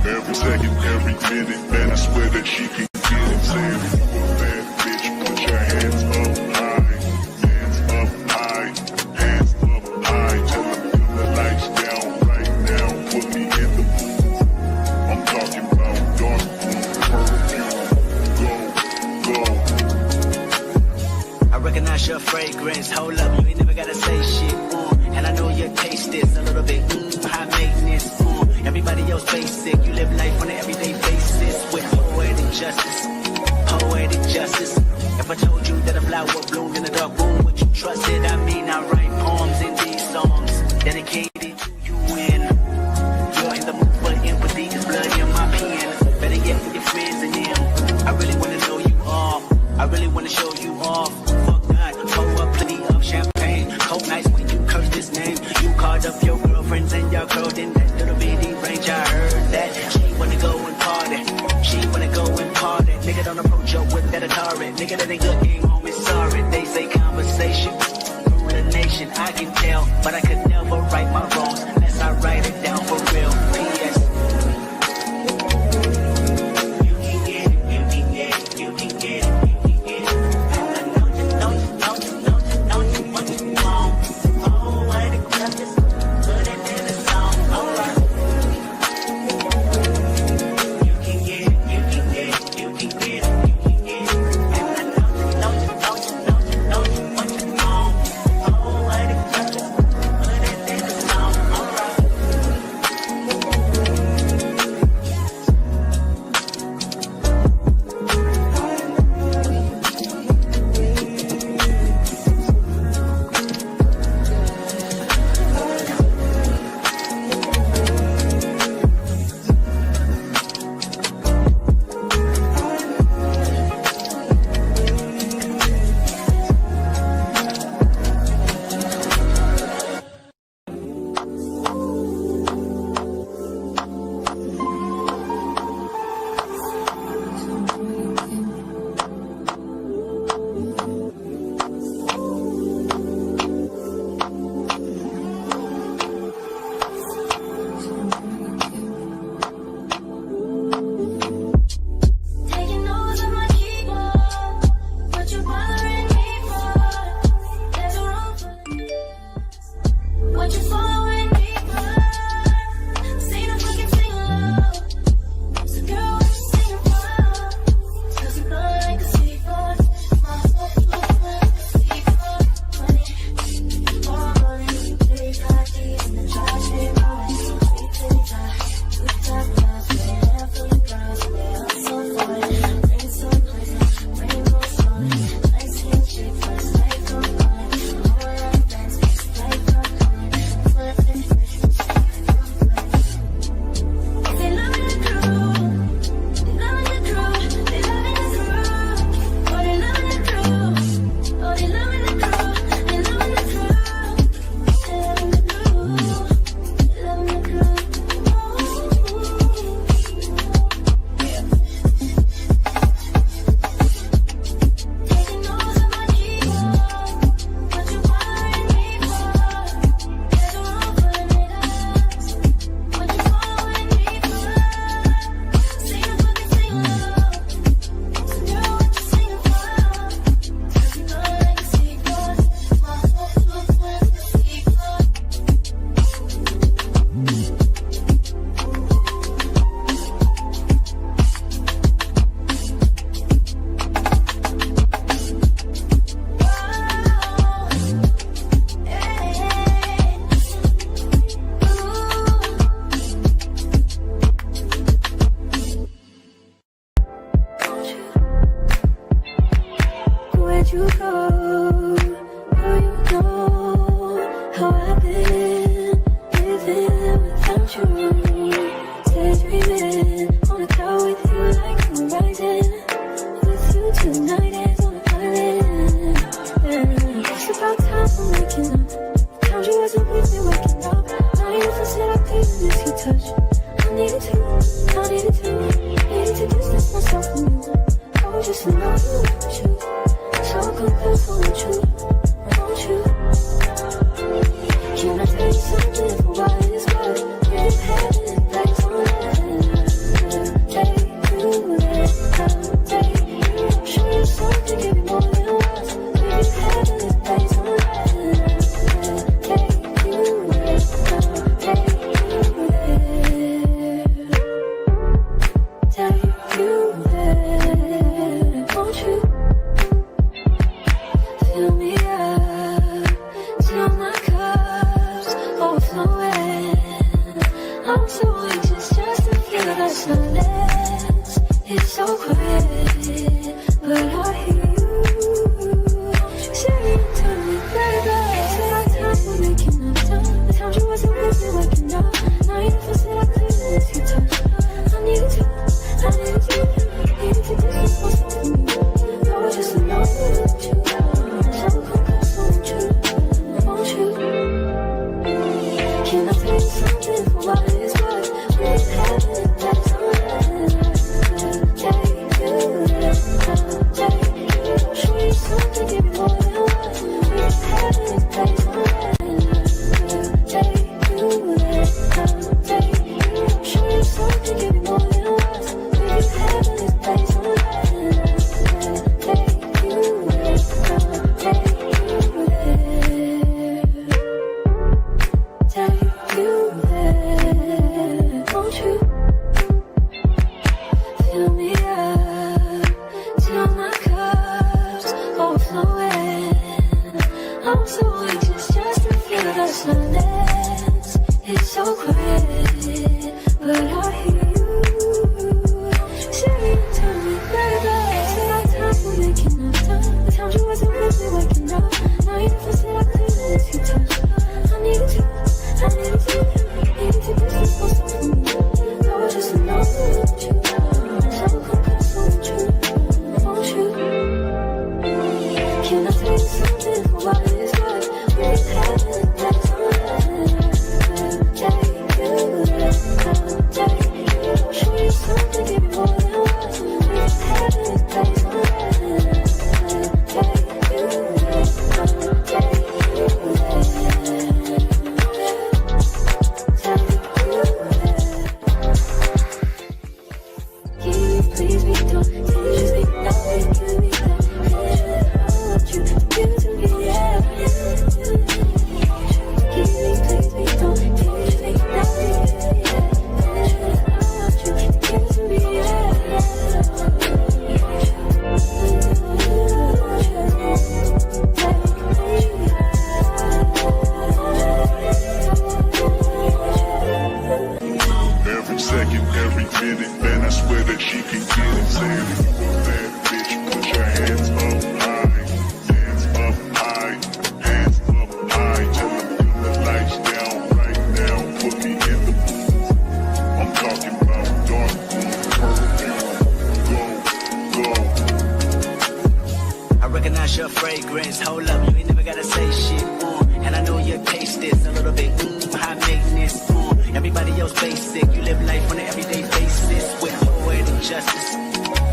Every second, every minute, man, I swear that she can get it. Say if you a bad bitch, put your hands up high. Hands up high, hands up high. Till I feel the lights down right now. Put me in the mood. I'm talking about dark blue perfume. Go, go. I recognize your fragrance. Hold up, you ain't never gotta say shit. And I know your taste is a little bit high maintenance. Everybody else basic. You live life on an everyday basis with poetic justice. Poetic justice. If I told you that a flower bloomed in a dark room, would you trust it? I mean, I write poems in these songs dedicated to you when you're in the mood for empathy. Is blood in my pen. Better yet with your friends and them. I really wanna know you all. I really wanna show you off. Fuck God, pour up plenty of champagne. Cold nights when you curse this name. You called up your girlfriends and y'all curled in that little bitty range. I heard that she wanna go and party. She wanna go and party. Nigga don't approach her with that Atari. Nigga that ain't good game, homie, sorry. They say conversation rule the nation. I can tell, but I could never right my wrongs unless I write it down for real. P.S. You can get it, you can get it, you can get it. you go? Oh, you know how I've been living without you. Daydreaming on a cloud with you like the rising. With you tonight is on an island. It's about time for waking up. Found you as a breeze and waking up. Now you said I couldn't miss your touch. I needed to distance myself from you. I was just in love with you. So confess on the truth. I'm so anxious just to feel the silence. It's so quiet, but I hear you. Say and tell me, baby. Say our time, we're making up time. The times you wasn't really waking up. Now you never said I couldn't let you touch. I needed you, I needed you. Needed to distance myself from you. I was just alone without you. So complex without you. Won't you? Can I tell you something for what it's worth? We've had it, that's all I'll show you something, give me more than words. We've had it, that's all please be done. Please be nothing, give me that. I want you to give to me, yeah. Please be done. Please be nothing, give me that. I want you to give to me, Every second, every minute, man, I swear that she can get it. Say it, bad bitch, put your hands up high, hands up high, hands up high. Tell them turn the lights down right now, put me in the mood. I'm talking about dark blue, purple, go. I recognize your fragrance. Hold up, you ain't never gotta say shit. And I know your taste is a little bit high maintenance. Everybody else basic. You live life on an everyday basis with poetic justice.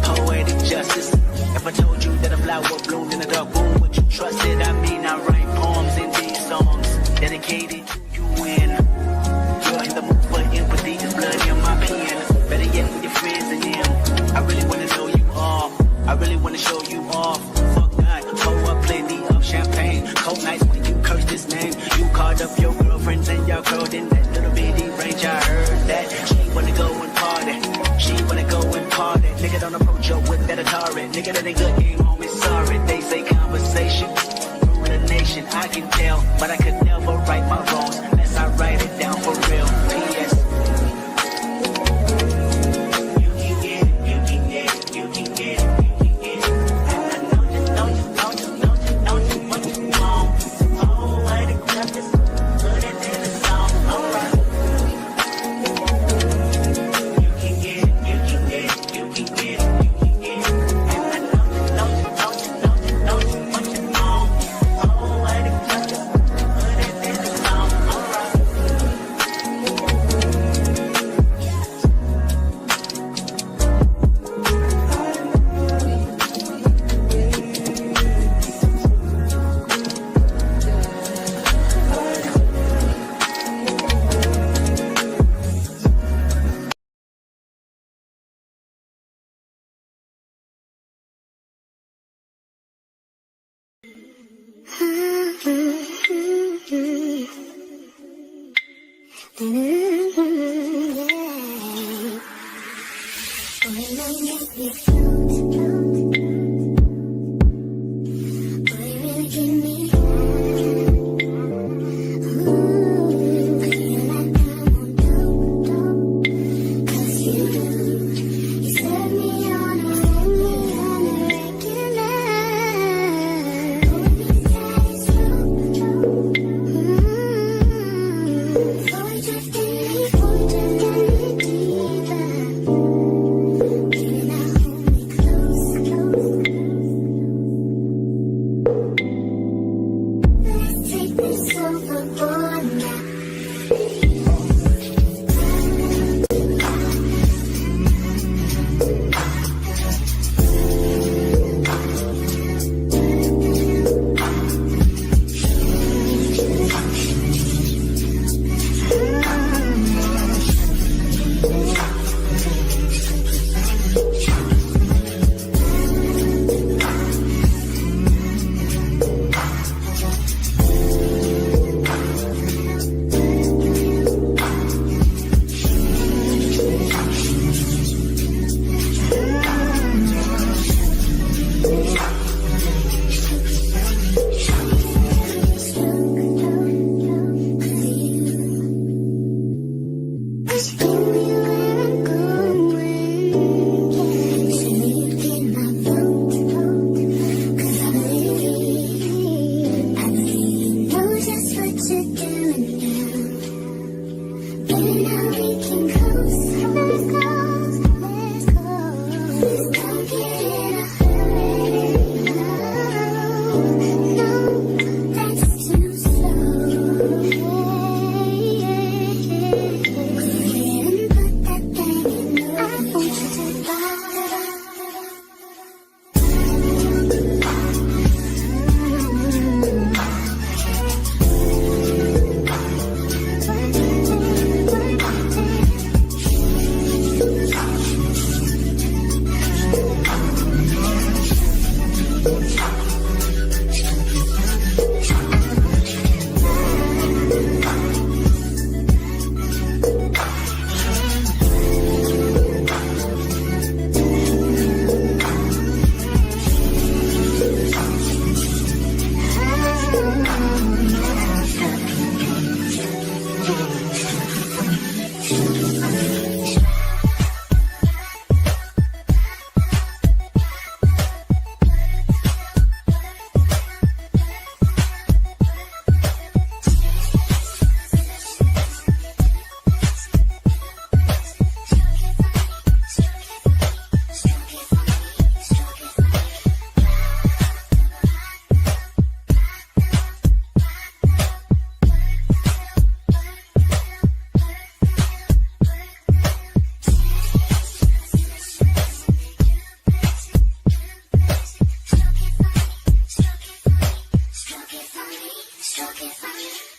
Poetic justice. If I told you that a flower bloomed in a dark room, would you trust it? I mean, I write poems in these songs dedicated to you when you're in the mood for empathy. There's blood in my pen. Better yet with your friends and them. I really wanna know you all. I really wanna show you off. Fuck not, pour up plenty of champagne. Cold nights when you curse this name. You called up your girlfriends and y'all curled in that little bitty range. I heard that she wanna go and party. She wanna go and party. Nigga don't approach her with that Atari. Nigga that ain't good game home is sorry. They say conversation rule the nation. I can tell, but I could never right my wrongs unless I write it down for real. P.S.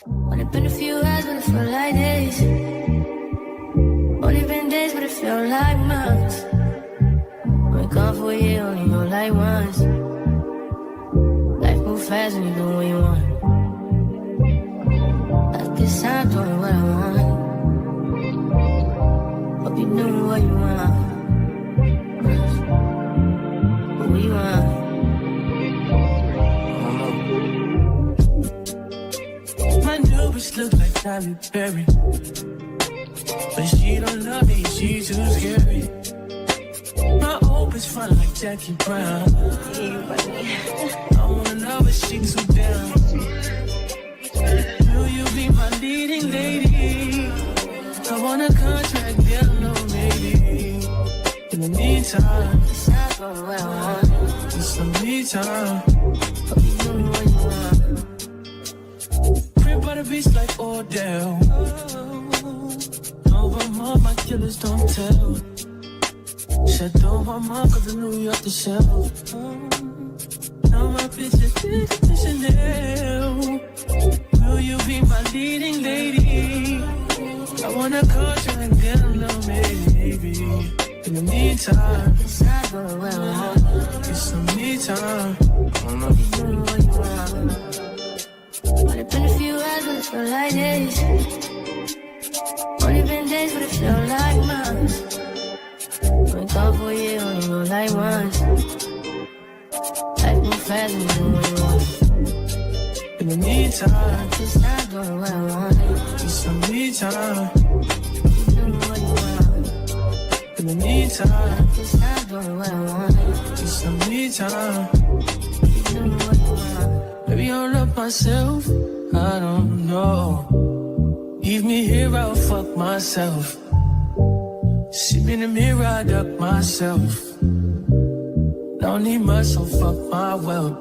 Only been a few hours, but it felt like days. Only been days, but it felt like months. Been gone for a year, only know like once. Life moves fast when you do what you want. At this time, doing what I want. Hope you doing what you want. What you want? My new bitch look like Tyler Perry, but she don't love me, she too scary. My old bitch front like Jackie Brown. I wanna know if she too down. Will you be my leading lady? I want a contract, get alone, maybe. In the meantime, It's not going where I want. just some me time. Hope you doing what you want. By the beach like Odell. Over more, my killers don't tell. Shut over more, cause I knew you off the shelf. Now my bitch is to Chanel. Will you be my leading lady? I wanna call you and get along, maybe. In the meantime, It's not going where I want. get some me time. Hope you doing what you want. Only been a few hours, but it felt like days. Only been days, but it felt like months. Been gone for a year, only know like once. Life moves fast when you do what you want. In the meantime, It's not going where I want. get some me time. You doing what you want. In the meantime, It's not going where I want. get some me time. You doing what you want. Maybe I love myself, I don't know. Leave me here, I'll fuck myself. See me in the mirror, I duck myself. Don't need much, so fuck my wealth.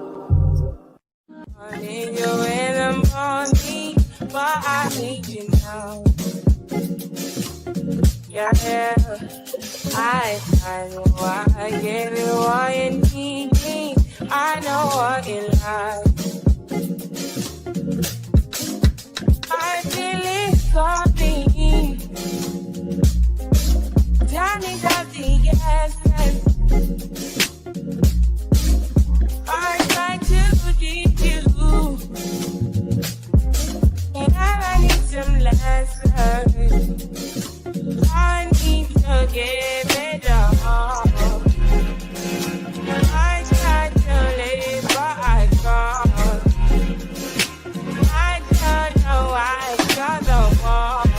I need you in the morning, but I need you now. Yeah, I know I get it what you need. I know what you like. I feel it coming. Johnny got the essence. I try to lead you, and I need some lessons. I need to get better. I tried to live, but I can't. I don't know why I got the wall.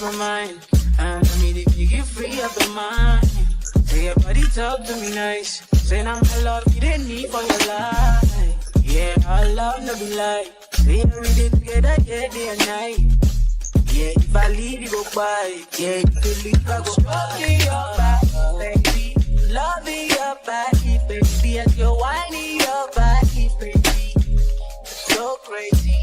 my mind. And I mean, if you get free up your mind. Say your body talk to me nice. Say I'm my love you didn't need for your life. Yeah, our love no be like. Say every day together, yeah, day and night. Yeah, if I leave you go by. Yeah, if you leave I go love me your body, baby. Love me your body, baby. As you're whining your body, baby. So crazy.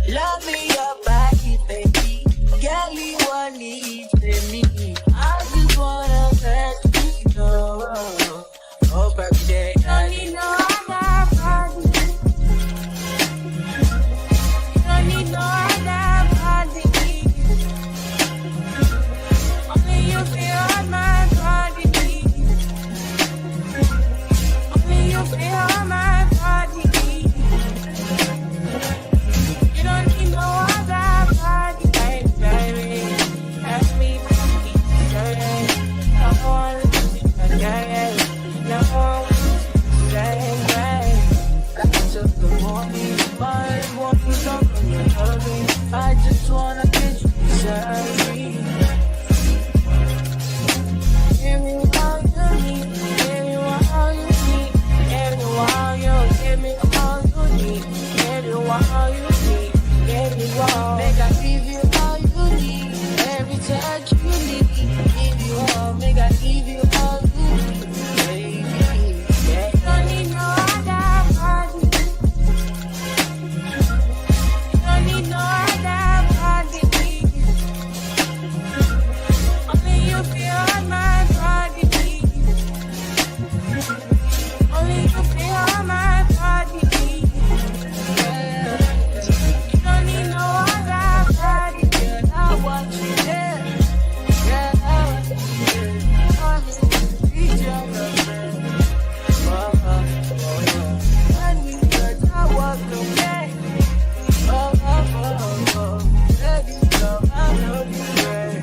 Love me your body, baby. Girl, you want need me. I just wanna let you know. Hope every day. Don't need no other body. Don't need no other body. Only you feel on my body. Only you feel on my body. You don't need no other body, baby. Ask me, baby. No one, yeah. No one, baby. Back to the morning. My one was up on your loving. I just wanna get you beside me. Give me all you need. Give me all you need. Give me all you. Give me all you need. Give me all you need. Give me all. Make I give you all you need. Every touch you need. Give you all. Make I give you all you need. Baby, yeah. Don't need no other body. Don't need no other body. Only you feel on my body. Only you feel on my body. You don't need no other body. I want you there. Yeah, I want you there. I want you to be your girlfriend. I need that. I want you there. Baby, girl, I know you there.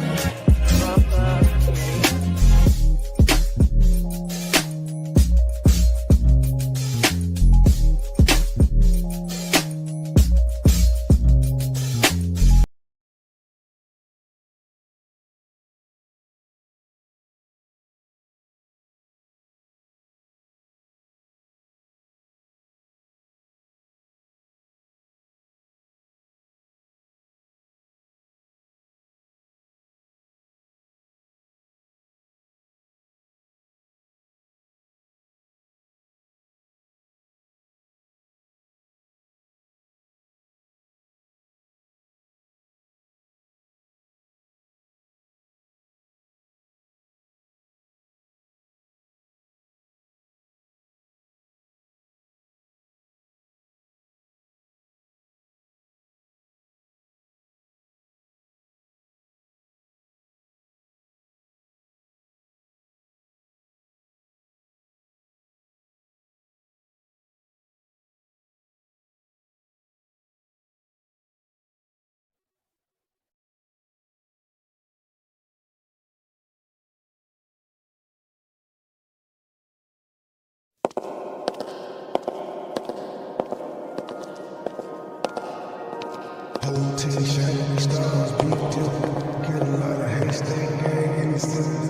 Hotel shining stars, big dip, get a lot of hashtag gang in the city.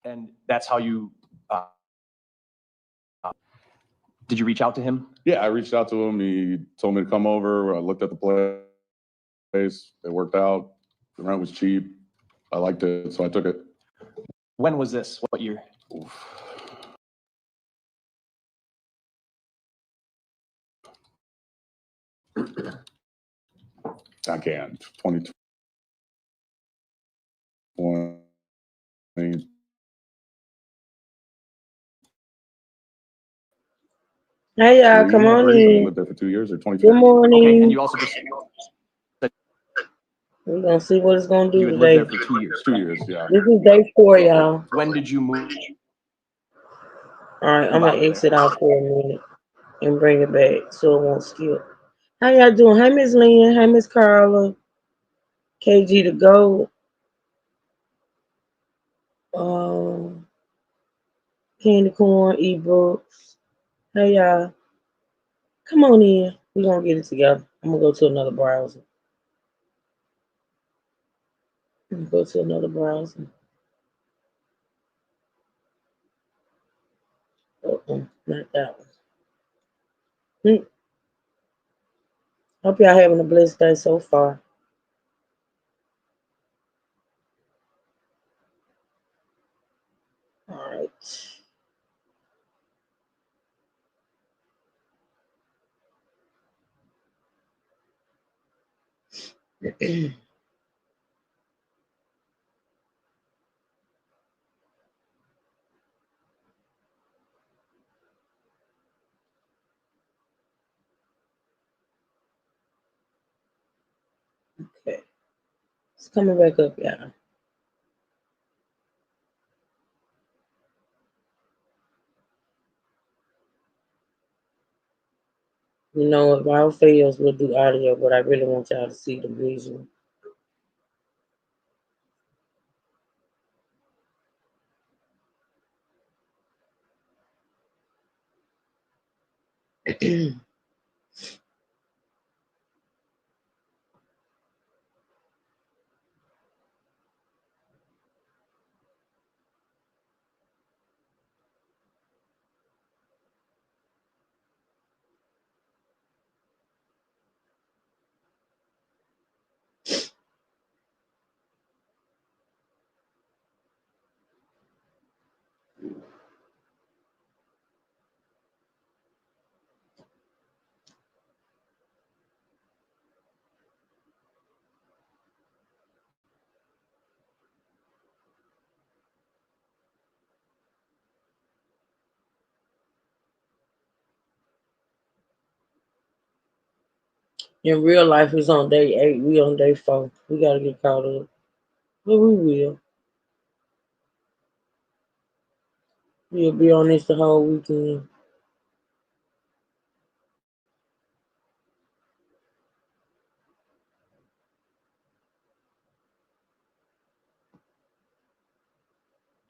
And that's how you, did you reach out to him? Yeah, I reached out to him. He told me to come over. I looked at the place. It worked out. The rent was cheap. I liked it, so I took it. When was this? What year? I can't. 2020. Hey y'all, come on I in. lived there for 2 years or Good 2020. Okay, morning. and you also just, We're gonna see what it's gonna do you had lived today. there for 2 years. 2 years, yeah. This is day 4, y'all. When did you move All right, I'm out gonna of there? exit out for a minute and bring it back so it won't skip. How y'all doing? Hey Miss Lynn, hey Miss Carla, KG to go. Candy corn, ebooks. Hey y'all, come on in. We're gonna get it together. I'm gonna go to another browser. Go to another browser. Not that one. Hope y'all having a blessed day so far. All right. Okay. It's coming back up, y'all. You know, if all fails, we'll do audio, but I really want y'all to see the visual. In real life, it's on day 8. We on day 4. We gotta get caught up. But we will. We'll be on this the whole weekend.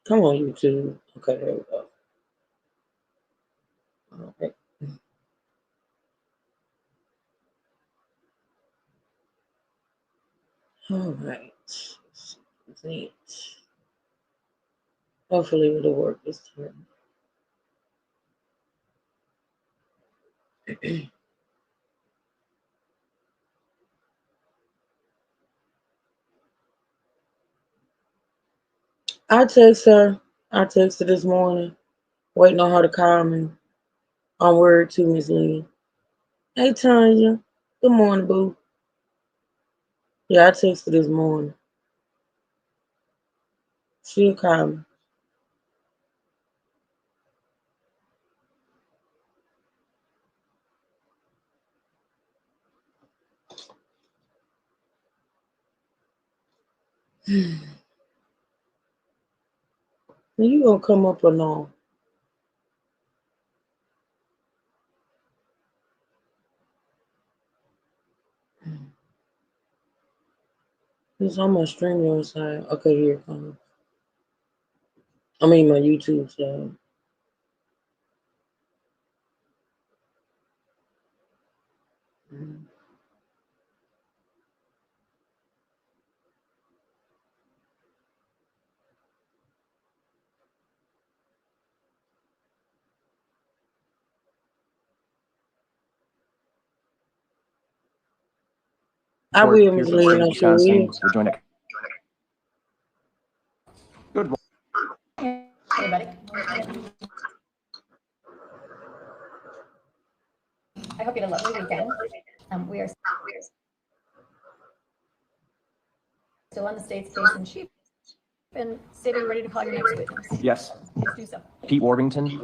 Come on, YouTube. Okay, there we go. All right. All right. That's it. Hopefully it'll work this time. I text her. I texted this morning, waiting on her to call me. On word to Miss Lynn. Hey Tanya. Good morning, boo. Yeah, I texted this morning. She'll call me. You gonna come up or no? It's on my StreamYard side. Okay, here it comes. I mean my YouTube side. I Court, will, Miss Pearson Lee, State, I sure Wisconsin. will. We're joined at. Good Everybody. I hope you had a lovely weekend. We are still on the state's case in chief. And State, are you ready to call your next witness? Yes, Please do so. Pete Worthington.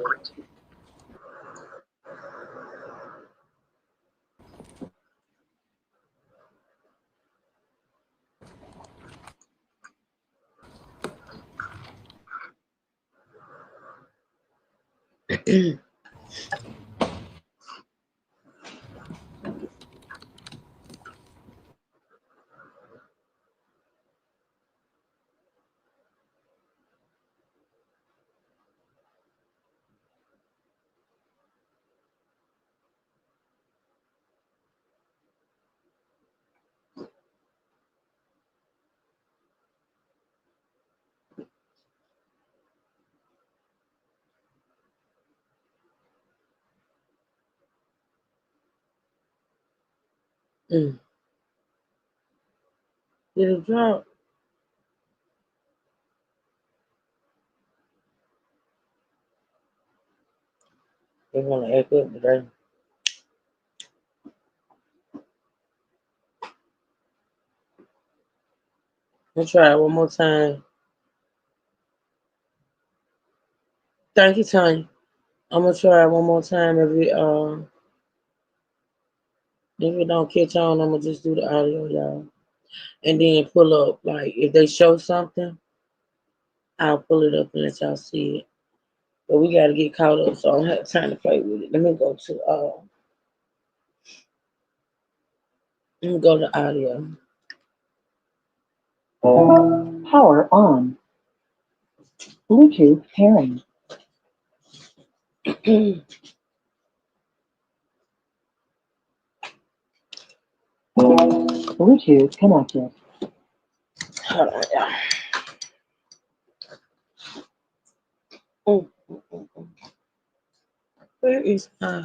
Mm. Did it drop? They want to act up today. Let's try it one more time. Thank you, Tanya. I'm gonna try it one more time. If it don't catch on, I'm gonna just do the audio, y'all, and then pull up. Like if they show something, I'll pull it up and let y'all see it. But we gotta get caught up, so I don't have time to play with it. Let me go to audio. Power on. Bluetooth pairing. Bluetooth connected. Hold on, y'all. Mm, mm, mm, mm. Where is my?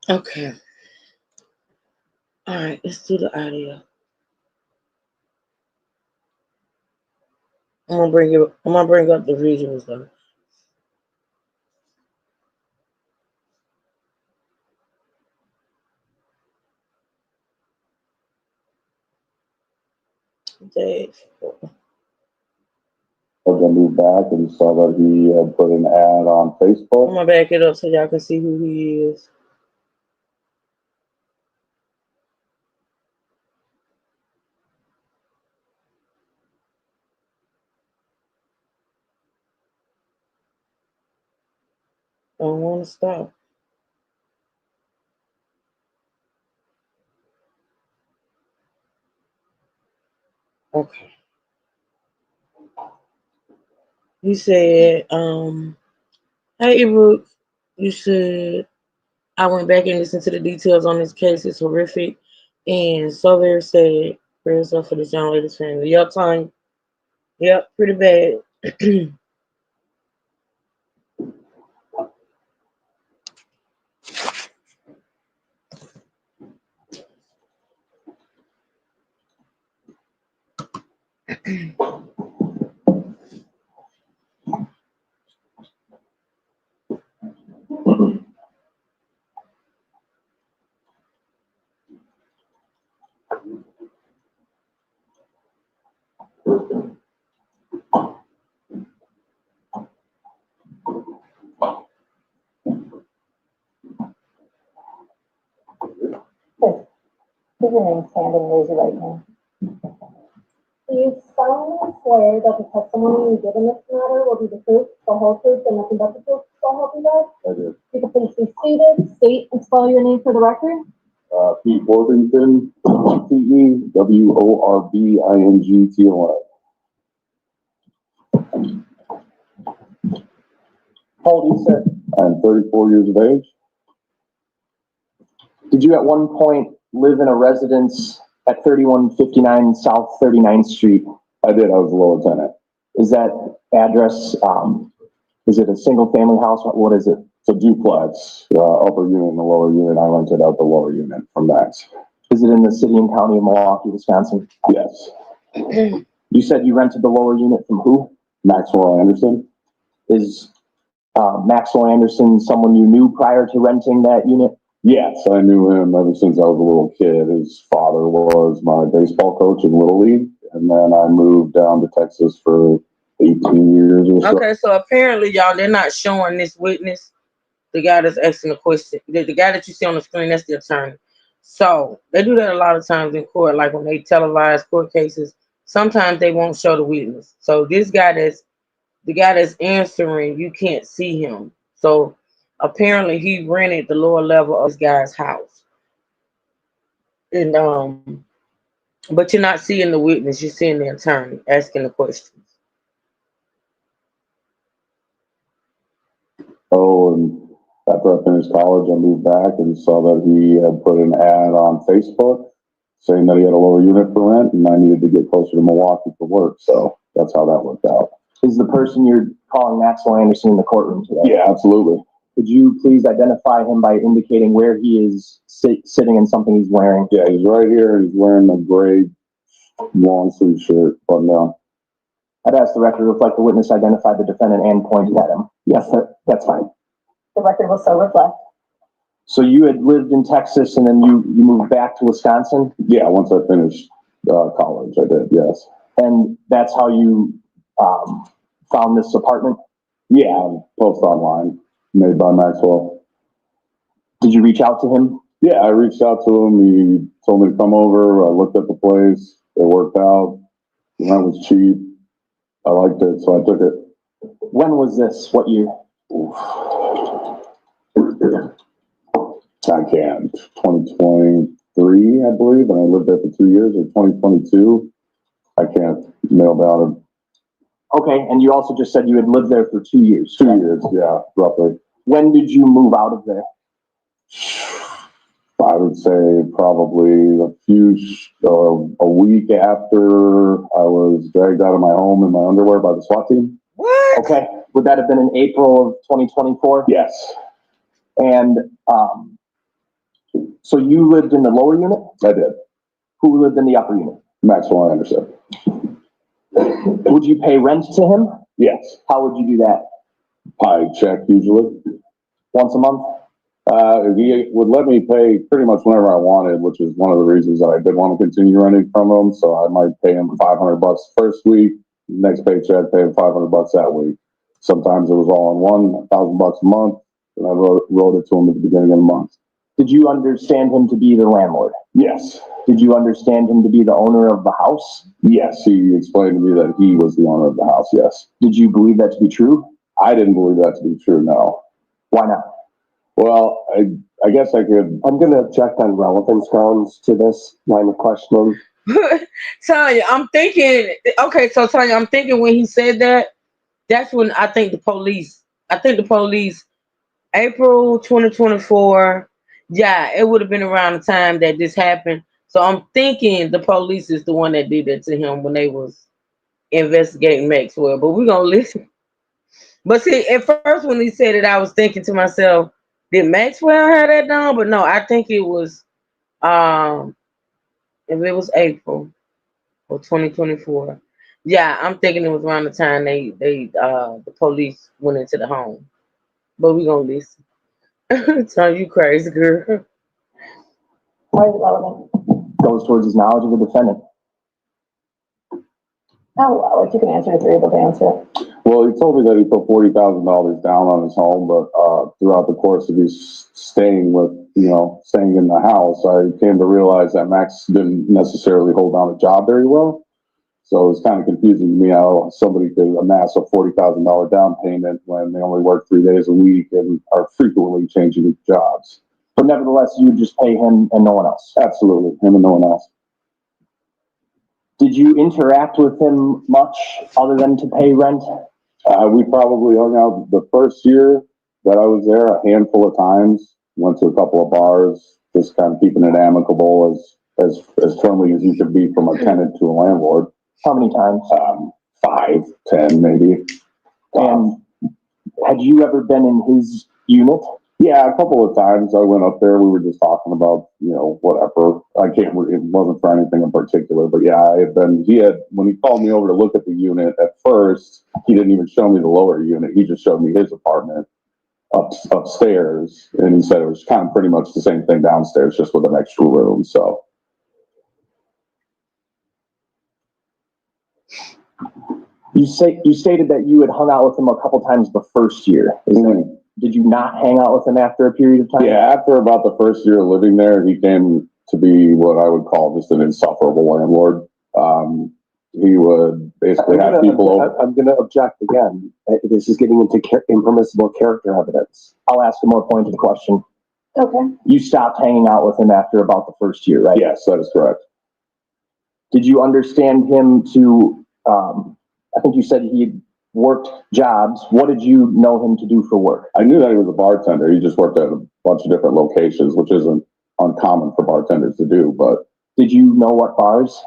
Okay. All right. Let's do the audio. I'm gonna bring you. I'm gonna bring up the visuals though. Dave. Then moved back and saw that he had put an ad on I'm Facebook. gonna back it up so y'all can see who he is. Don't want to stop. Okay. You said, hey, Brooke, you said, I went back and listened to the details on this case. It's horrific. And so very sad. Prayers up for this young lady's family. Yep, Tanya. Yep, pretty bad. Please remain standing, raise your right hand. Do you solemnly swear that the testimony you give in this matter will be the truth, the whole truth, and nothing but the truth, so help you God? I did. You can please be seated, state and spell your name for the record. Pete Worthington, P-E-W-O-R-B-I-N-G-T-O-N. How old are you, sir? I'm 34 years of age. Did you at one point live in a residence at 3159 South 39th Street? I did. I was a lower tenant. Is that address, is it a single family house? What is it? It's a duplex, upper unit and the lower unit. I rented out the lower unit from Max. Is it in the city and county of Milwaukee, Wisconsin? Yes. You said you rented the lower unit from who? Maxwell Anderson. Is Maxwell Anderson someone you knew prior to renting that unit? Yes, I knew him ever since I was a little kid. His father was my baseball coach in Little League, and then I moved down to Texas for 18 years or so. Okay, so apparently, y'all, they're not showing this witness, the guy that's asking the question. The guy that you see on the screen, that's the attorney. So they do that a lot of times in court, like when they televise court cases. Sometimes they won't show the witness. So this guy the guy that's answering, you can't see him. So apparently he rented the lower level of this guy's house. And but you're not seeing the witness, you're seeing the attorney asking the questions. Oh, and after I finished college, I moved back and saw that he had put an ad on Facebook saying that he had a lower unit for rent and I needed to get closer to Milwaukee for work. So that's how that worked out. Is the person you're calling Maxwell Anderson in the courtroom today? Yeah, absolutely. Could you please identify him by indicating where he is sitting and something he's wearing? Yeah, he's right here. He's wearing a gray long sleeve shirt button down. I'd ask the record to reflect the witness identified the defendant and pointed at him. Yes, that's fine. The record will so reflect. So you had lived in Texas and then you moved back to Wisconsin? Yeah, once I finished college, I did, yes. And that's how you found this apartment? Yeah, post online, made by Maxwell. Did you reach out to him? Yeah, I reached out to him. He told me to come over. I looked at the place. It worked out. The rent was cheap. I liked it, so I took it. When was this? What year? I can't. 2023, I believe, and I lived there for 2 years, or 2022. I can't nail down. Okay, and you also just said you had lived there for 2 years. 2 years, yeah, roughly. When did you move out of there? I would say probably a week after I was dragged out of my home in my underwear by the SWAT team. What? Okay, would that have been in April of 2024? Yes. And so you lived in the lower unit? I did. Who lived in the upper unit? Maxwell Anderson. Would you pay rent to him? Yes. How would you do that? By check usually. Once a month? He would let me pay pretty much whenever I wanted, which is one of the reasons that I did want to continue renting from him. So I might pay him $500 first week, next paycheck, pay him $500 that week. Sometimes it was all in one, $1,000 a month, and I wrote it to him at the beginning of the month. Did you understand him to be the landlord? Yes. Did you understand him to be the owner of the house? Yes, he explained to me that he was the owner of the house, yes. Did you believe that to be true? I didn't believe that to be true, no. Why not? Well, I guess I could. I'm going to object on relevance grounds to this line of questioning. Tanya, I'm thinking, okay, so Tanya, I'm thinking when he said that, that's when I think the police, April 2024, yeah, it would have been around the time that this happened. So I'm thinking the police is the one that did that to him when they was investigating Maxwell, but we're going to listen. But see, at first when he said it, I was thinking to myself, did Maxwell have that done? But no, I think it was, if it was April of 2024. Yeah, I'm thinking it was around the time the police went into the home. But we gonna listen. Tell you crazy girl. Why is it relevant? Goes towards his knowledge of the defendant. Oh, well, if you can answer it, if you're able to answer it. Well, he told me that he put $40,000 down on his home, but throughout the course of his staying in the house, I came to realize that Max didn't necessarily hold down a job very well. So it's kind of confusing to me how somebody could amass a $40,000 down payment when they only work 3 days a week and are frequently changing jobs. But nevertheless, you would just pay him and no one else. Absolutely, him and no one else. Did you interact with him much other than to pay rent? We probably hung out the first year that I was there a handful of times. Went to a couple of bars, just kind of keeping it amicable as friendly as you could be from a tenant to a landlord. How many times? 5, 10 maybe. And had you ever been in his unit? Yeah, a couple of times I went up there. We were just talking about, whatever. It wasn't for anything in particular, but yeah, when he called me over to look at the unit at first, he didn't even show me the lower unit. He just showed me his apartment upstairs. And he said it was kind of pretty much the same thing downstairs, just with an extra room. So. You stated that you had hung out with him a couple times the first year. Did you not hang out with him after a period of time? Yeah, after about the first year of living there, he came to be what I would call just an insufferable landlord. He would basically have people over. I'm going to object again. This is getting into impermissible character evidence. I'll ask a more pointed question. Okay. You stopped hanging out with him after about the first year, right? Yes, that is correct. Did you understand him to, I think you said he worked jobs. What did you know him to do for work? I knew that he was a bartender. He just worked at a bunch of different locations, which isn't uncommon for bartenders to do. But did you know what bars?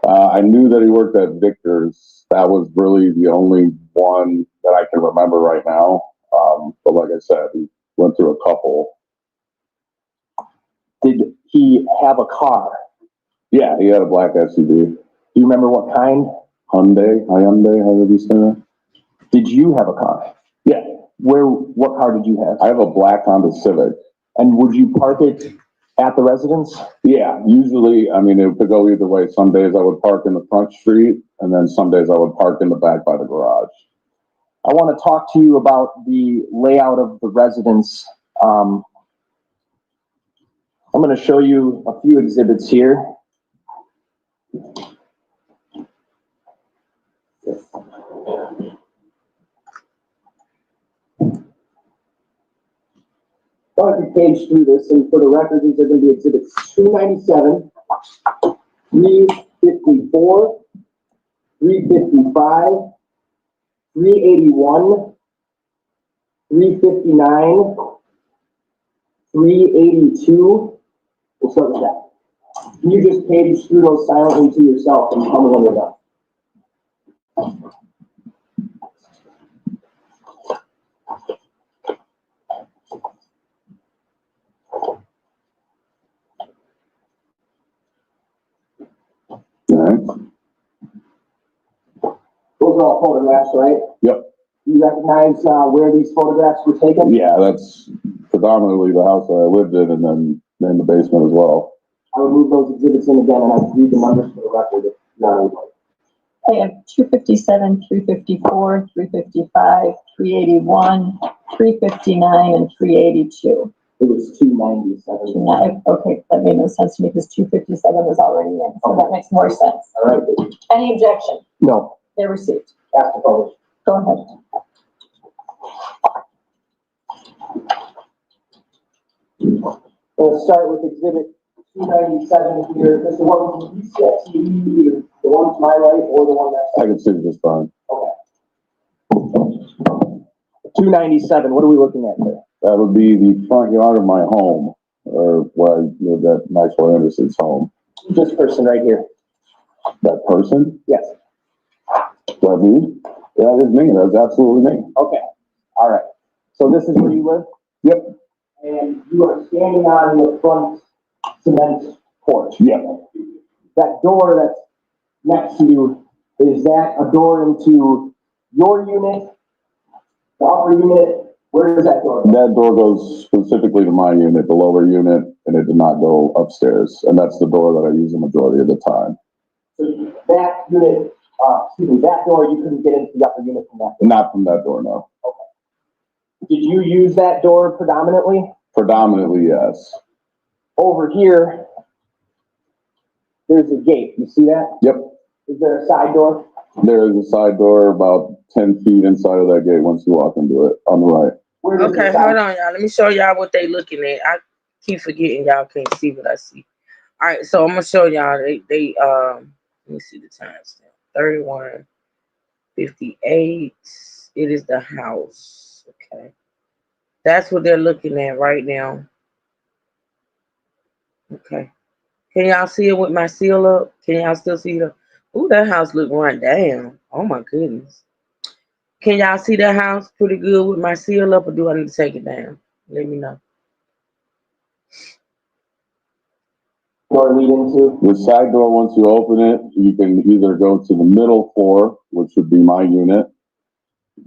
I knew that he worked at Victor's. That was really the only one that I can remember right now. But like I said, he went through a couple. Did he have a car? Yeah, he had a black SUV. Do you remember what kind? Hyundai, however you say that. Did you have a car? Yeah. What car did you have? I have a black Honda Civic. And would you park it at the residence? Yeah, usually, it could go either way. Some days I would park in the front street, and then some days I would park in the back by the garage. I want to talk to you about the layout of the residence. I'm going to show you a few exhibits here. I'll have you page through this, and for the record, these are going to be exhibits 297, 354, 355, 381, 359, 382. We'll start with that. Can you just page through those silently to yourself and tell me when you're done? Those are all photographs, right? Yep. Do you recognize where these photographs were taken? Yeah, that's predominantly the house that I lived in, and then in the basement as well. I would move those exhibits in again, and I'd read the numbers for the record if not anybody. I have 257, 354, 355, 381, 359, and 382. It was 297. Okay, that made no sense to me because 257 was already in, so that makes more sense. All right. Any objection? No. They're received. Ask the voters. Go ahead. We'll start with exhibit 297 here. This is the one from either the one to my right or the one that's. I can see this fine. Okay. 297. What are we looking at here? That would be the front yard of my home, or where I lived at Maxwell Anderson's home. This person right here. That person? Yes. That me? Yeah, that is me. That's absolutely me. Okay. All right. So this is where you live? Yep. And you are standing on the front cement porch. Yep. That door that's next to you, is that a door into your unit, the upper unit? Where does that door go? That door goes specifically to my unit, the lower unit, and it did not go upstairs. And that's the door that I use the majority of the time. So that unit, that door, you couldn't get into the upper unit from that door? Not from that door, no. Okay. Did you use that door predominantly? Predominantly, yes. Over here, there's a gate. You see that? Yep. Is there a side door? There is a side door about 10 feet inside of that gate once you walk into it on the right. Okay, hold on, y'all. Let me show y'all what they looking at. keep forgetting y'all can't see what I see. All right, so I'm gonna show y'all. Let me see the timestamp. 31:58. It is the house. Okay, that's what they're looking at right now. Okay, can y'all see it with my seal up? Can y'all still see it? Ooh, that house look run down. Oh my goodness. Can y'all see that house pretty good with my seal up, or do I need to take it down? Let me know. Door lead into? The side door, once you open it, you can either go to the middle floor, which would be my unit.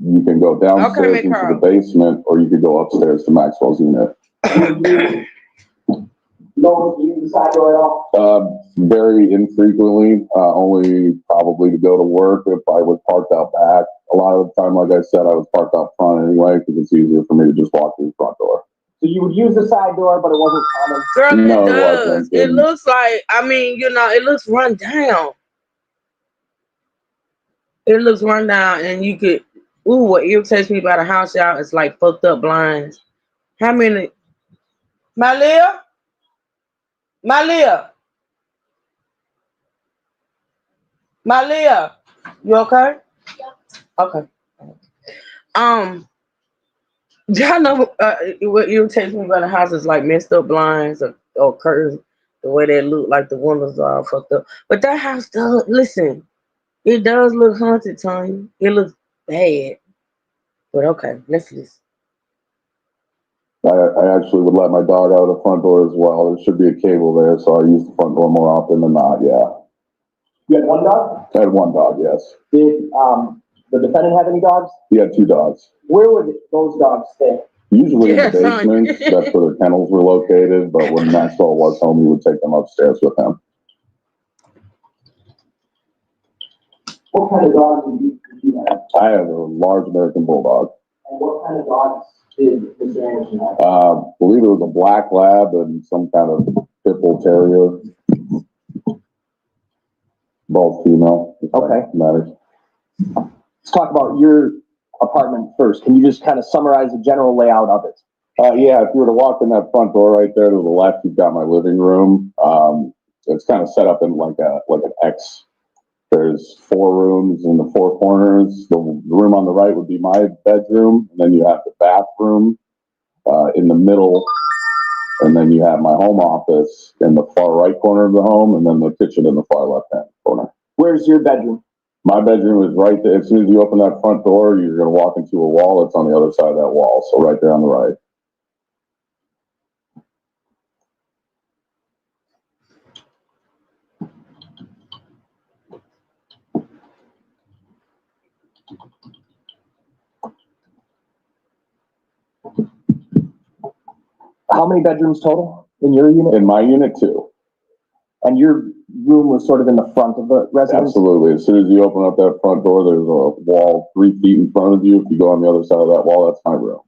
You can go downstairs into the basement, or you could go upstairs to Maxwell's unit. No, you use the side door at all? Very infrequently, only probably to go to work if I was parked out back. A lot of the time, like I said, I was parked out front anyway, because it's easier for me to just walk through the front door. So you would use the side door, but it wasn't common? Girl, No, it it does. wasn't. It looks like, I mean, you know, it looks run down. It looks run down, and you could, ooh, what irritates me about a house, y'all, is like fucked up blinds. How many? Malia? Malia? Malia? You okay? Yeah. Okay. Y'all know what irritates me about a house is like messed up blinds or curtains, the way they look, like the windows are all fucked up. But that house does, listen, it does look haunted, Tanya. It looks bad. But okay, let's listen. I actually would let my dog out of the front door as well. There should be a cable there, so I use the front door more often than not, yeah. You had one dog? I had one dog, yes. Did the defendant have any dogs? He had two dogs. Where would those dogs stay? Usually in the basement. That's where their kennels were located, but when Maxwell was home, he would take them upstairs with him. What kind of dogs did you have? I have a large American Bulldog. And what kind of dogs did Mr. Anderson have? I believe it was a black lab and some kind of pit bull terrier. Both female. Okay. Matters. Let's talk about your apartment first. Can you just kind of summarize the general layout of it? Yeah, if you were to walk in that front door right there to the left, you've got my living room. It's kind of set up in like an X. There's 4 rooms in the 4 corners. The room on the right would be my bedroom, and then you have the bathroom in the middle, and then you have my home office in the far right corner of the home, and then the kitchen in the far left-hand corner. Where's your bedroom? My bedroom is right there. As soon as you open that front door, you're going to walk into a wall. It's on the other side of that wall, so right there on the right. How many bedrooms total in your unit? In my unit, 2. And your room was sort of in the front of the residence? Absolutely. As soon as you open up that front door, there's a wall 3 feet in front of you. If you go on the other side of that wall, that's my room.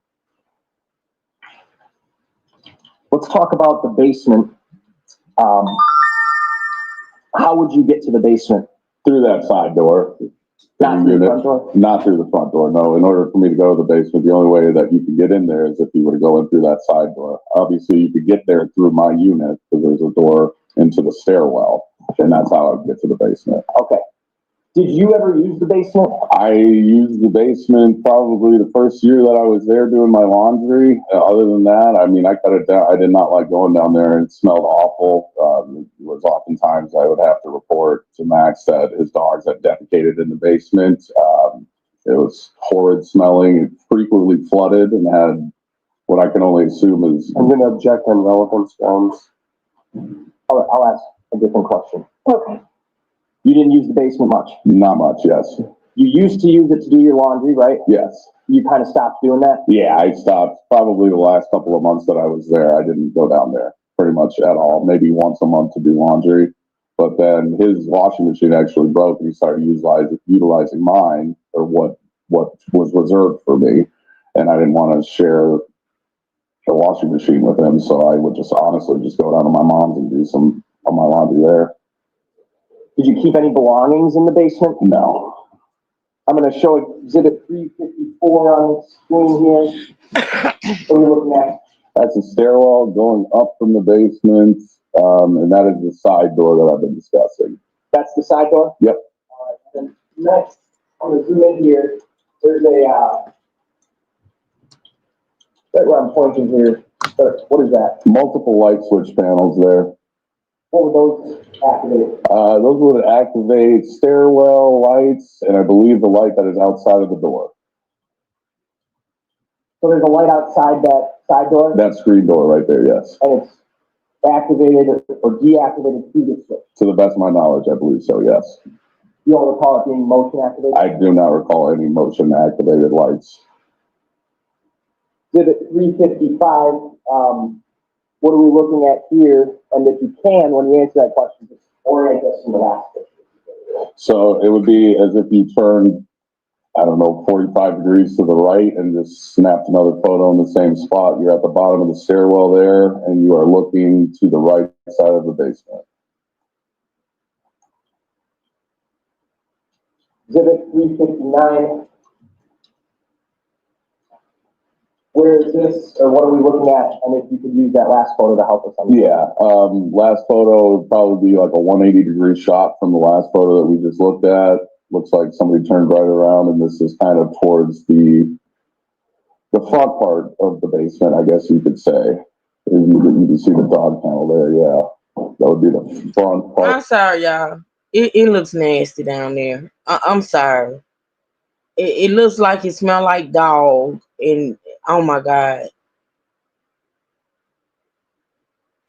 Let's talk about the basement. How would you get to the basement? Through that side door. Not through the front door? Not through the front door, no. In order for me to go to the basement, the only way that you can get in there is if you were to go in through that side door. Obviously, you could get there through my unit because there's a door into the stairwell, and that's how I would get to the basement. Okay. Did you ever use the basement? I used the basement probably the first year that I was there doing my laundry. Other than that, I mean, I cut it down. I did not like going down there. It smelled awful. It was oftentimes I would have to report to Max that his dogs had defecated in the basement. It was horrid smelling. It frequently flooded and had what I can only assume is... I'm going to object on relevance grounds. I'll ask a different question. Okay. You didn't use the basement much? Not much, yes. You used to use it to do your laundry, right? Yes. You kind of stopped doing that? Yeah, I stopped probably the last couple of months that I was there. I didn't go down there pretty much at all. Maybe once a month to do laundry. But then his washing machine actually broke and he started utilizing mine, or what was reserved for me. And I didn't want to share the washing machine with him. So I would just honestly just go down to my mom's and do some of my laundry there. Did you keep any belongings in the basement? No. I'm going to show exhibit 354 on the screen here. What are we looking at? That's a stairwell going up from the basement, and that is the side door that I've been discussing. That's the side door? Yep. All right, and then next, I'm gonna zoom in here. There's a, right where I'm pointing here. What is that? Multiple light switch panels there. What were those activated? Those would activate stairwell lights, and I believe the light that is outside of the door. So there's a light outside that side door? That screen door right there, yes. And it's activated or deactivated through the switch? To the best of my knowledge, I believe so, yes. You don't recall it being motion activated? I do not recall any motion activated lights. Exhibit 355, what are we looking at here? And if you can, when you answer that question, just orient us in the last picture. So it would be as if you turned, I don't know, 45 degrees to the right and just snapped another photo in the same spot. You're at the bottom of the stairwell there, and you are looking to the right side of the basement. Exhibit 359. Where is this, or what are we looking at? And if you could use that last photo to help us understand. Yeah, last photo would probably be like a 180-degree shot from the last photo that we just looked at. Looks like somebody turned right around, and this is kind of towards the front part of the basement, I guess you could say. You can see the dog kennel there, yeah. That would be the front part. I'm sorry, y'all. It looks nasty down there. I'm sorry. It looks like it smells like dog, and oh my God.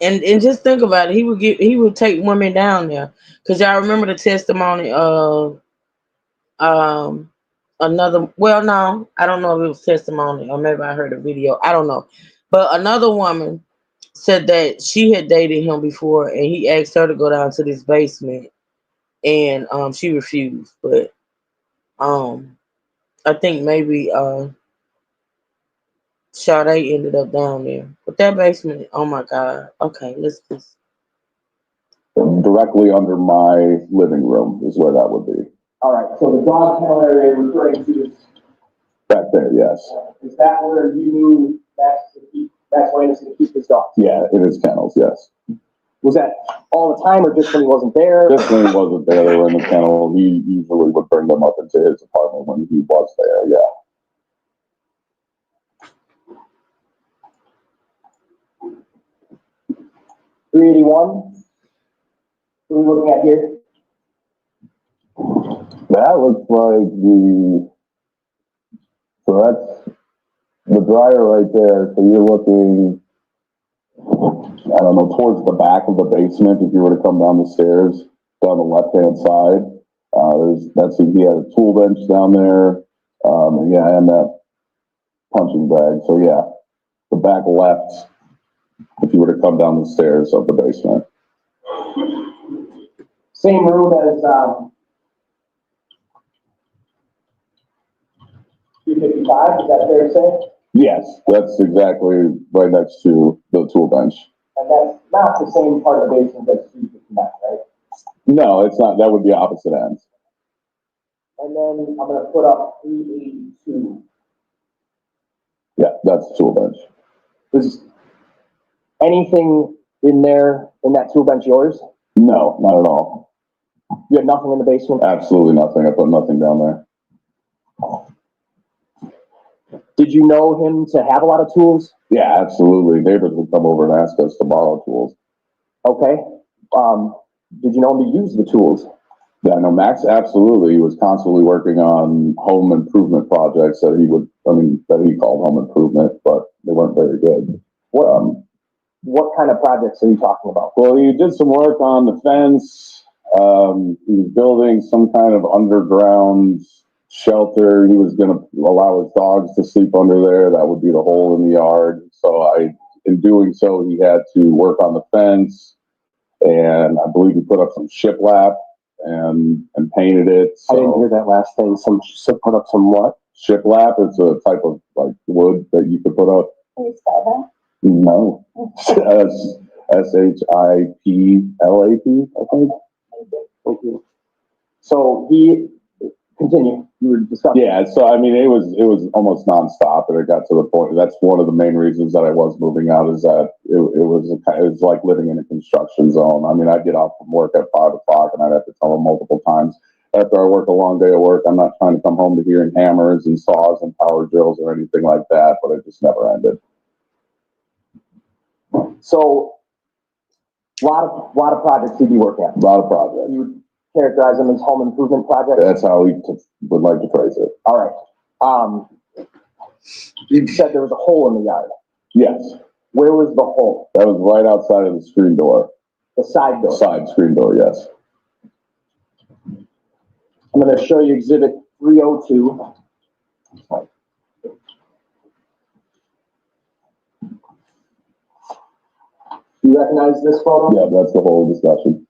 And just think about it. He would take women down there, because y'all remember the testimony of another. Well, no, I don't know if it was testimony or maybe I heard a video. I don't know, but another woman said that she had dated him before, and he asked her to go down to this basement, and she refused. But I think maybe Sade ended up down there. But that basement, oh my God. Okay, let's just. Directly under my living room is where that would be. All right, so the dog kennel area referring to is back there, yes. Is that where you knew that's where he was going to keep his dogs? Yeah, it is kennels, yes. Was that all the time or just when he wasn't there? Just when he wasn't there, they were in the kennel. He usually would bring them up into his apartment when he was there, yeah. $381. What are we looking at here? That looks like so that's the dryer right there. So you're looking, I don't know, towards the back of the basement. If you were to come down the stairs, down the left-hand side, he had a tool bench down there, and that punching bag. So yeah, the back left, if you were to come down the stairs of the basement. Same room as 255, is that fair to say? Yes, that's exactly right next to the tool bench. And that's not the same part of the basement that's 259, right? No, it's not. That would be opposite ends. And then I'm going to put up 382. Yeah, that's the tool bench. Was anything in there, in that tool bench yours? No, not at all. You had nothing in the basement? Absolutely nothing. I put nothing down there. Did you know him to have a lot of tools? Yeah, absolutely. Neighbors would come over and ask us to borrow tools. Okay. Did you know him to use the tools? Yeah, no, Max, absolutely. He was constantly working on home improvement projects that he called home improvement, but they weren't very good. What kind of projects are you talking about? Well, he did some work on the fence. He was building some kind of underground shelter. He was going to allow his dogs to sleep under there. That would be the hole in the yard. So in doing so, he had to work on the fence, and I believe he put up some shiplap and painted it. So. I didn't hear that last thing. Put up some what? Shiplap is a type of like wood that you could put up. Can you spell that? No. SHIPLAP, I think. Thank you. So he continue. You were discussing. Yeah, so I mean, it was almost nonstop, and it got to the point. That's one of the main reasons that I was moving out, is that it was like living in a construction zone. I mean, I'd get off from work at 5 o'clock, and I'd have to tell them multiple times after I work a long day of work, I'm not trying to come home to hearing hammers and saws and power drills or anything like that. But it just never ended. So, a lot of projects you'd be working on. A lot of projects. You would characterize them as home improvement projects? That's how we would like to phrase it. All right. You said there was a hole in the yard. Yes. Where was the hole? That was right outside of the screen door. The side door? Side screen door, yes. I'm going to show you exhibit 302. You recognize this photo? Yeah, that's the whole discussion.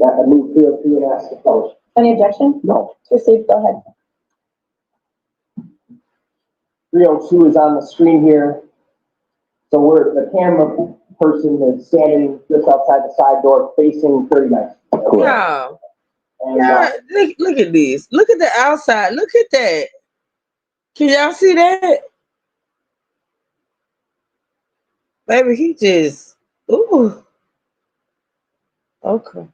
I moved 302 and asked the coach. Any objection? No. It's received, go ahead. 302 is on the screen here. So the camera person is standing just outside the side door facing 39. Yeah. And, Yeah, look at this. Look at the outside. Look at that. Can y'all see that? Baby, he just, ooh. Okay.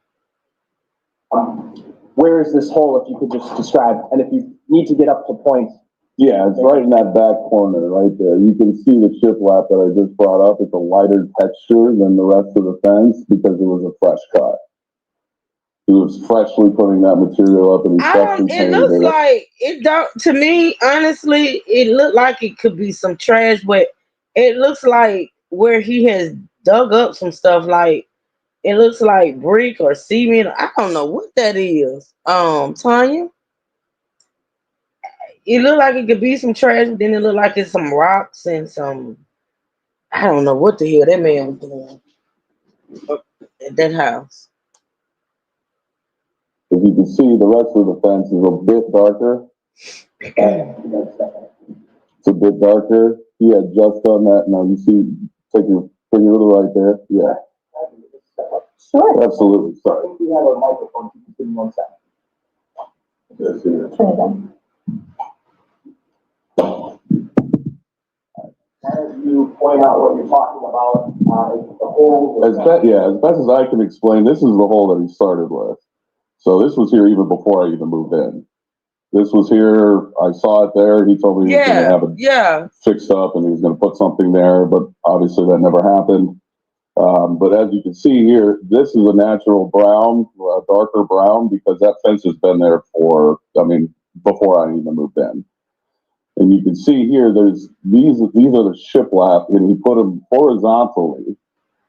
Where is this hole, if you could just describe, and if you need to get up to points. Yeah, it's right in that back corner right there. You can see the shiplap that I just brought up. It's a lighter texture than the rest of the fence because it was a fresh cut. He was freshly putting that material up, and he freshly It painted looks it. like it don't, to me, honestly, it looked like it could be some trash, but it looks like where he has dug up some stuff, like it looks like brick or cement. I don't know what that is. Tanya, it looked like it could be some trash, but then it looked like it's some rocks and some, I don't know what the hell that man was doing at that house. If you can see, the rest of the fence is a bit darker. It's a bit darker. He had just done that. Now you see, take your finger to the right there. Yeah. Sure. Absolutely. I Sorry. think we have a microphone. You can give me 1 second. Yes, here. Turn it on. As you point out what you're talking about, the hole. As best as I can explain, this is the hole that he started with. So this was here even before I even moved in. This was here. I saw it there. He told me he was going to have it fixed up and he was going to put something there, but obviously that never happened. But as you can see here, this is a natural brown, darker brown, because that fence has been there before I even moved in. And you can see here, these are the shiplap, and he put them horizontally.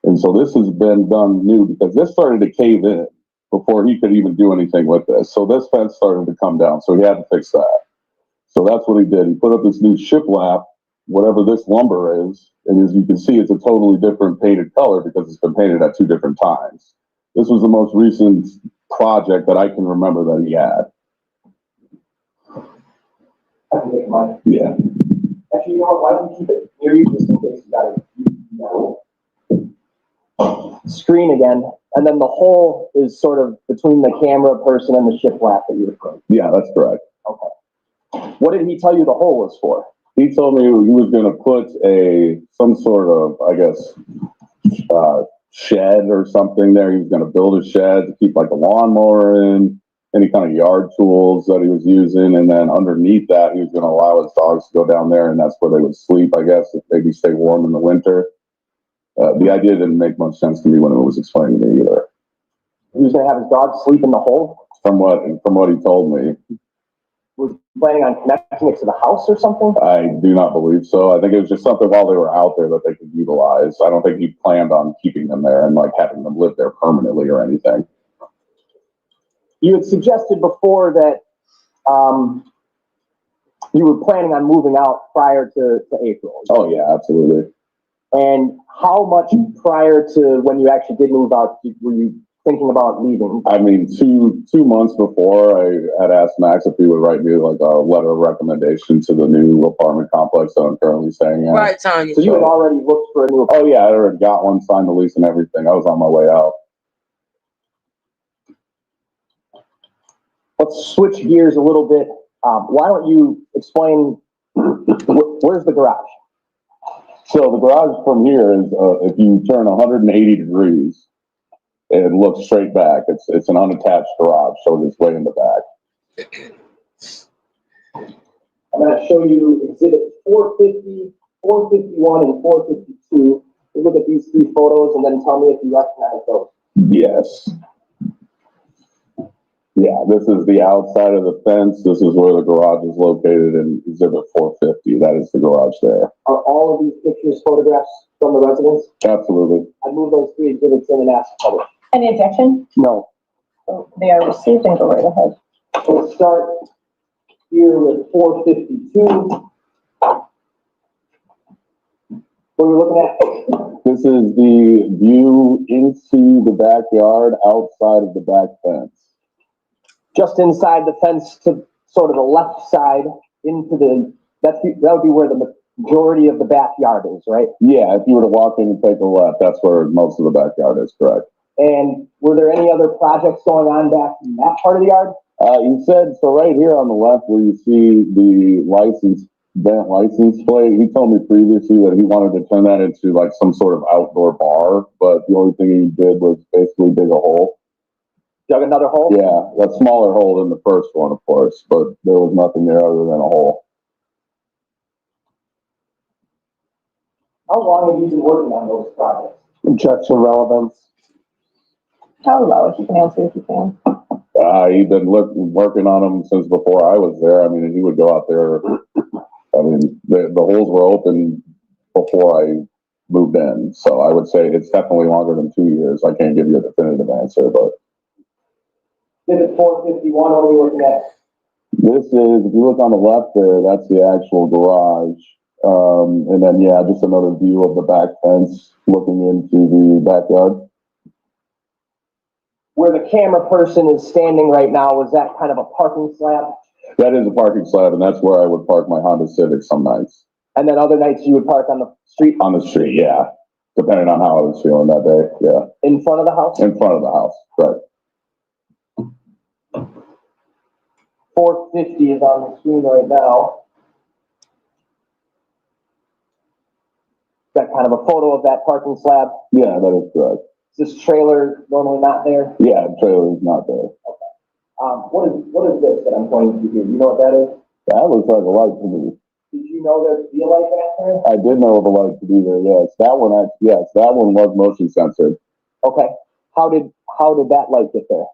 And so this has been done new because this started to cave in before he could even do anything with this. So this fence started to come down, so he had to fix that. So that's what he did. He put up this new shiplap, whatever this lumber is, and as you can see, it's a totally different painted color because it's been painted at 2 different times. This was the most recent project that I can remember that he had. I can make mine. Yeah. Actually, you know what? Why don't you keep it near you just in case you got it. Screen again, and then the hole is sort of between the camera person and the shiplap that you would put. Yeah, that's correct. Okay. What did he tell you the hole was for? He told me he was going to put some sort of, I guess, shed or something there. He was going to build a shed to keep like a lawnmower in, any kind of yard tools that he was using. And then underneath that, he was going to allow his dogs to go down there, and that's where they would sleep, I guess, if maybe stay warm in the winter. The idea didn't make much sense to me when it was explained to me either. He was going to have his dogs sleep in the hole? From what he told me. Was he planning on connecting it to the house or something? I do not believe so. I think it was just something while they were out there that they could utilize. I don't think he planned on keeping them there and like having them live there permanently or anything. You had suggested before that you were planning on moving out prior to April. Oh yeah, absolutely. And how much prior to when you actually did move out were you thinking about leaving? I mean, two months before, I had asked Max if he would write me like a letter of recommendation to the new apartment complex that I'm currently staying in. Right, Tanya. So you had already looked for a new apartment? Oh yeah, I already got one, signed the lease and everything. I was on my way out. let's switch gears a little bit. Why don't you explain where's the garage? So the garage from here is, if you turn 180 degrees, it looks straight back. It's an unattached garage, so it's way in the back. I'm going to show you exhibit 450, 451, and 452. You look at these three photos and then tell me if you recognize those. Yes. Yeah, this is the outside of the fence. This is where the garage is located in exhibit 450. That is the garage there. Are all of these pictures photographs from the residence? Absolutely. I move those three exhibits in and ask public. Any objection? No. So they are received and go right ahead. We'll start here with 452. What are we looking at? This is the view into the backyard outside of the back fence. Just inside the fence to sort of the left side into the, that would be where the majority of the backyard is, right? Yeah, if you were to walk in and take a left, that's where most of the backyard is, correct. And were there any other projects going on back in that part of the yard? You said, so right here on the left where you see the vent license plate, he told me previously that he wanted to turn that into like some sort of outdoor bar, but the only thing he did was basically dig a hole. Dug another hole? Yeah, a smaller hole than the first one, of course, but there was nothing there other than a hole. How long have you been working on those projects? Objection relevance. How low, if you can answer if you can. He'd been working on them since before I was there. I mean, he would go out there. I mean, the holes were open before I moved in. So I would say it's definitely longer than 2 years. I can't give you a definitive answer, but. Exhibit 451, what are we looking at? This is, if you look on the left there, that's the actual garage. And then, yeah, just another view of the back fence looking into the backyard. Where the camera person is standing right now, is that kind of a parking slab? That is a parking slab, and that's where I would park my Honda Civic some nights. And then other nights you would park on the street? On the street, yeah. Depending on how I was feeling that day, yeah. In front of the house? In front of the house, right. 450 is on the screen right now. Got kind of a photo of that parking slab? Yeah, that is correct. Is this trailer normally not there? Yeah, the trailer is not there. Okay. What is this that I'm pointing to here? You know what that is? That looks like a light to me. Did you know there'd be a light back there? I did know of a light to be there, yes. That one was motion censored. Okay. How did that light get there?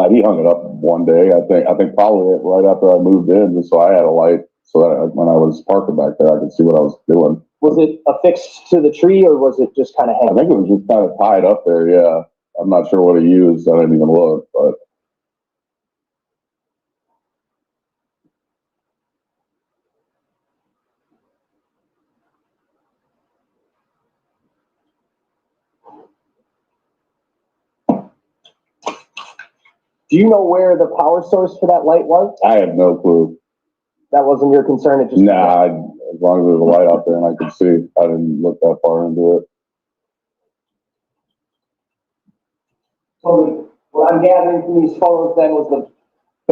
He hung it up one day. I think probably right after I moved in, just so I had a light, so that when I was parking back there, I could see what I was doing. Was it affixed to the tree, or was it just kind of hanging? I think it was just kind of tied up there. Yeah, I'm not sure what he used. I didn't even look, but. Do you know where the power source for that light was? I have no clue. That wasn't your concern? It just Nah, as long as there was a light out there and I could see, I didn't look that far into it. So what I'm gathering from these photos then was the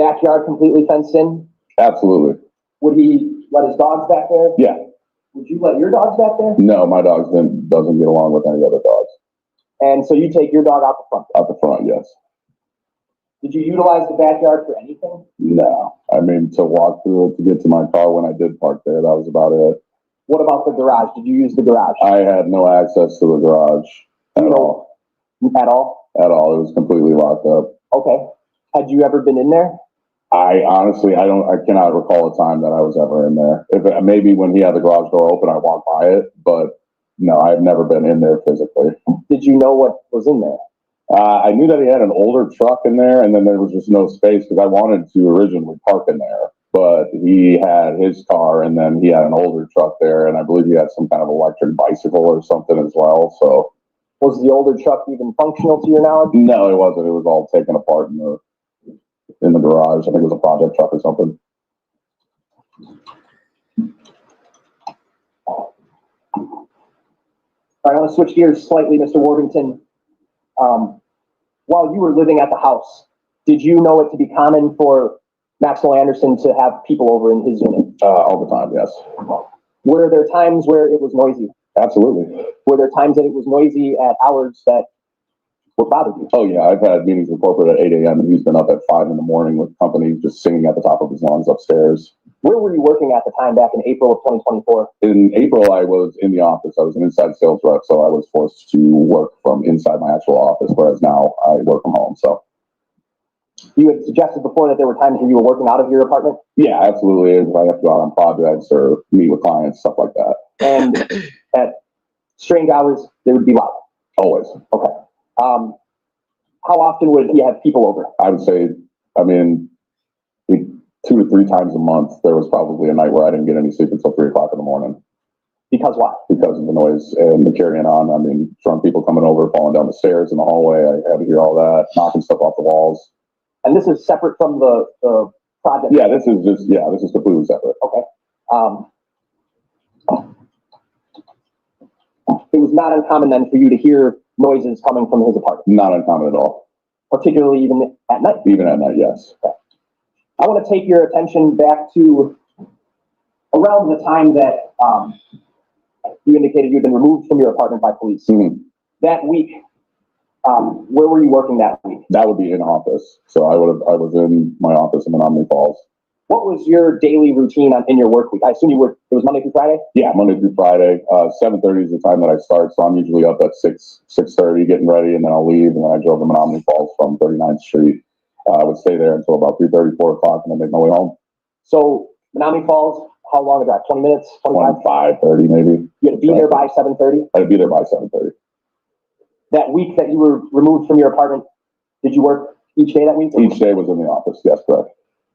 backyard completely fenced in? Absolutely. Would he let his dogs back there? Yeah. Would you let your dogs back there? No, my dog doesn't get along with any other dogs. And so you take your dog out the front? Out the front, yes. Did you utilize the backyard for anything? No. I mean, to walk through it to get to my car when I did park there, that was about it. What about the garage? Did you use the garage? I had no access to the garage at all. At all? At all. It was completely locked up. Okay. Had you ever been in there? I honestly, I cannot recall a time that I was ever in there. Maybe when he had the garage door open, I walked by it, but no, I've never been in there physically. Did you know what was in there? I knew that he had an older truck in there, and then there was just no space because I wanted to originally park in there, but he had his car, and then he had an older truck there, and I believe he had some kind of electric bicycle or something as well. So, was the older truck even functional to your knowledge? No, it wasn't. It was all taken apart in the garage. I think it was a project truck or something. I want to switch gears slightly, Mr. Worthington. While you were living at the house, did you know it to be common for Maxwell Anderson to have people over in his unit? All the time, yes. Were there times where it was noisy? Absolutely. Were there times that it was noisy at hours that would bother you? Oh yeah, I've had meetings with corporate at 8 a.m. and he's been up at 5 in the morning with companies just singing at the top of his lungs upstairs. Where were you working at the time back in April of 2024? In April, I was in the office. I was an inside sales rep, so I was forced to work from inside my actual office, whereas now I work from home. So you had suggested before that there were times when you were working out of your apartment? Yeah, absolutely. If I have to go out on projects or meet with clients, stuff like that. And at strange hours, they would be loud? Always. Okay. How often would he have people over? I would say, 2 to 3 times a month. There was probably a night where I didn't get any sleep until 3 o'clock in the morning. Because why? Because of the noise and the carrying on. Drunk people coming over, falling down the stairs in the hallway. I had to hear all that, knocking stuff off the walls. And this is separate from the project? Yeah, this is completely separate. Okay. It was not uncommon then for you to hear noises coming from his apartment? Not uncommon at all. Particularly even at night? Even at night, yes. Okay. I want to take your attention back to around the time that you indicated you'd been removed from your apartment by police. Mm-hmm. That week, where were you working that week? That would be in office. So I was in my office in Menominee Falls. What was your daily routine in your work week? I assume it was Monday through Friday? Yeah, Monday through Friday. 7:30 is the time that I start. So I'm usually up at 6:30 getting ready, and then I'll leave. And then I drove to Menominee Falls from 39th Street. I would stay there until about 3:30, 4 o'clock, and then make my way home. So Menominee Falls, how long is that? 20 minutes? 25, 30 maybe. You had to be there by 7:30? I had to be there by 7:30. That week that you were removed from your apartment, did you work each day that week? Each day was in the office, yes, correct.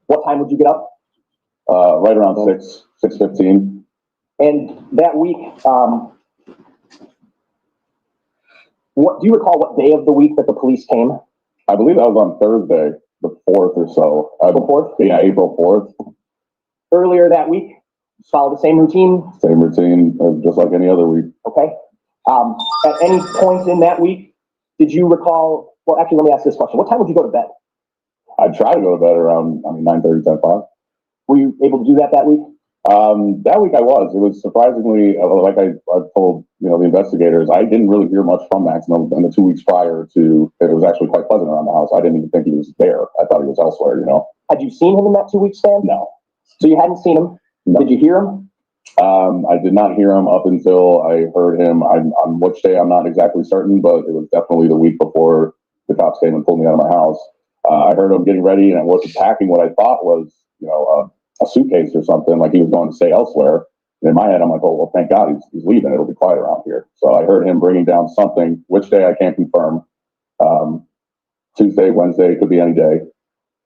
What time would you get up? Right around 6:15. And that week, what do you recall what day of the week that the police came? I believe that was on Thursday, the 4th or so. The 4th? Yeah, April 4th. Earlier that week, follow the same routine? Same routine, just like any other week. Okay. At any point in that week, did you recall, well, actually, let me ask this question. What time would you go to bed? I'd try to go to bed around, 9:30, 10 o'clock. Were you able to do that week? That week I was. It was surprisingly, like I told, the investigators, I didn't really hear much from Max in the 2 weeks prior to, it was actually quite pleasant around the house. I didn't even think he was there. I thought he was elsewhere, Had you seen him in that 2 week span? No. So you hadn't seen him? No. Did you hear him? I did not hear him up until I heard him. On which day, I'm not exactly certain, but it was definitely the week before the cops came and pulled me out of my house. I heard him getting ready, and I was packing what I thought was, a suitcase or something, like he was going to stay elsewhere. And in my head, I'm like, oh, well, thank God he's leaving. It'll be quiet around here. So I heard him bringing down something, which day I can't confirm. Tuesday, Wednesday, it could be any day.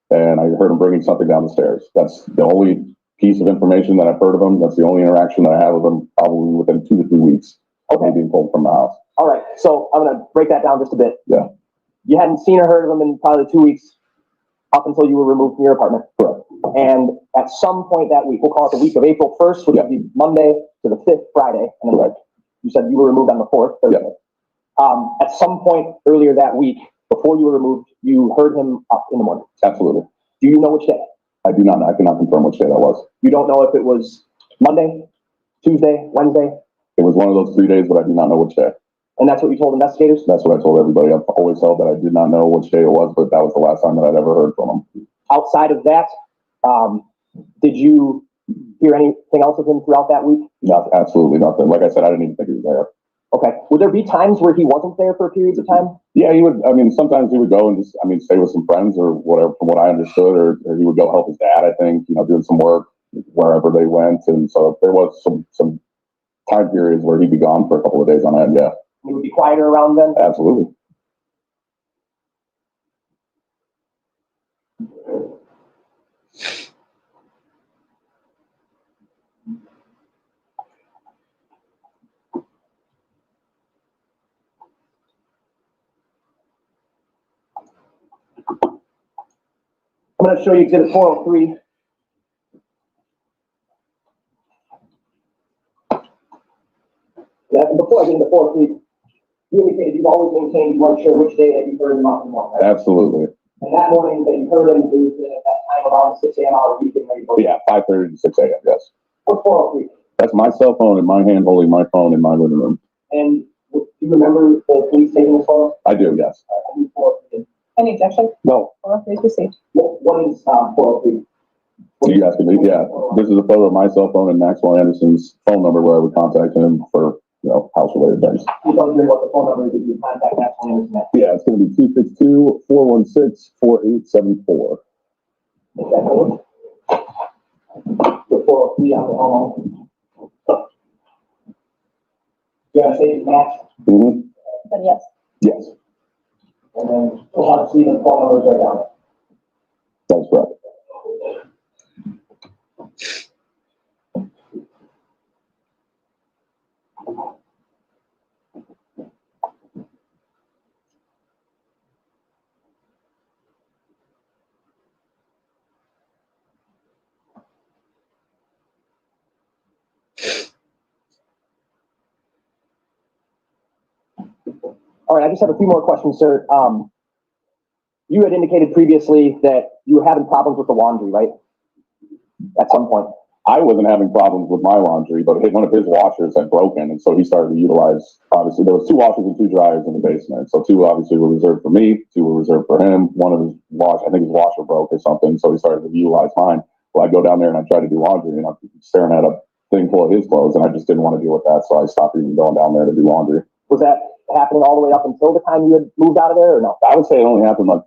And I heard him bringing something down the stairs. That's the only piece of information that I've heard of him. That's the only interaction that I have with him, probably within 2 to 3 weeks of me being pulled from the house. All right. So I'm going to break that down just a bit. Yeah. You hadn't seen or heard of him in probably 2 weeks up until you were removed from your apartment. Correct. And at some point that week, we'll call it the week of April 1st, which would be Monday to the 5th, Friday. And then you said you were removed on the 4th, Thursday. Yeah. At some point earlier that week, before you were removed, you heard him up in the morning. Absolutely. Do you know which day? I do not. I cannot confirm which day that was. You don't know if it was Monday, Tuesday, Wednesday? It was one of those 3 days, but I do not know which day. And that's what you told investigators? That's what I told everybody. I've always held that I did not know which day it was, but that was the last time that I'd ever heard from him. Outside of that, did you hear anything else of him throughout that week? No, absolutely nothing. Like I said, I didn't even think he was there. Okay. Would there be times where he wasn't there for periods of time? Yeah, he would. Sometimes he would go and just, stay with some friends or whatever, from what I understood, or he would go help his dad, I think, doing some work wherever they went. And so there was some time periods where he'd be gone for a couple of days on end. Yeah. It would be quieter around then? Absolutely. I'm going to show you Exhibit 403. Before I get into 403, you indicated you've always maintained you weren't sure which day that you heard him off the morning, right? Absolutely. And that morning that you heard him, it was at that time around 6 a.m. hour, you can maybe go. Yeah, 5:30 to 6 a.m., yes. What's 403? That's my cell phone in my hand holding my phone in my living room. And do you remember the police taking this photo? I do, yes. Any objection? No. 403 received. What is 403? Are you asking me? Yeah. This is a photo of my cell phone and Maxwell Anderson's phone number where I would contact him for, house-related things. You don't remember what the phone number is that you contact Maxwell Anderson at? Yeah, it's going to be 262-416-4874. Is that good? The 403 on the home. You gotta say Max? Mm-hmm. Then yes. Yes, And then we'll have to see the phone numbers right down. that's correct. All right, I just have a few more questions, sir. You had indicated previously that you were having problems with the laundry, right? At some point. I wasn't having problems with my laundry, but one of his washers had broken, and so he started to utilize, obviously, there was 2 washers and 2 dryers in the basement. So 2 obviously were reserved for me, 2 were reserved for him. One of his I think his washer broke or something, so he started to utilize mine. Well, I go down there and I try to do laundry, and I'm staring at a thing full of his clothes, and I just didn't want to deal with that, so I stopped even going down there to do laundry. Was that happening all the way up until the time you had moved out of there, or no? I would say it only happened like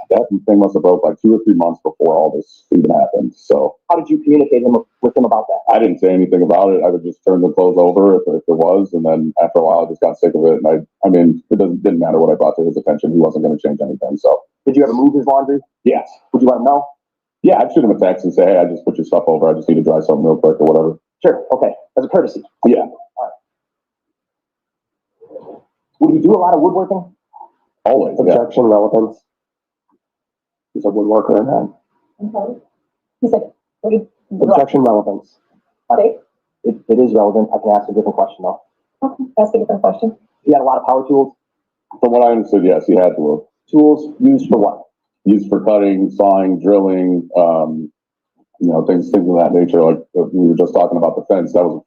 that thing must have broke like 2 or 3 months before all this even happened. So how did you communicate with him about that? I didn't say anything about it. I would just turn the clothes over if there was, and then after a while I just got sick of it. And I mean, it didn't matter what I brought to his attention. He wasn't going to change anything. So did you ever move his laundry? Yes. Would you let him know? Yeah, I'd shoot him a text and say, hey, I just put your stuff over. I just need to dry something real quick or whatever. Sure. Okay. As a courtesy. Yeah. Would you do a lot of woodworking? Always. Objection, relevance. He's a woodworker and then. Okay. He said, Objection, relevance. Okay. It is relevant. I can ask a different question though. Okay, ask a different question. He had a lot of power tools. From what I understood, yes, he had to. Tools used for what? Used for cutting, sawing, drilling, things of that nature. Like we were just talking about the fence. That was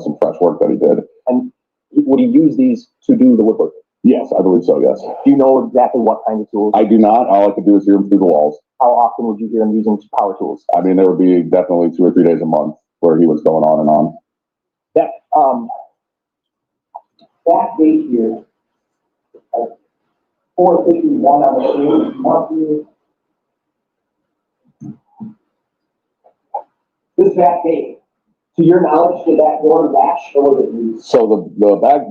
some fresh work that he did. And would he use these to do the woodworking? Yes, I believe so, yes. Do you know exactly what kind of tools? I do not. All I could do is hear him through the walls. How often would you hear him using power tools? I mean, there would be definitely 2 or 3 days a month where he was going on and on. That date here, 451 on the sheet. This back date, to your knowledge, did that door latch or was it loose? So the back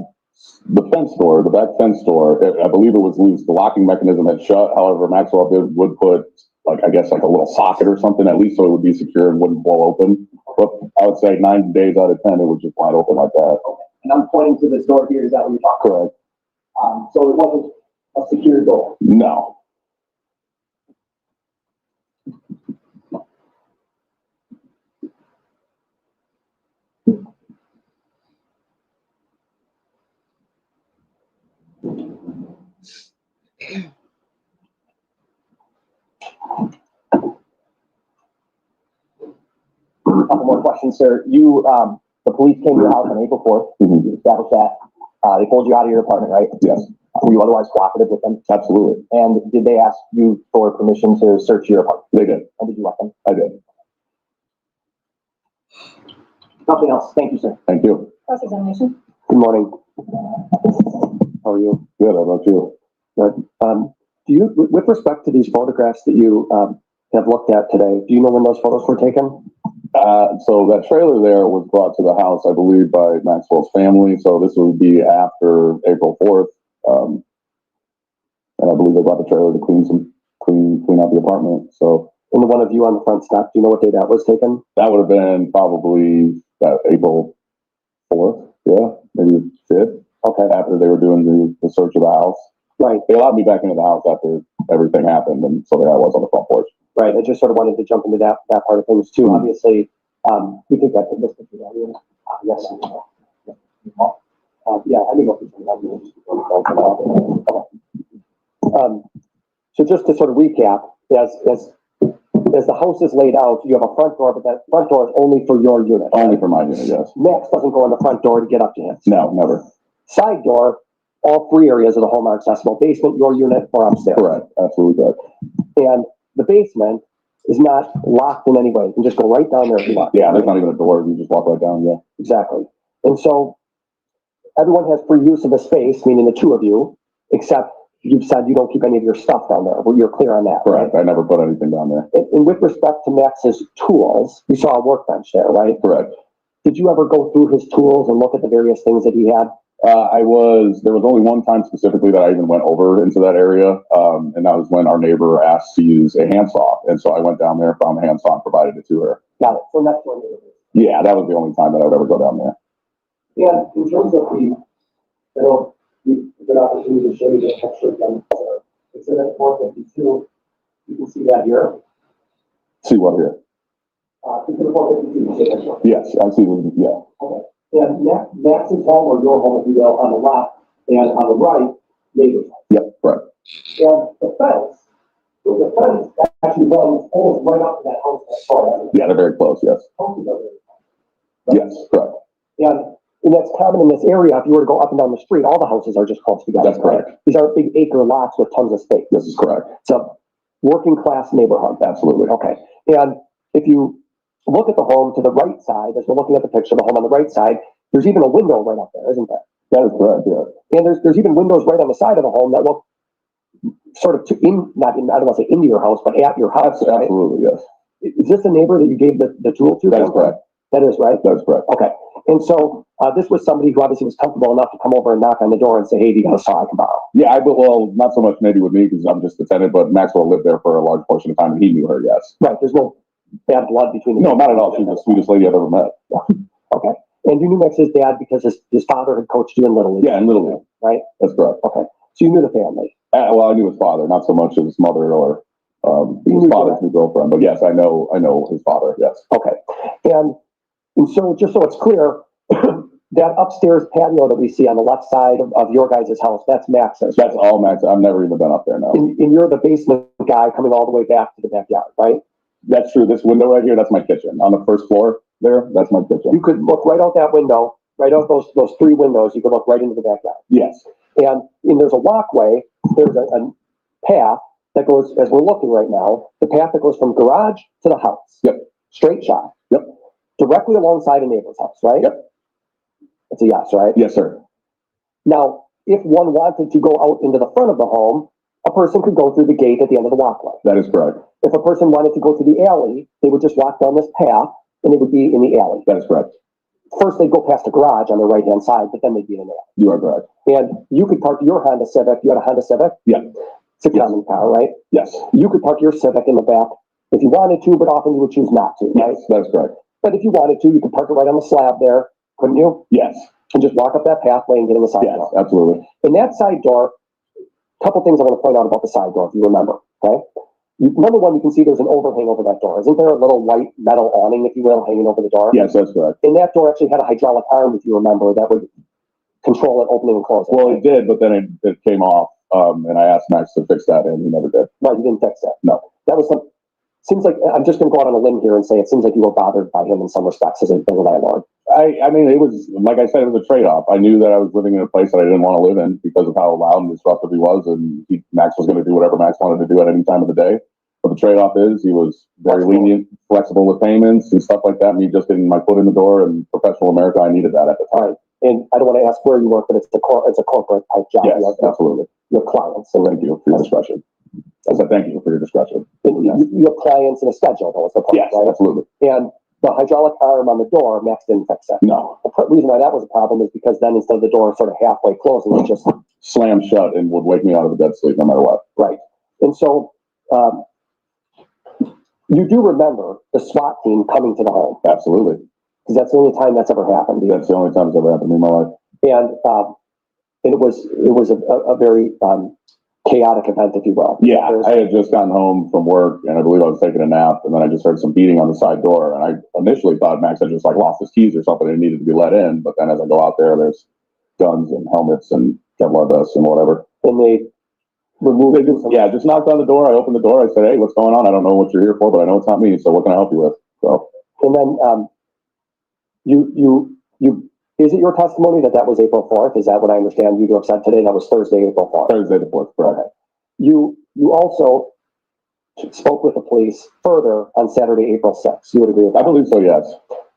fence door, I believe it was loose. The locking mechanism had shut. However, Maxwell would put a little socket or something at least so it would be secure and wouldn't blow open. But I would say 9 days out of 10, it was just wide open like that. Okay. And I'm pointing to this door here. Is that what you're talking about? Correct. So it wasn't a secure door? No. A couple more questions, sir. The police came to your house on April 4th. Mm-hmm. You established that. They pulled you out of your apartment, right? Yes. Were you otherwise cooperative with them? Absolutely. And did they ask you for permission to search your apartment? They did. And did you let them? I did. Nothing else. Thank you, sir. Thank you. Cross-examination. Good morning. How are you? Good. How about you? Good. Do you, with respect to these photographs that you have looked at today, do you know when those photos were taken? So that trailer there was brought to the house, I believe, by Maxwell's family. So this would be after April 4th. And I believe they brought the trailer to clean out the apartment. So, and the one of you on the front step, do you know what day that was taken? That would have been probably April 4th. Yeah, maybe 5th. Okay. After they were doing the search of the house. Right. They allowed me back into the house after everything happened. And so there I was on the front porch. Right. I just sort of wanted to jump into that part of things too. Mm-hmm. Obviously, we think that this picture right here. Yes. Yeah, I think I'll put some So just to sort of recap, as the house is laid out, you have a front door, but that front door is only for your unit. Only for my unit, yes. Max doesn't go in the front door to get up to him. No, never. Side door, all three areas of the home are accessible. Basement, your unit, or upstairs. Correct, absolutely correct. And the basement is not locked in any way. You can just go right down there if you want. Yeah, there's not even a door. You just walk right down, yeah. Exactly. And so everyone has free use of the space, meaning the two of you, except you've said you don't keep any of your stuff down there. Well, you're clear on that. Correct. I never put anything down there. And with respect to Max's tools, you saw a workbench there, right? Correct. Did you ever go through his tools and look at the various things that he had? There was only one time specifically that I even went over into that area. And that was when our neighbor asked to use a handsaw. And so I went down there, found the handsaw, and provided it to her. Got it. So that's one. Yeah, that was the only time that I would ever go down there. And in terms of the opportunity to show you the picture again, it's in that 452. You can see that here. See what here? It's in the 452. Yes, I see. Yeah. Okay. And Max's home, or your home, if you will, on the left, and on the right, neighbor's home. Yep, right. And the fence actually runs almost right up to that house next door. Yeah, they're very close, yes. Yes, correct. And that's common in this area. If you were to go up and down the street, all the houses are just close together. That's correct. These are big acre lots with tons of space. This is correct. It's a working class neighborhood. Absolutely. Okay. And if you look at the home to the right side, as we're looking at the picture of the home on the right side, there's even a window right up there, isn't there? That is correct, yeah. And there's even windows right on the side of the home that look sort of I don't want to say into your house, but at your house. Right? Absolutely, yes. Is this the neighbor that you gave the tool to? That is correct. That is right? That is correct. Okay. And so this was somebody who obviously was comfortable enough to come over and knock on the door and say, hey, do you got a saw I can borrow? Yeah, well, not so much maybe with me because I'm just the tenant, but Maxwell lived there for a large portion of time and he knew her, yes. Right. There's no bad blood between them. No, not at all. She's the sweetest lady I've ever met. Okay. And you knew Max's dad because his father had coached you in Little League? Yeah, in Little League. Right? That's correct. Okay. So you knew the family? Well, I knew his father, not so much his mother or his father's new girlfriend, but yes, I know his father, yes. Okay. And so just so it's clear, that upstairs patio that we see on the left side of your guys' house, that's Max's. That's all Max. I've never even been up there now. And you're the basement guy coming all the way back to the backyard, right? That's true. This window right here, that's my kitchen. On the first floor there, that's my kitchen. You could look right out that window, right out those three windows, you could look right into the backyard. Yes. And there's a walkway, there's a path that goes, as we're looking right now, the path that goes from garage to the house. Yep. Straight shot. Yep. Directly alongside a neighbor's house, right? Yep. It's a yes, right? Yes, sir. Now, if one wanted to go out into the front of the home, a person could go through the gate at the end of the walkway. That is correct. If a person wanted to go to the alley, they would just walk down this path and they would be in the alley. That is correct. First, they'd go past the garage on the right-hand side, but then they'd be in an alley. You are correct. And you could park your Honda Civic. You had a Honda Civic? Yeah. It's a common car, right? Yes. You could park your Civic in the back if you wanted to, but often you would choose not to, right? Yes, that is correct. But if you wanted to, you could park it right on the slab there, couldn't you? Yes. And just walk up that pathway and get in the side Yes, door. absolutely. In that side door, a couple things I want to point out about the side door, if you remember, okay? Number one, you can see there's an overhang over that door. Isn't there a little white metal awning, if you will, hanging over the door? Yes, that's correct. And that door actually had a hydraulic arm, if you remember, that would control it opening and closing. Well, it did, but then it came off, and I asked Max to fix that, and he never did. Right, you didn't fix that. No. That was some. Seems like I'm just going to go out on a limb here and say it seems like you were bothered by him in some respects as a landlord. I mean, it was, like I said, it was a trade-off. I knew that I was living in a place that I didn't want to live in because of how loud and disruptive he was, and Max was going to do whatever Max wanted to do at any time of the day. But the trade-off is he was very lenient, flexible with payments and stuff like that. Me just getting my foot in the door in professional America, I needed that at the time. And I don't want to ask where you work, but it's a corporate type job. Yes, absolutely. Your clients. So thank you for your discretion. I said thank you for your discretion. Your clients and a schedule, though, is the point, yes, right? Absolutely. And the hydraulic arm on the door, Max didn't fix that. No. The reason why that was a problem is because then instead of the door sort of halfway closing, it just slammed shut and would wake me out of a dead sleep no matter what. Right. And so you do remember the SWAT team coming to the home. Absolutely. Because that's the only time that's ever happened. That's the only time it's ever happened in my life. And it was a very chaotic event, if you will. Yeah, I had just gotten home from work, and I believe I was taking a nap, and then I just heard some beating on the side door, and I initially thought Max had just like lost his keys or something and needed to be let in, but then as I go out there, there's guns and helmets and Kevlar vests and whatever. And They just knocked on the door. I opened the door. I said, "Hey, what's going on? I don't know what you're here for, but I know it's not me. So what can I help you with?" So. And then, is it your testimony that was April 4th? Is that what I understand you to have said today? That was Thursday, April 4th. Thursday the 4th, correct. Okay. You also spoke with the police further on Saturday, April 6th. You would agree with that? I believe so, yes.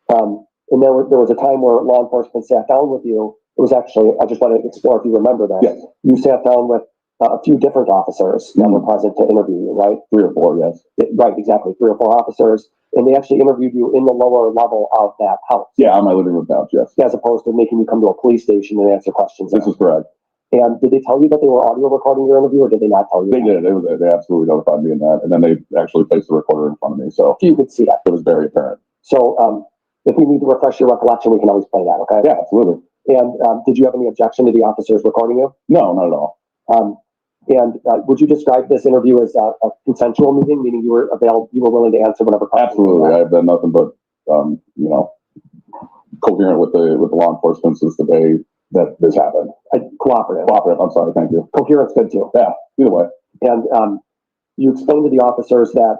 And there was a time where law enforcement sat down with you. It was actually, I just want to explore if you remember that. Yes. You sat down with a few different officers that were present to interview you, right? 3 or 4, yes. Right, exactly. 3 or 4 officers. And they actually interviewed you in the lower level of that house. Yeah, on my living room couch, yes. As opposed to making you come to a police station and answer questions. This is correct. And did they tell you that they were audio recording your interview, or did they not tell you? They did. They absolutely notified me in that. And then they actually placed the recorder in front of me. So you could see that. It was very apparent. So if we need to refresh your recollection, we can always play that, okay? Yeah, absolutely. And did you have any objection to the officers recording you? No, not at all. And would you describe this interview as a consensual meeting, meaning you were willing to answer whatever questions? Absolutely. I've done nothing but, coherent with the law enforcement since the day that this happened. Cooperative. I'm sorry. Thank you. Coherent's good too. Yeah, either way. And you explained to the officers that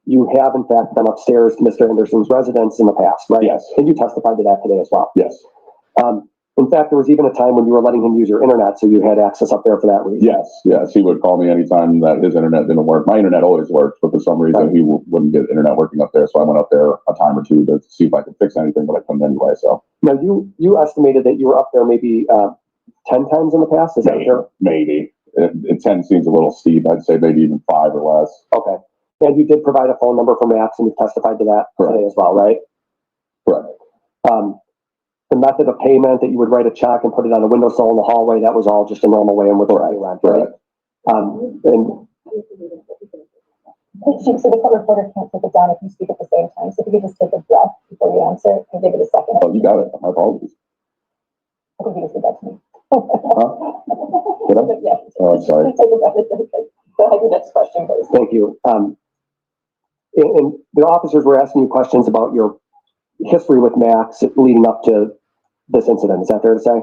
you have, in fact, been upstairs to Mr. Henderson's residence in the past, right? Yes. And you testified to that today as well. Yes. In fact, there was even a time when you were letting him use your internet, so you had access up there for that reason. Yes. He would call me anytime that his internet didn't work. My internet always worked, but for some reason he wouldn't get internet working up there. So I went up there a time or two to see if I could fix anything, but I couldn't anyway. So now you estimated that you were up there maybe 10 times in the past. Is that fair? Maybe. 10 seems a little steep. I'd say maybe even 5 or less. Okay. And you did provide a phone number for Max, and you testified to that today as well, right? Correct. The method of payment that you would write a check and put it on a windowsill in the hallway, that was all just a normal way in which you went, right? And So the court reporter can't take it down if you speak at the same time. So if you could just take a breath before you answer and give it a second. Oh, you got it. My apologies. I think you just did that to me. Did I? Yeah. Oh, I'm sorry. Take a breath. Go ahead, your next question, please. thank you. And the officers were asking you questions about your history with Max leading up to this incident. Is that fair to say?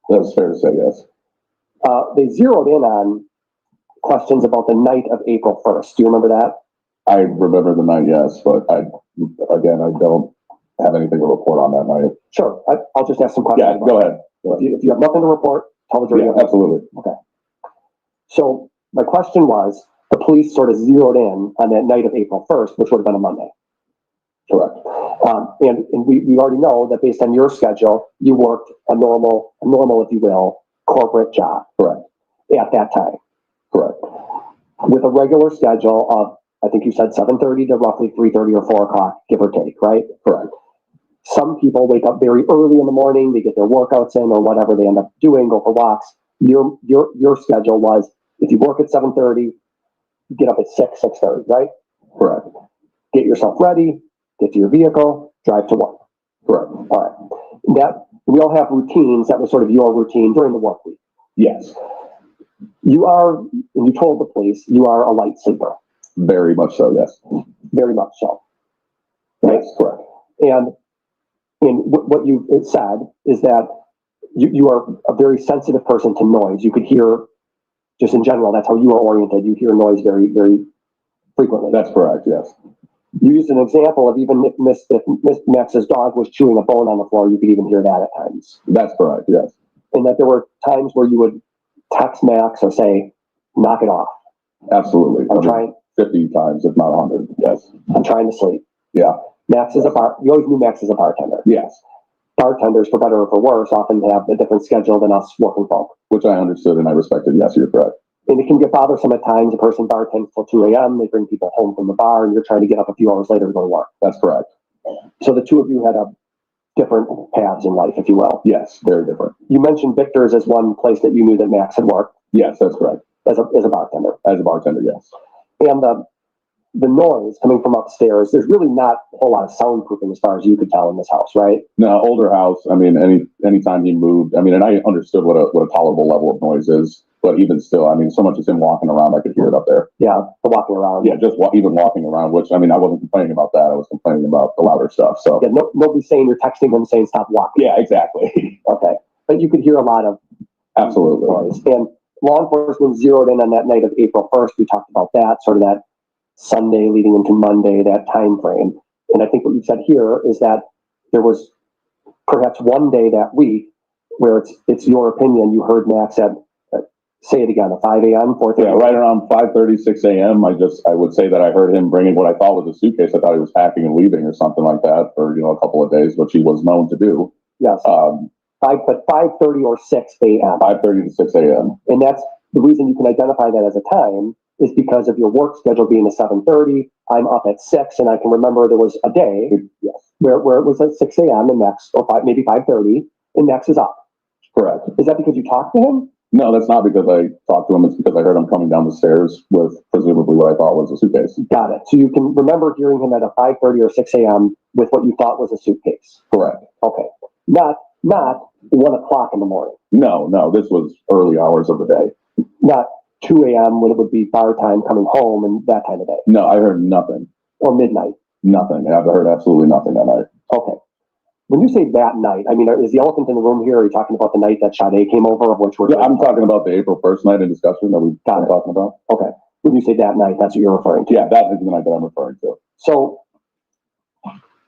That's fair to say, yes. They zeroed in on questions about the night of April 1st. Do you remember that? I remember the night, yes, but I don't have anything to report on that night. Sure. I'll just ask some questions. Yeah, go ahead. If you have nothing to report, tell the jury. Yeah, absolutely. Okay. So my question was, the police sort of zeroed in on that night of April 1st, which would have been a Monday. Correct. And we already know that based on your schedule, you worked a normal, if you will, corporate job. Correct. At that time. Correct. With a regular schedule of, I think you said 7:30 to roughly 3:30 or 4 o'clock, give or take, right? Correct. Some people wake up very early in the morning, they get their workouts in or whatever they end up doing, go for walks. Your schedule was, if you work at 7:30, get up at 6:30, right? Correct. Get yourself ready, get to your vehicle, drive to work. Correct. All right. That we all have routines. That was sort of your routine during the work week. Yes. You are, and you told the police, you are a light sleeper. Very much so, yes. Very much so. Yes, correct. And what you said is that you are a very sensitive person to noise. You could hear, just in general, that's how you are oriented. You hear noise very, very frequently. That's correct, yes. You used an example of even if Miss Max's dog was chewing a bone on the floor, you could even hear that at times. That's correct, yes. And that there were times where you would text Max or say, knock it off. Absolutely. I'm trying 50 times, if not 100, yes. I'm trying to sleep. Yeah. Max is you always knew Max is a bartender. Yes. Bartenders, for better or for worse, often have a different schedule than us working folk. Which I understood and I respected. Yes, you're correct. And it can get bothersome at times. A person bartends till 2 a.m. They bring people home from the bar and you're trying to get up a few hours later to go to work. That's correct. So the two of you had a different paths in life, if you will. Yes, very different. You mentioned Victor's as one place that you knew that Max had worked. Yes, that's correct. As a bartender. As a bartender, yes. And the noise coming from upstairs, there's really not a whole lot of soundproofing as far as you could tell in this house, right? No, older house. I mean, anytime he moved, I mean, and I understood what a tolerable level of noise is, but even still, I mean, so much as him walking around, I could hear it up there. Yeah, the walking around. Yeah, just even walking around, which, I mean, I wasn't complaining about that. I was complaining about the louder stuff, so. Yeah, nobody's saying you're texting him saying stop walking. Yeah, exactly. Okay. But you could hear a lot of absolutely noise. And law enforcement zeroed in on that night of April 1st. We talked about that, sort of that Sunday leading into Monday, that time frame. And I think what you said here is that there was perhaps one day that week where it's your opinion you heard Max at, say it again, at 5 a.m., 4:30? Yeah, right around 5:30, 6 a.m. I would say that I heard him bringing what I thought was a suitcase. I thought he was packing and leaving or something like that for, a couple of days, which he was known to do. Yes. 5:30 or 6 a.m. 5:30 to 6 a.m. And that's the reason you can identify that as a time is because of your work schedule being at 7:30. I'm up at 6, and I can remember there was a day where it was at 6 a.m. and Max, or maybe 5:30, and Max is up. Correct. Is that because you talked to him? No, that's not because I talked to him. It's because I heard him coming down the stairs with presumably what I thought was a suitcase. Got it. So you can remember hearing him at a 5:30 or 6 a.m. with what you thought was a suitcase. Correct. Okay. Not 1 o'clock in the morning. No, this was early hours of the day. Not 2 a.m. when it would be bar time coming home and that time of day. No, I heard nothing. Or midnight. Nothing. I've heard absolutely nothing that night. Okay. When you say that night, I mean, is the elephant in the room here? Or are you talking about the night that Sade came over, of which we're... Yeah, I'm talking about the April 1st night in discussion that we've been talking about. Okay. When you say that night, that's what you're referring to? Yeah, that is the night that I'm referring to. So,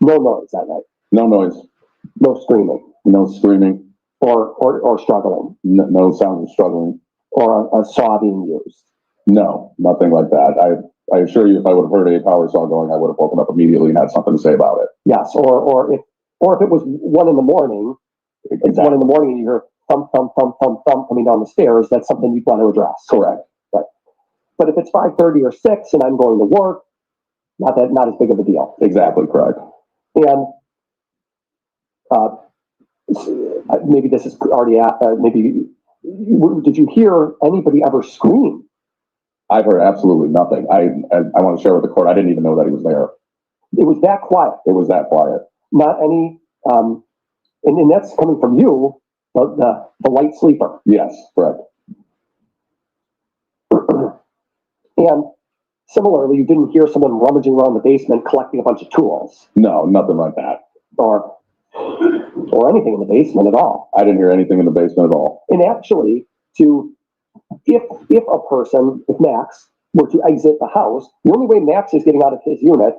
no noise that night? No noise. No screaming? No screaming. Or struggling? No sounds of struggling. Or a saw being used? No, nothing like that. I assure you, if I would have heard a power saw going, I would have woken up immediately and had something to say about it. Yes, or if it was 1 in the morning, Exactly. It's 1 in the morning and you hear thump, thump, thump, thump, thump coming down the stairs, that's something you'd want to address. Correct. Right. But if it's 5:30 or 6 and I'm going to work, not as big of a deal. Exactly correct. And maybe this is already did you hear anybody ever scream? I've heard absolutely nothing. I want to share with the court, I didn't even know that he was there. It was that quiet. It was that quiet. Not any, and that's coming from you, the light sleeper. Yes, correct. And similarly, you didn't hear someone rummaging around the basement collecting a bunch of tools. No, nothing like that. Or anything in the basement at all. I didn't hear anything in the basement at all. And actually, if a person, if Max were to exit the house, the only way Max is getting out of his unit,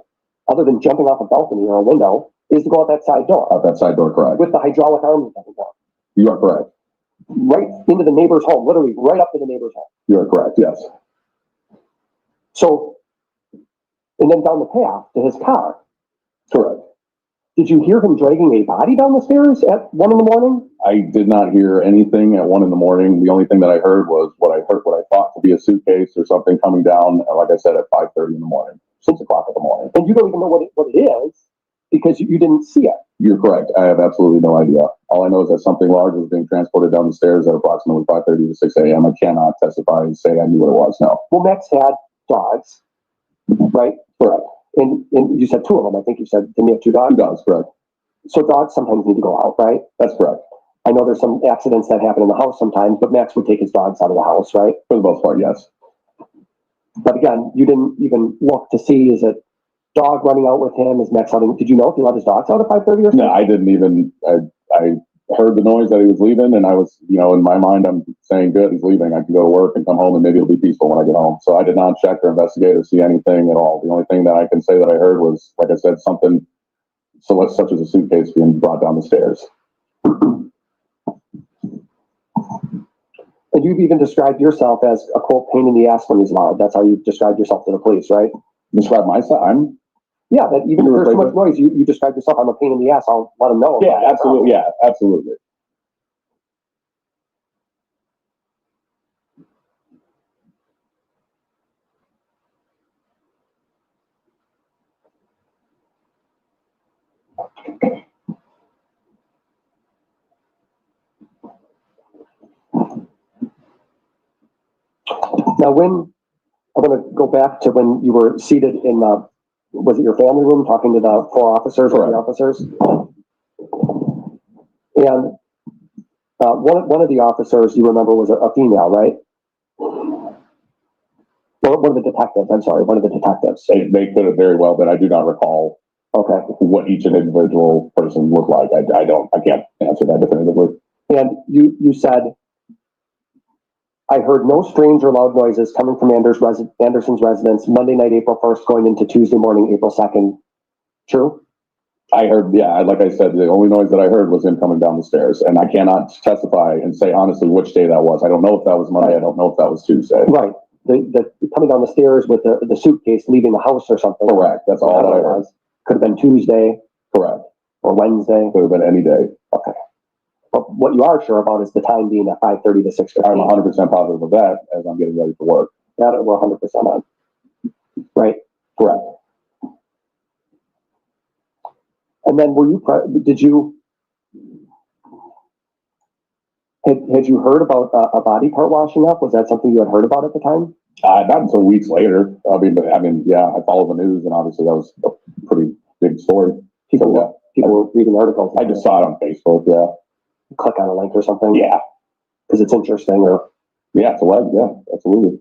other than jumping off a balcony or a window, is to go out that side door. Out that side door, correct. With the hydraulic arms at the door. You are correct. Right into the neighbor's home, literally right up to the neighbor's home. You are correct, yes. So, and then down the path to his car. Correct. Did you hear him dragging a body down the stairs at 1 in the morning? I did not hear anything at 1 in the morning. The only thing that I heard was what I thought to be a suitcase or something coming down, like I said, at 5:30 in the morning, 6 o'clock in the morning. And you don't even know what it is because you didn't see it. You're correct. I have absolutely no idea. All I know is that something large was being transported down the stairs at approximately 5:30 to 6 a.m. I cannot testify and say I knew what it was. No. Well, Max had dogs, right? Correct. And you said 2 of them. I think you said, didn't you have 2 dogs? 2 dogs, correct. So dogs sometimes need to go out, right? That's correct. I know there's some accidents that happen in the house sometimes, but Max would take his dogs out of the house, right? For the most part, yes. But again, you didn't even look to see, is it dog running out with him? Is Max letting, did you know if he let his dogs out at 5:30 or something? No, I didn't even, I heard the noise that he was leaving and I was, in my mind, I'm saying, good, he's leaving. I can go to work and come home and maybe it'll be peaceful when I get home. So I did not check or investigate or see anything at all. The only thing that I can say that I heard was, like I said, something such as a suitcase being brought down the stairs. And you've even described yourself as a, quote, pain in the ass when he's loud. That's how you've described yourself to the police, right? Describe myself? Yeah, that even if there's too much noise, you describe yourself, I'm a pain in the ass, I'll let them know. Yeah, absolutely. Yeah, absolutely. Now, I'm going to go back to when you were seated in the, was it your family room talking to the 4 officers or 3 officers? And one of the officers you remember was a female, right? Well, one of the detectives, I'm sorry, one of the detectives. They could have very well, but I do not recall what each individual person looked like. I can't answer that definitively. And you said I heard no strange or loud noises coming from Anderson's residence Monday night, April 1st, going into Tuesday morning, April 2nd. True? I heard, yeah, like I said, the only noise that I heard was him coming down the stairs, and I cannot testify and say honestly which day that was. I don't know if that was Monday. I don't know if that was Tuesday. Right. The coming down the stairs with the suitcase, leaving the house or something. Correct. That's all that I heard. Could have been Tuesday. Correct. Or Wednesday. Could have been any day. Okay. But what you are sure about is the time being at 5:30 to 6:15. I'm 100% positive of that as I'm getting ready for work. That we're 100% on. Right? Correct. And then had you heard about a body part washing up? Was that something you had heard about at the time? Not until weeks later. Yeah, I follow the news, and obviously that was a pretty big story. People were reading articles. I just saw it on Facebook, yeah. Click on a link or something? Yeah. Because it's interesting, or? Yeah, it's a web, yeah, absolutely.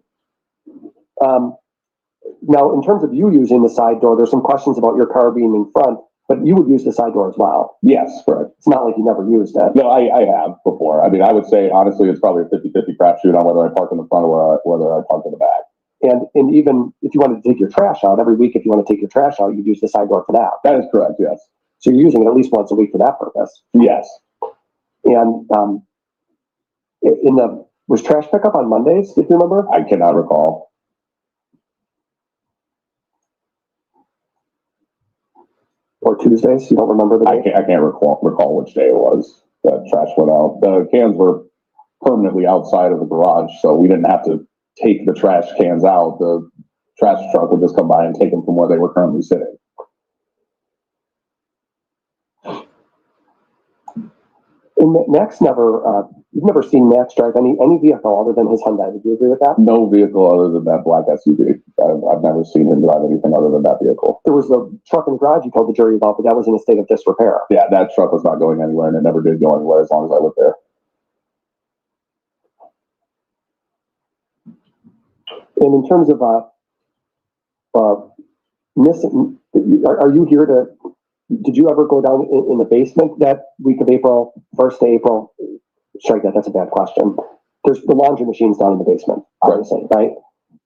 Now, in terms of you using the side door, there's some questions about your car being in front, but you would use the side door as well. Yes, correct. It's not like you never used it. No, I have before. I mean, I would say, honestly, it's probably a 50-50 crapshoot on whether I park in the front or whether I park in the back. And even if you wanted to take your trash out, every week if you want to take your trash out, you'd use the side door for that. That is correct, yes. So you're using it at least once a week for that purpose. Yes. And was trash pickup on Mondays, if you remember? I cannot recall. Or Tuesdays? You don't remember the day? I can't recall which day it was that trash went out. The cans were permanently outside of the garage, so we didn't have to take the trash cans out. The trash truck would just come by and take them from where they were currently sitting. And Max you've never seen Max drive any vehicle other than his Hyundai. Would you agree with that? No vehicle other than that black SUV. I've never seen him drive anything other than that vehicle. There was the truck in the garage you told the jury about, but that was in a state of disrepair. Yeah, that truck was not going anywhere, and it never did go anywhere as long as I lived there. And in terms of missing, are you here to? Did you ever go down in the basement that week of April 1st to April? Strike that. That's a bad question. There's the laundry machines down in the basement, obviously, right?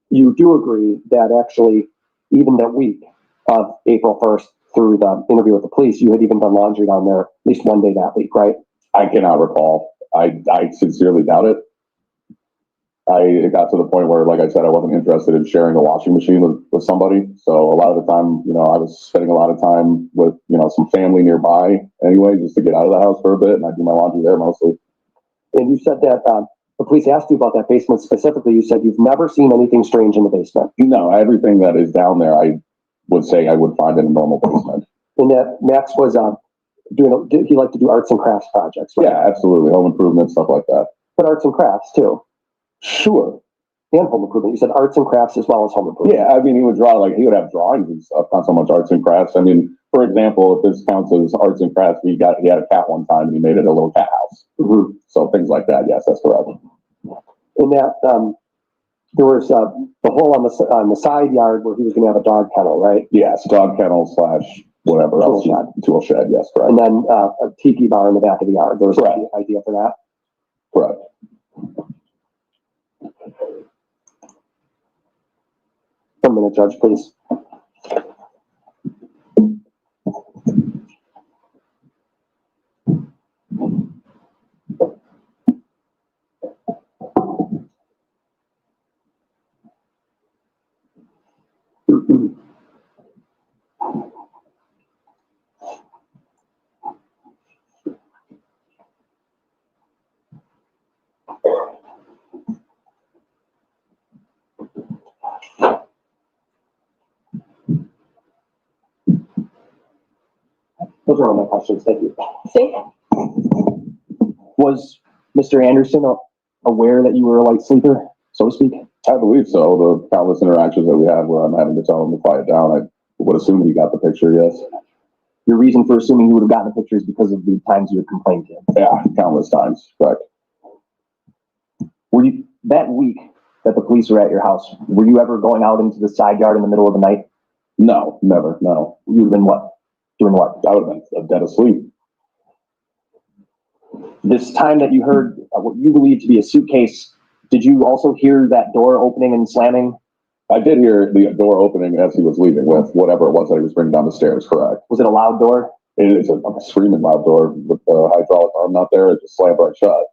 You do agree that actually, even that week of April 1st through the interview with the police, you had even done laundry down there at least one day that week, right? I cannot recall. I sincerely doubt it. It got to the point where, like I said, I wasn't interested in sharing a washing machine with somebody. So a lot of the time, I was spending a lot of time with, some family nearby anyway, just to get out of the house for a bit. And I do my laundry there mostly. And you said that the police asked you about that basement specifically. You said you've never seen anything strange in the basement. No, everything that is down there, I would say I would find in a normal basement. And that Max was he liked to do arts and crafts projects, right? Yeah, absolutely. Home improvement, stuff like that. But arts and crafts too. Sure. And home improvement. You said arts and crafts as well as home improvement. Yeah, I mean, he would have drawings and stuff, not so much arts and crafts. I mean, for example, if this counts as arts and crafts, he had a cat one time and he made it a little cat house. Mm-hmm. So things like that. Yes, that's correct. In that, there was the hole on the side yard where he was going to have a dog kennel, right? Yes, dog kennel / whatever else. Tool shed. Yes, correct. And then a tiki bar in the back of the yard. There was an idea for that. Correct. 1 minute, Judge, please. Those are all my questions. Thank you. See? Was Mr. Anderson aware that you were a light sleeper, so to speak? I believe so. The countless interactions that we had where I'm having to tell him to quiet down, I would assume he got the picture, yes. Your reason for assuming you would have gotten the picture is because of the times you had complained to him? Yeah, countless times, correct. Were you, that week that the police were at your house, were you ever going out into the side yard in the middle of the night? No, never, no. You would have been what? Doing what? I would have been dead asleep. This time that you heard what you believe to be a suitcase Did you also hear that door opening and slamming? I did hear the door opening as he was leaving with whatever it was that he was bringing down the stairs, correct? Was it a loud door? It's a screaming loud door with the hydraulic arm not there. It just slammed right shut.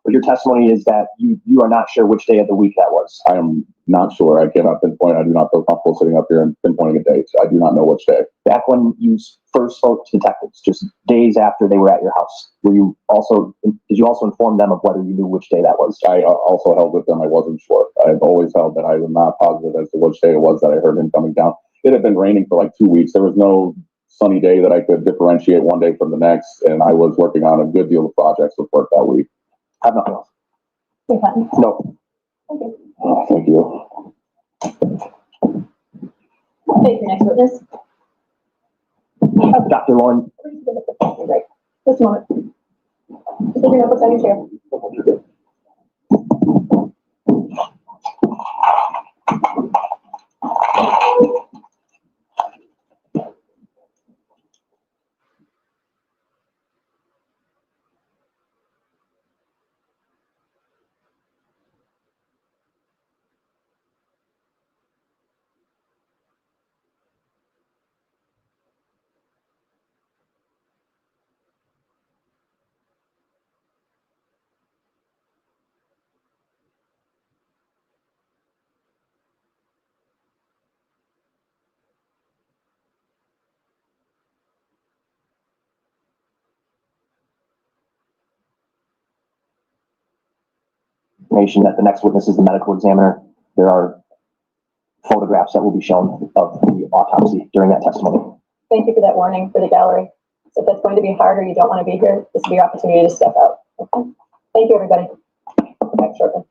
But your testimony is that you are not sure which day of the week that was. I am not sure. I cannot pinpoint. I do not feel comfortable sitting up here and pinpointing a date. I do not know which day. Back when you first spoke to detectives, just days after they were at your house, did you also inform them of whether you knew which day that was? I also held with them. I wasn't sure. I've always held that I was not positive as to which day it was that I heard him coming down. It had been raining for like 2 weeks. There was no sunny day that I could differentiate one day from the next, and I was working on a good deal of projects with work that week. I have nothing else. No. Thank you. Oh, thank you. Okay, your next witness. Dr. Lauren. Right. Just a moment. Just take your notebooks out of your chair. Information that the next witness is the medical examiner. There are photographs that will be shown of the autopsy during that testimony. Thank you for that warning for the gallery. So if that's going to be hard or you don't want to be here, this will be your opportunity to step out. Okay? Thank you, everybody. Back shortly.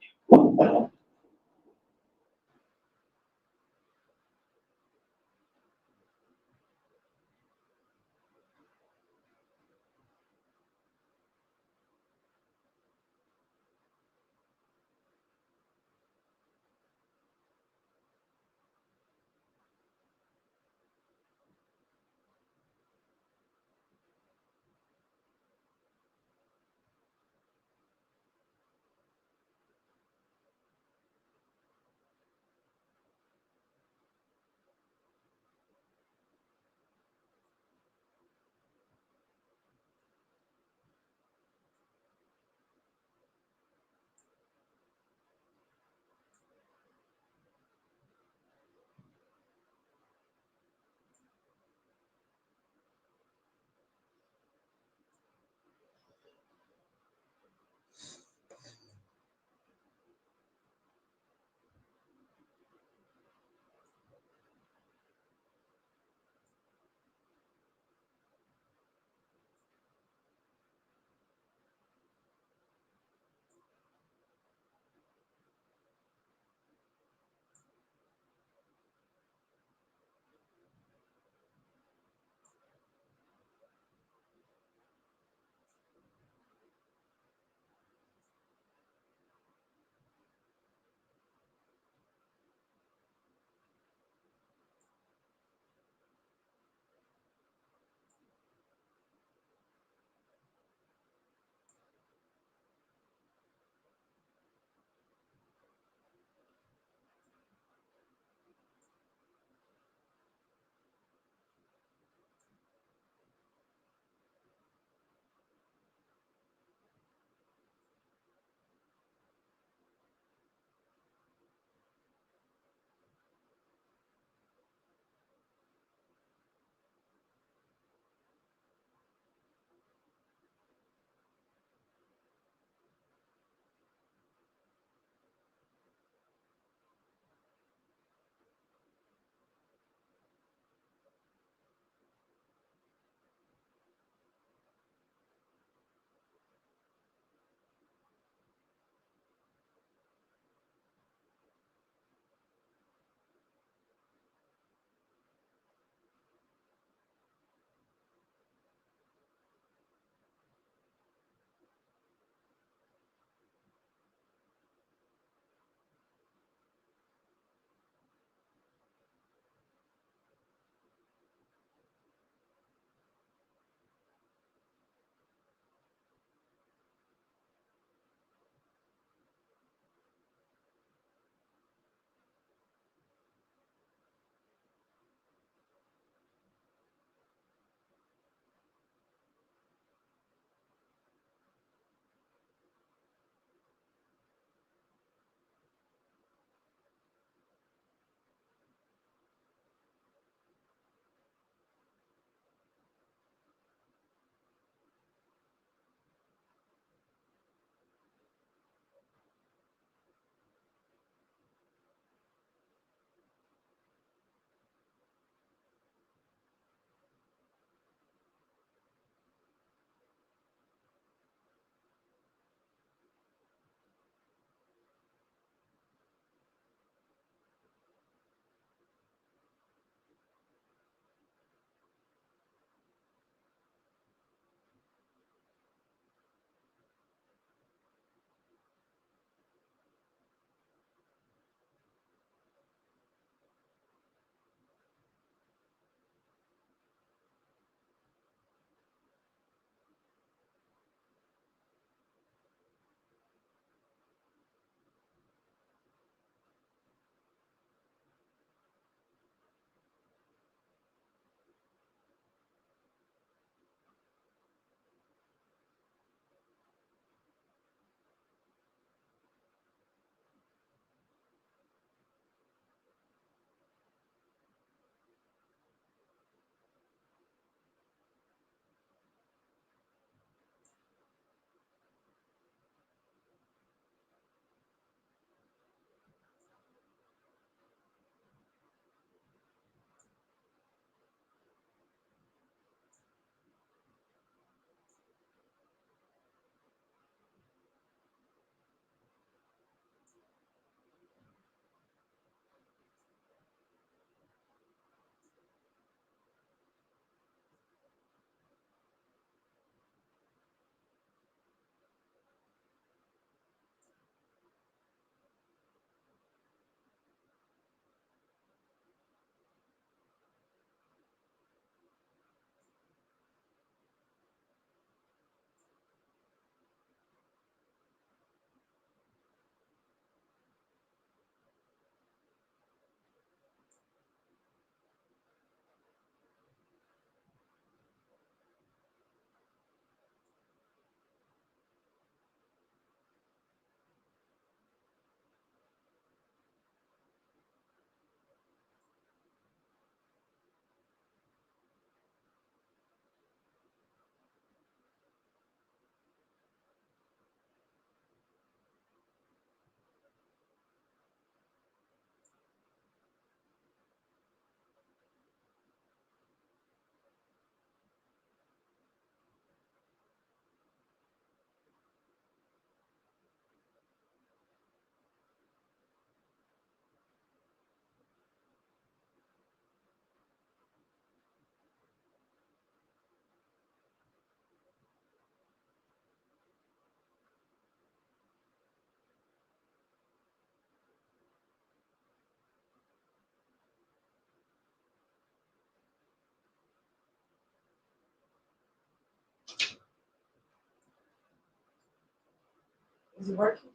Is it working?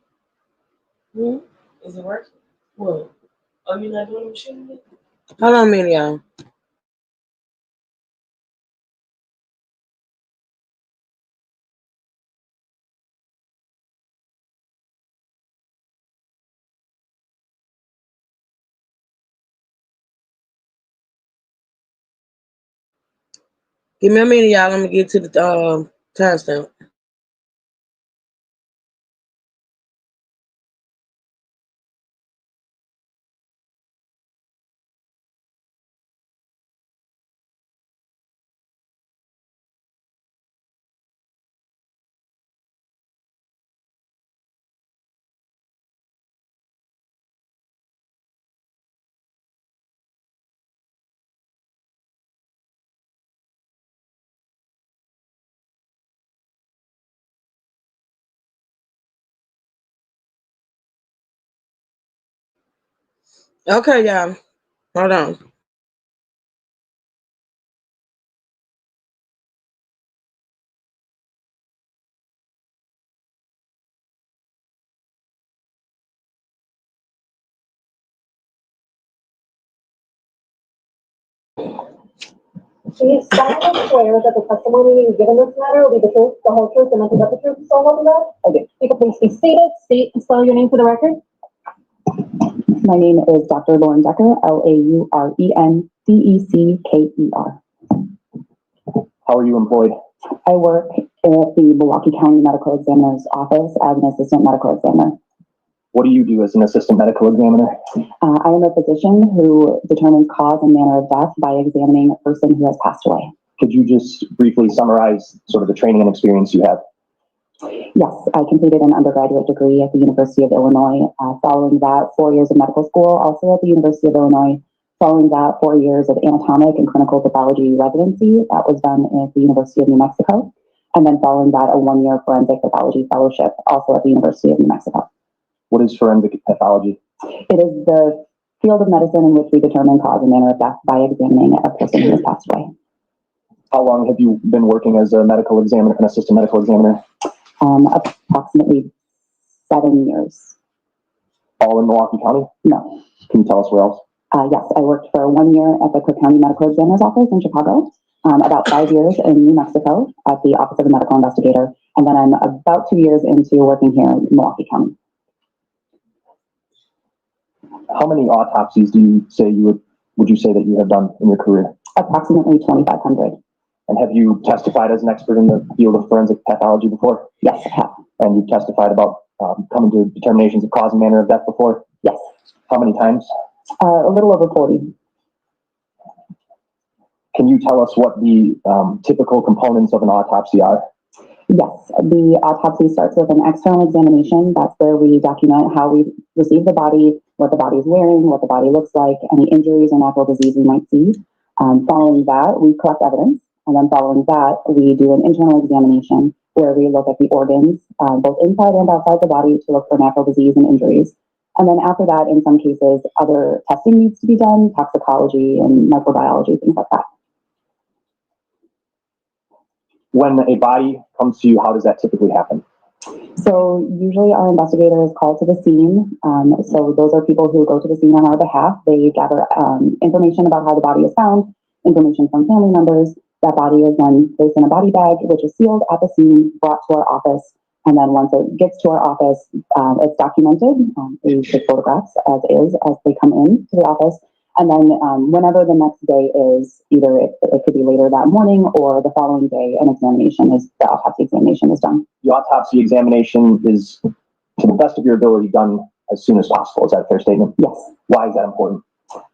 Hmm? Is it working? What? Oh, you not doing the machine yet? Hold on a minute, y'all. Give me a minute, y'all. Let me get to the timestamp. Okay, y'all. Hold on. Do you solemnly swear that the testimony you give in this matter will be the truth, the whole truth, and nothing but the truth, so help you God? I do. You can please be seated, state and spell your name for the record. My name is Dr. Lauren Decker, Laurendecker. How are you employed? I work at the Milwaukee County Medical Examiner's office as an assistant medical examiner. What do you do as an assistant medical examiner? I am a physician who determines cause and manner of death by examining a person who has passed away. Could you just briefly summarize sort of the training and experience you have? Yes, I completed an undergraduate degree at the University of Illinois. Following that, 4 years of medical school, also at the University of Illinois. Following that, 4 years of anatomic and clinical pathology residency. That was done at the University of New Mexico. And then following that, a 1-year forensic pathology fellowship, also at the University of New Mexico. What is forensic pathology? It is the field of medicine in which we determine cause and manner of death by examining a person who has passed away. How long have you been working as a medical examiner, an assistant medical examiner? Approximately 7 years. All in Milwaukee County? No. Can you tell us where else? Yes, I worked for 1 year at the Cook County Medical Examiner's Office in Chicago, about 5 years in New Mexico at the Office of the Medical Investigator, and then I'm about 2 years into working here in Milwaukee County. How many autopsies do you say would you say that you have done in your career? Approximately 2,500. And have you testified as an expert in the field of forensic pathology before? Yes, I have. And you've testified about coming to determinations of cause and manner of death before? Yes. How many times? A little over 40. Can you tell us what the typical components of an autopsy are? Yes, the autopsy starts with an external examination. That's where we document how we receive the body, what the body is wearing, what the body looks like, any injuries or natural disease we might see. Following that, we collect evidence. And then following that, we do an internal examination where we look at the organs, both inside and outside the body, to look for natural disease and injuries. And then after that, in some cases, other testing needs to be done, toxicology and microbiology, things like that. When a body comes to you, how does that typically happen? So usually our investigator is called to the scene. So those are people who go to the scene on our behalf. They gather information about how the body is found, information from family members. That body is then placed in a body bag, which is sealed at the scene, brought to our office. And then once it gets to our office, it's documented. We take photographs as they come in to the office. And then whenever the next day is, either it could be later that morning or the following day, the autopsy examination is done. The autopsy examination is, to the best of your ability, done as soon as possible. Is that a fair statement? Yes. Why is that important?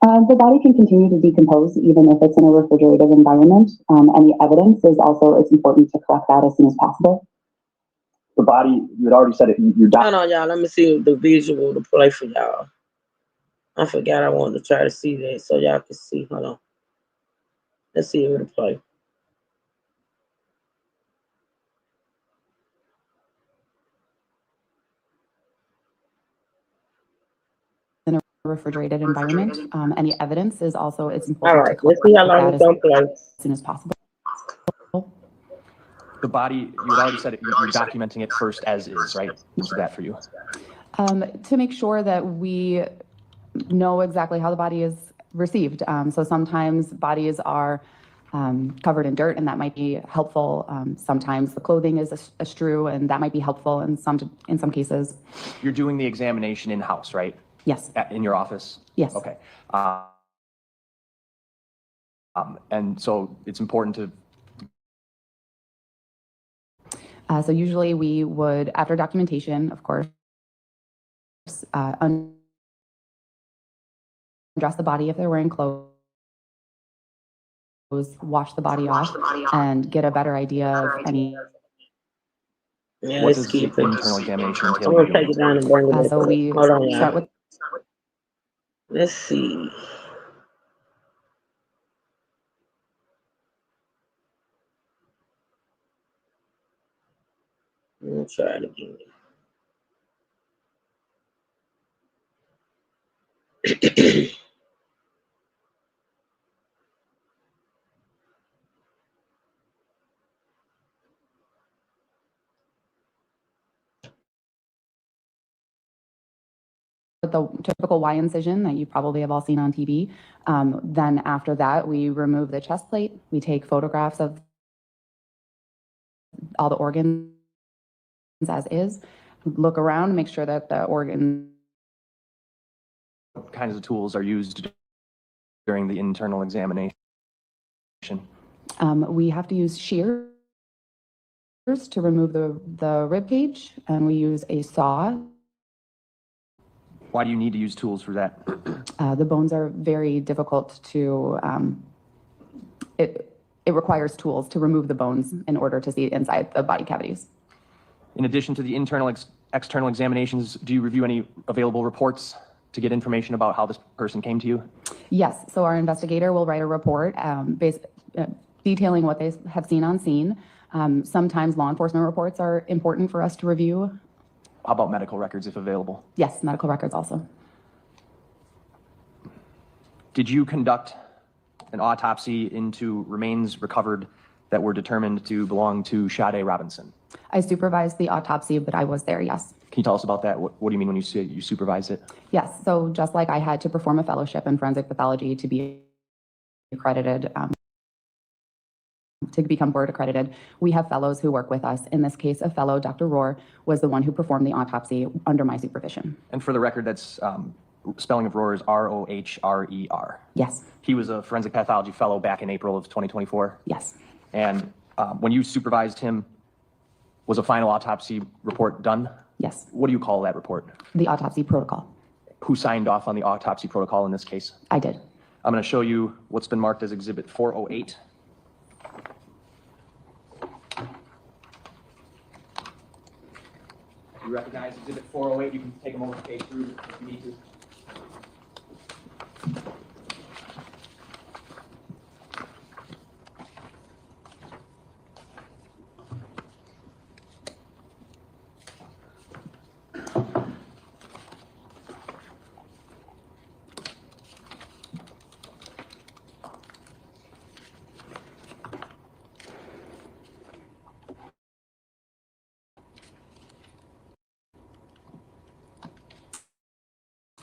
The body can continue to decompose even if it's in a refrigerated environment. Any evidence is also, it's important to collect that as soon as possible. The body, you had already said it, you're done. Hold on, y'all. Let me see the visual to play for y'all. I forgot I wanted to try to see that so y'all can see. Hold on. Let's see it to play. In a refrigerated environment. Any evidence is also, it's important All right, to collect let's see how long that it's going to play. as soon as possible. The body, you had already said it, you're documenting it first as is, right? What's that for you? To make sure that we know exactly how the body is received. So sometimes bodies are covered in dirt, and that might be helpful. Sometimes the clothing is a strew, and that might be helpful in some cases. You're doing the examination in-house, right? Yes. In your office? Yes. Okay. And so it's important to. So usually we would, after documentation, of course, undress the body if they're wearing clothes, wash the body off, and get a better idea of any. Yeah, What let's does the keep it. internal examination I'm entail? gonna take it down and bring it up. So we Hold on, y'all. start with. Let's see. We'll try it again. With the typical Y incision that you probably have all seen on TV. Then after that, we remove the chest plate. We take photographs of all the organs as is. Look around, make sure that the organ. What kinds of tools are used during the internal examination? We have to use shears to remove the rib cage, and we use a saw. Why do you need to use tools for that? The bones are very difficult to, it requires tools to remove the bones in order to see inside the body cavities. In addition to the internal external examinations, do you review any available reports to get information about how this person came to you? Yes, so our investigator will write a report detailing what they have seen on scene. Sometimes law enforcement reports are important for us to review. How about medical records if available? Yes, medical records also. Did you conduct an autopsy into remains recovered that were determined to belong to Sade Robinson? I supervised the autopsy, but I was there, yes. Can you tell us about that? What do you mean when you say you supervised it? Yes, so just like I had to perform a fellowship in forensic pathology to be accredited, to become board accredited, we have fellows who work with us. In this case, a fellow, Dr. Rohr, was the one who performed the autopsy under my supervision. And for the record, that's spelling of Rohr is R-O-H-R-E-R. Yes. He was a forensic pathology fellow back in April of 2024. Yes. And when you supervised him, was a final autopsy report done? Yes. What do you call that report? The autopsy protocol. Who signed off on the autopsy protocol in this case? I did. I'm going to show you what's been marked as Exhibit 408. You recognize Exhibit 408? You can take a moment to page through if you need to.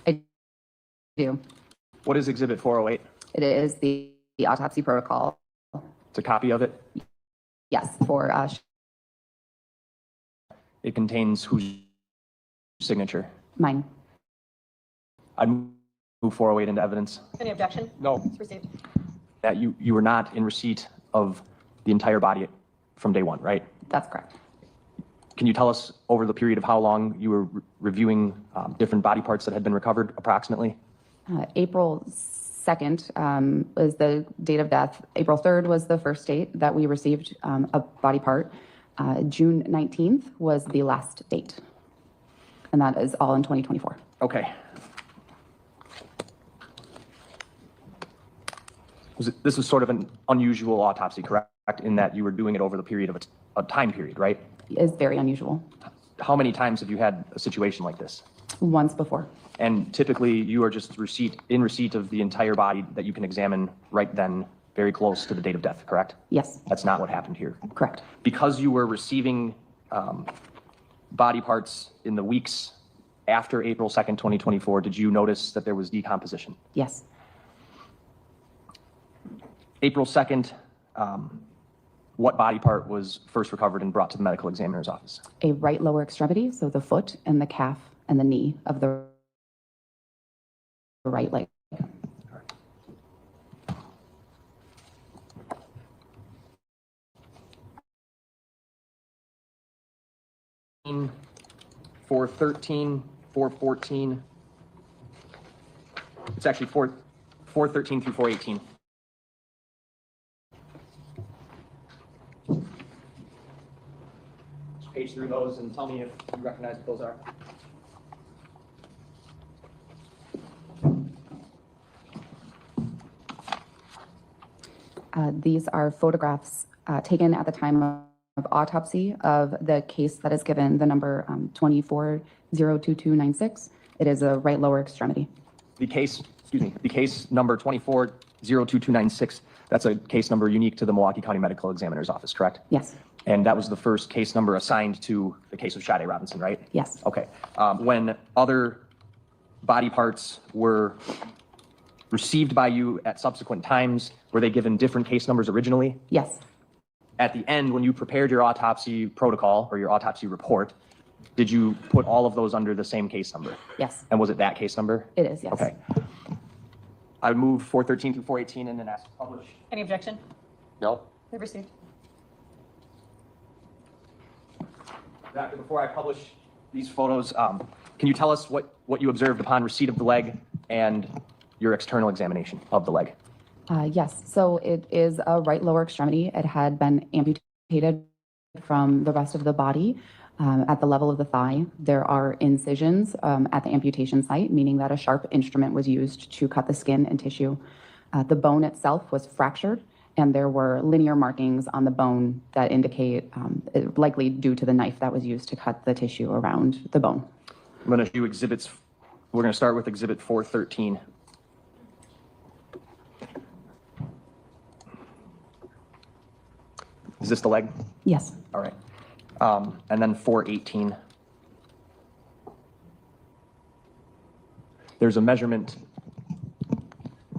I do. What is Exhibit 408? It is the autopsy protocol. It's a copy of it? Yes, for It contains whose signature? mine. I'd move 408 into evidence. Any objection? No. It's received. That you were not in receipt of the entire body from day one, right? That's correct. Can you tell us over the period of how long you were reviewing different body parts that had been recovered approximately? April 2nd was the date of death. April 3rd was the first date that we received a body part. June 19th was the last date. And that is all in 2024. Okay. This was sort of an unusual autopsy, correct? In that you were doing it over the period of a time period, right? It is very unusual. How many times have you had a situation like this? Once before. And typically you are just in receipt of the entire body that you can examine right then very close to the date of death, correct? Yes, That's not what happened here. correct. Because you were receiving body parts in the weeks after April 2nd, 2024, did you notice that there was decomposition? Yes. April 2nd, what body part was first recovered and brought to the medical examiner's office? A right lower extremity, so the foot and the calf and the knee of the right leg. 413, 414. It's actually 413 through 418. Just page through those and tell me if you recognize what those are. These are photographs taken at the time of autopsy of the case that is given the number 24-02296. It is a right lower extremity. The case number 24-02296, that's a case number unique to the Milwaukee County Medical Examiner's Office, correct? Yes. And that was the first case number assigned to the case of Sade Robinson, right? Yes. Okay. When other body parts were received by you at subsequent times, were they given different case numbers originally? Yes. At the end, when you prepared your autopsy protocol or your autopsy report, did you put all of those under the same case number? Yes. And was it that case number? It is, yes. Okay. I would move 413 through 418 and then ask to publish. Any objection? No. They've received. Doctor, before I publish these photos, can you tell us what you observed upon receipt of the leg and your external examination of the leg? Yes, so it is a right lower extremity. It had been amputated from the rest of the body at the level of the thigh. There are incisions at the amputation site, meaning that a sharp instrument was used to cut the skin and tissue. The bone itself was fractured, and there were linear markings on the bone that indicate likely due to the knife that was used to cut the tissue around the bone. I'm going to do exhibits. We're going to start with exhibit 413. Is this the leg? Yes. All right. And then 418. There's a measurement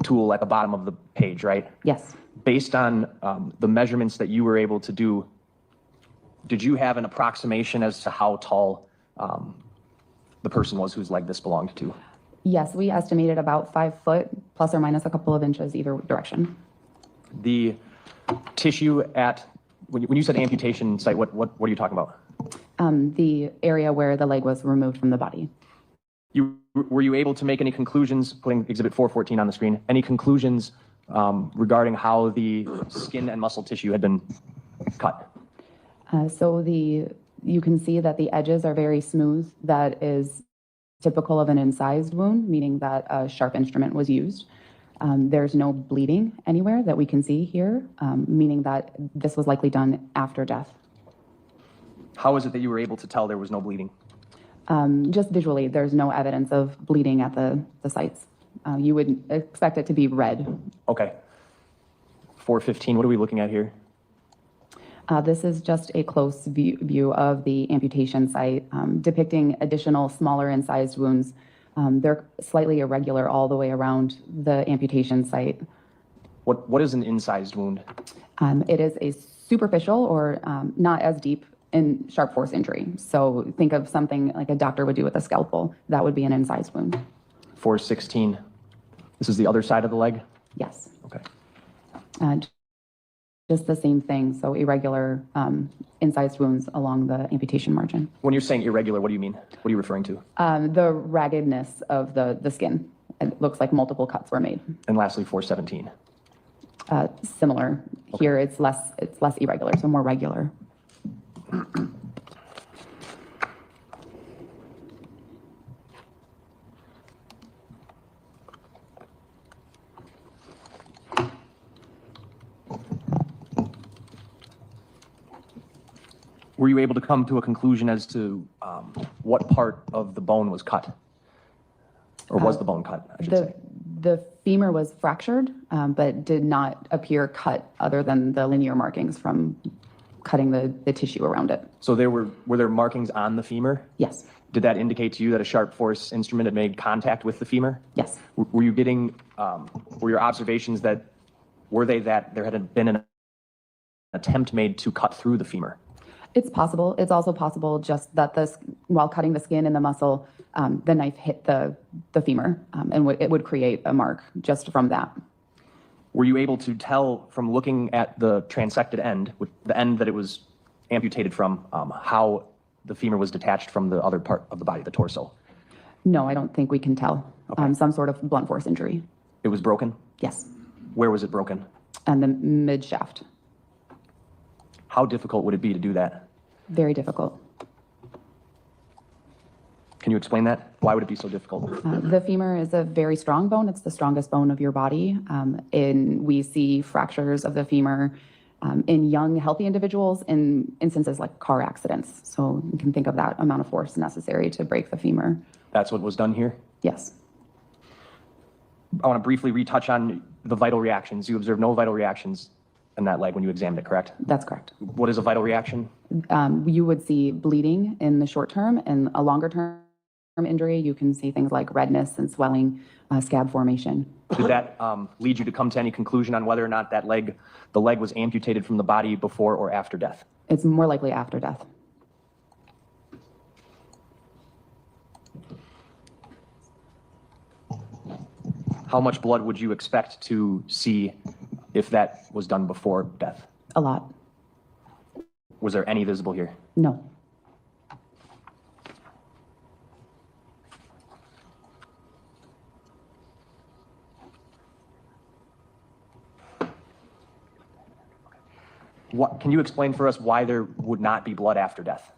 tool at the bottom of the page, right? Yes. Based on the measurements that you were able to do, did you have an approximation as to how tall the person was whose leg this belonged to? Yes, we estimated about 5 foot, plus or minus a couple of inches either direction. The tissue at, when you said amputation site, what are you talking about? The area where the leg was removed from the body. Were you able to make any conclusions, putting exhibit 414 on the screen, any conclusions regarding how the skin and muscle tissue had been cut? You can see that the edges are very smooth. That is typical of an incised wound, meaning that a sharp instrument was used. There's no bleeding anywhere that we can see here, meaning that this was likely done after death. How is it that you were able to tell there was no bleeding? Just visually, there's no evidence of bleeding at the sites. You would expect it to be red. Okay. 415, what are we looking at here? This is just a close view of the amputation site, depicting additional smaller incised wounds. They're slightly irregular all the way around the amputation site. What is an incised wound? It is a superficial or not as deep in sharp force injury. So think of something like a doctor would do with a scalpel. That would be an incised wound. 416, this is the other side of the leg? Yes. Okay. Just the same thing, so irregular incised wounds along the amputation margin. When you're saying irregular, what do you mean? What are you referring to? The raggedness of the skin. It looks like multiple cuts were made. And lastly, 417. Similar. Okay. Here it's less irregular, so more regular. Were you able to come to a conclusion as to what part of the bone was cut? Or was the bone cut, I should say? The femur was fractured, but did not appear cut other than the linear markings from cutting the tissue around it. So were there markings on the femur? Yes. Did that indicate to you that a sharp force instrument had made contact with the femur? Yes. Were you getting, were your observations that there had been an attempt made to cut through the femur? It's possible. It's also possible just that while cutting the skin and the muscle, the knife hit the femur, and it would create a mark just from that. Were you able to tell from looking at the transected end, with the end that it was amputated from, how the femur was detached from the other part of the body, the torso? No, I don't think we can tell. Okay. Some sort of blunt force injury. It was broken? Yes. Where was it broken? And the mid shaft. How difficult would it be to do that? Very difficult. Can you explain that? Why would it be so difficult? The femur is a very strong bone. It's the strongest bone of your body. And we see fractures of the femur in young, healthy individuals in instances like car accidents. So you can think of that amount of force necessary to break the femur. That's what was done here? Yes. I want to briefly retouch on the vital reactions. You observed no vital reactions in that leg when you examined it, correct? That's correct. What is a vital reaction? You would see bleeding in the short term, and a longer term injury, you can see things like redness and swelling, scab formation. Did that lead you to come to any conclusion on whether or not the leg was amputated from the body before or after death? It's more likely after death. How much blood would you expect to see if that was done before death? A lot. Was there any visible here? No. Can you explain for us why there would not be blood after death?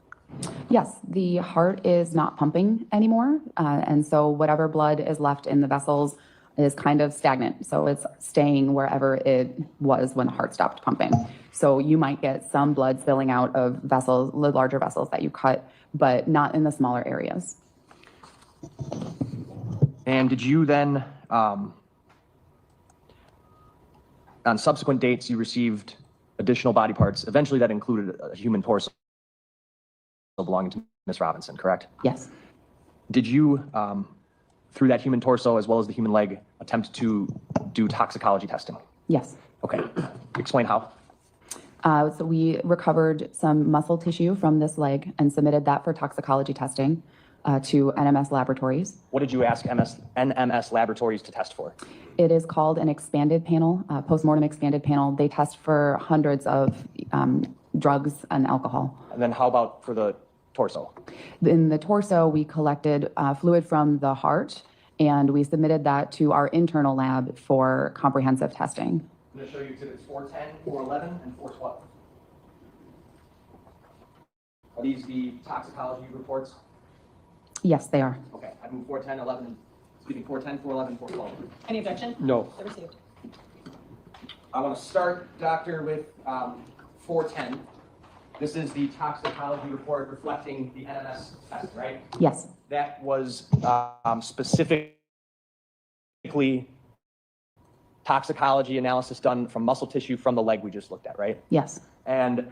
Yes, the heart is not pumping anymore, and so whatever blood is left in the vessels is kind of stagnant. So it's staying wherever it was when the heart stopped pumping. So you might get some blood spilling out of vessels, the larger vessels that you cut, but not in the smaller areas. And did you then, on subsequent dates, you received additional body parts? Eventually that included a human torso belonging to Ms. Robinson, correct? Yes. Did you, through that human torso as well as the human leg, attempt to do toxicology testing? Yes. Okay. Explain how. So we recovered some muscle tissue from this leg and submitted that for toxicology testing to NMS laboratories. What did you ask NMS laboratories to test for? It is called an expanded panel, postmortem expanded panel. They test for hundreds of drugs and alcohol. And then how about for the torso? In the torso, we collected fluid from the heart, and we submitted that to our internal lab for comprehensive testing. I'm going to show you exhibits 410, 411, and 412. Are these the toxicology reports? Yes, they are. Okay, I move 410, 11, excuse me, 410, 411, 412. Any objection? No. So received. I want to start, Doctor, with 410. This is the toxicology report reflecting the NMS test, right? Yes. That was specifically toxicology analysis done from muscle tissue from the leg we just looked at, right? Yes. And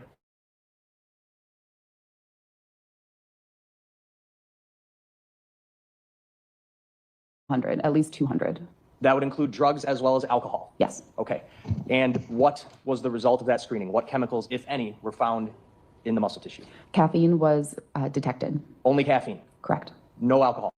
at least 200. that would include drugs as well as alcohol? Yes. Okay. And what was the result of that screening? What chemicals, if any, were found in the muscle tissue? Caffeine was detected. Only caffeine? Correct. No alcohol?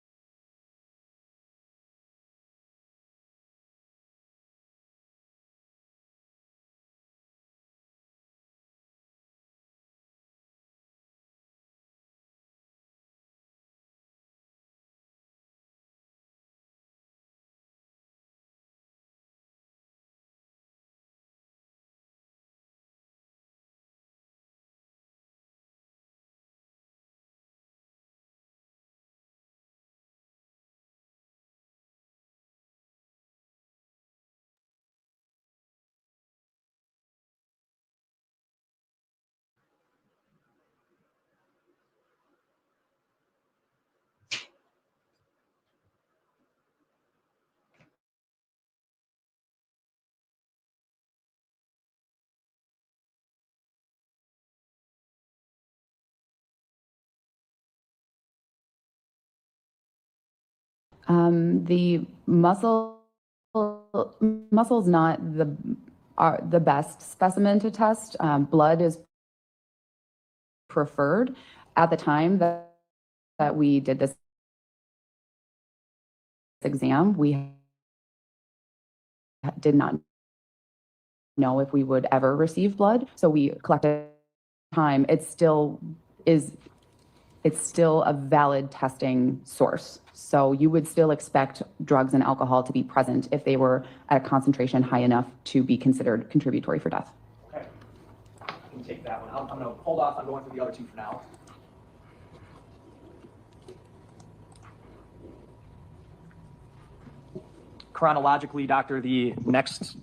The muscle's not the best specimen to test. Blood is preferred. At the time that we did this exam, we did not know if we would ever receive blood, so we collected time. It's still a valid testing source. So you would still expect drugs and alcohol to be present if they were at a concentration high enough to be considered contributory for death. Okay, you can take that one. I'm going to hold off on going through the other two for now. Chronologically, doctor, the next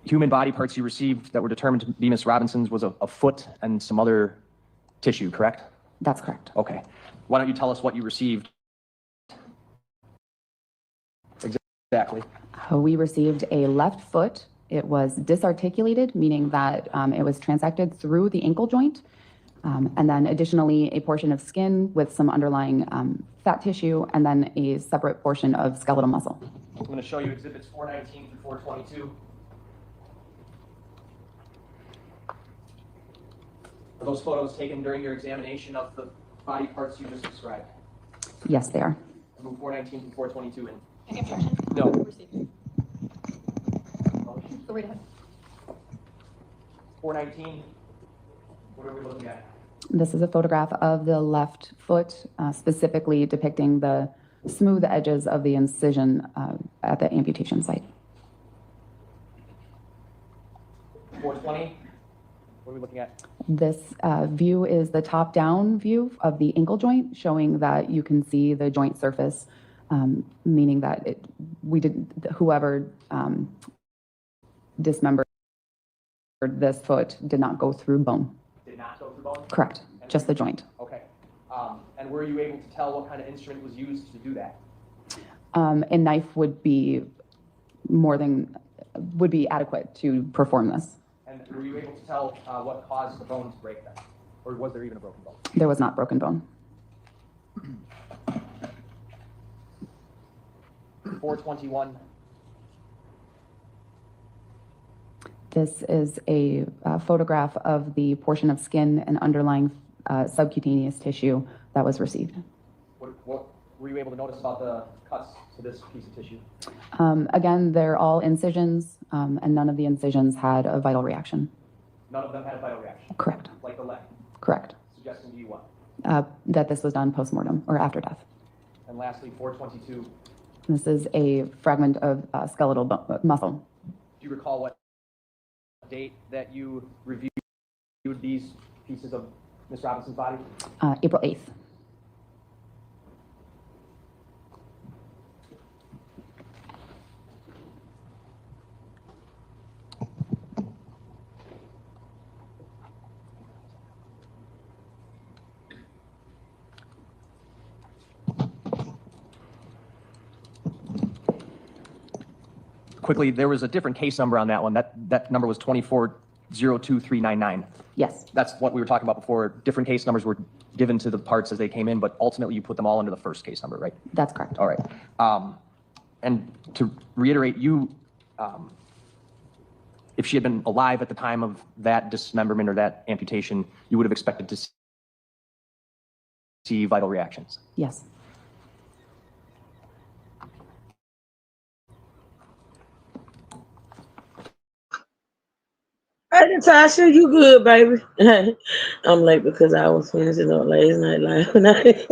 human body parts you received that were determined to be Miss Robinson's was a foot and some other tissue, correct? That's correct. Okay. Why don't you tell us what you received? Exactly. We received a left foot. It was disarticulated, meaning that it was transected through the ankle joint. And then additionally, a portion of skin with some underlying fat tissue, and then a separate portion of skeletal muscle. I'm going to show you exhibits 419 through 422. Are those photos taken during your examination of the body parts you just described? Yes, they are. Move 419 through 422 in. Any objection? No. Go right ahead. 419, what are we looking at? This is a photograph of the left foot, specifically depicting the smooth edges of the incision at the amputation site. 420, what are we looking at? This view is the top-down view of the ankle joint, showing that you can see the joint surface, meaning that whoever dismembered this foot did not go through bone. Did not go through bone? Correct, just the joint. Okay. And were you able to tell what kind of instrument was used to do that? A knife would be adequate to perform this. And were you able to tell what caused the bone to break then? Or was there even a broken bone? There was not broken bone. 421. This is a photograph of the portion of skin and underlying subcutaneous tissue that was received. What were you able to notice about the cuts to this piece of tissue? Again, they're all incisions, and none of the incisions had a vital reaction. None of them had a vital reaction? Correct. Like the leg? Correct. Suggesting to you what? That this was done post-mortem or after death. And lastly, 422. This is a fragment of skeletal muscle. Do you recall what date that you reviewed these pieces of Miss Robinson's body? April 8th. Quickly, there was a different case number on that one. That number was 2402399. Yes. That's what we were talking about before. Different case numbers were given to the parts as they came in, but ultimately you put them all into the first case number, right? That's correct. All right. And to reiterate, if she had been alive at the time of that dismemberment or that amputation, you would have expected to see vital reactions. Yes. Hey, Natasha, you good, baby? I'm late because I was finishing up last night last night.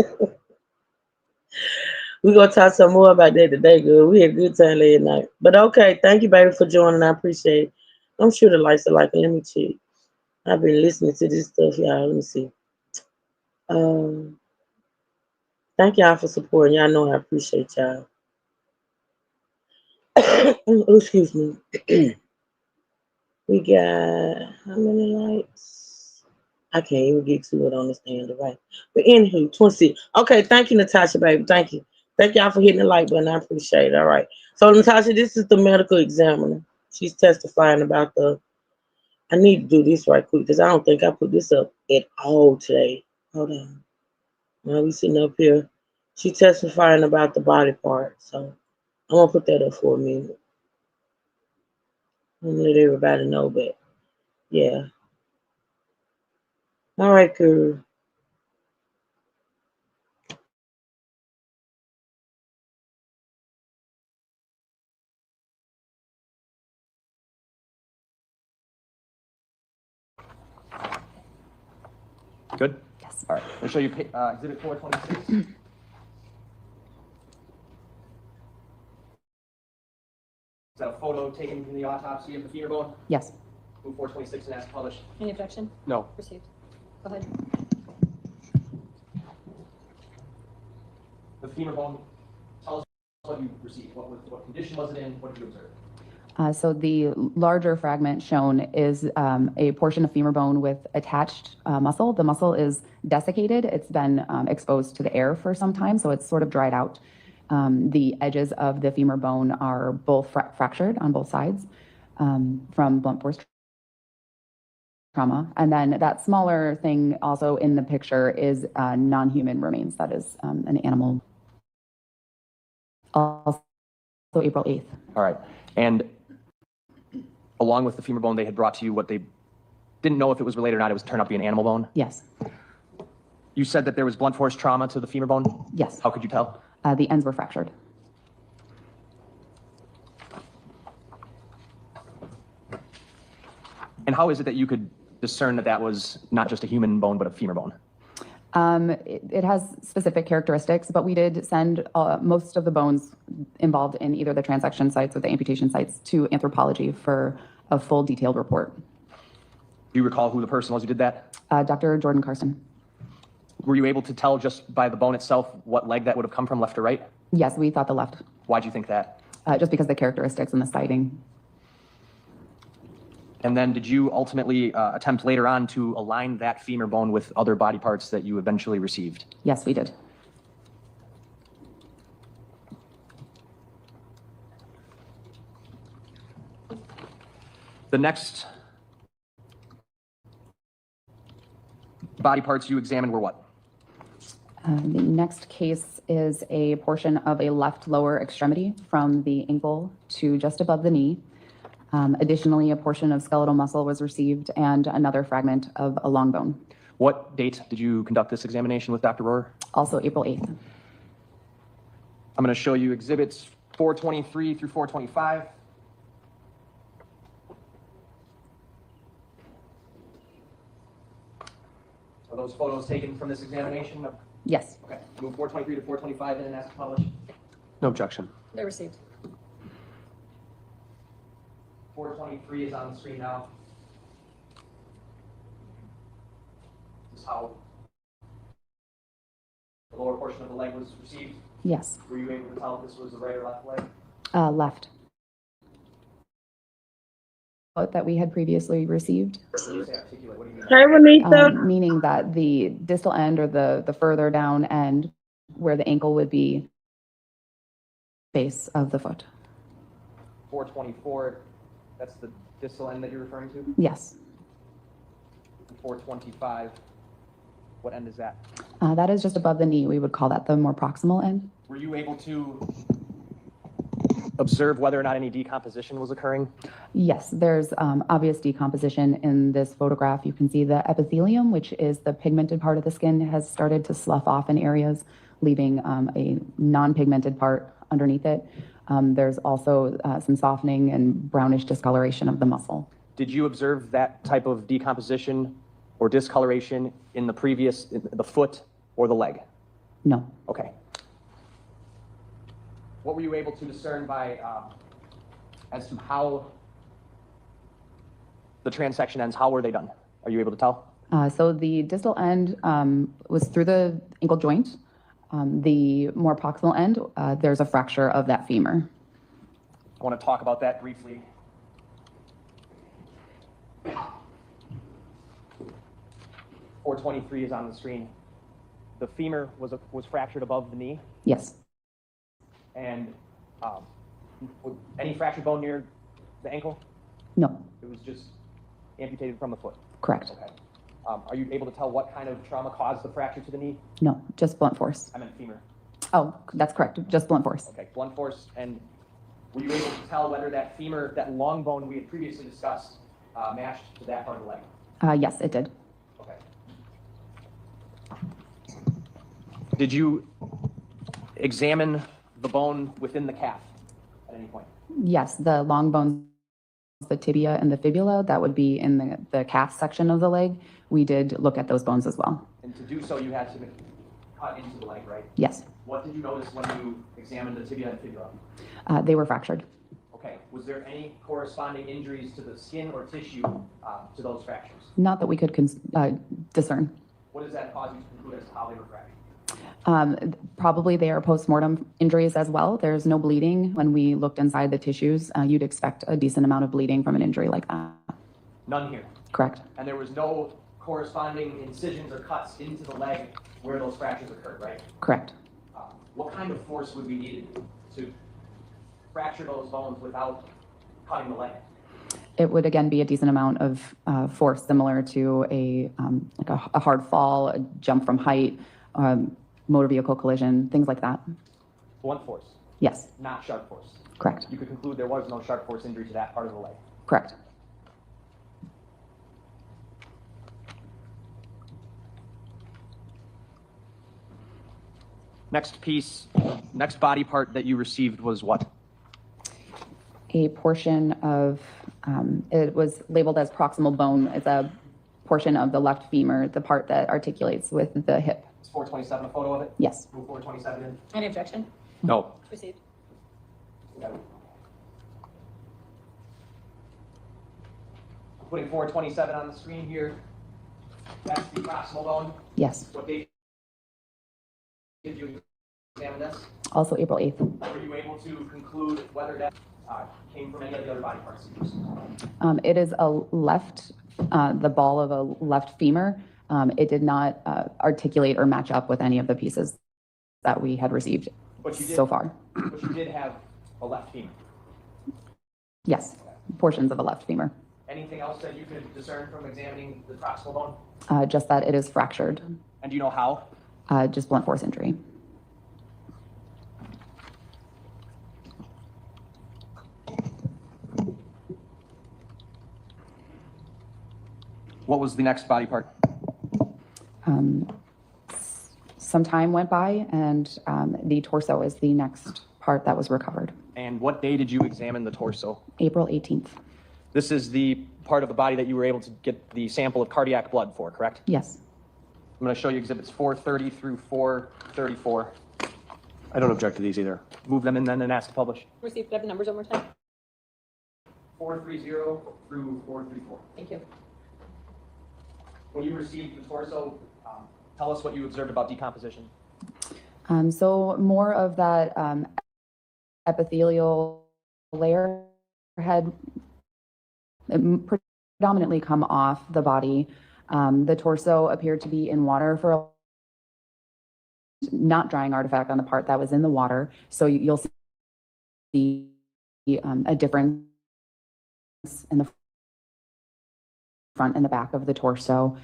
We're going to talk some more about that today, girl. We had a good time last night. But okay, thank you, baby, for joining. I appreciate it. I'm sure the lights are like, let me check. I've been listening to this stuff, y'all. Let me see. Thank y'all for supporting. Y'all know I appreciate y'all. Oh, excuse me. We got how many lights? I can't even get to it on the stand, right? But anywho, 26. Okay, thank you, Natasha, baby. Thank you. Thank y'all for hitting the like button. I appreciate it. All right. So, Natasha, this is the medical examiner. She's testifying about I need to do this right quick because I don't think I put this up at all today. Hold on. Now we sitting up here. She testifying about the body part, so I'm gonna put that up for a minute and let everybody know. But yeah, all right, cool. Good? Yes. All right, I'll show you exhibit 426. Is that a photo taken from the autopsy of the femur bone? Yes. Move 426 and ask to publish. Any objection? No. Received. Go ahead. The femur bone, tell us what you received. What condition was it in? What did you observe? So the larger fragment shown is a portion of femur bone with attached muscle. The muscle is desiccated. It's been exposed to the air for some time, so it's sort of dried out. The edges of the femur bone are both fractured on both sides from blunt force trauma. And then that smaller thing also in the picture is non-human remains. That is an animal. Also April 8th. All right. And along with the femur bone, they had brought to you what they didn't know if it was related or not. It was turned out to be an animal bone. Yes. You said that there was blunt force trauma to the femur bone? Yes. How could you tell? The ends were fractured. And how is it that you could discern that that was not just a human bone, but a femur bone? It has specific characteristics, but we did send most of the bones involved in either the transection sites or the amputation sites to anthropology for a full detailed report. Do you recall who the person was who did that? Dr. Jordan Carson. Were you able to tell just by the bone itself what leg that would have come from, left or right? Yes, we thought the left. Why'd you think that? Just because of the characteristics and the sighting. And then did you ultimately attempt later on to align that femur bone with other body parts that you eventually received? Yes, we did. The next body parts you examined were what? The next case is a portion of a left lower extremity from the ankle to just above the knee. Additionally, a portion of skeletal muscle was received and another fragment of a long bone. What date did you conduct this examination with Dr. Rohrer? Also April 8th. I'm going to show you exhibits 423 through 425. Are those photos taken from this examination? Yes. Okay. Move 423 to 425 in and ask to publish. No objection. They're received. 423 is on the screen now. This is how the lower portion of the leg was received. Yes. Were you able to tell if this was the right or left leg? Left. That we had previously received. When you say articulate, what do you mean? Hey, Renita. Meaning that the distal end or the further down end where the ankle would be base of the foot. 424, that's the distal end that you're referring to? Yes. 425, what end is that? That is just above the knee. We would call that the more proximal end. Were you able to observe whether or not any decomposition was occurring? Yes, there's obvious decomposition in this photograph. You can see the epithelium, which is the pigmented part of the skin, has started to slough off in areas, leaving a non-pigmented part underneath it. There's also some softening and brownish discoloration of the muscle. Did you observe that type of decomposition or discoloration in the foot or the leg? No. Okay. What were you able to discern by, as to how the transection ends, how were they done? Are you able to tell? So the distal end was through the ankle joint. The more proximal end, there's a fracture of that femur. I want to talk about that briefly. .423 is on the screen. The femur was fractured above the knee. Yes. And any fractured bone near the ankle? No. It was just amputated from the foot? Correct. Okay. Are you able to tell what kind of trauma caused the fracture to the knee? No, just blunt force. I meant femur. Oh, that's correct. Just blunt force. Okay, blunt force. And were you able to tell whether that femur, that long bone we had previously discussed, matched to that part of the leg? Yes, it did. Okay. Did you examine the bone within the calf at any point? Yes, the long bones, the tibia and the fibula, that would be in the calf section of the leg. We did look at those bones as well. And to do so, you had to cut into the leg, right? Yes. What did you notice when you examined the tibia and fibula? They were fractured. Okay. Was there any corresponding injuries to the skin or tissue to those fractures? Not that we could discern. What does that cause you to conclude as to how they were fractured? Probably they are postmortem injuries as well. There's no bleeding. When we looked inside the tissues, you'd expect a decent amount of bleeding from an injury like that. None here. Correct. And there was no corresponding incisions or cuts into the leg where those fractures occurred, right? Correct. What kind of force would be needed to fracture those bones without cutting the leg? It would again be a decent amount of force, similar to like a hard fall, a jump from height, motor vehicle collision, things like that. Blunt force? Yes. Not sharp force? Correct. You could conclude there was no sharp force injury to that part of the leg? Correct. Next body part that you received was what? A portion of, it was labeled as proximal bone. It's a portion of the left femur, the part that articulates with the hip. Is 427 a photo of it? Yes. Move 427 in. Any objection? No. Received. Okay. Putting 427 on the screen here. That's the proximal bone. Yes. What date did you examine this? Also April 8th. Were you able to conclude whether that came from any of the other body parts? It is a left, the ball of a left femur. It did not articulate or match up with any of the pieces that we had received so far. But you did have a left femur? Yes, portions of a left femur. Anything else that you could discern from examining the proximal bone? Just that it is fractured. And do you know how? Just blunt force injury. What was the next body part? Some time went by, and the torso is the next part that was recovered. And what day did you examine the torso? April 18th. This is the part of the body that you were able to get the sample of cardiac blood for, correct? Yes. I'm going to show you exhibits 430 through 434. I don't object to these either. Move them in then and ask to publish. Received. Could I have the numbers one more time? 430 through 434. Thank you. When you received the torso, tell us what you observed about decomposition. So more of that epithelial layer had predominantly come off the body. The torso appeared to be in water for a not drying artifact on the part that was in the water. So you'll see a difference in the front and the back of the torso.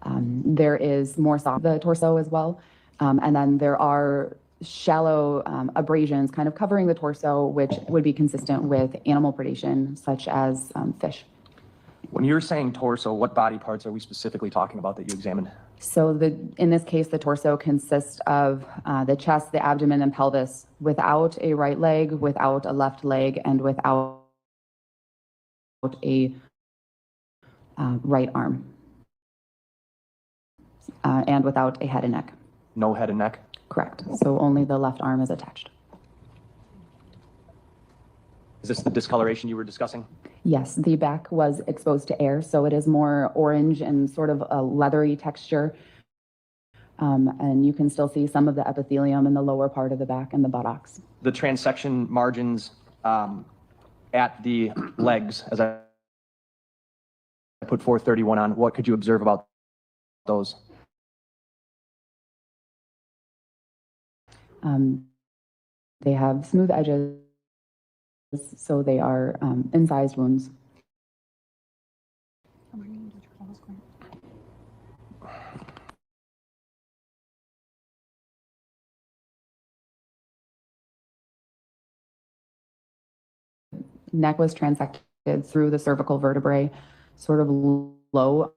There is more soft the torso as well. And then there are shallow abrasions kind of covering the torso, which would be consistent with animal predation, such as fish. When you're saying torso, what body parts are we specifically talking about that you examined? So in this case, the torso consists of the chest, the abdomen, and pelvis without a right leg, without a left leg, and without a right arm, and without a head and neck. No head and neck? Correct. So only the left arm is attached. Is this the discoloration you were discussing? Yes, the back was exposed to air, so it is more orange and sort of a leathery texture. And you can still see some of the epithelium in the lower part of the back and the buttocks. The transection margins at the legs, as I put 431 on, what could you observe about those? They have smooth edges, so they are incised wounds. neck was transected through the cervical vertebrae, sort of low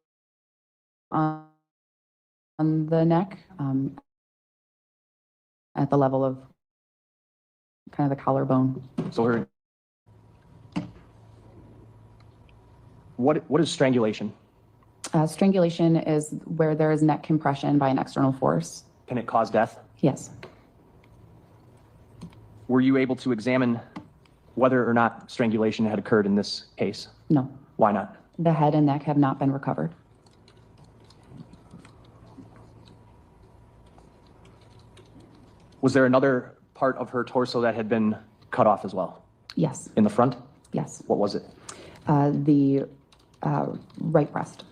on the neck, at the level of kind of the collarbone. So what is strangulation? Strangulation is where there is neck compression by an external force. Can it cause death? Yes. Were you able to examine whether or not strangulation had occurred in this case? No. Why not? The head and neck have not been recovered. Was there another part of her torso that had been cut off as well? Yes. In the front? Yes. What was it? The right breast.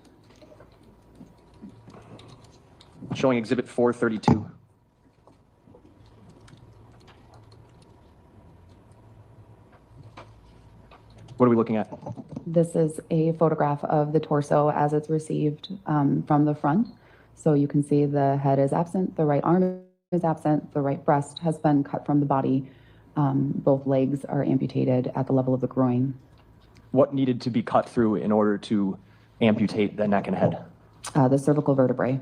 Showing exhibit 432. What are we looking at? This is a photograph of the torso as it's received from the front. So you can see the head is absent, the right arm is absent, the right breast has been cut from the body. Both legs are amputated at the level of the groin. What needed to be cut through in order to amputate the neck and head? The cervical vertebrae.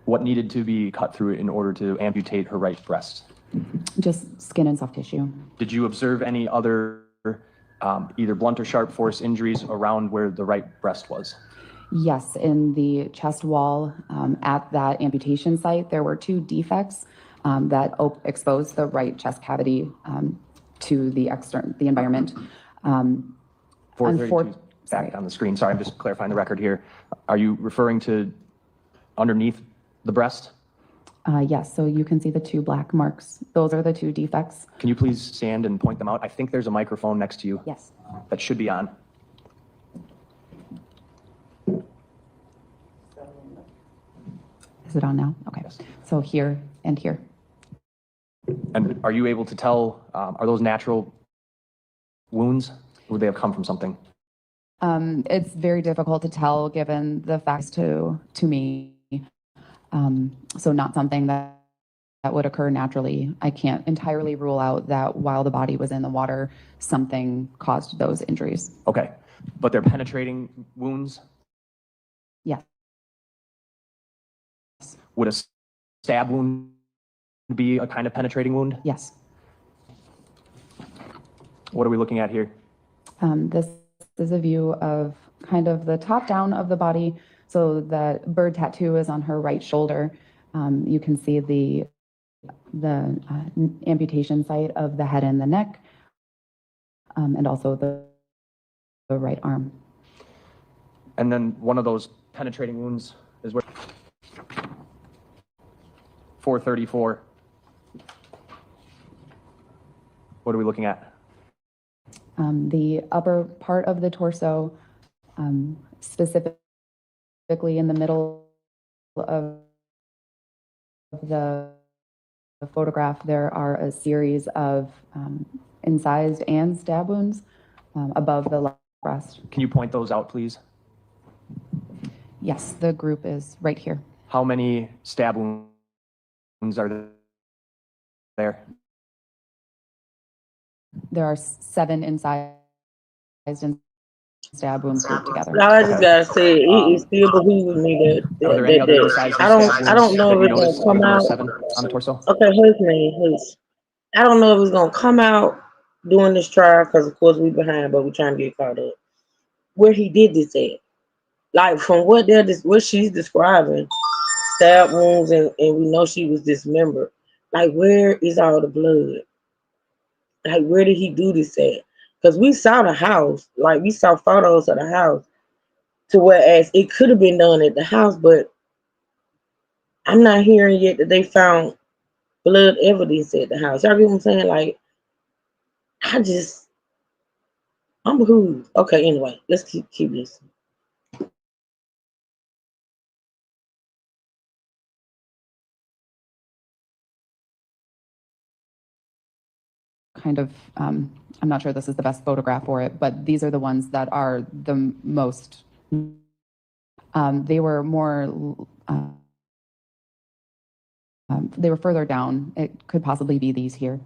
What needed to be cut through in order to amputate her right breast? Just skin and soft tissue. Did you observe any other either blunt or sharp force injuries around where the right breast was? Yes, in the chest wall at that amputation site, there were 2 defects that exposed the right chest cavity to the environment. 432 back on the screen. Sorry, I'm just clarifying the record here. Are you referring to underneath the breast? Yes, so you can see the 2 black marks. Those are the 2 defects. Can you please stand and point them out? I think there's a microphone next to you. Yes. That should be on. Is it on now? Okay. Yes. So here and here. And are you able to tell, are those natural wounds? Or would they have come from something? It's very difficult to tell given the facts to me. So not something that would occur naturally. I can't entirely rule out that while the body was in the water, something caused those injuries. Okay, but they're penetrating wounds? Yes. Would a stab wound be a kind of penetrating wound? Yes. What are we looking at here? This is a view of kind of the top down of the body. So the bird tattoo is on her right shoulder. You can see the amputation site of the head and the neck, and also the right arm. And then one of those penetrating wounds is where 434. What are we looking at? The upper part of the torso, specifically in the middle of the photograph, there are a series of incised and stab wounds above the left breast. Can you point those out, please? Yes, the group is right here. How many stab wounds are there? There are 7 incised and stab wounds grouped together. I just gotta say, it still behooves me that, Are there any other incised I don't know if it's gonna come out. 7 on the torso? Okay, hush me, hush. I don't know if it's gonna come out during this trial because of course we behind, but we're trying to get caught up. Where he did this at, like from what she's describing, stab wounds, and we know she was dismembered. Like where is all the blood? Like where did he do this at? Because we saw the house, like we saw photos of the house, to whereas it could have been done at the house, but I'm not hearing yet that they found blood evidence at the house. Y'all get what I'm saying? Like, I'm behooved. Okay, anyway, let's keep listening. Kind of, I'm not sure this is the best photograph for it, but these are the ones that are the most, they were more, they were further down. It could possibly be these here.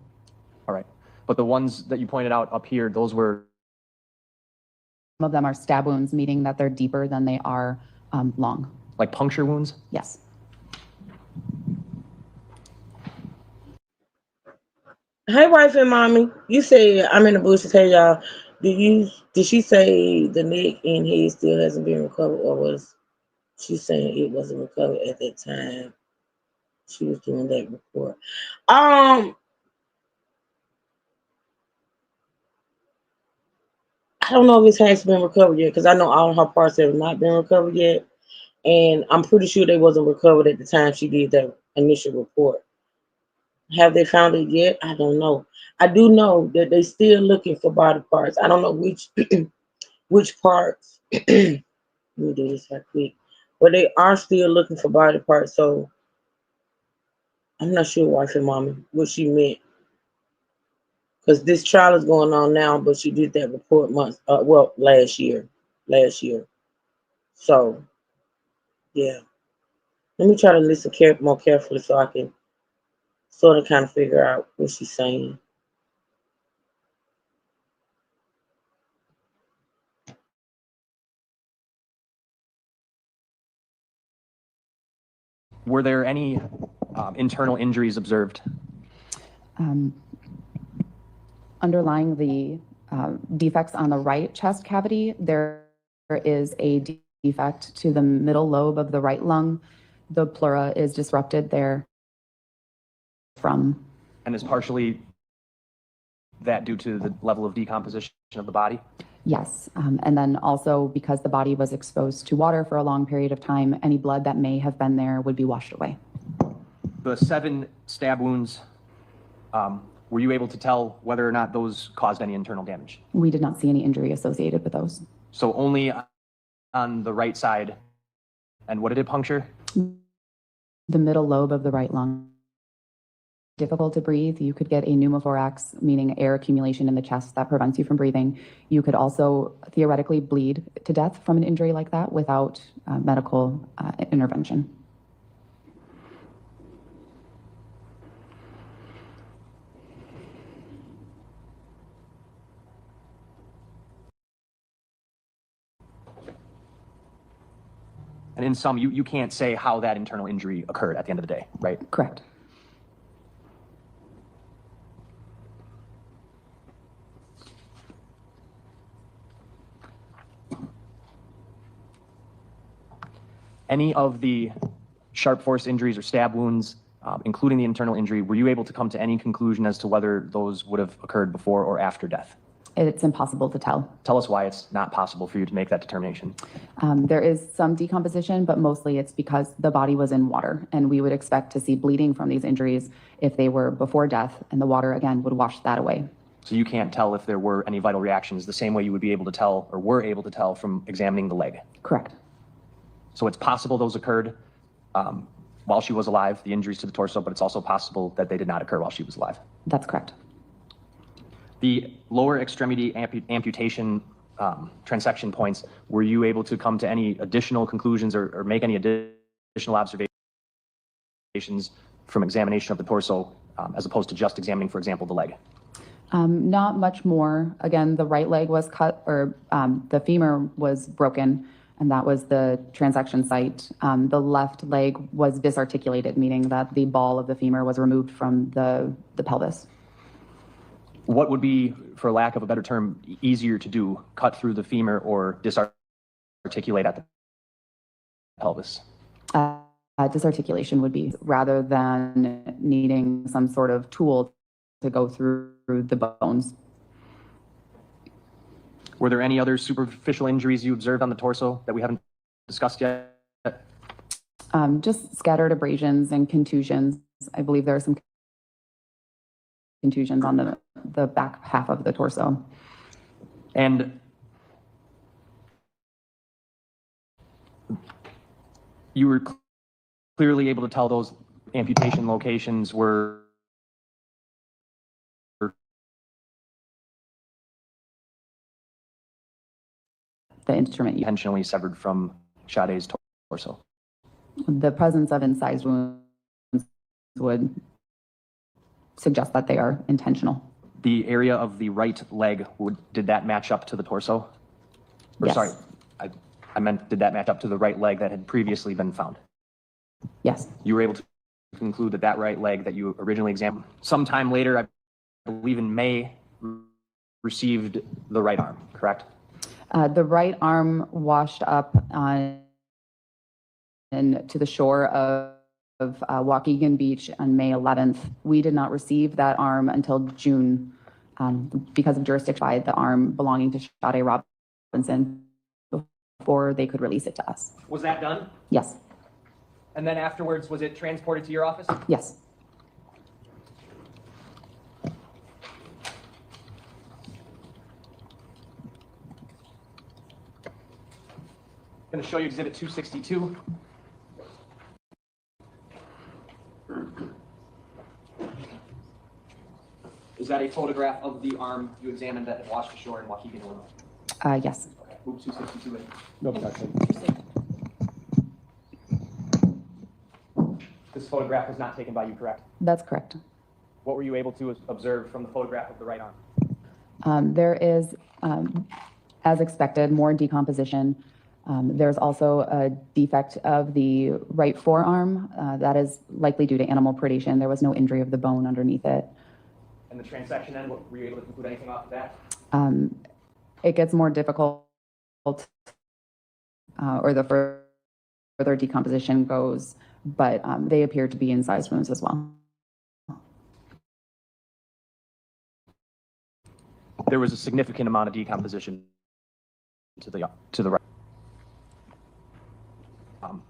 All right. But the ones that you pointed out up here, those were. Some of them are stab wounds, meaning that they're deeper than they are long. Like puncture wounds? Yes. Hey, wife and mommy. You said I'm in the bush to tell y'all. Did she say the neck and head still hasn't been recovered, or was she saying it wasn't recovered at that time she was doing that report? I don't know if it has been recovered yet, because I know all of her parts have not been recovered yet, and I'm pretty sure they wasn't recovered at the time she did that initial report. Have they found it yet? I don't know. I do know that they still looking for body parts. I don't know which which parts. Let me do this right quick. But they are still looking for body parts, so I'm not sure, wife and mommy, what she meant. Because this trial is going on now, but she did that report last year. So, yeah. Let me try to listen more carefully so I can sort of kind of figure out what she's saying. Were there any internal injuries observed? Underlying the defects on the right chest cavity, there is a defect to the middle lobe of the right lung. The pleura is disrupted there from. And is partially that due to the level of decomposition of the body? Yes, and then also because the body was exposed to water for a long period of time, any blood that may have been there would be washed away. The 7 stab wounds, were you able to tell whether or not those caused any internal damage? We did not see any injury associated with those. So only on the right side. And what did it puncture? The middle lobe of the right lung. Difficult to breathe. You could get a pneumothorax, meaning air accumulation in the chest that prevents you from breathing. You could also theoretically bleed to death from an injury like that without medical intervention. And in sum, you can't say how that internal injury occurred at the end of the day, right? Correct. Any of the sharp force injuries or stab wounds, including the internal injury, were you able to come to any conclusion as to whether those would have occurred before or after death? It's impossible to tell. Tell us why it's not possible for you to make that determination. There is some decomposition, but mostly it's because the body was in water, and we would expect to see bleeding from these injuries if they were before death, and the water, again, would wash that away. So you can't tell if there were any vital reactions the same way you would be able to tell or were able to tell from examining the leg? Correct. So it's possible those occurred while she was alive, the injuries to the torso, but it's also possible that they did not occur while she was alive. That's correct. The lower extremity amputation transection points, were you able to come to any additional conclusions or make any additional observations from examination of the torso as opposed to just examining, for example, the leg? Not much more. Again, the right leg was cut, or the femur was broken, and that was the transection site. The left leg was disarticulated, meaning that the ball of the femur was removed from the pelvis. What would be, for lack of a better term, easier to do, cut through the femur or disarticulate at the pelvis? Disarticulation would be, rather than needing some sort of tool to go through the bones. Were there any other superficial injuries you observed on the torso that we haven't discussed yet? Just scattered abrasions and contusions. I believe there are some contusions on the back half of the torso. And you were clearly able to tell those amputation locations were the instrument intentionally severed from Sade's torso. The presence of incised wounds would suggest that they are intentional. The area of the right leg, did that match up to the torso? Or Yes. sorry, I meant, did that match up to the right leg that had previously been found? Yes. You were able to conclude that that right leg that you originally examined, sometime later, I believe in May, received the right arm, correct? The right arm washed up on and to the shore of Waukegan Beach on May 11th. We did not receive that arm until June because of jurisdiction by the arm belonging to Sade Robinson before they could release it to us. Was that done? Yes. And then afterwards, was it transported to your office? Yes. I'm going to show you Exhibit 262. Is that a photograph of the arm you examined that had washed ashore in Waukegan, Illinois? Yes. Okay. Move 262 in. No objection. This photograph was not taken by you, correct? That's correct. What were you able to observe from the photograph of the right arm? There is, as expected, more decomposition. There's also a defect of the right forearm. That is likely due to animal predation. There was no injury of the bone underneath it. And the transection end, were you able to conclude anything off of that? It gets more difficult, or the further decomposition goes, but they appear to be incised wounds as well. There was a significant amount of decomposition to the right.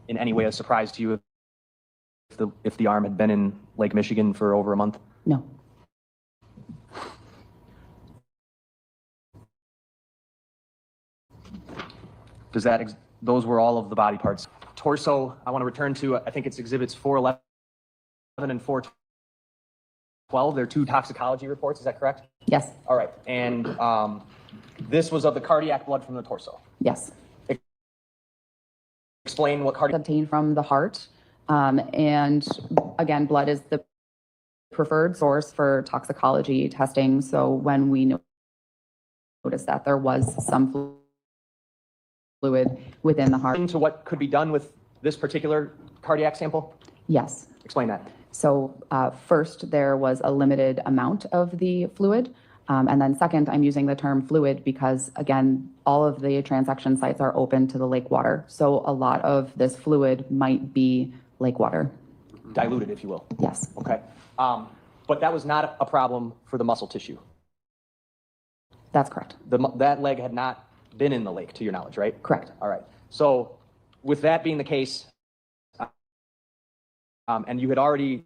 In any way a surprise to you if the arm had been in Lake Michigan for over a month? No. Does that, those were all of the body parts. Torso, I want to return to, I think it's exhibits 411 and 412. They're two toxicology reports, is that correct? Yes. All right, and this was of the cardiac blood from the torso. Yes. Explain what cardiac... Obtained from the heart. And again, blood is the preferred source for toxicology testing. So when we noticed that there was some fluid within the heart. Into what could be done with this particular cardiac sample? Yes. Explain that. So first, there was a limited amount of the fluid. And then second, I'm using the term fluid because, again, all of the transaction sites are open to the lake water. So a lot of this fluid might be lake water. Diluted, if you will. Yes. Okay. But that was not a problem for the muscle tissue. That's correct. That leg had not been in the lake, to your knowledge, right? Correct. All right. So with that being the case, and you had already,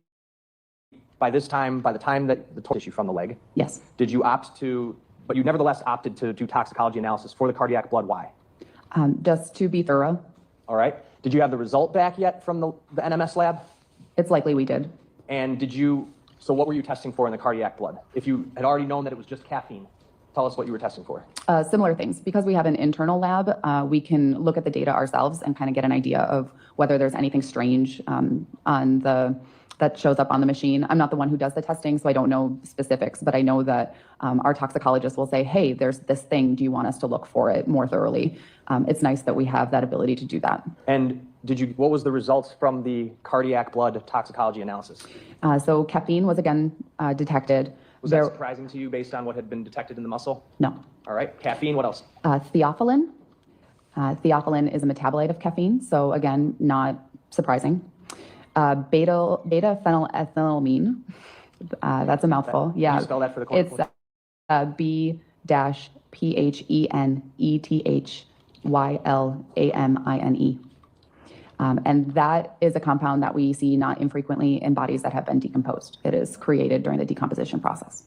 by the time that the tissue from the leg, yes, did you opt to, but you nevertheless opted to do toxicology analysis for the cardiac blood? Why? Just to be thorough. All right. Did you have the result back yet from the NMS lab? It's likely we did. And so what were you testing for in the cardiac blood? If you had already known that it was just caffeine, tell us what you were testing for. Similar things. Because we have an internal lab, we can look at the data ourselves and kind of get an idea of whether there's anything strange that shows up on the machine. I'm not the one who does the testing, so I don't know specifics, but I know that our toxicologist will say, hey, there's this thing, do you want us to look for it more thoroughly? It's nice that we have that ability to do that. And what was the results from the cardiac blood toxicology analysis? So caffeine was again detected. Was that surprising to you based on what had been detected in the muscle? No. All right, caffeine, what else? Theophylline. Theophylline is a metabolite of caffeine, so again, not surprising. Beta-phenylethylamine, that's a mouthful. Can Yeah. you spell that for the court? It's B-PHENETHYLAMINE. And that is a compound that we see not infrequently in bodies that have been decomposed. It is created during the decomposition process.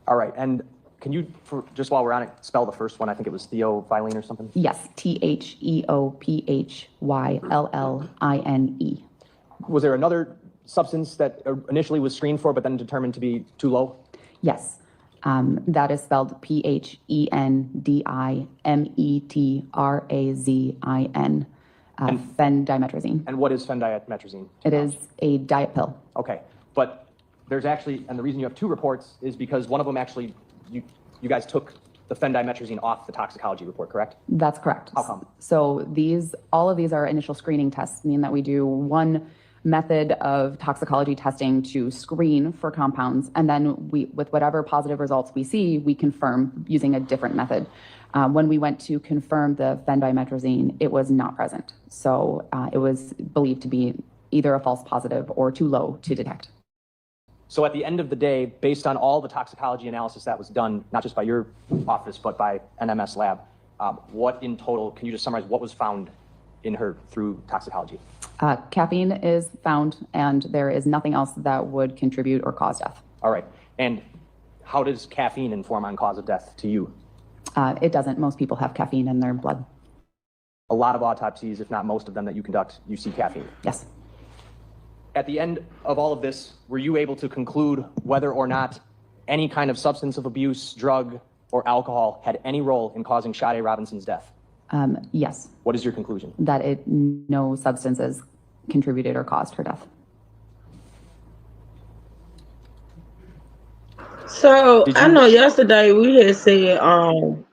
All right, and can you, just while we're on it, spell the first one? I think it was theophylline or something? Yes, THEOPHYLLINE. Was there another substance that initially was screened for but then determined to be too low? Yes, that is spelled PHENDIMETRAZIN. Phendimetrazine. And what is phendimetrazine? It is a diet pill. Okay, but there's actually, and the reason you have two reports is because one of them actually, you guys took the phendimetrazine off the toxicology report, correct? That's correct. How come? So all of these are initial screening tests, meaning that we do one method of toxicology testing to screen for compounds, and then with whatever positive results we see, we confirm using a different method. When we went to confirm the phendimetrazine, it was not present. So it was believed to be either a false positive or too low to detect. So at the end of the day, based on all the toxicology analysis that was done, not just by your office, but by NMS lab, what in total, can you just summarize what was found in her through toxicology? Caffeine is found, and there is nothing else that would contribute or cause death. All right. And how does caffeine inform on cause of death to you? It doesn't. Most people have caffeine in their blood. A lot of autopsies, if not most of them that you conduct, you see caffeine. Yes. At the end of all of this, were you able to conclude whether or not any kind of substance of abuse, drug, or alcohol had any role in causing Sade Robinson's death? Yes. What is your conclusion? That no substances contributed or caused her death. So I know yesterday we had said,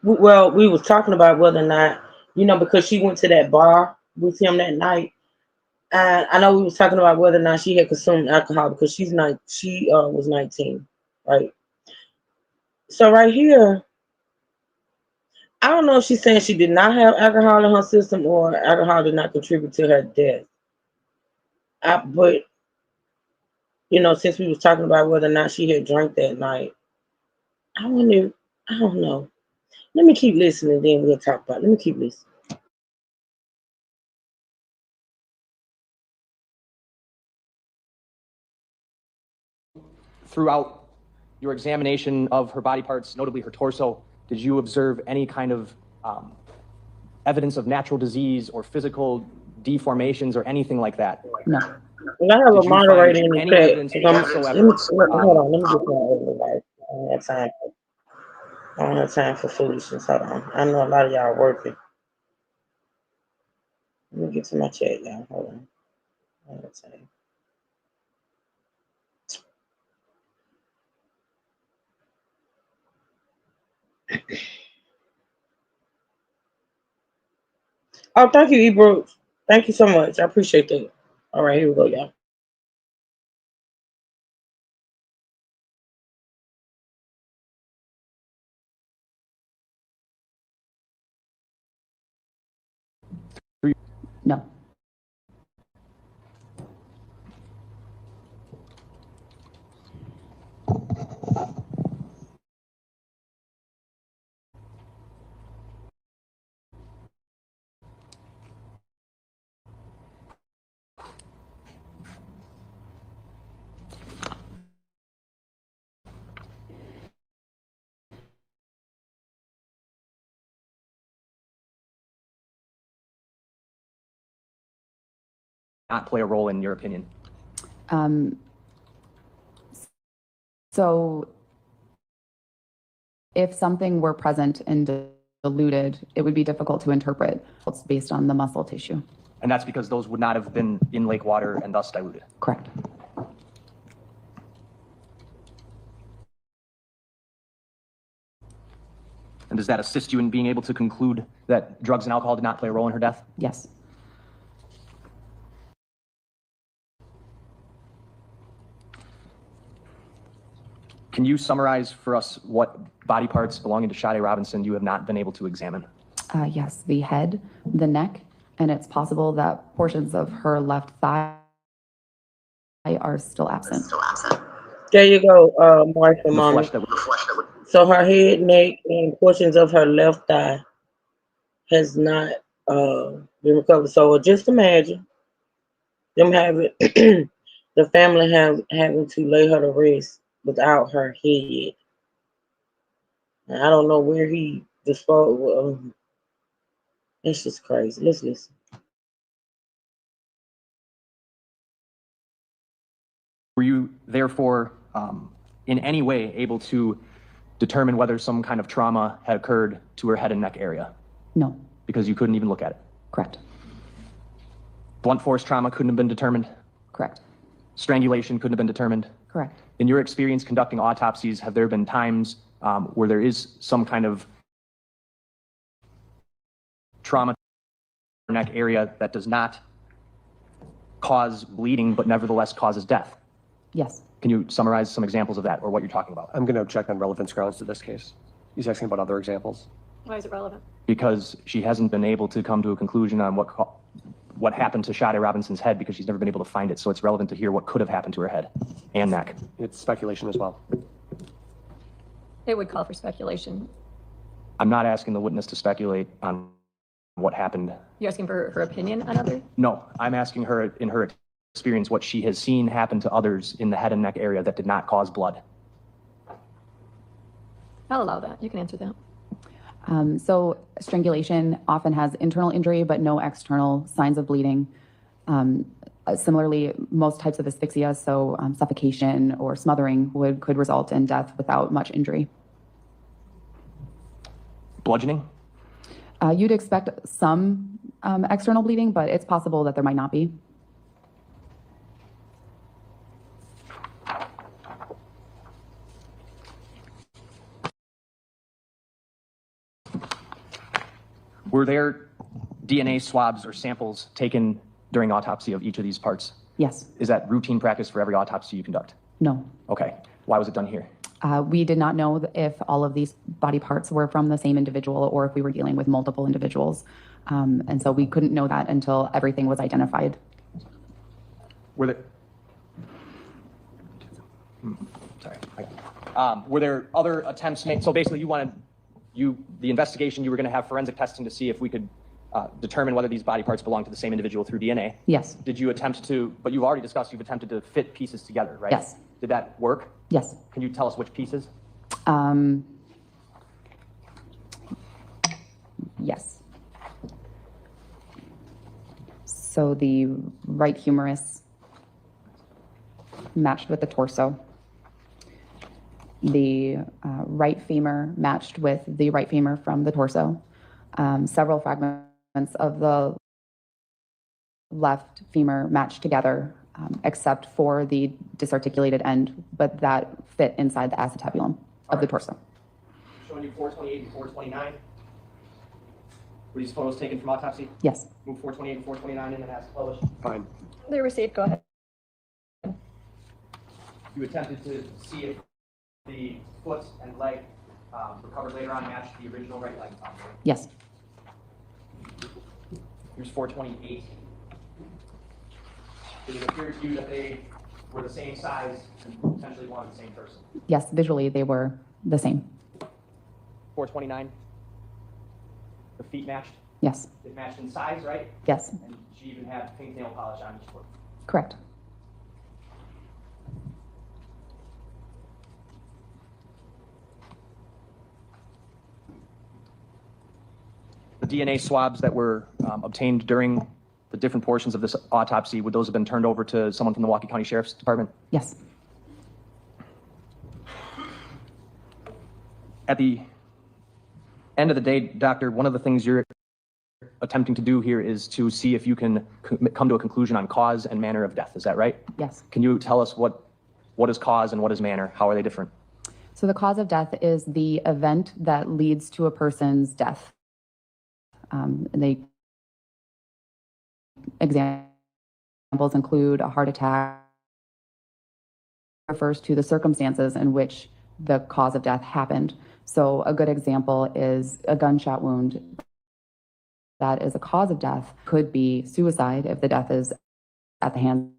we was talking about whether or not, because she went to that bar with him that night. And I know we was talking about whether or not she had consumed alcohol because she was 19, right? So right here, I don't know if she's saying she did not have alcohol in her system or alcohol did not contribute to her death. But since we was talking about whether or not she had drank that night, I don't know. Let me keep listening, then we'll talk about it. Let me keep listening. Throughout your examination of her body parts, notably her torso, did you observe any kind of evidence of natural disease or physical deformations or anything like that? No. And I have a moderator in the chat. Hold on, let me get my override. I don't have time for foolishness. Hold on. I know a lot of y'all are working. Let me get to my chat, y'all. Hold on. I don't have time. Oh, thank you, E. Brooks. Thank you so much. I appreciate that. All right, here we go, y'all. No. Not play a role in your opinion? So if something were present and diluted, it would be difficult to interpret. It's based on the muscle tissue. And that's because those would not have been in lake water and thus diluted? Correct. And does that assist you in being able to conclude that drugs and alcohol did not play a role in her death? Yes. Can you summarize for us what body parts belonging to Sade Robinson you have not been able to examine? Yes, the head, the neck, and it's possible that portions of her left thigh are still absent. There you go, Martha, Mama. So her head, neck, and portions of her left thigh has not been recovered. So just imagine them having the family having to lay her to rest without her head. And I don't know where he disposed of. It's just crazy. Let's listen. Were you therefore in any way able to determine whether some kind of trauma had occurred to her head and neck area? No. Because you couldn't even look at it? Correct. Blunt force trauma couldn't have been determined? Correct. Strangulation couldn't have been determined? Correct. In your experience conducting autopsies, have there been times where there is some kind of trauma in the neck area that does not cause bleeding, but nevertheless causes death? Yes. Can you summarize some examples of that or what you're talking about? I'm going to object on relevance grounds to this case. He's asking about other examples. Why is it relevant? Because she hasn't been able to come to a conclusion on what happened to Sade Robinson's head because she's never been able to find it. So it's relevant to hear what could have happened to her head and neck. It's speculation as well. It would call for speculation. I'm not asking the witness to speculate on what happened. You're asking for her opinion on other? No, I'm asking her in her experience what she has seen happen to others in the head and neck area that did not cause blood. I'll allow that. You can answer that. So strangulation often has internal injury, but no external signs of bleeding. Similarly, most types of asphyxia, so suffocation or smothering could result in death without much injury. Bludgeoning? You'd expect some external bleeding, but it's possible that there might not be. Were there DNA swabs or samples taken during autopsy of each of these parts? Yes. Is that routine practice for every autopsy you conduct? No. Okay. Why was it done here? We did not know if all of these body parts were from the same individual or if we were dealing with multiple individuals. And so we couldn't know that until everything was identified. Were there... were there other attempts made? So basically the investigation, you were going to have forensic testing to see if we could determine whether these body parts belong to the same individual through DNA. Yes. Did you attempt to, but you've already discussed you've attempted to fit pieces together, right? Yes. Did that work? Yes. Can you tell us which pieces? Yes. So the right humerus matched with the torso. The right femur matched with the right femur from the torso. Several fragments of the left femur matched together, except for the disarticulated end, but that fit inside the acetabulum of the torso. Showing you 428 and 429. Were these photos taken from autopsy? Yes. Move 428 and 429 in and ask to publish. Fine. They're received. Go ahead. You attempted to see if the foot and leg recovered later on matched the original right leg. Yes. Here's 428. Did it appear to you that they were the same size and potentially one and the same person? Yes, visually they were the same. 429. The feet matched? Yes. It matched in size, right? Yes. And she even had pink nail polish on each foot. Correct. The DNA swabs that were obtained during the different portions of this autopsy, would those have been turned over to someone from the Milwaukee County Sheriff's Department? Yes. At the end of the day, Doctor, one of the things you're attempting to do here is to see if you can come to a conclusion on cause and manner of death. Is that right? Yes. Can you tell us what is cause and what is manner? How are they different? So the cause of death is the event that leads to a person's death. Examples include a heart attack. Refers to the circumstances in which the cause of death happened. So a good example is a gunshot wound. That is a cause of death. Could be suicide if the death is at the hands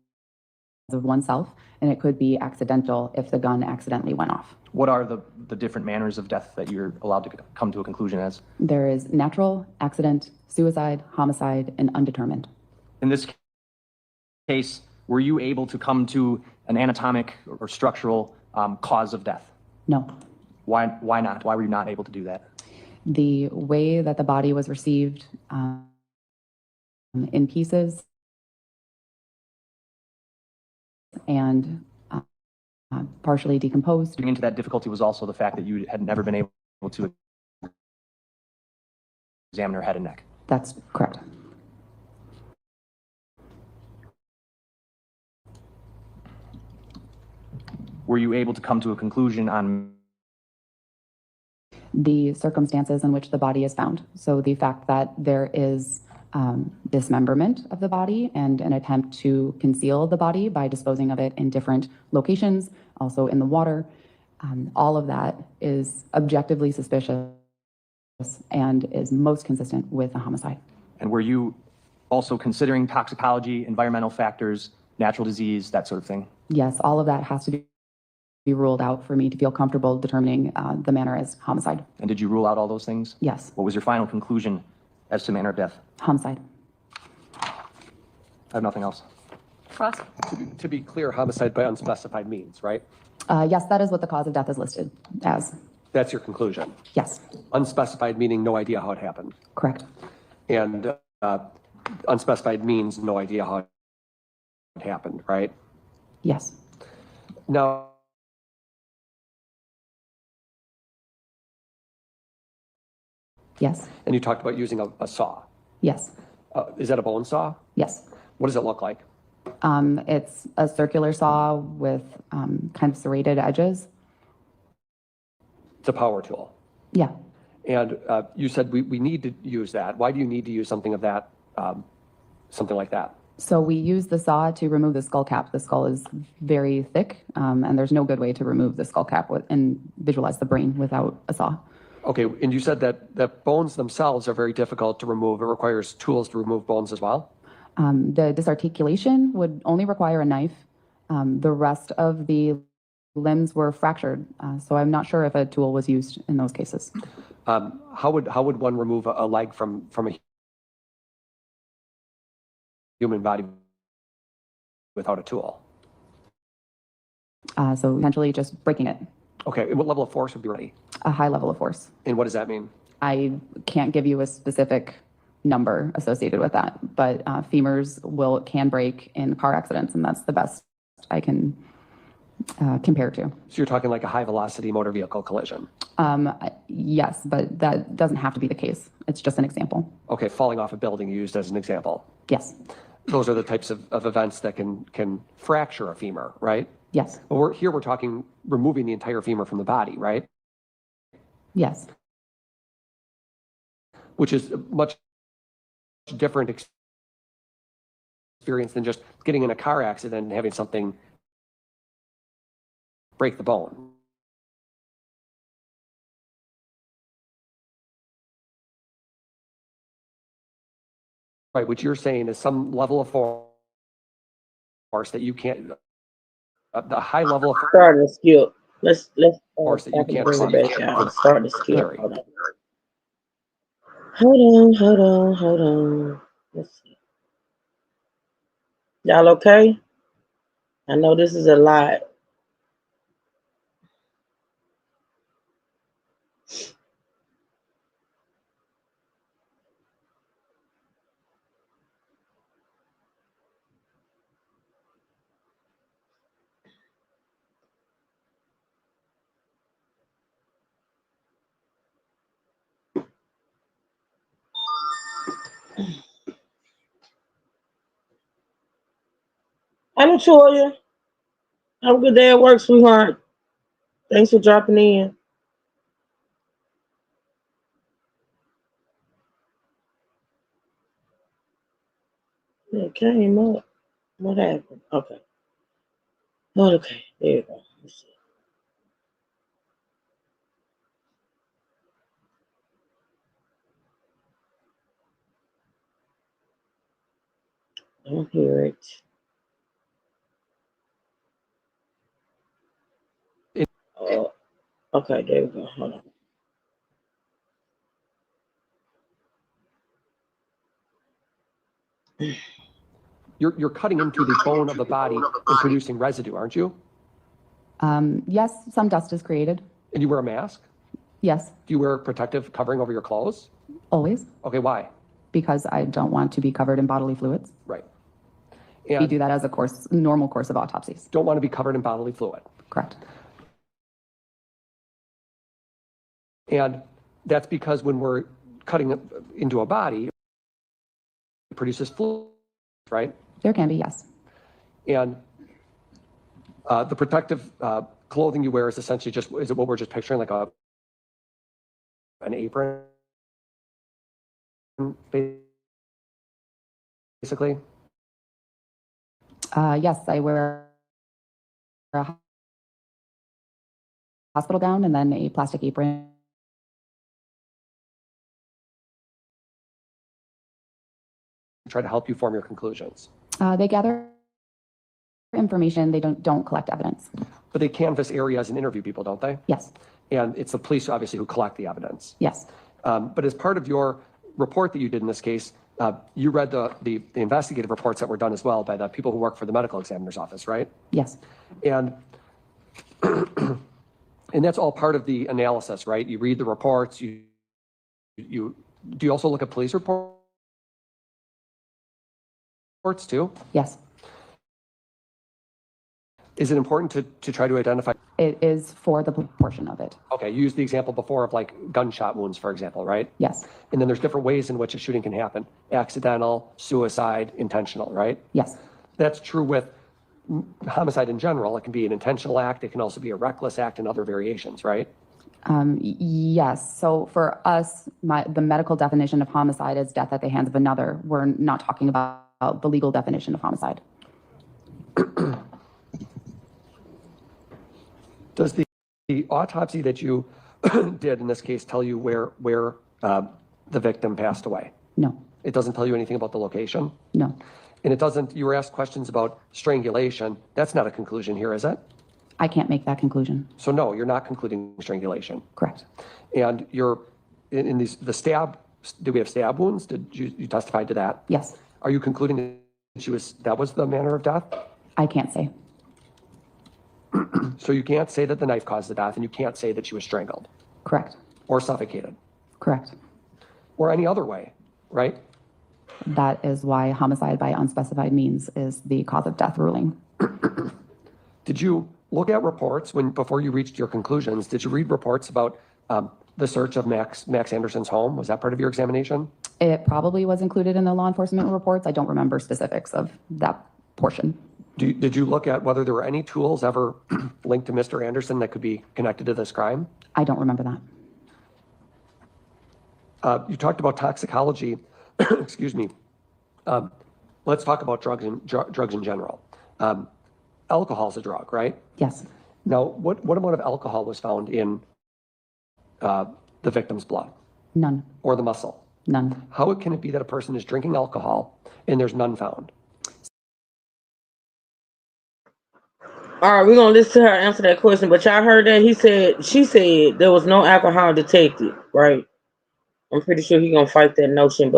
of oneself, and it could be accidental if the gun accidentally went off. What are the different manners of death that you're allowed to come to a conclusion as? There is natural, accident, suicide, homicide, and undetermined. In this case, were you able to come to an anatomic or structural cause of death? No. Why not? Why were you not able to do that? The way that the body was received in pieces and partially decomposed. Getting into that difficulty was also the fact that you had never been able to examine her head and neck. That's correct. were you able to come to a conclusion on the circumstances in which the body is found? So the fact that there is dismemberment of the body and an attempt to conceal the body by disposing of it in different locations, also in the water, all of that is objectively suspicious and is most consistent with a homicide. And were you also considering toxicology, environmental factors, natural disease, that sort of thing? Yes, all of that has to be ruled out for me to feel comfortable determining the manner as homicide. And did you rule out all those things? Yes. What was your final conclusion as to manner of death? Homicide. I have nothing else. Ross? To be clear, homicide by unspecified means, right? Yes, that is what the cause of death is listed as. That's your conclusion. Yes. Unspecified meaning no idea how it happened. Correct. And unspecified means no idea how it happened, right? Yes. Now, Yes. and you talked about using a saw. Yes. Is that a bone saw? Yes. What does it look like? It's a circular saw with kind of serrated edges. It's a power tool. Yeah. And you said we need to use that. Why do you need to use something of that, something like that? So we use the saw to remove the skull cap. The skull is very thick, and there's no good way to remove the skull cap and visualize the brain without a saw. Okay, and you said that bones themselves are very difficult to remove. It requires tools to remove bones as well? The disarticulation would only require a knife. The rest of the limbs were fractured, so I'm not sure if a tool was used in those cases. How would one remove a leg from a human body without a tool? So essentially just breaking it. Okay, and what level of force would be ready? A high level of force. And what does that mean? I can't give you a specific number associated with that, but femurs can break in car accidents, and that's the best I can compare to. So you're talking like a high velocity motor vehicle collision? Yes, but that doesn't have to be the case. It's just an example. Okay, falling off a building used as an example. Yes. Those are the types of events that can fracture a femur, right? Yes. But we're talking removing the entire femur from the body, right? Yes. Which is a much different experience than just getting in a car accident and having something break the bone. Right, what you're saying is some level of force that you can't, the high level of Start to skip. Let's force that you can't bring it back out. Start to skip. carry. Hold on. Let's see. Y'all okay? I know this is a lot. Hi, Latoya. Have a good day at work, sweetheart. Thanks for dropping in. It came up. What happened? Okay. Okay, there you go. Let's see. Don't hear it. Oh, okay, there we go. Hold on. You're cutting into the bone of the body and producing residue, aren't you? Yes, some dust is created. And you wear a mask? Yes, Do you wear protective covering over your clothes? always, Okay, why? because I don't want to be covered in bodily fluids. Right. We And do that as a normal course of autopsies. don't want to be covered in bodily fluid. Correct. And that's because when we're cutting into a body, it produces fluid, right? There can be, yes. And the protective clothing you wear is essentially just, is it what we're just picturing, like an apron, basically? Yes, I wear a hospital gown and then a plastic apron. Try to help you form your conclusions. They gather information. They don't collect evidence. But they canvass areas and interview people, don't they? Yes. And it's the police, obviously, who collect the evidence. Yes. But as part of your report that you did in this case, you read the investigative reports that were done as well by the people who work for the medical examiner's office, right? Yes. And and that's all part of the analysis, right? You read the reports. Do you also look at police reports too? Yes. Is it important to try to identify? It is for the portion of it. Okay, you used the example before of like gunshot wounds, for example, right? Yes. And then there's different ways in which a shooting can happen: accidental, suicide, intentional, right? Yes. That's true with homicide in general. It can be an intentional act. It can also be a reckless act and other variations, right? Yes. So for us, the medical definition of homicide is death at the hands of another. We're not talking about the legal definition of homicide. Does the autopsy that you did in this case tell you where the victim passed away? No. It doesn't tell you anything about the location? No. And it doesn't, you were asked questions about strangulation. That's not a conclusion here, is it? I can't make that conclusion. So no, you're not concluding strangulation. Correct. And you're, in these, the stab, do we have stab wounds? Did you testify to that? Yes. Are you concluding that was the manner of death? I can't say. So you can't say that the knife caused the death, and you can't say that she was strangled? Correct. Or suffocated? Correct. Or any other way, right? That is why homicide by unspecified means is the cause of death ruling. Did you look at reports before you reached your conclusions? Did you read reports about the search of Max Anderson's home? Was that part of your examination? It probably was included in the law enforcement reports. I don't remember specifics of that portion. Did you look at whether there were any tools ever linked to Mr. Anderson that could be connected to this crime? I don't remember that. You talked about toxicology. Excuse me. Let's talk about drugs in general. Alcohol is a drug, right? Yes. Now, what amount of alcohol was found in the victim's blood? None. Or the muscle? None. How can it be that a person is drinking alcohol and there's none found? All right, we're gonna listen to her answer that question. But y'all heard that she said there was no alcohol detected, right? I'm pretty sure he's gonna fight that notion,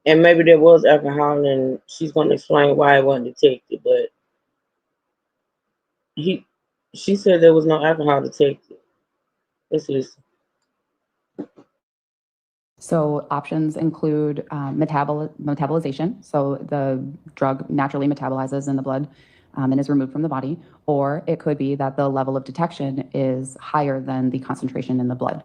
and maybe there was alcohol, and she's gonna explain why it wasn't detected. But she said there was no alcohol detected. Let's listen. So options include metabolization. So the drug naturally metabolizes in the blood and is removed from the body, or it could be that the level of detection is higher than the concentration in the blood.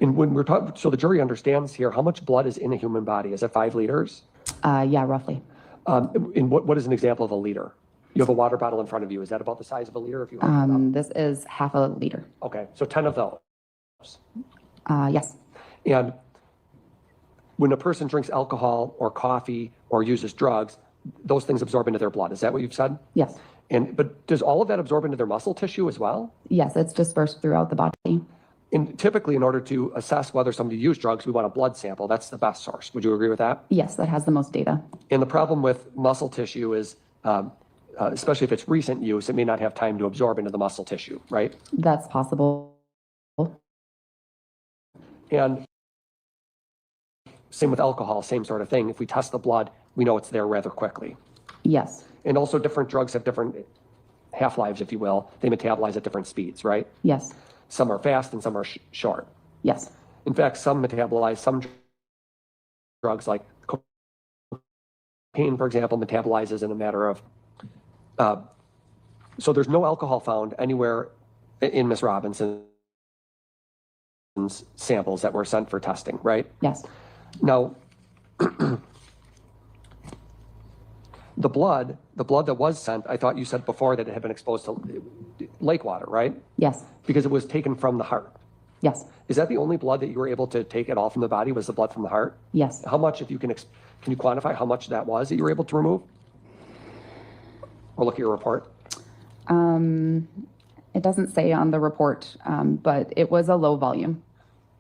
And when we're talking, so the jury understands here, how much blood is in a human body? Is it 5 liters? Yeah, roughly. And what is an example of a liter? You have a water bottle in front of you. Is that about the size of a liter? If you hold it up? This is half a liter. Okay, so 10 of those. Yes. And when a person drinks alcohol or coffee or uses drugs, those things absorb into their blood. Is that what you've said? Yes. But does all of that absorb into their muscle tissue as well? Yes, it's dispersed throughout the body. And typically, in order to assess whether somebody used drugs, we want a blood sample. That's the best source. Would you agree with that? Yes, that has the most data. And the problem with muscle tissue is, especially if it's recent use, it may not have time to absorb into the muscle tissue, right? That's possible. And same with alcohol, same sort of thing. If we test the blood, we know it's there rather quickly. Yes. And also different drugs have different half-lives, if you will. They metabolize at different speeds, right? Yes. Some are fast and some are short. Yes. In fact, some metabolize, some drugs like cocaine, for example, metabolizes in a matter of, so there's no alcohol found anywhere in Ms. Robinson's samples that were sent for testing, right? Yes. Now, The blood that was sent, I thought you said before that it had been exposed to lake water, right? Yes. Because it was taken from the heart. Yes. Is that the only blood that you were able to take at all from the body, was the blood from the heart? Yes. How much, if you can you quantify how much that was that you were able to remove? Or look at your report? It doesn't say on the report, but it was a low volume.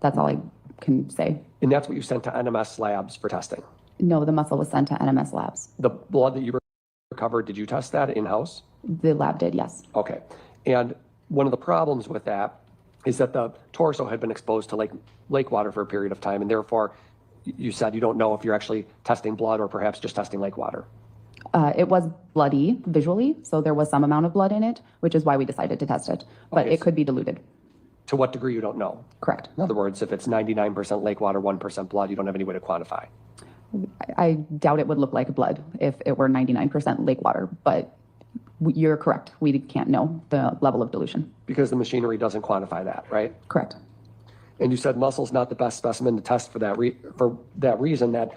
That's all I can say. And that's what you sent to NMS labs for testing? No, the muscle was sent to NMS labs. The blood that you recovered, did you test that in-house? The lab did, yes. Okay. And one of the problems with that is that the torso had been exposed to lake water for a period of time, and therefore you said you don't know if you're actually testing blood or perhaps just testing lake water. It was bloody visually, so there was some amount of blood in it, which is why we decided to test it. But Okay, it could be diluted. To what degree, you don't know? Correct. In other words, if it's 99% lake water, 1% blood, you don't have any way to quantify. I doubt it would look like blood if it were 99% lake water, but you're correct. We can't know the level of dilution. Because the machinery doesn't quantify that, right? Correct. And you said muscle's not the best specimen to test for that reason, that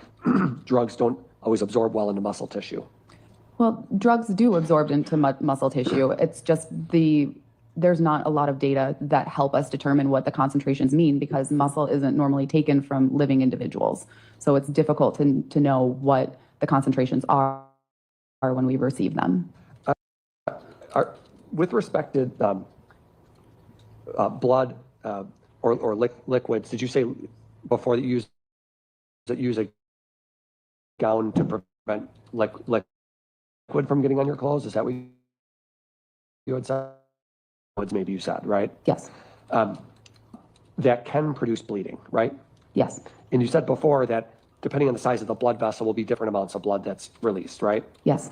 drugs don't always absorb well into muscle tissue. Well, drugs do absorb into muscle tissue. It's just there's not a lot of data that help us determine what the concentrations mean, because muscle isn't normally taken from living individuals. So it's difficult to know what the concentrations are when we receive them. With respect to blood or liquids, did you say before that you use a gown to prevent liquid from getting on your clothes? Is that what you had said? Maybe you said, right? Yes. That can produce bleeding, right? Yes. And you said before that depending on the size of the blood vessel will be different amounts of blood that's released, right? Yes.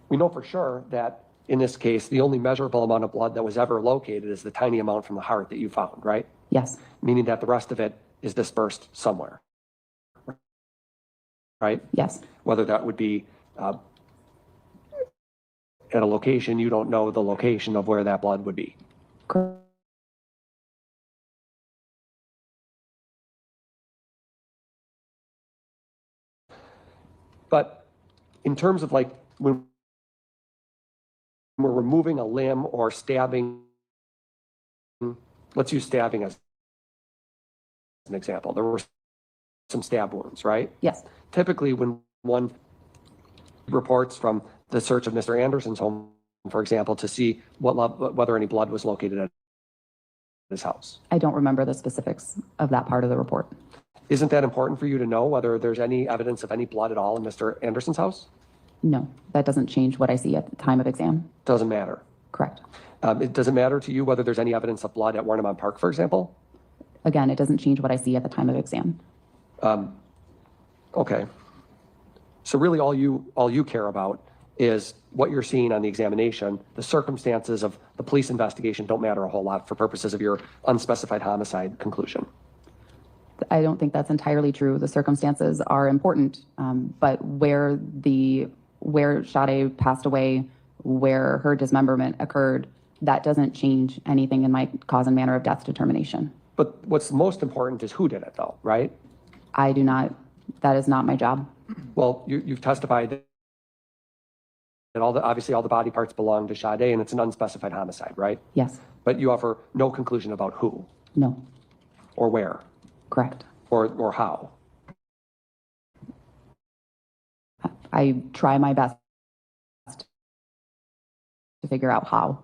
We know for sure that in this case, the only measurable amount of blood that was ever located is the tiny amount from the heart that you found, right? Yes. Meaning that the rest of it is dispersed somewhere, right? Yes. Whether that would be at a location, you don't know the location of where that blood would be. Correct. But in terms of like when we're removing a limb or stabbing, let's use stabbing as an example. There were some stab wounds, right? Yes. Typically when one reports from the search of Mr. Anderson's home, for example, to see whether any blood was located at his house. I don't remember the specifics of that part of the report. Isn't that important for you to know whether there's any evidence of any blood at all in Mr. Anderson's house? No, that doesn't change what I see at the time of exam. Doesn't matter. Correct. It doesn't matter to you whether there's any evidence of blood at Warnemont Park, for example? Again, it doesn't change what I see at the time of exam. Okay. So really all you care about is what you're seeing on the examination. The circumstances of the police investigation don't matter a whole lot for purposes of your unspecified homicide conclusion. I don't think that's entirely true. The circumstances are important, but where Sade passed away, where her dismemberment occurred, that doesn't change anything in my cause and manner of death determination. But what's most important is who did it though, right? I do not, that is not my job. Well, you've testified that obviously all the body parts belong to Sade and it's an unspecified homicide, right? Yes. But you offer no conclusion about who? No. Or where? Correct. Or how? I try my best to figure out how.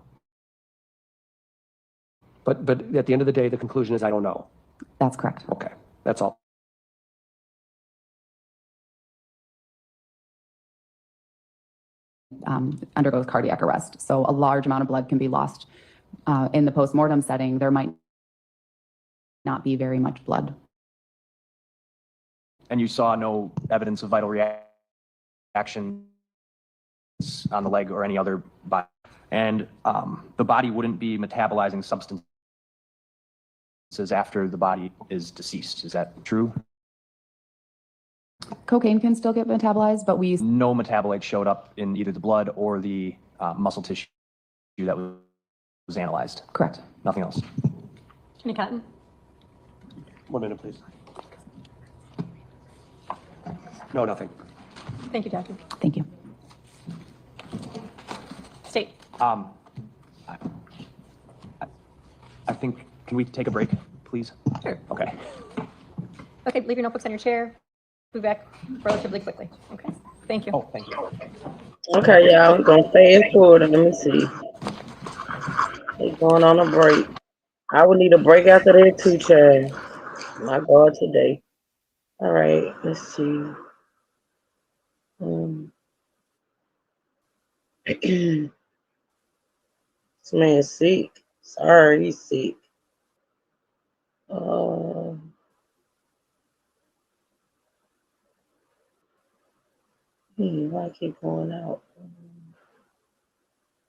But at the end of the day, the conclusion is I don't know. That's correct. Okay, that's all. Undergoes cardiac arrest. So a large amount of blood can be lost. In the postmortem setting, there might not be very much blood. And you saw no evidence of vital reaction on the leg or any other body. And the body wouldn't be metabolizing substances after the body is deceased. Is that true? Cocaine can still get metabolized, but no metabolite showed up in either the blood or the muscle tissue that was analyzed. Correct. Nothing else. Attorney Cotton. 1 minute, please. No, nothing. Thank you, Doctor. Thank you. I I think, can we take a break, please? Sure. Okay. Okay, leave your notebooks on your chair. Be back relatively quickly. Okay, thank you. Oh, thank you. Okay, y'all, we're gonna fast forward and let me see. We're going on a break. I would need a break after that too, child. My God, today. All right, let's see. This man's sick. Sorry, he's sick. Why I keep going out?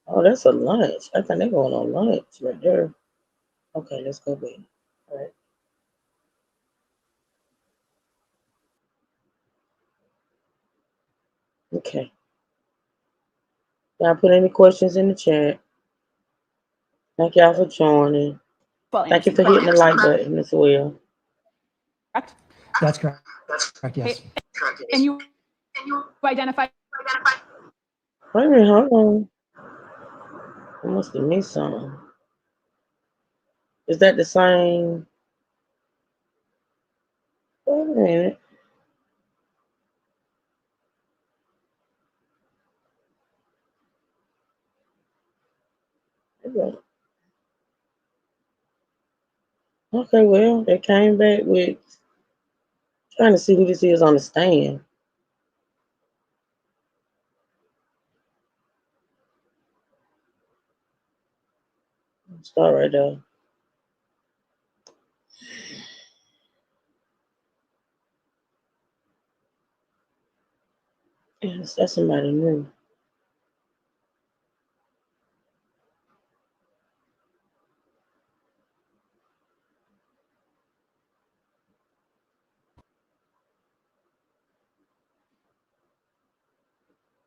Oh, that's a lunch. I think they're going on lunch right there. Okay, let's go back. All right. Okay. Y'all put any questions in the chat. Thank y'all for joining. Well, Thank you Anderson, for hitting the like button as well. correct? That's correct. Correct, yes. And you identify Wait a minute, hold on. I must have missed something. Is that the same? Wait a minute. Okay, well, they came back with trying to see who this is on the stand. Start right there. Yes, that's somebody new.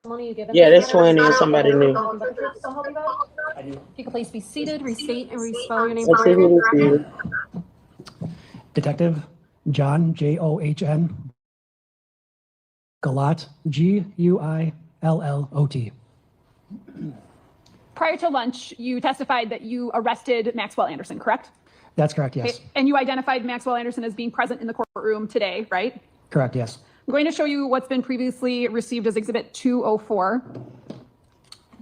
You given Yeah, this that's 20 and somebody new. Anything but the truth, so help you God? If you could please be seated, restate and respell your name Let's for see the record. who this is. Detective John, John, Guillot, Guillot. prior to lunch, you testified that you arrested Maxwell Anderson, correct? That's correct, yes. Okay. And you identified Maxwell Anderson as being present in the courtroom today, right? Correct, yes. I'm going to show you what's been previously received as Exhibit 204.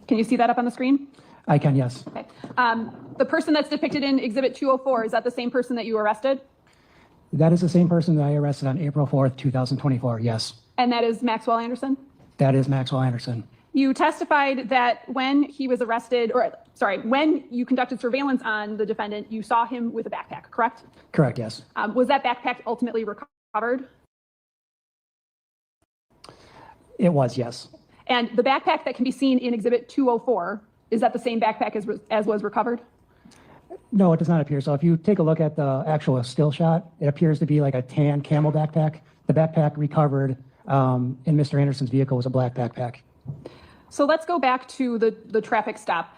Can you see that up on the screen? I can, yes. Okay. The person that's depicted in Exhibit 204, is that the same person that you arrested? That is the same person that I arrested on April 4th, 2024, yes. And that is Maxwell Anderson? That is Maxwell Anderson. You testified that when he was arrested, when you conducted surveillance on the defendant, you saw him with a backpack, correct? Correct, yes. Was that backpack ultimately recovered? It was, yes. And the backpack that can be seen in Exhibit 204, is that the same backpack as was recovered? No, it does not appear so. If you take a look at the actual still shot, it appears to be like a tan camel backpack. The backpack recovered in Mr. Anderson's vehicle was a black backpack. So let's go back to the traffic stop.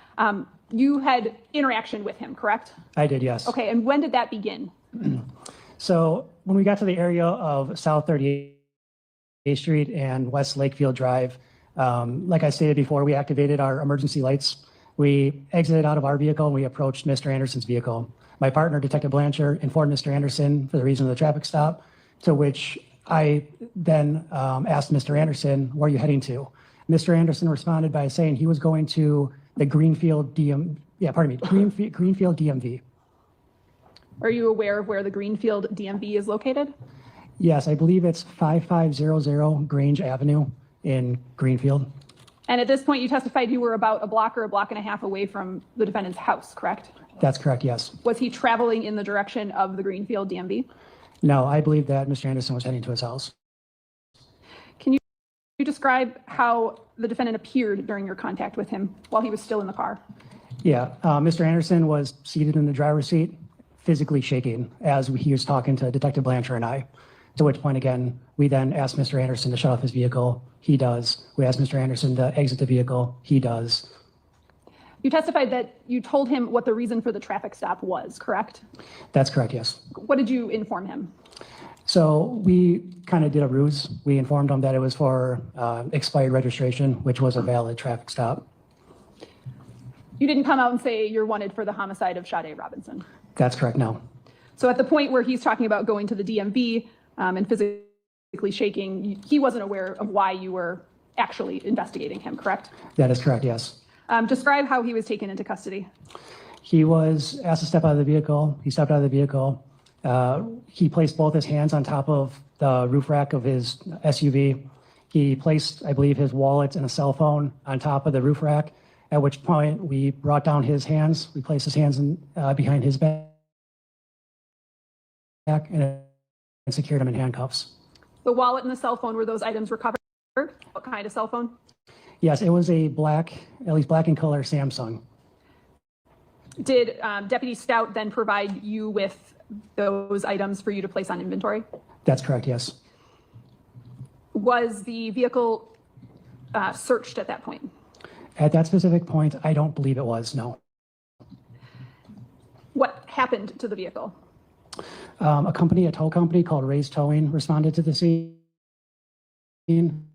You had interaction with him, correct? I did, yes. Okay, and when did that begin? So when we got to the area of South 38th Street and West Lakefield Drive, like I stated before, we activated our emergency lights. We exited out of our vehicle and we approached Mr. Anderson's vehicle. My partner, Detective Blanchard, informed Mr. Anderson for the reason of the traffic stop, to which I then asked Mr. Anderson, where are you heading to? Mr. Anderson responded by saying he was going to the Greenfield Greenfield DMV. Are you aware of where the Greenfield DMV is located? Yes, I believe it's 5500 Grange Avenue in Greenfield. And at this point, you testified you were about a block or a block and a half away from the defendant's house, correct? That's correct, yes. Was he traveling in the direction of the Greenfield DMV? No, I believe that Mr. Anderson was heading to his house. Can you describe how the defendant appeared during your contact with him while he was still in the car? Yeah, Mr. Anderson was seated in the driver's seat, physically shaking as he was talking to Detective Blanchard and I. To which point, again, we then asked Mr. Anderson to shut off his vehicle. He does. We asked Mr. Anderson to exit the vehicle. He does. You testified that you told him what the reason for the traffic stop was, correct? That's correct, yes. What did you inform him? So we kind of did a ruse. We informed him that it was for expired registration, which was a valid traffic stop. You didn't come out and say you're wanted for the homicide of Sade Robinson. That's correct, no. So at the point where he's talking about going to the DMV and physically shaking, he wasn't aware of why you were actually investigating him, correct? That is correct, yes. Describe how he was taken into custody. He was asked to step out of the vehicle. He stepped out of the vehicle. He placed both his hands on top of the roof rack of his SUV. He placed, I believe, his wallet and a cell phone on top of the roof rack, at which point we brought down his hands. We placed his hands behind his back and secured him in handcuffs. The wallet and the cell phone, were those items recovered? What kind of cell phone? Yes, it was a black, at least black in color Samsung. Did Deputy Stout then provide you with those items for you to place on inventory? That's correct, yes. Was the vehicle searched at that point? At that specific point, I don't believe it was, no. What happened to the vehicle? A tow company called Ray's Towing responded to the scene, and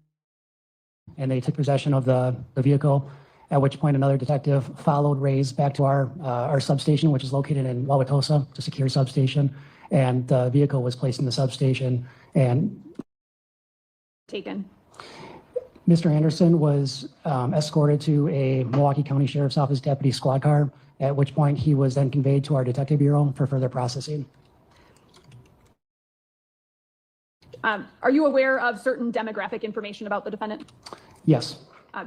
they took possession of the vehicle, at which point another detective followed Ray's back to our substation, which is located in Wauwatosa, a secure substation, and the vehicle was placed in the substation and taken. Mr. Anderson was escorted to a Milwaukee County Sheriff's Office deputy squad car, at which point he was then conveyed to our detective bureau for further processing. Are you aware of certain demographic information about the defendant? Yes.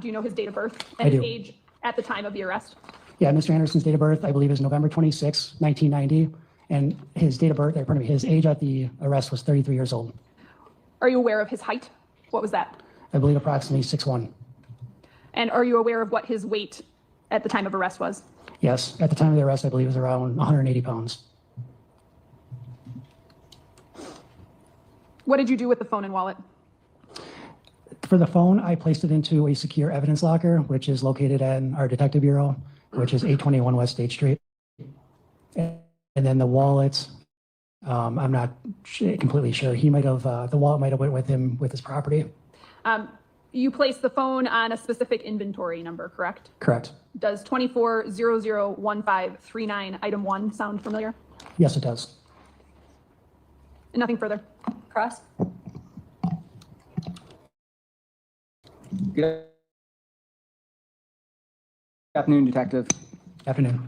Do you know his date of birth I and his do. age at the time of the arrest? Yeah, Mr. Anderson's date of birth, I believe, is November 26, 1990, and his date of birth, pardon me, his age at the arrest was 33 years old. Are you aware of his height? What was that? I believe approximately 6'1". And are you aware of what his weight at the time of arrest was? Yes, at the time of the arrest, I believe it was around 180 pounds. What did you do with the phone and wallet? For the phone, I placed it into a secure evidence locker, which is located in our detective bureau, which is 821 West State Street. And then the wallet, I'm not completely sure. He might have, the wallet might have went with him with his property. You placed the phone on a specific inventory number, correct? Correct. Does 24001539 item 1 sound familiar? Yes, it does. And nothing further. Cross? Good afternoon, Detective. Afternoon.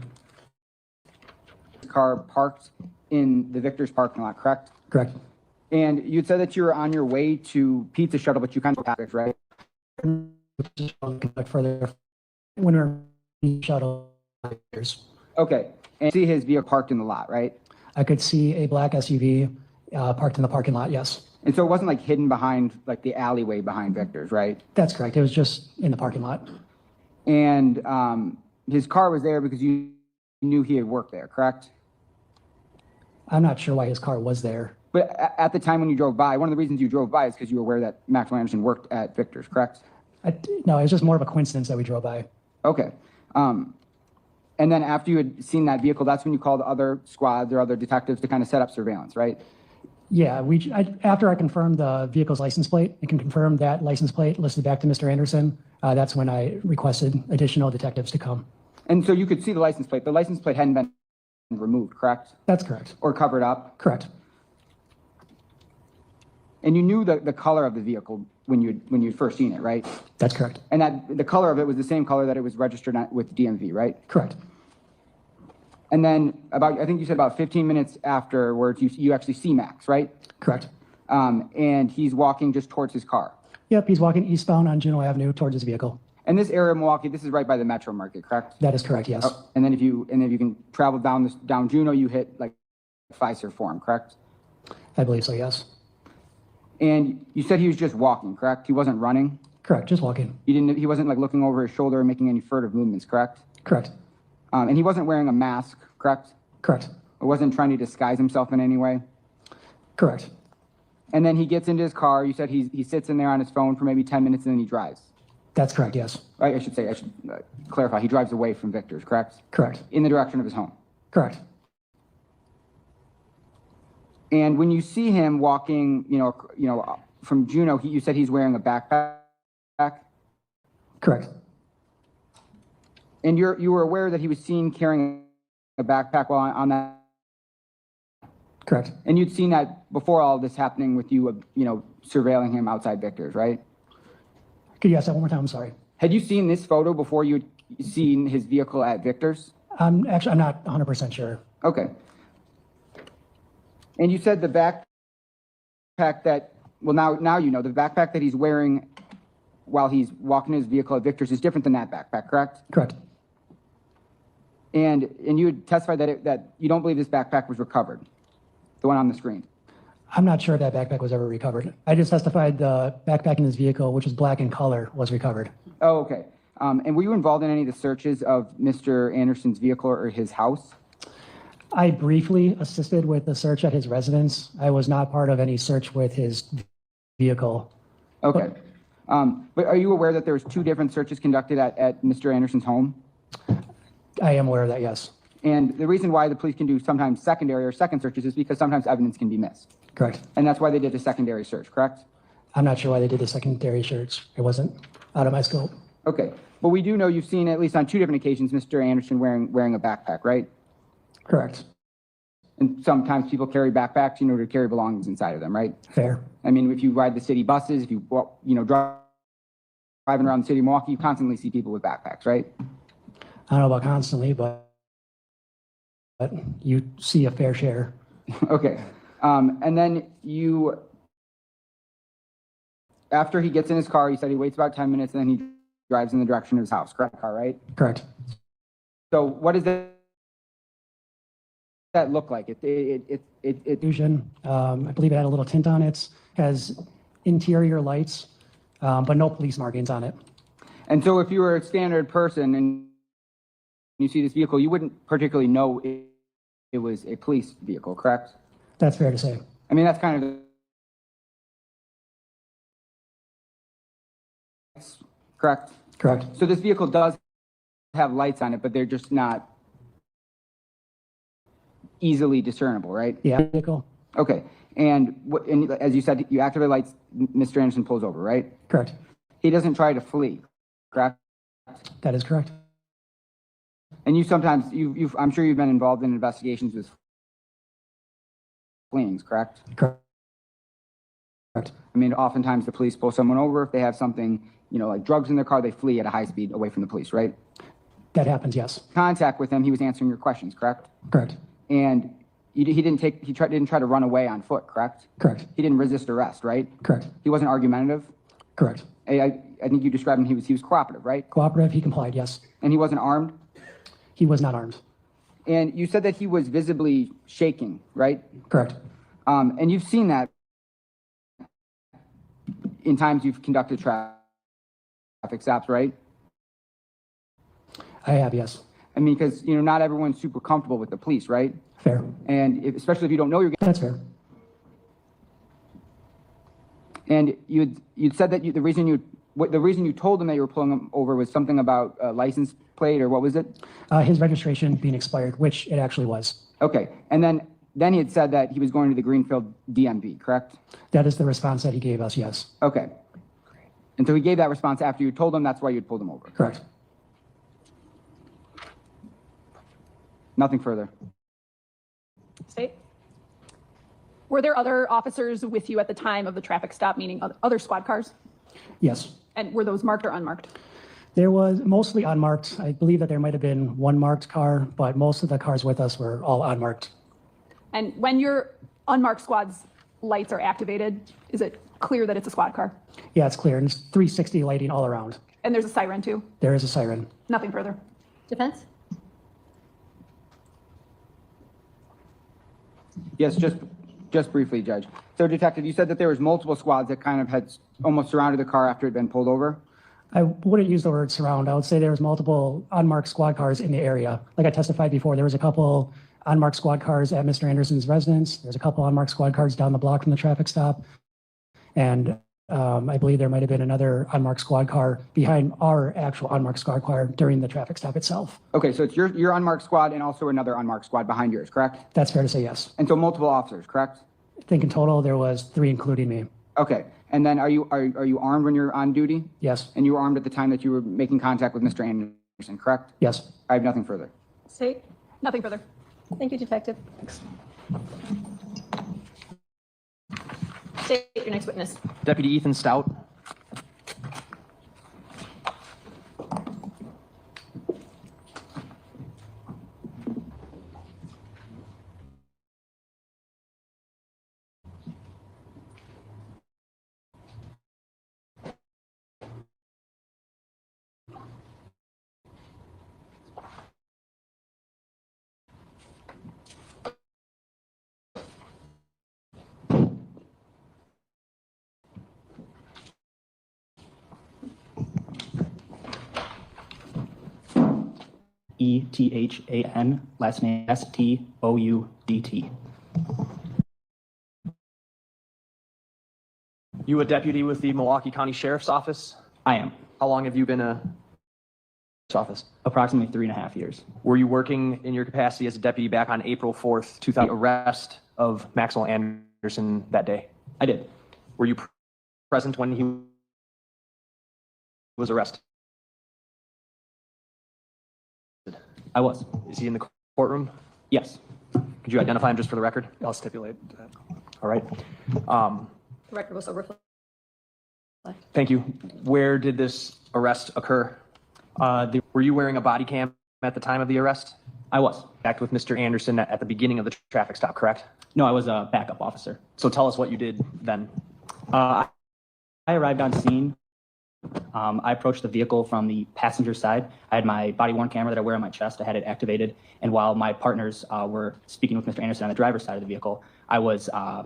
Car parked in the Victor's parking lot, correct? Correct. And you'd said that you were on your way to Pizza Shuttle, but you kind of passed, right? Further, when we're shuttle. Okay. And see his vehicle parked in the lot, right? I could see a black SUV parked in the parking lot, yes. And so it wasn't like hidden behind like the alleyway behind Victor's, right? That's correct. It was just in the parking lot. And his car was there because you knew he had worked there, correct? I'm not sure why his car was there. But at the time when you drove by, one of the reasons you drove by is because you were aware that Maxwell Anderson worked at Victor's, correct? No, it was just more of a coincidence that we drove by. Okay. And then after you had seen that vehicle, that's when you called other squads or other detectives to kind of set up surveillance, right? Yeah, after I confirmed the vehicle's license plate, I can confirm that license plate listed back to Mr. Anderson. That's when I requested additional detectives to come. And so you could see the license plate. The license plate hadn't been removed, correct? That's correct. Or covered up? Correct. And you knew the color of the vehicle when you'd first seen it, right? That's correct. And that the color of it was the same color that it was registered with DMV, right? Correct. And then I think you said about 15 minutes afterwards, you actually see Max, right? Correct. And he's walking just towards his car. Yep, he's walking eastbound on Juneau Avenue towards his vehicle. And this area of Milwaukee, this is right by the Metro Market, correct? That is correct, yes. Oh, and then if you can travel down Juneau, you hit like Pfizer Forum, correct? I believe so, yes. And you said he was just walking, correct? He wasn't running? Correct, just walking. He wasn't like looking over his shoulder or making any furtive movements, correct? Correct. And he wasn't wearing a mask, correct? Correct. Or wasn't trying to disguise himself in any way? Correct. And then he gets into his car. You said he sits in there on his phone for maybe 10 minutes and then he drives. That's correct, yes. I should clarify. He drives away from Victor's, correct? Correct. In the direction of his home. Correct. And when you see him walking, from Juneau, you said he's wearing a backpack? Correct. And you were aware that he was seen carrying a backpack while on that? Correct. And you'd seen that before all this happening with you, surveilling him outside Victor's, right? Could you ask that one more time? I'm sorry. Had you seen this photo before you'd seen his vehicle at Victor's? I'm not 100% sure. Okay. And you said the backpack that, well, now you know, the backpack that he's wearing while he's walking his vehicle at Victor's is different than that backpack, correct? Correct. And you had testified that you don't believe this backpack was recovered, the one on the screen. I'm not sure if that backpack was ever recovered. I just testified the backpack in his vehicle, which was black in color, was recovered. Oh, okay. And were you involved in any of the searches of Mr. Anderson's vehicle or his house? I briefly assisted with the search at his residence. I was not part of any search with his vehicle. Okay. But are you aware that there was 2 different searches conducted at Mr. Anderson's home? I am aware of that, yes. And the reason why the police can do sometimes secondary or second searches is because sometimes evidence can be missed. Correct. And that's why they did the secondary search, correct? I'm not sure why they did the secondary search. It wasn't out of my scope. Okay. But we do know you've seen, at least on 2 different occasions, Mr. Anderson wearing a backpack, right? Correct. And sometimes people carry backpacks, to carry belongings inside of them, right? Fair. I mean, if you ride the city buses, if you walk, driving around the city of Milwaukee, you constantly see people with backpacks, right? I don't know about constantly, but you see a fair share. Okay. And then after he gets in his car, you said he waits about 10 minutes and then he drives in the direction of his house, correct? Car, right? Correct. So what does that look like? Fusion. I believe it had a little tint on it. Has interior lights, but no police markings on it. And so if you were a standard person and you see this vehicle, you wouldn't particularly know it was a police vehicle, correct? That's fair to say. I mean, that's kind of correct? Correct. So this vehicle does have lights on it, but they're just not easily discernible, right? Yeah, vehicle. Okay. And as you said, you activate lights, Mr. Anderson pulls over, right? Correct. He doesn't try to flee, correct? That is correct. And you sometimes, I'm sure you've been involved in investigations with fleeings, correct? Correct. I mean, oftentimes the police pull someone over. If they have something, like drugs in their car, they flee at a high speed away from the police, right? That happens, yes. Contact with him, he was answering your questions, correct? Correct. And he didn't try to run away on foot, correct? Correct. He didn't resist arrest, right? Correct. He wasn't argumentative? Correct. I think you described him, he was cooperative, right? Cooperative, he complied, yes. And he wasn't armed? He was not armed. And you said that he was visibly shaking, right? Correct. And you've seen that in times you've conducted traffic stops, right? I have, yes. I mean, because, not everyone's super comfortable with the police, right? Fair. And especially if you don't know you're That's fair. And you'd said that the reason you told them that you were pulling him over was something about a license plate, or what was it? His registration being expired, which it actually was. Okay. And then he had said that he was going to the Greenfield DMV, correct? That is the response that he gave us, yes. Okay. And so he gave that response after you told him that's why you'd pulled him over. Correct. Nothing further. State? Were there other officers with you at the time of the traffic stop, meaning other squad cars? Yes. And were those marked or unmarked? There was mostly unmarked. I believe that there might have been one marked car, but most of the cars with us were all unmarked. And when your unmarked squad's lights are activated, is it clear that it's a squad car? Yeah, it's clear. And it's 360 lighting all around. And there's a siren too? There is a siren. Nothing further. Defense? Yes, just briefly, Judge. So, Detective, you said that there was multiple squads that kind of had almost surrounded the car after it had been pulled over? I wouldn't use the word surround. I would say there was multiple unmarked squad cars in the area. Like I testified before, there was a couple unmarked squad cars at Mr. Anderson's residence. There's a couple unmarked squad cars down the block from the traffic stop. And I believe there might have been another unmarked squad car behind our actual unmarked squad car during the traffic stop itself. Okay, so it's your unmarked squad and also another unmarked squad behind yours, correct? That's fair to say, yes. And so multiple officers, correct? I think in total there was 3, including me. Okay, and then are you armed when you're on duty? Yes. And you were armed at the time that you were making contact with Mr. Anderson, correct? Yes. I have nothing further. State. Nothing further. Thank you, Detective. State your next witness. Deputy Ethan Stout. Ethan, last name Stoudt. You a deputy with the Milwaukee County Sheriff's Office? I am. How long have you been a sheriff's office? Approximately 3.5 years. Were you working in your capacity as a deputy back on April 4th, 2000, arrest of Maxwell Anderson that day? I did. Were you present when he was arrested? I was. Is he in the courtroom? Yes. Could you identify him just for the record? I'll stipulate that. All right. The record will so reflect. Thank you. Where did this arrest occur? Were you wearing a body cam at the time of the arrest? I was. Act with Mr. Anderson at the beginning of the traffic stop, correct? No, I was a backup officer. So tell us what you did then. I arrived on scene. I approached the vehicle from the passenger side. I had my body-worn camera that I wear on my chest. I had it activated. And while my partners were speaking with Mr. Anderson on the driver's side of the vehicle, I was, I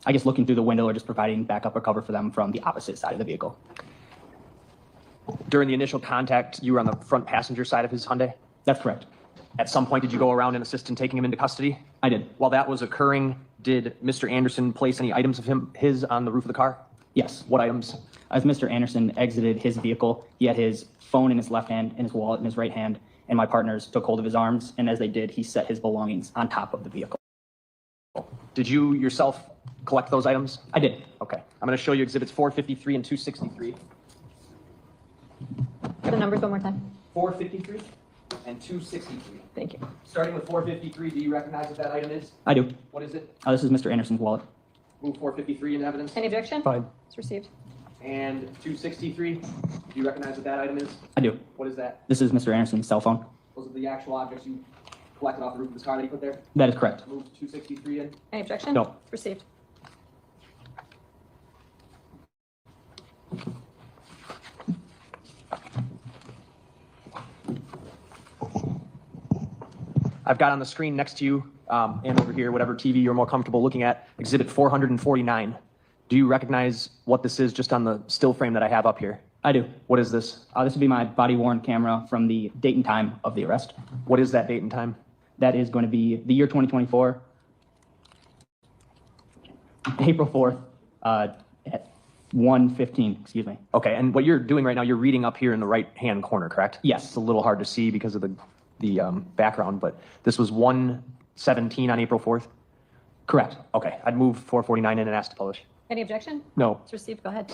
guess, looking through the window or just providing backup or cover for them from the opposite side of the vehicle. During the initial contact, you were on the front passenger side of his Hyundai? That's correct. At some point, did you go around and assist in taking him into custody? I did. While that was occurring, did Mr. Anderson place any items of his on the roof of the car? Yes. What items? As Mr. Anderson exited his vehicle, he had his phone in his left hand and his wallet in his right hand, and my partners took hold of his arms, and as they did, he set his belongings on top of the vehicle. Did you yourself collect those items? I did. Okay. I'm going to show you exhibits 453 and 263. For the numbers one more time. 453 and 263. Thank you. Starting with 453, do you recognize what that item is? I do. What is it? This is Mr. Anderson's wallet. Move 453 into evidence. Any objection? Fine. It's received. And 263, do you recognize what that item is? I do. What is that? This is Mr. Anderson's cell phone. Those are the actual objects you collected off the roof of this car that you put there? That is correct. Move 263 in. Any objection? No. It's received. I've got on the screen next to you and over here, whatever TV you're more comfortable looking at, exhibit 449. Do you recognize what this is just on the still frame that I have up here? I do. What is this? This would be my body-worn camera from the date and time of the arrest. What is that date and time? That is going to be the year 2024, April 4th, at 1:15, excuse me. Okay, and what you're doing right now, you're reading up here in the right-hand corner, correct? Yes. It's a little hard to see because of the background, but this was 1:17 on April 4th? Correct. Okay, I'd move 449 in and ask to publish. Any objection? No. It's received. Go ahead.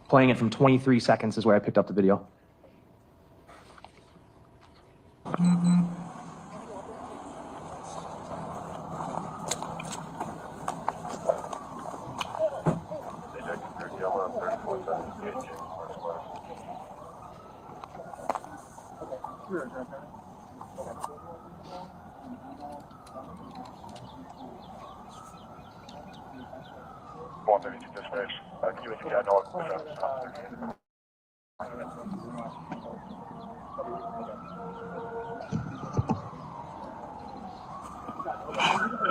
Playing it from 23 seconds is where I picked up the video.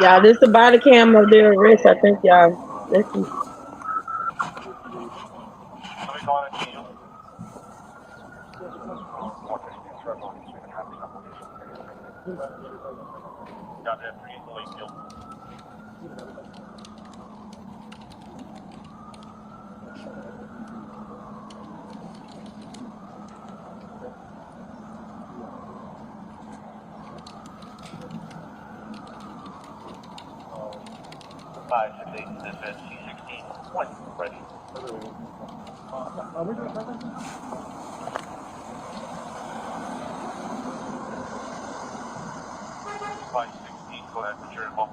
Yeah, this is the body cam of their arrest, I think, y'all. Listen. 568 dispatch C16 1 ready. 516, go ahead, put your info.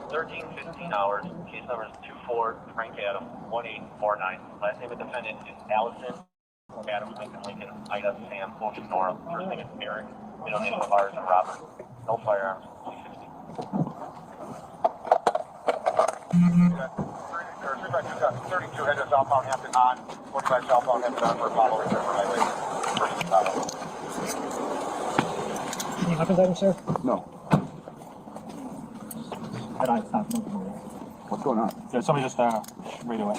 13:15 hours, case number is 24 Frank Adam 1849. Last name of defendant is Allison Adam Lincoln, Ida Sam Ocean Nora. First name is Eric. Middle name of ours is Robert. No firearms. 32 headed southbound Hampton on 45 southbound Hampton on for Apollo return for highway. Any weapons items, sir? No. What's going on? Yeah, somebody just right away.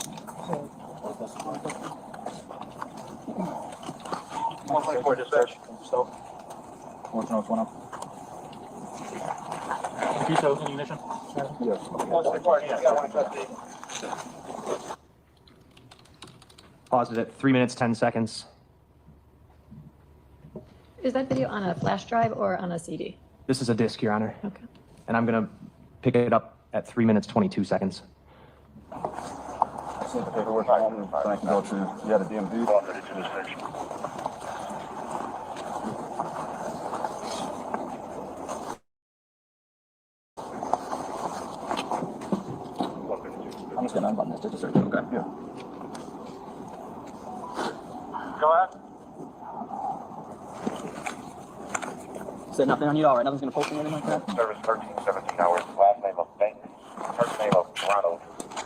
124 dispatch. So, what's going on? Details and ignition? Yes. 124, yeah, I want to touch the. Pause it at 3 minutes, 10 seconds. Is that video on a flash drive or on a CD? This is a disc, Your Honor. Okay. And I'm going to pick it up at 3 minutes, 22 seconds. See the paperwork I can go to, yeah, the DMV. Well, 32 dispatch. I'm just going to unbutton this just to search it, okay? Yeah. Go ahead. Said nothing on you, all right? Nothing's going to post me or anything like that? Service 13:17 hours. Last name of Bank. First name of Ronald.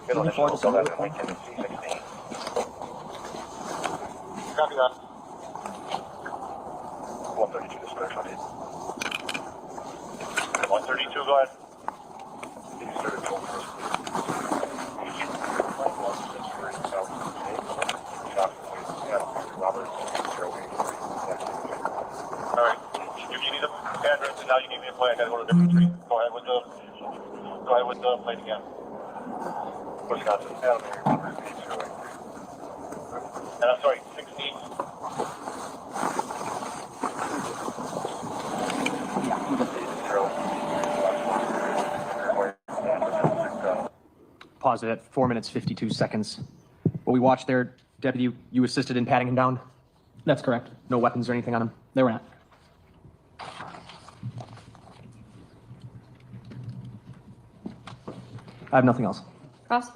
Middle name of 11 Lincoln C16. Copy that. 132 dispatch. 132, go ahead. Alright. If you need the address and now you need me to play, I gotta go to a different street. Go ahead with the plate again. Wisconsin. And I'm sorry, 16. Pause it at 4 minutes, 52 seconds. What we watched there, Deputy, you assisted in patting him down? That's correct. No weapons or anything on him? They were not. I have nothing else. Cross?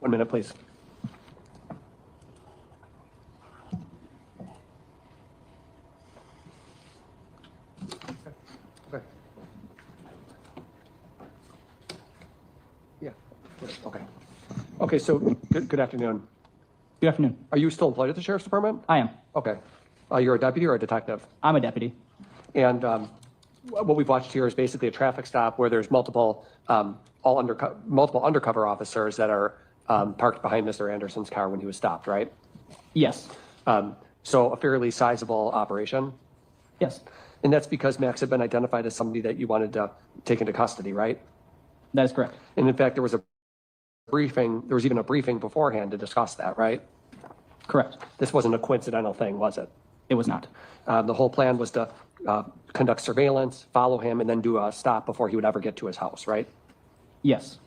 1 minute, please. Okay. Yeah. Okay. Okay, so good afternoon. Good afternoon. Are you still employed at the Sheriff's Department? I am. Okay. You're a deputy or a detective? I'm a deputy. And what we've watched here is basically a traffic stop where there's multiple undercover officers that are parked behind Mr. Anderson's car when he was stopped, right? Yes. So a fairly sizable operation. Yes. And that's because Max had been identified as somebody that you wanted to take into custody, right? That is correct. And in fact, there was even a briefing beforehand to discuss that, right? Correct. This wasn't a coincidental thing, was it? It was not. The whole plan was to conduct surveillance, follow him, and then do a stop before he would ever get to his house, right? Yes.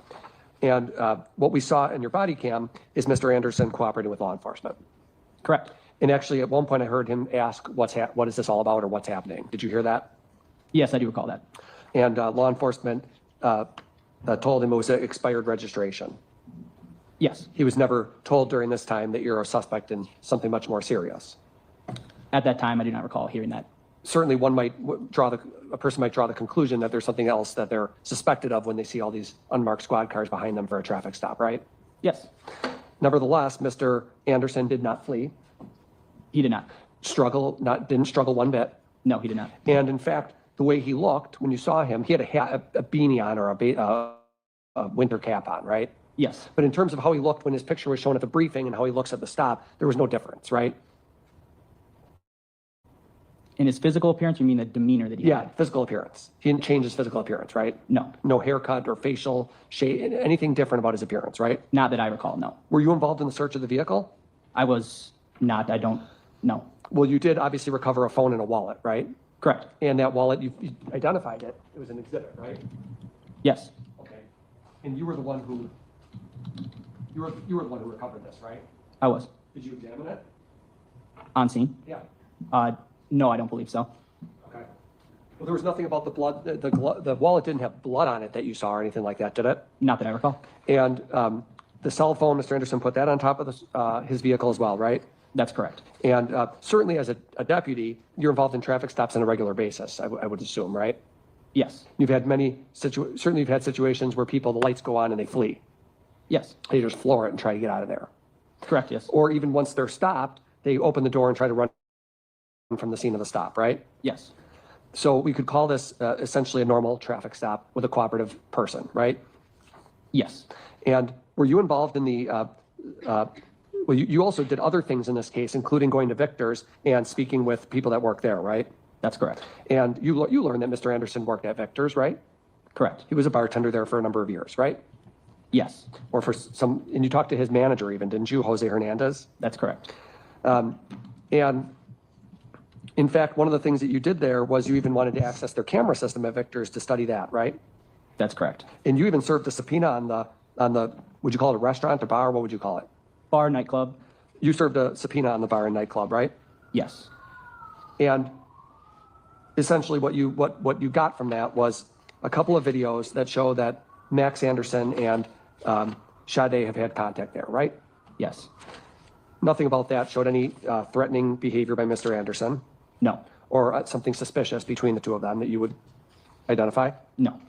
And what we saw in your body cam is Mr. Anderson cooperating with law enforcement. Correct. And actually, at one point, I heard him ask, what is this all about or what's happening? Did you hear that? Yes, I do recall that. And law enforcement told him it was an expired registration. Yes. He was never told during this time that you're a suspect in something much more serious. At that time, I do not recall hearing that. Certainly, a person might draw the conclusion that there's something else that they're suspected of when they see all these unmarked squad cars behind them for a traffic stop, right? Yes. Nevertheless, Mr. Anderson did not flee. He did not. Didn't struggle one bit. No, he did not. And in fact, the way he looked when you saw him, he had a beanie on or a winter cap on, right? Yes. But in terms of how he looked when his picture was shown at the briefing and how he looks at the stop, there was no difference, right? In his physical appearance, you mean the demeanor that he had? Yeah, physical appearance. He didn't change his physical appearance, right? No. No haircut or facial shape, anything different about his appearance, right? Not that I recall, no. Were you involved in the search of the vehicle? I was not. I don't know. Well, you did obviously recover a phone and a wallet, right? Correct. And that wallet, you identified it. It was an exhibit, right? Yes. Okay. And you were the one who, you were the one who recovered this, right? I was. Did you examine it? On scene? Yeah. No, I don't believe so. Okay. Well, there was nothing about the blood, the wallet didn't have blood on it that you saw or anything like that, did it? Not that I recall. And the cell phone, Mr. Anderson put that on top of his vehicle as well, right? That's correct. And certainly as a deputy, you're involved in traffic stops on a regular basis, I would assume, right? Yes. You've had certainly you've had situations where the lights go on and they flee. Yes. They just floor it and try to get out of there. Correct, yes. Or even once they're stopped, they open the door and try to run from the scene of the stop, right? Yes. So we could call this essentially a normal traffic stop with a cooperative person, right? Yes. And were you involved in the, well, you also did other things in this case, including going to Victor's and speaking with people that work there, right? That's correct. And you learned that Mr. Anderson worked at Victor's, right? Correct. He was a bartender there for a number of years, right? Yes. Or and you talked to his manager even, didn't you, Jose Hernandez? That's correct. And in fact, one of the things that you did there was you even wanted to access their camera system at Victor's to study that, right? That's correct. And you even served a subpoena on the, would you call it a restaurant, a bar, what would you call it? Bar, nightclub. You served a subpoena on the bar and nightclub, right? Yes. And essentially what you got from that was a couple of videos that show that Max Anderson and Sade have had contact there, right? Yes. Nothing about that showed any threatening behavior by Mr. Anderson? No. Or something suspicious between the two of them that you would identify? No.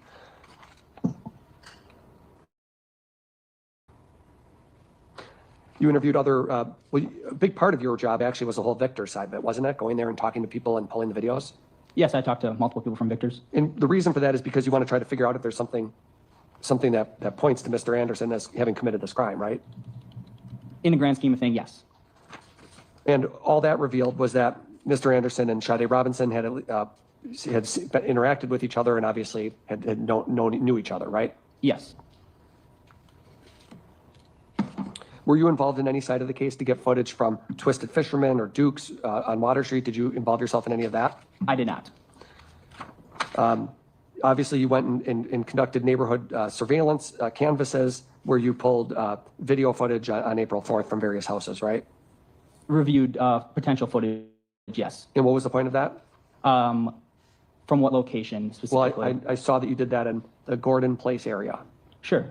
You interviewed other, a big part of your job actually was the whole Victor side of it, wasn't it? Going there and talking to people and pulling the videos? Yes, I talked to multiple people from Victor's. And the reason for that is because you want to try to figure out if there's something that points to Mr. Anderson as having committed this crime, right? In the grand scheme of things, yes. And all that revealed was that Mr. Anderson and Sade Robinson had interacted with each other and obviously knew each other, right? Yes. Were you involved in any side of the case to get footage from Twisted Fisherman or Duke's on Water Street? Did you involve yourself in any of that? I did not. Obviously, you went and conducted neighborhood surveillance canvases where you pulled video footage on April 4th from various houses, right? Reviewed potential footage, yes. And what was the point of that? From what location specifically? Well, I saw that you did that in the Gordon Place area. Sure.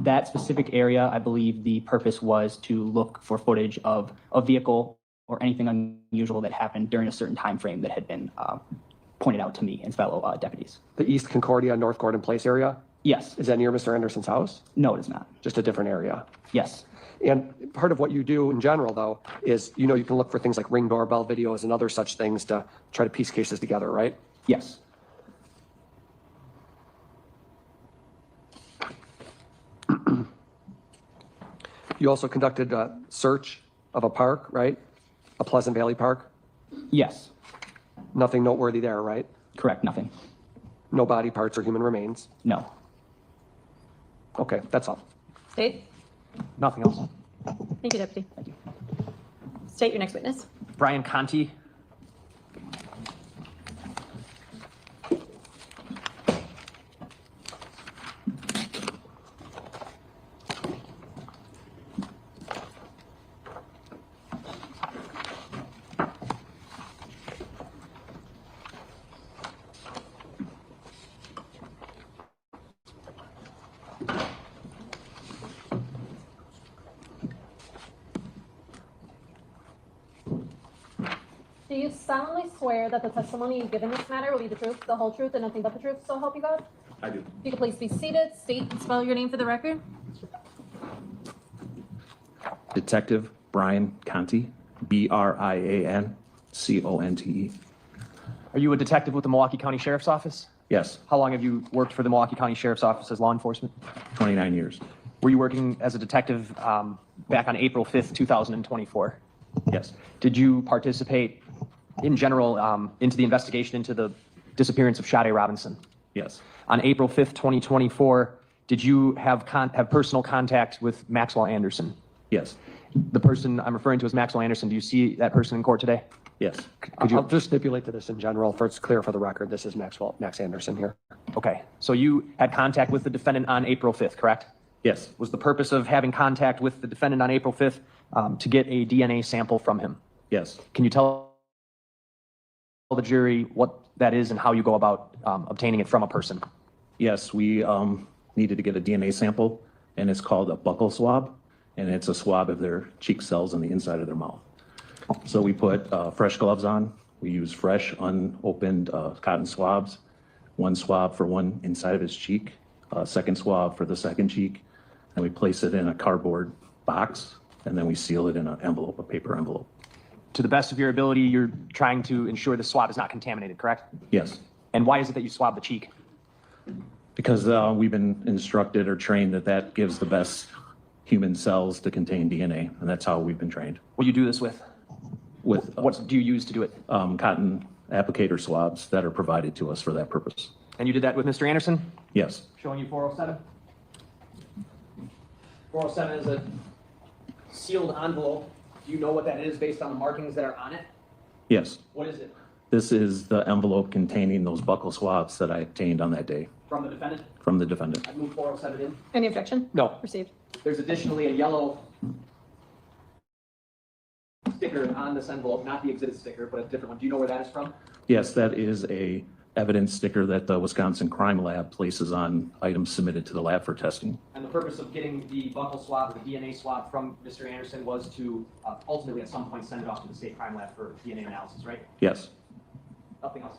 That specific area, I believe the purpose was to look for footage of a vehicle or anything unusual that happened during a certain time frame that had been pointed out to me and fellow deputies. The East Concordia, North Gordon Place area? Yes. Is that near Mr. Anderson's house? No, it is not. Just a different area? Yes. And part of what you do in general, though, is, you can look for things like Ring doorbell videos and other such things to try to piece cases together, right? Yes. You also conducted a search of a park, right? A Pleasant Valley Park? Yes. Nothing noteworthy there, right? Correct, nothing. No body parts or human remains? No. Okay, that's all. State? Nothing else. Thank you, Deputy. Thank you. State your next witness. Brian Conti. Do you solemnly swear that the testimony you give in this matter will be the truth, the whole truth, and nothing but the truth, so help you God? I do. If you could please be seated, state and spell your name for the record. Detective Brian Conti, BrianConte. Are you a detective with the Milwaukee County Sheriff's Office? Yes, How long have you worked for the Milwaukee County Sheriff's Office as law enforcement? 29 years. Were you working as a detective back on April 5th, 2024? Yes, Did you participate in general into the investigation into the disappearance of Sade Robinson? yes, On April 5th, 2024, did you have personal contact with Maxwell Anderson? yes, The person I'm referring to as Maxwell Anderson, do you see that person in court today? Yes. Could you just stipulate to this in general, for it's clear for the record, this is Max Anderson here. Okay, so you had contact with the defendant on April 5th, correct? Yes. Was the purpose of having contact with the defendant on April 5th to get a DNA sample from him? Yes. Can you tell the jury what that is and how you go about obtaining it from a person? Yes, we needed to get a DNA sample, and it's called a buccal swab, and it's a swab of their cheek cells on the inside of their mouth. So we put fresh gloves on. We use fresh, unopened cotton swabs, one swab for one inside of his cheek, second swab for the second cheek, and we place it in a cardboard box, and then we seal it in an envelope, a paper envelope. To the best of your ability, you're trying to ensure the swab is not contaminated, correct? Yes. And why is it that you swab the cheek? Because we've been instructed or trained that that gives the best human cells to contain DNA, and that's how we've been trained. What do you do this with? With what do you use to do it? Cotton applicator swabs that are provided to us for that purpose. And you did that with Mr. Anderson? Yes. Showing you 407. 407 is a sealed envelope. Do you know what that is based on the markings that are on it? Yes. What is it? This is the envelope containing those buccal swabs that I obtained on that day From the defendant? from the defendant. I've moved 407 in. Any objection? No. Received. There's additionally a yellow sticker on this envelope, not the exhibit sticker, but a different one. Do you know where that is from? Yes, that is a evidence sticker that the Wisconsin Crime Lab places on items submitted to the lab for testing. And the purpose of getting the buccal swab, or the DNA swab from Mr. Anderson was to ultimately at some point send it off to the state crime lab for DNA analysis, right? Yes. Nothing else?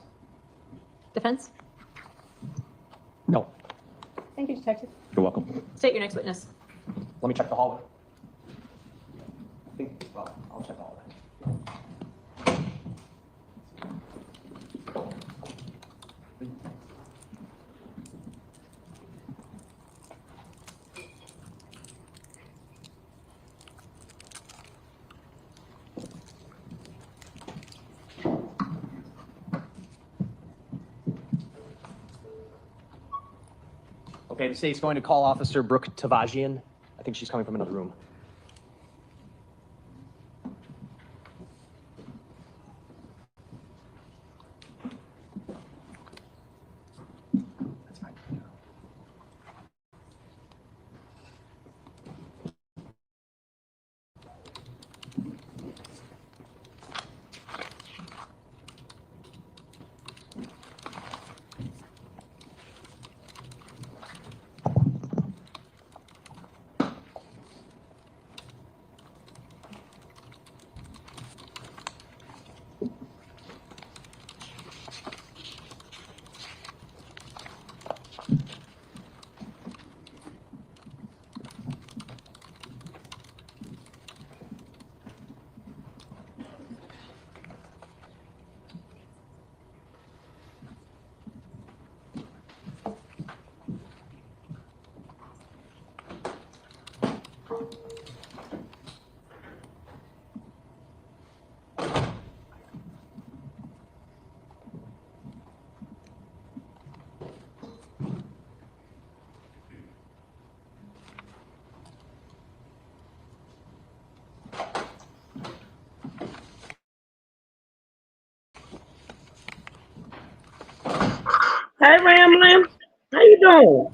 Defense? No. Thank you, Detective. You're welcome. State your next witness. Let me check the hallway. I think, well, I'll check the hallway. Okay, the state's going to call Officer Brooke Tavagian. I think she's coming from another room. Hey, Ramlin. How you doing?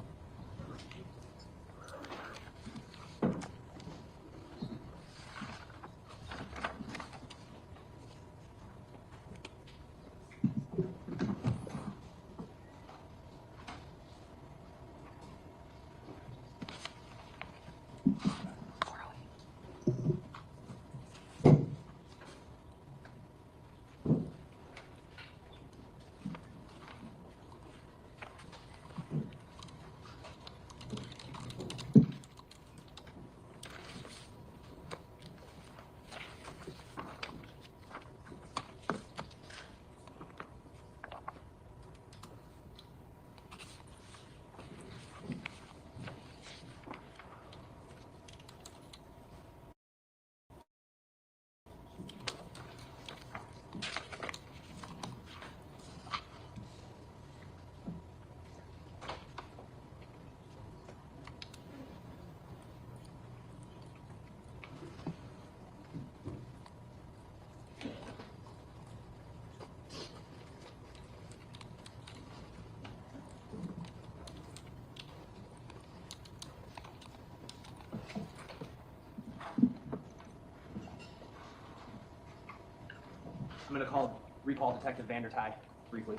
going to recall Detective Vandertye briefly.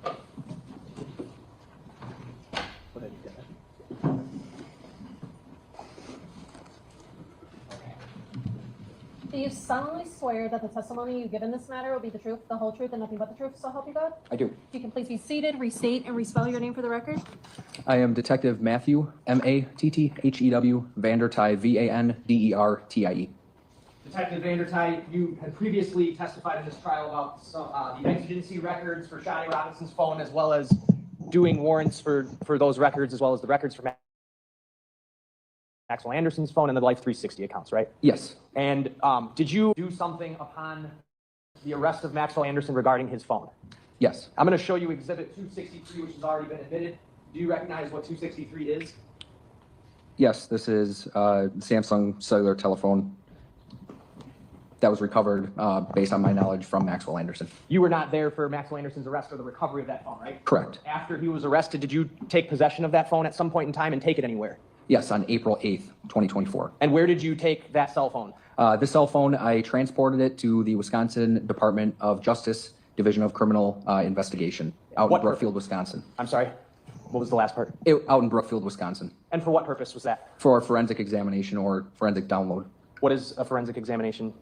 Go ahead, you get it. Do you solemnly swear that the testimony you give in this matter will be the truth, the whole truth, and nothing but the truth, so help you God? I do. If you can please be seated, restate, and respell your name for the record. I am Detective Matthew, M-A-T-T-H-E-W, Vandertye, V-A-N-D-E-R-T-I-E. Detective Vandertye, you had previously testified in this trial about the exigency records for Shadi Robinson's phone, as well as doing warrants for those records, as well as the records for Maxwell Anderson's phone and the Life 360 accounts, right? Yes. And did you do something upon the arrest of Maxwell Anderson regarding his phone? Yes. I'm going to show you Exhibit 263, which has already been admitted. Do you recognize what 263 is? Yes, this is Samsung cellular telephone that was recovered based on my knowledge from Maxwell Anderson. You were not there for Maxwell Anderson's arrest or the recovery of that phone, right? Correct. After he was arrested, did you take possession of that phone at some point in time and take it anywhere? Yes, on April 8th, 2024. And where did you take that cell phone? The cell phone, I transported it to the Wisconsin Department of Justice, Division of Criminal Investigation, out in Brookfield, Wisconsin. I'm sorry? What was the last part? Out in Brookfield, Wisconsin. And for what purpose was that? For forensic examination or forensic download. What is a forensic examination?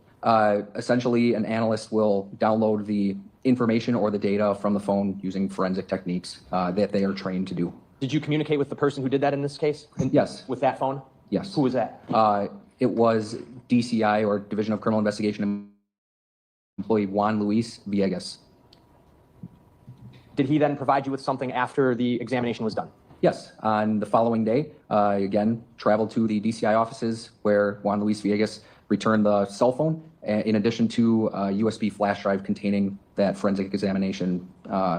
Essentially, an analyst will download the information or the data from the phone using forensic techniques that they are trained to do. Did you communicate with the person who did that in this case? Yes. With that phone? Yes. Who was that? It was DCI, or Division of Criminal Investigation, employee Juan Luis Villegas. Did he then provide you with something after the examination was done? Yes. On the following day, again, traveled to the DCI offices where Juan Luis Villegas returned the cell phone, in addition to a USB flash drive containing that forensic examination,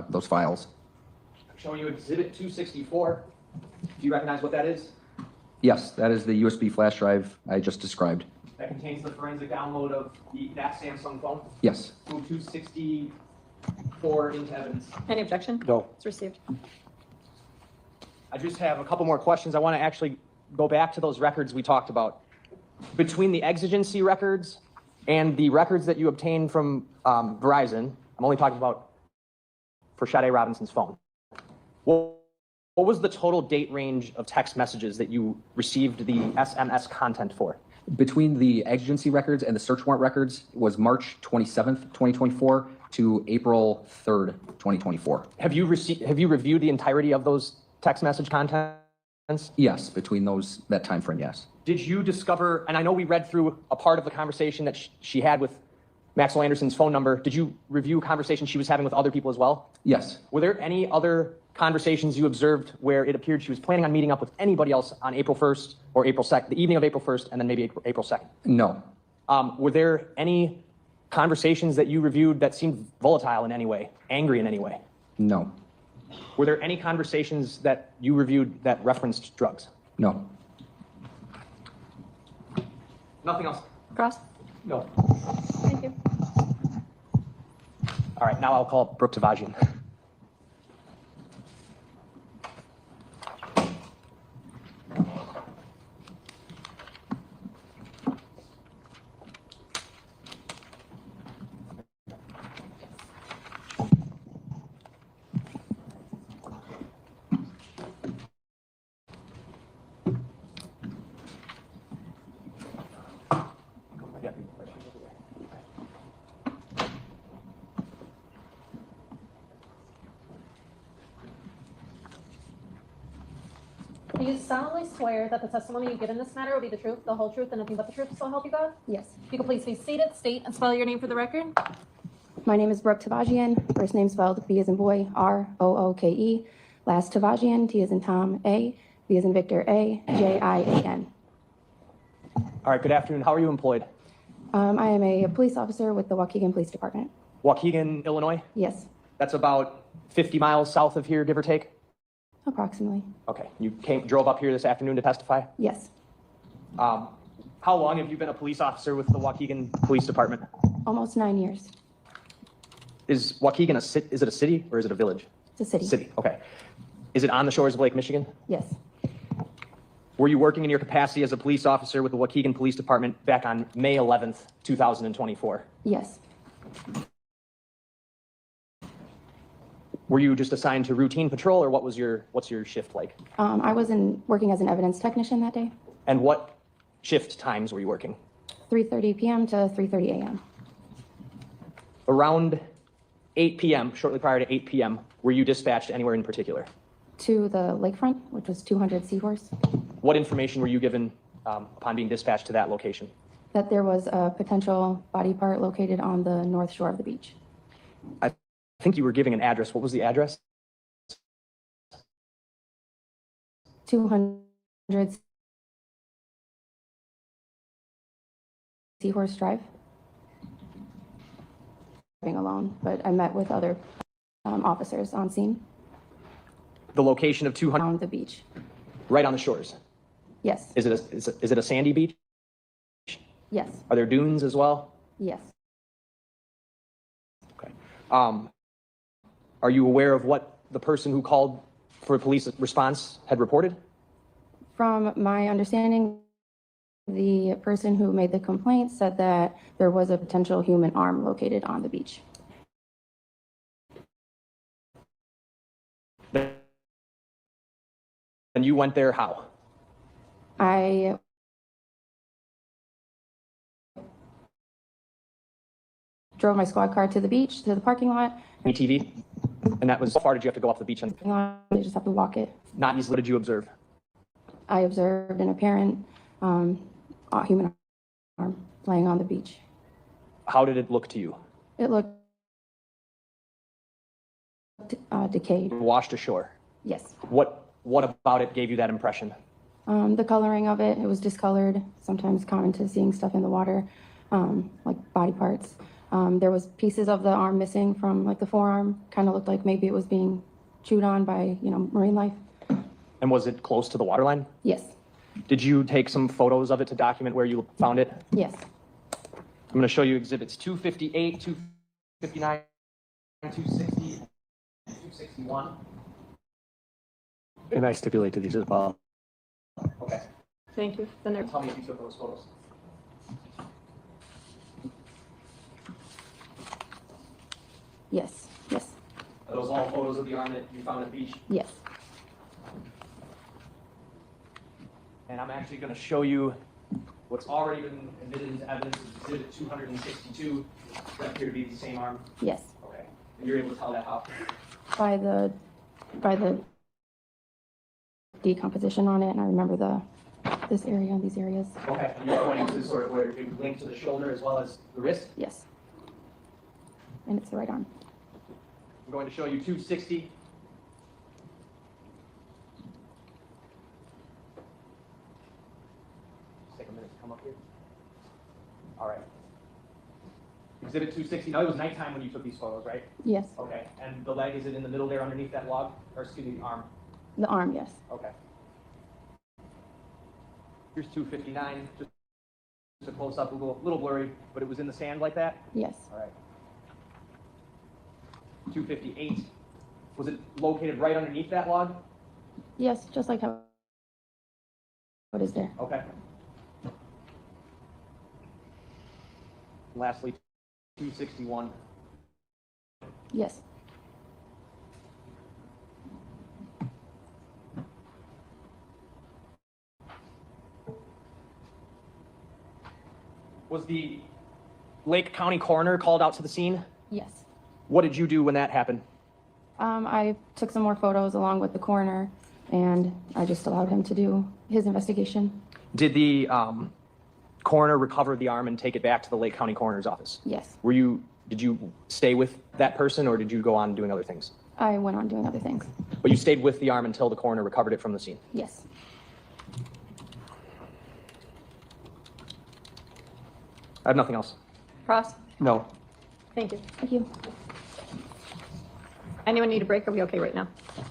those files. I'm showing you Exhibit 264. Do you recognize what that is? Yes, that is the USB flash drive I just described. That contains the forensic download of that Samsung phone? Yes. Move 264 into evidence. Any objection? No. It's received. I just have a couple more questions. I want to actually go back to those records we talked about. Between the exigency records and the records that you obtained from Verizon, I'm only talking about for Shadi Robinson's phone. What was the total date range of text messages that you received the SMS content for? Between the exigency records and the search warrant records was March 27th, 2024 to April 3rd, 2024. Have you reviewed the entirety of those text message contents? Yes, between that time frame, yes. Did you discover, and I know we read through a part of the conversation that she had with Maxwell Anderson's phone number. Did you review a conversation she was having with other people as well? Yes. Were there any other conversations you observed where it appeared she was planning on meeting up with anybody else on April 1st or April 2nd, the evening of April 1st, and then maybe April 2nd? No. Were there any conversations that you reviewed that seemed volatile in any way, angry in any way? No. Were there any conversations that you reviewed that referenced drugs? No. Nothing else? Cross? No. Thank you. All right, now I'll call Brooke Tavagian. Do you solemnly swear that the testimony you give in this matter will be the truth, the whole truth, and nothing but the truth, so help you God? Yes. If you could please be seated, state, and spell your name for the record. My name is Brooke Tavagian. First name spelled B as in boy, R-O-O-K-E. Last Tavagian, T as in Tom, A. V as in Victor, A. J-I-A-N. All right, good afternoon. How are you employed? I am a police officer with the Waukegan Police Department. Waukegan, Illinois? Yes, That's about 50 miles south of here, give or take? approximately. Okay, you drove up here this afternoon to testify? Yes, How long have you been a police officer with the Waukegan Police Department? almost 9 years. Is Waukegan is it a city or is it a village? It's a city. City, okay. Is it on the shores of Lake Michigan? Yes, Were you working in your capacity as a police officer with the Waukegan Police Department back on May 11th, 2024? yes, Were you just assigned to routine patrol, or what's your shift like? I was working as an evidence technician that day, And what shift times were you working? 3:30 p.m. to 3:30 a.m. Around 8 p.m., shortly prior to 8 p.m., were you dispatched anywhere in particular? to the lakefront, which was 200 Seahorse, What information were you given upon being dispatched to that location? that there was a potential body part located on the north shore of the beach. I think you were giving an address. What was the address? 200 Seahorse Drive. Driving alone, but I met with other officers on scene. The location of 200? On the beach. Right on the shores? Yes. Is it a sandy beach? Yes. Are there dunes as well? Yes. Okay. Are you aware of what the person who called for a police response had reported? From my understanding, the person who made the complaint said that there was a potential human arm located on the beach. And you went there how? I drove my squad car to the beach, to the parking lot. ATV? And that was, how far did you have to go off the beach? You just have to walk it. Not easily. What did you observe? I observed an apparent human arm laying on the beach. How did it look to you? It looked decayed. Washed ashore? Yes. What about it gave you that impression? The coloring of it, it was discolored, sometimes common to seeing stuff in the water, like body parts. There was pieces of the arm missing from like the forearm, kind of looked like maybe it was being chewed on by, marine life. And was it close to the waterline? Yes. Did you take some photos of it to document where you found it? Yes. I'm going to show you exhibits 258, 259, 260, 261. And I stipulate to these as well. Okay. Thank you. Then there. Tell me if you took those photos. Yes. Yes. Are those all photos of the arm that you found at the beach? Yes. And I'm actually going to show you what's already been admitted into evidence, exhibit 262. Does that appear to be the same arm? Yes. Okay. And you're able to tell that how? By the decomposition on it, and I remember this area and these areas. Okay. And you're pointing to sort of where it linked to the shoulder as well as the wrist? Yes. And it's the right arm. I'm going to show you 260. Just take a minute to come up here. All right. Exhibit 260. Now, it was nighttime when you took these photos, right? Yes. Okay. And the leg, is it in the middle there underneath that log? Or excuse me, the arm? The arm, yes. Okay. Here's 259. Just a close up, a little blurry, but it was in the sand like that? Yes. All right. 258. Was it located right underneath that log? Yes, just like how it is there. Okay. Lastly, 261. Yes. Was the Lake County coroner called out to the scene? Yes. What did you do when that happened? I took some more photos along with the coroner, and I just allowed him to do his investigation. Did the coroner recover the arm and take it back to the Lake County coroner's office? Yes. Did you stay with that person, or did you go on doing other things? I went on doing other things. But you stayed with the arm until the coroner recovered it from the scene? Yes. I have nothing else. Ross? No. Thank you. Thank you. Anyone need a break? Are we okay right now?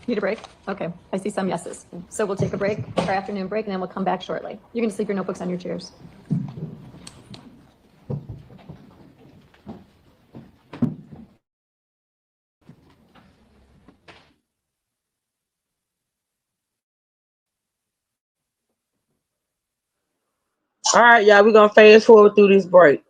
Need a break? Okay. I see some yeses. So we'll take a break, our afternoon break, and then we'll come back shortly. You're going to leave your notebooks on your chairs. All right, y'all, we're going to fast forward through this break.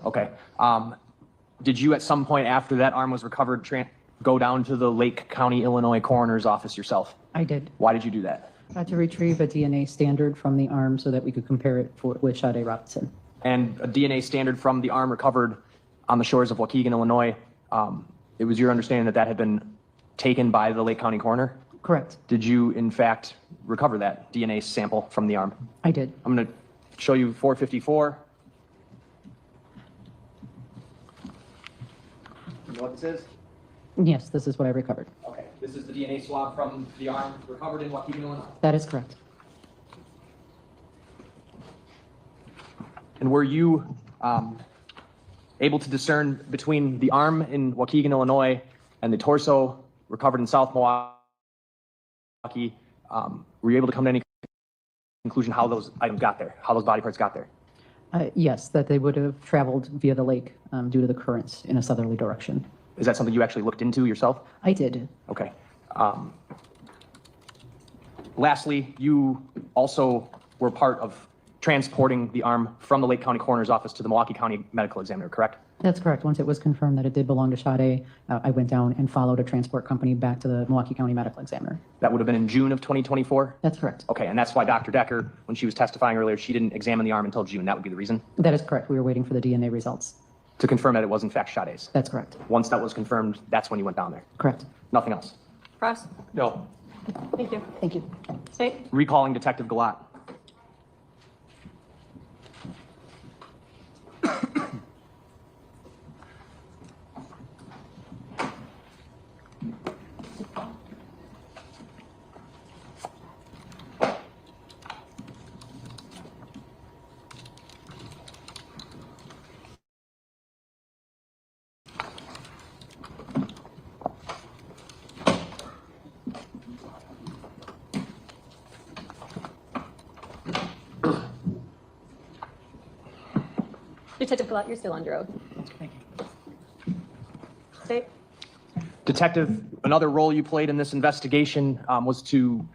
Okay. Did you at some point after that arm was recovered go down to the Lake County, Illinois coroner's office yourself? I did. Why did you do that? To retrieve a DNA standard from the arm so that we could compare it with Sade Robinson. And a DNA standard from the arm recovered on the shores of Waukegan, Illinois. It was your understanding that that had been taken by the Lake County coroner? Correct. Did you, in fact, recover that DNA sample from the arm? I did. I'm going to show you 454. You know what this is? Yes, this is what I recovered. Okay. This is the DNA swab from the arm recovered in Waukegan, Illinois? That is correct. And were you able to discern between the arm in Waukegan, Illinois and the torso recovered in South Milwaukee? Were you able to come to any conclusion how those items got there, how those body parts got there? Yes, that they would have traveled via the lake due to the currents in a southerly direction. Is that something you actually looked into yourself? I did. Okay. Lastly, you also were part of transporting the arm from the Lake County coroner's office to the Milwaukee County medical examiner, correct? That's correct. Once it was confirmed that it did belong to Sade, I went down and followed a transport company back to the Milwaukee County medical examiner. That would have been in June of 2024? That's correct. Okay, and that's why Dr. Decker, when she was testifying earlier, she didn't examine the arm until June. That would be the reason? That is correct. We were waiting for the DNA results. To confirm that it was in fact Sade's? That's correct. Once that was confirmed, that's when you went down there? Correct. Nothing else? Press. No. Thank you. Thank you. State. Recalling Detective Galat. Detective Galat, you're still under oath. Thank you. State. Detective, another role you played in this investigation was to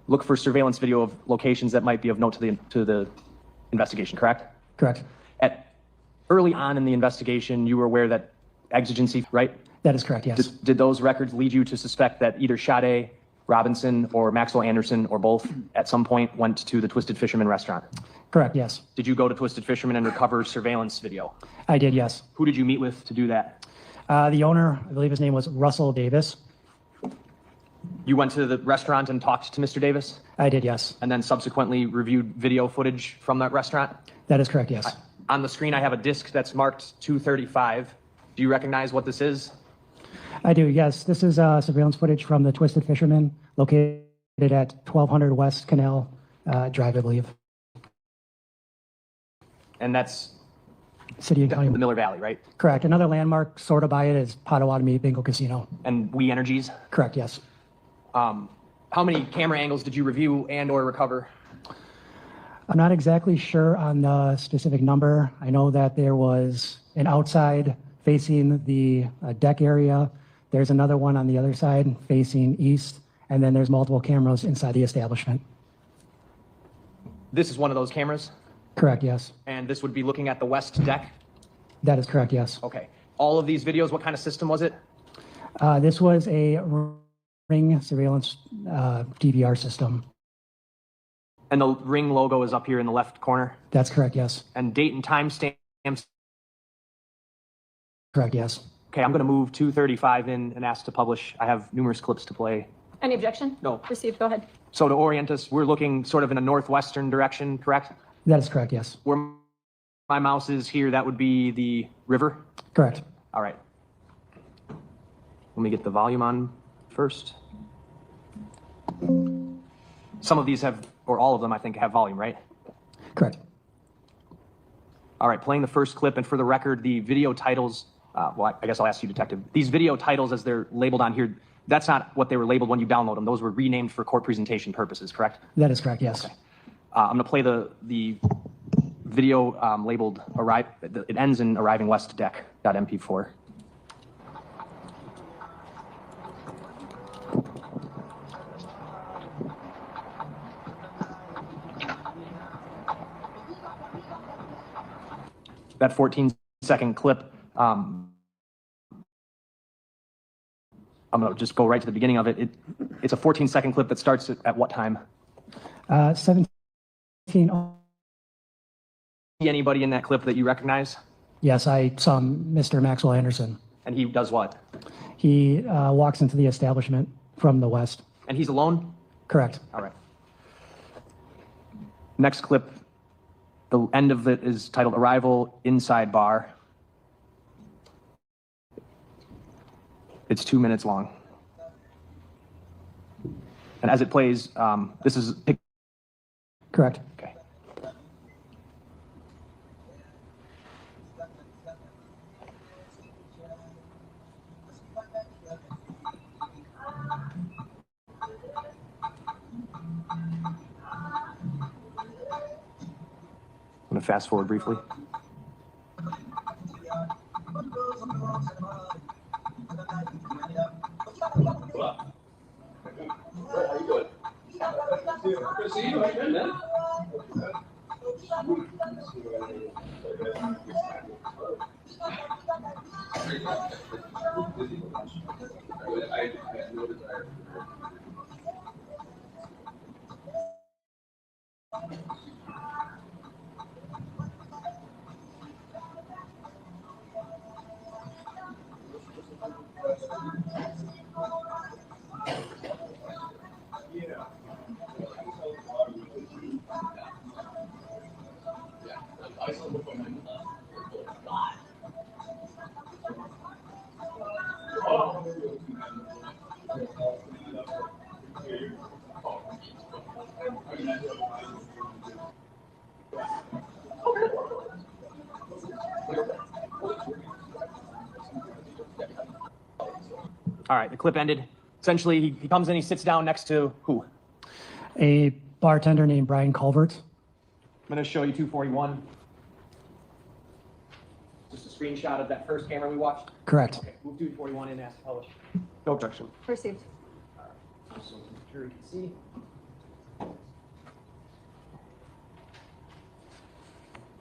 look for surveillance video of locations that might be of note to the investigation, correct? Correct. Early on in the investigation, you were aware that exigency, right? That is correct, yes. Did those records lead you to suspect that either Sade Robinson or Maxwell Anderson or both at some point went to the Twisted Fisherman restaurant? Correct, yes. Did you go to Twisted Fisherman and recover surveillance video? I did, yes. Who did you meet with to do that? The owner, I believe his name was Russell Davis. You went to the restaurant and talked to Mr. Davis? I did, yes. And then subsequently reviewed video footage from that restaurant? That is correct, yes. On the screen, I have a disc that's marked 235. Do you recognize what this is? I do, yes. This is surveillance footage from the Twisted Fisherman located at 1200 West Canal Drive, I believe. And that's City and County. the Miller Valley, right? Correct. Another landmark sort of by it is Potawatomi Bingo Casino. And We Energies? Correct, yes. How many camera angles did you review and or recover? I'm not exactly sure on the specific number. I know that there was an outside facing the deck area. There's another one on the other side facing east, and then there's multiple cameras inside the establishment. This is one of those cameras? Correct, yes. And this would be looking at the west deck? That is correct, yes. Okay. All of these videos, what kind of system was it? This was a Ring surveillance DVR system. And the Ring logo is up here in the left corner? That's correct, yes. And date and time stamps? Correct, yes. Okay, I'm going to move 235 in and ask to publish. I have numerous clips to play. Any objection? No. Received. Go ahead. So to orient us, we're looking sort of in a northwestern direction, correct? That is correct, yes. Where my mouse is here, that would be the river? Correct. All right. Let me get the volume on first. Some of these have, or all of them, I think, have volume, right? Correct. All right, playing the first clip, and for the record, the video titles, well, I guess I'll ask you, Detective. These video titles, as they're labeled on here, that's not what they were labeled when you download them. Those were renamed for court presentation purposes, correct? That is correct, yes. Okay. I'm going to play the video labeled, it ends in arriving west deck.mp4. That 14 14-second clip. I'm going to just go right to the beginning of it. It's a 14-second clip that starts at what time? 17. Anybody in that clip that you recognize? Yes, I saw Mr. Maxwell Anderson. And he does what? He walks into the establishment from the west. And he's alone? Correct. All right. Next clip, the end of it is titled Arrival Inside Bar. It's 2 minutes long. And as it plays, this is... Correct. Okay. I'm going to fast forward briefly. All right, the clip ended. Essentially, he comes in, he sits down next to who? A bartender named Brian Culvert. I'm going to show you 241. Just a screenshot of that first camera we watched? Correct. Okay, move 241 in, ask to publish. No objection. Received. So the jury can see.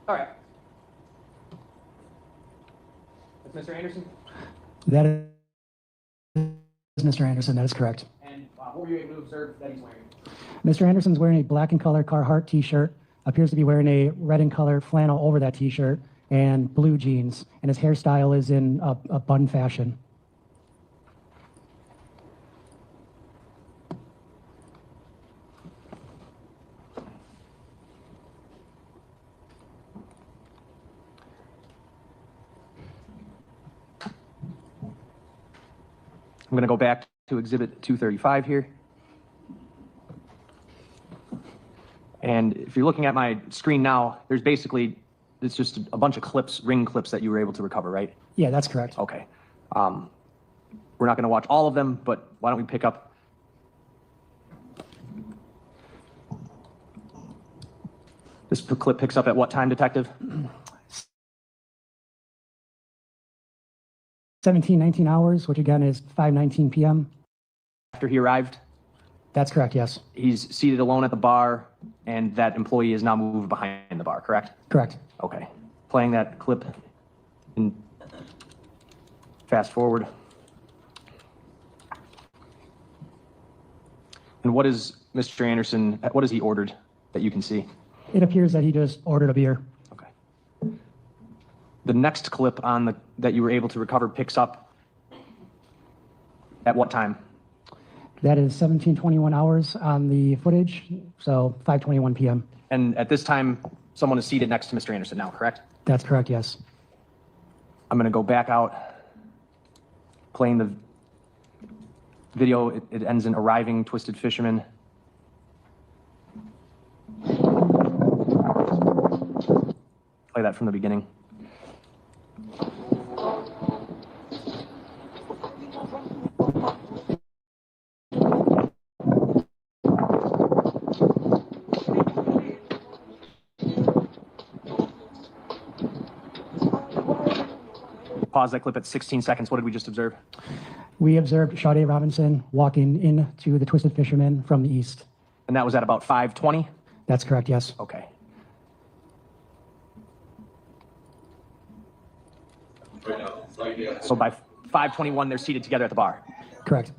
All right. That's Mr. Anderson? That is Mr. Anderson. That is correct. And what were you able to observe that he's wearing? Mr. Anderson's wearing a black and color Carhartt t-shirt, appears to be wearing a red and color flannel over that t-shirt, and blue jeans, and his hairstyle is in a bun fashion. I'm going to go back to Exhibit 235 here. And if you're looking at my screen now, there's basically, it's just a bunch of clips, ring clips that you were able to recover, right? Yeah, that's correct. Okay. We're not going to watch all of them, but why don't we pick up? This clip picks up at what time, Detective? 19 hours, which again is 5:19 p.m. After he arrived? That's correct, yes. He's seated alone at the bar, and that employee is now moved behind the bar, correct? Correct. Okay. Playing that clip in fast forward. And what is Mr. Anderson, what has he ordered that you can see? It appears that he just ordered a beer. The next clip on that you were able to recover picks up at what time? That is 17:21 hours on the footage, so 5:21 p.m. And at this time, someone is seated next to Mr. Anderson now, correct? That's correct, yes. I'm going to go back out, playing the video. It ends in arriving Twisted Fisherman. Play that from the beginning. Pause that clip at 16 seconds. What did we just observe? We observed Sade Robinson walking into the Twisted Fisherman from the east. And that was at about 5:20? That's correct, yes. Okay. So by 5:21, they're seated together at the bar. Correct.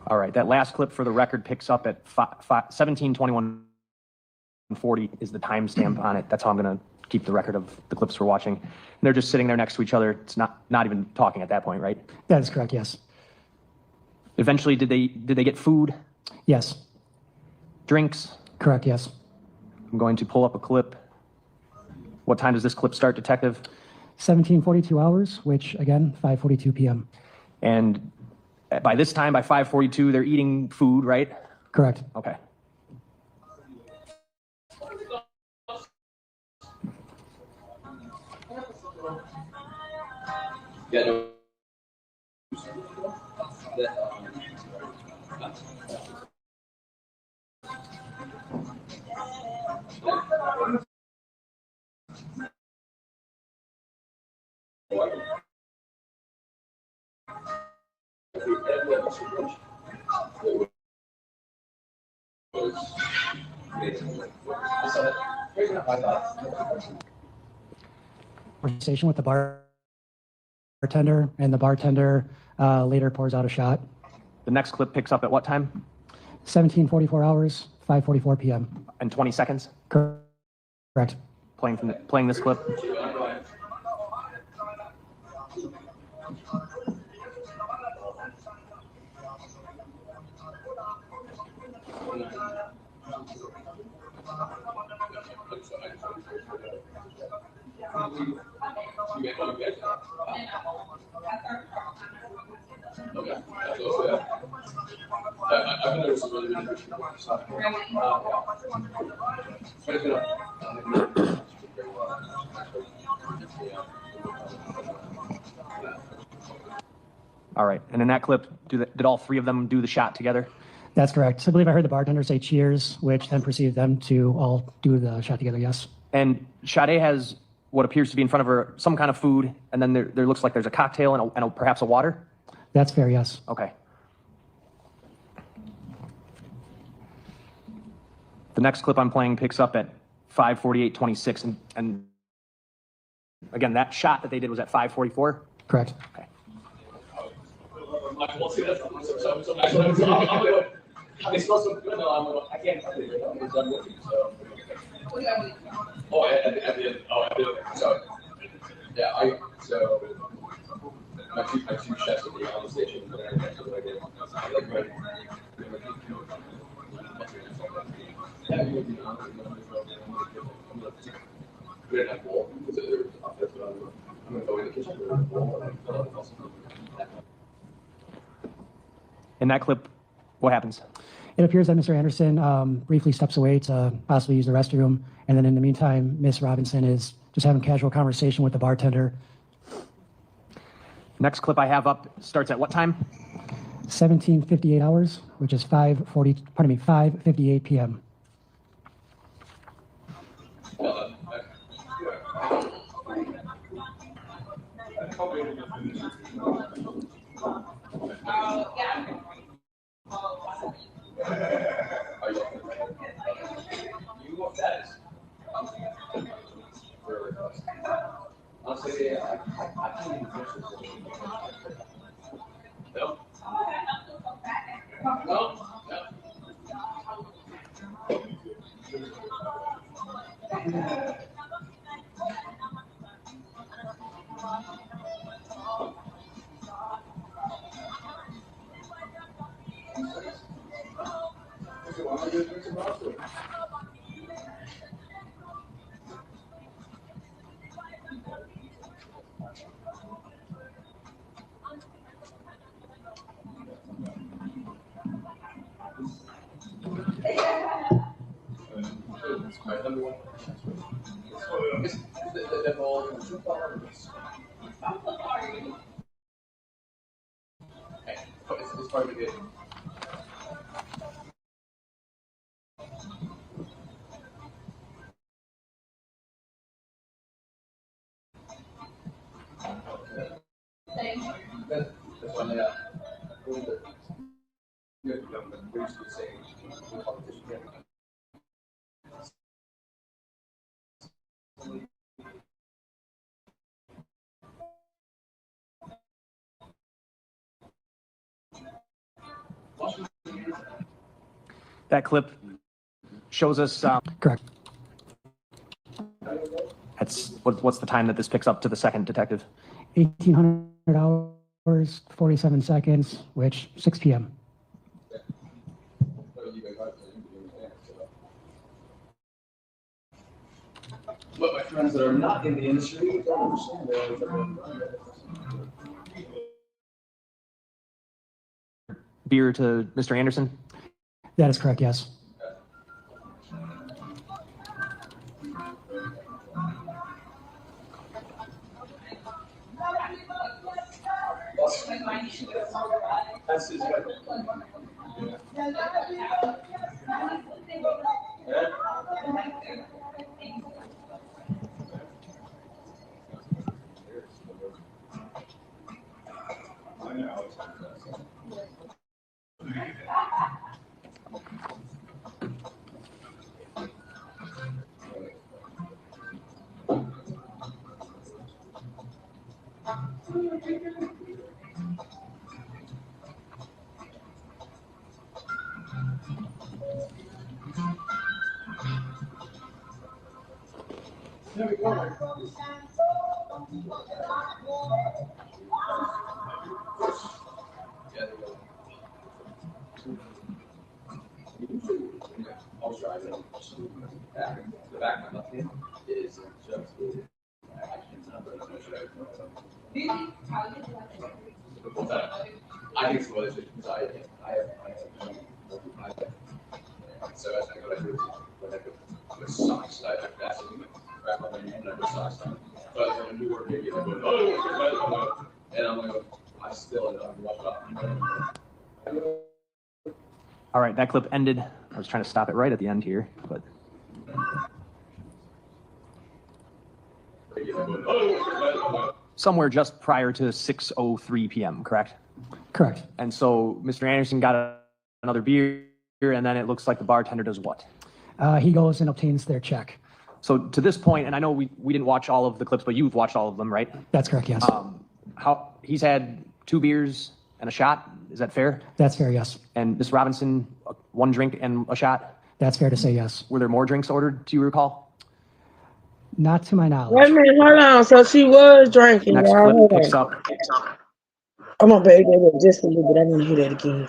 All right, that last clip for the record picks up at 17:21:40 is the timestamp on it. That's how I'm going to keep the record of the clips we're watching. And they're just sitting there next to each other. It's not even talking at that point, right? That is correct, yes. Eventually, did they get food? Yes. Drinks? Correct, yes. I'm going to pull up a clip. What time does this clip start, Detective? 17:42 hours, which again, 5:42 p.m. And by this time, by 5:42, they're eating food, right? Correct. Okay. Conversation with the bartender, and the bartender later pours out a shot. The next clip picks up at what time? 17:44 hours, 5:44 p.m. And 20 seconds? Correct. Playing this clip. All right, and in that clip, did all three of them do the shot together? That's correct. I believe I heard the bartender say cheers, which then proceeded them to all do the shot together, yes. And Sade has what appears to be in front of her some kind of food, and then there looks like there's a cocktail and perhaps a water? That's fair, yes. Okay. The next clip I'm playing picks up at 5:48:26, and again, that shot that they did was at 5:44? Correct. Okay. My two chefs will be on the station. In that clip, what happens? It appears that Mr. Anderson briefly steps away to possibly use the restroom, and then in the meantime, Miss Robinson is just having casual conversation with the bartender. Next clip I have up starts at what time? 17:58 hours, which is 5:58 p.m. it's hard to get. That's why they That clip shows us. Correct. That's what's the time that this picks up to the second detective? 1,800 hours, 47 seconds, which 6 p.m. But my friends that are not in the industry don't understand that. Beer to Mr. Anderson? That is correct, yes. That's his There we go. I'll try it. The back of my left hand is just. I think it's what it is because I have so as I go like this, when I put socks, I have to wrap up my hand and I put socks on. But when I do work, maybe I go, oh, and I'm like, I still don't walk up. All right, that clip ended. I was trying to stop it right at the end here, but. Somewhere just prior to 6:03 p.m., correct? Correct. And so Mr. Anderson got another beer, and then it looks like the bartender does what? He goes and obtains their check. So to this point, and I know we didn't watch all of the clips, but you've watched all of them, right? That's correct, yes. How he's had 2 beers and a shot. Is that fair? That's fair, yes. And Ms. Robinson, 1 drink and a shot. That's fair to say, yes. Were there more drinks ordered? Do you recall? Not to my knowledge. Wait a minute, hold on. So she was drinking. Next y'all. clip Hold picks on. up. I'm gonna beg that just a little bit. I want to hear that again.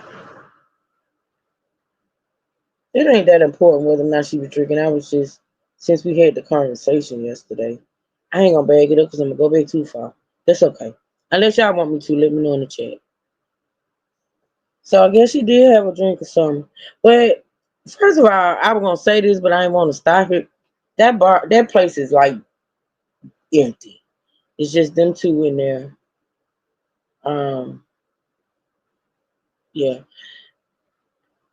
It ain't that important whether or not she was drinking. I was just, since we had the conversation yesterday, I ain't gonna bag it up because I'm gonna go back too far. That's okay. Unless y'all want me to, let me know in the chat. So I guess she did have a drink or something. But first of all, I was gonna say this, but I didn't want to stop it. That place is like empty. It's just them two in there. Yeah.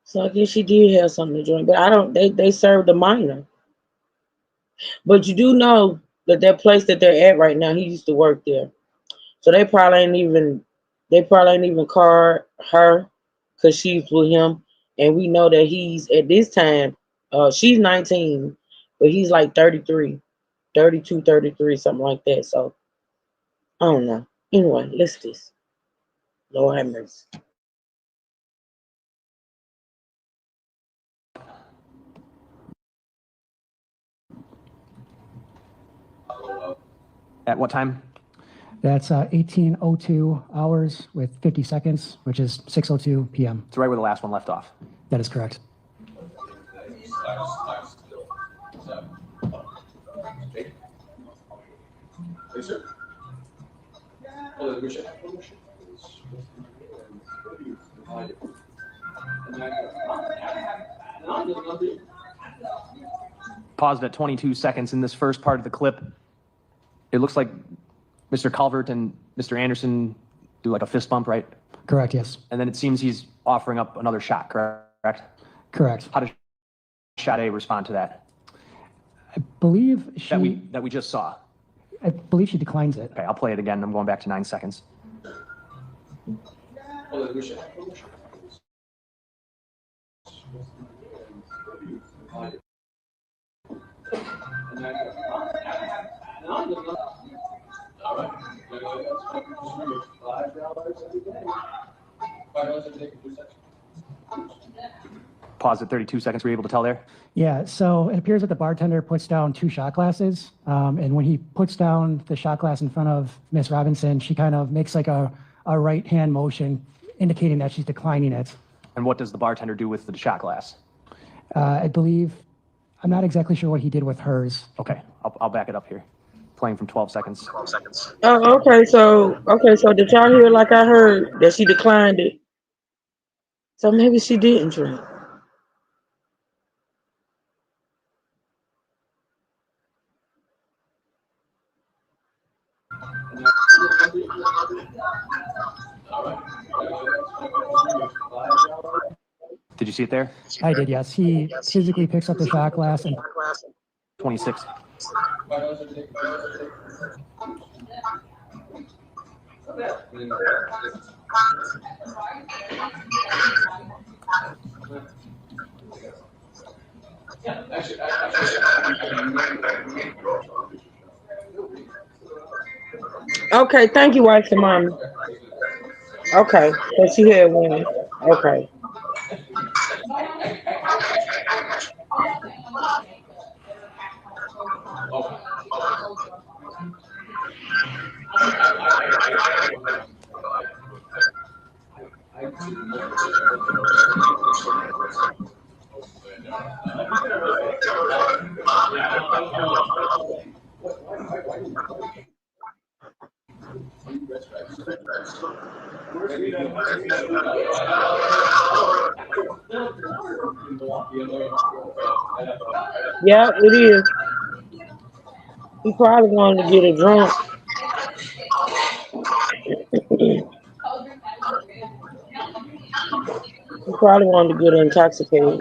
So I guess she did have something to drink, but I don't. They served a minor. But you do know that place that they're at right now, he used to work there. So they probably ain't even called her because she's with him. And we know that he's at this time, she's 19, but he's like 33, 32, 33, something like that. So I don't know. Anyway, let's this. Lord have mercy. At what time? That's 18:02 hours with 50 seconds, which is 6:02 p.m. It's right where the last one left off. That is correct. Paused at 22 seconds in this first part of the clip. It looks like Mr. Calvert and Mr. Anderson do like a fist bump, right? Correct, yes. And then it seems he's offering up another shot, correct? Correct. How does shot A respond to that? I believe she, That we just saw. I believe she declines it. Okay, I'll play it again. I'm going back to 9 seconds. Pause at 32 seconds. Were you able to tell there? Yeah, so it appears that the bartender puts down 2 shot glasses, and when he puts down the shot glass in front of Miss Robinson, she kind of makes like a right hand motion indicating that she's declining it. And what does the bartender do with the shot glass? I believe, I'm not exactly sure what he did with hers. Okay, I'll back it up here. Playing from 12 seconds. Oh, okay. So did y'all hear? Like I heard that she declined it. So maybe she didn't drink. Did you see it there? I did, yes. He physically picks up the shot glass and 26. Okay, thank you, wife and mommy. Okay, so she had one. Okay. Yeah, it is. He probably wanted to get her drunk. He probably wanted to get her intoxicated.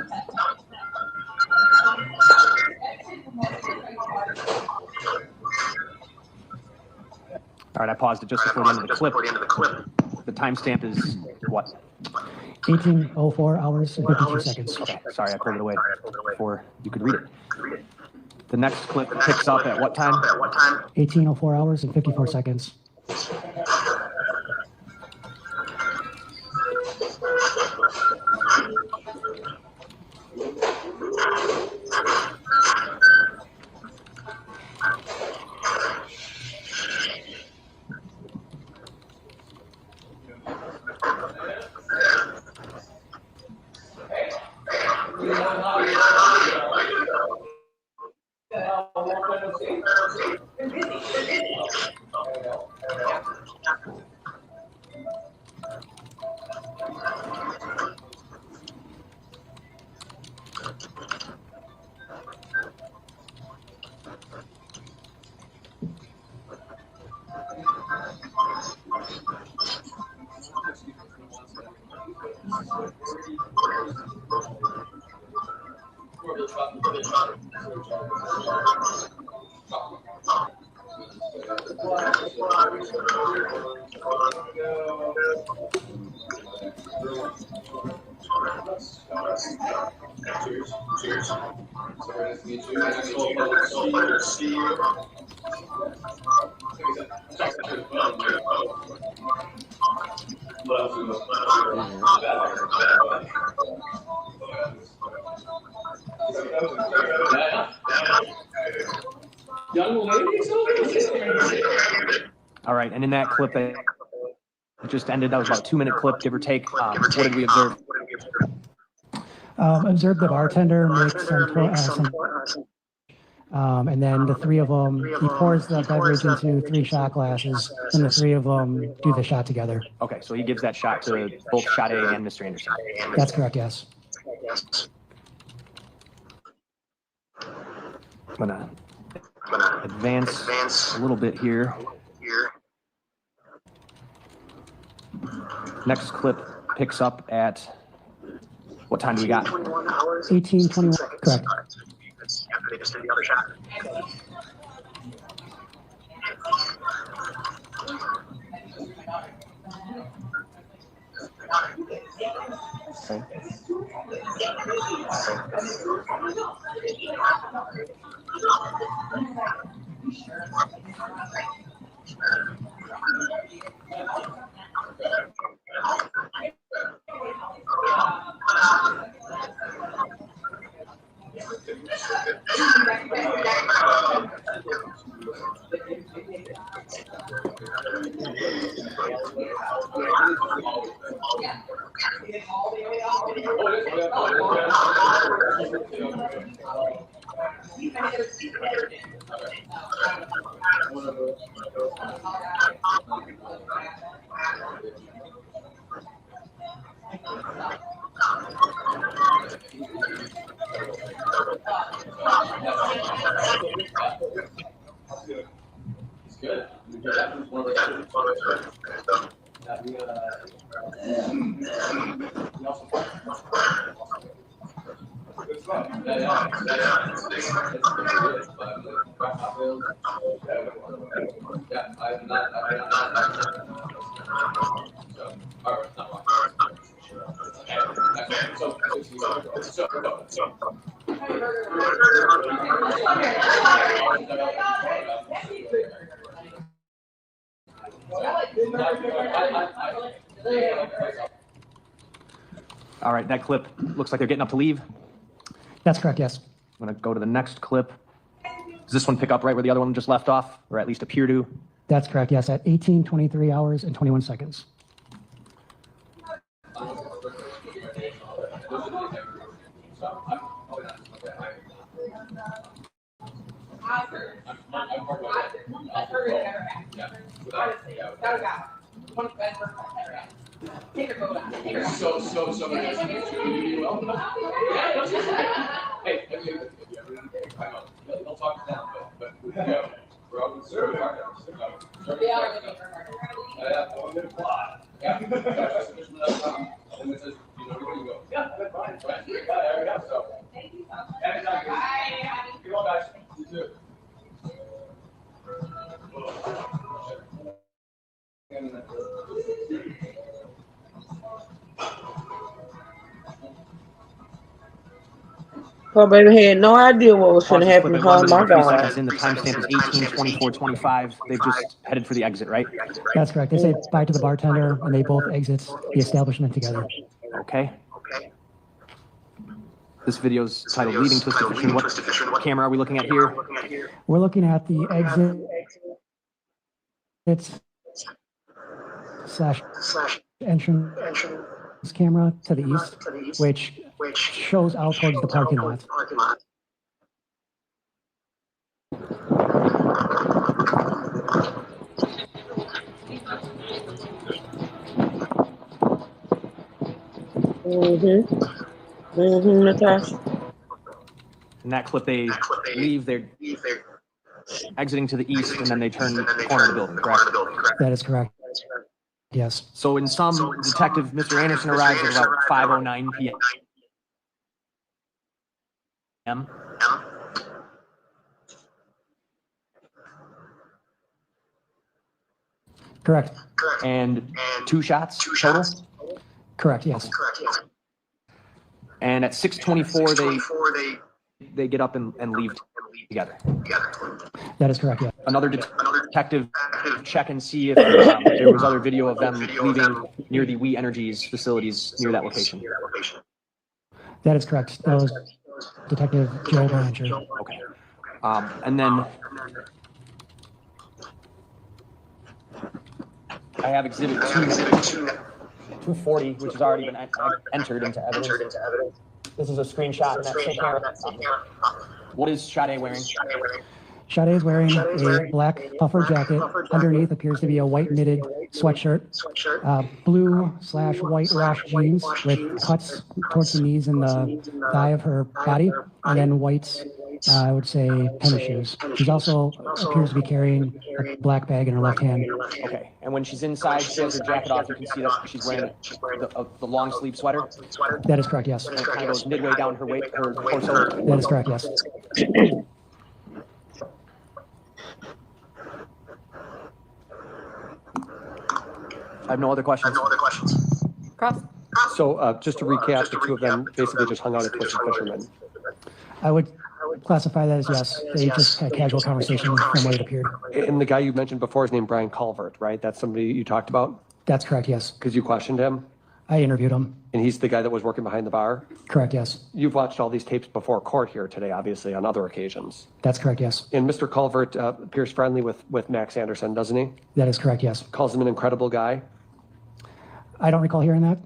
All right, I paused it just before the end of the clip. The timestamp is what? 18:04 hours and 52 seconds. Okay, sorry, I pulled it away before you could read it. The next clip picks up at what time? 18:04 hours and 54 seconds. All right, and in that clip that just ended, that was about a 2-minute clip, give or take. What did we observe? Observed the bartender make and then the 3 of them, he pours the beverage into 3 shot glasses, and the 3 of them do the shot together. Okay, so he gives that shot to both shot A and Mr. Anderson. That's correct, yes. I'm gonna advance a little bit here. Next clip picks up at, what time do we got? 18:21, correct. After they just did the other shot. It's good. All right, that clip looks like they're getting up to leave. That's correct, yes. I'm gonna go to the next clip. Does this one pick up right where the other one just left off, or at least appear to? That's correct, yes, at 18:23 hours and 21 seconds. So many Hey, have you ever, don't talk to them, but yeah, we're all concerned about that. They are looking for murder. Yeah, I'm gonna fly. Yeah. And it says, you know, where you go. Yeah, that's fine. Right. Yeah, there we go. So. Thank you so much. Bye. Good on, guys. You too. Oh, baby had no idea what was Pause going to this clip happen. at 1 Oh minute my and 3 God. seconds in. The timestamp is 18:24:25. They've just headed for the exit, right? That's correct. They say bye to the bartender, and they both exit the establishment together. Okay. This video's titled Leading Twisted Fisherman. What camera are we looking at here? We're looking at the exit / entrance camera to the east, which shows out towards the parking lot. Natasha. In that clip, they leave, they're exiting to the east, and then they turn the corner of the building, correct? That is correct. Yes. So in some, Detective Mr. Anderson arrives at about 5:09 p.m. Correct. And 2 shots total? Correct, yes. And at 6:24, they get up and leave together. That is correct, yeah. Another detective check and see if there was other video of them leaving near the We Energies facilities near that location. That is correct. That was Detective Joe Blanchard. Okay. And then I have exhibit 240, which has already been entered into evidence. This is a screenshot in that same camera. What is Sade wearing? Sade is wearing a black puffer jacket. Underneath appears to be a white knitted sweatshirt, blue/white wash jeans with cuts towards the knees and the thigh of her body, and then white I would say tennis shoes. She also appears to be carrying a black bag in her left hand. Okay, and when she's inside, she has her jacket off, you can see that she's wearing the long sleeve sweater? That is correct, yes. And it kind of goes midway down her her torso? That is correct, yes. I have no other questions. Cross. So just to recap, the two of them basically just hung out at Twisted Fisherman. I would classify that as yes. They just had a casual conversation from what it appeared. And the guy you mentioned before is named Brian Culvert, right? That's somebody you talked about? That's correct, yes. Because you questioned him? I interviewed him. And he's the guy that was working behind the bar? Correct, yes. You've watched all these tapes before court here today, obviously, on other occasions. That's correct, yes. And Mr. Culvert appears friendly with Max Anderson, doesn't he? That is correct, yes. Calls him an incredible guy. I don't recall hearing that.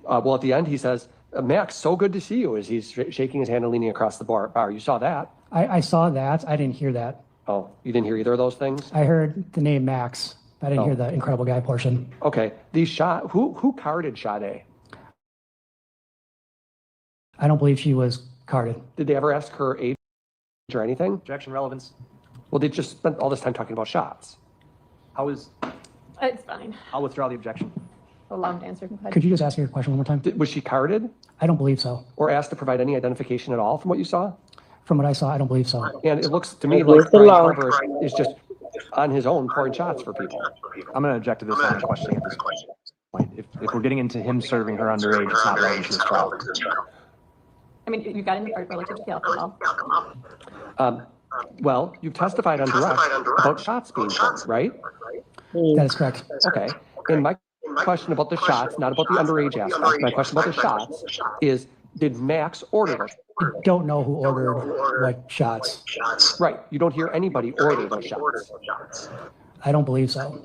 Well, at the end, he says, Max, so good to see you, as he's shaking his hand and leaning across the bar. You saw that? I saw that. I didn't hear that. Oh, you didn't hear either of those things? I heard the name Max. I didn't hear the incredible guy portion. Okay. Who carded Sade? I don't believe she was carded. Did they ever ask her age or anything? Objection, relevance. Well, they just spent all this time talking about shots. It's fine. I'll withdraw the objection. Allow him to answer. Go ahead. Could you just ask me your question one more time? Was she carded? I don't believe so. Or asked to provide any identification at all from what you saw? From what I saw, I don't believe so. And it looks to me like Brian Culver is just on his own pouring shots for people. I'm going to object to this line of questioning at this point. If we're getting into him serving her underage, it's not relevant to this trial. I mean, you've got in the part relative to the alcohol. Well, you've testified on direct about shots being poured, right? That is correct. Okay. And my question about the shots, not about the underage aspect, my question about the shots is, did Max order them? I don't know who ordered what shots. Right. You don't hear anybody order those shots. I don't believe so.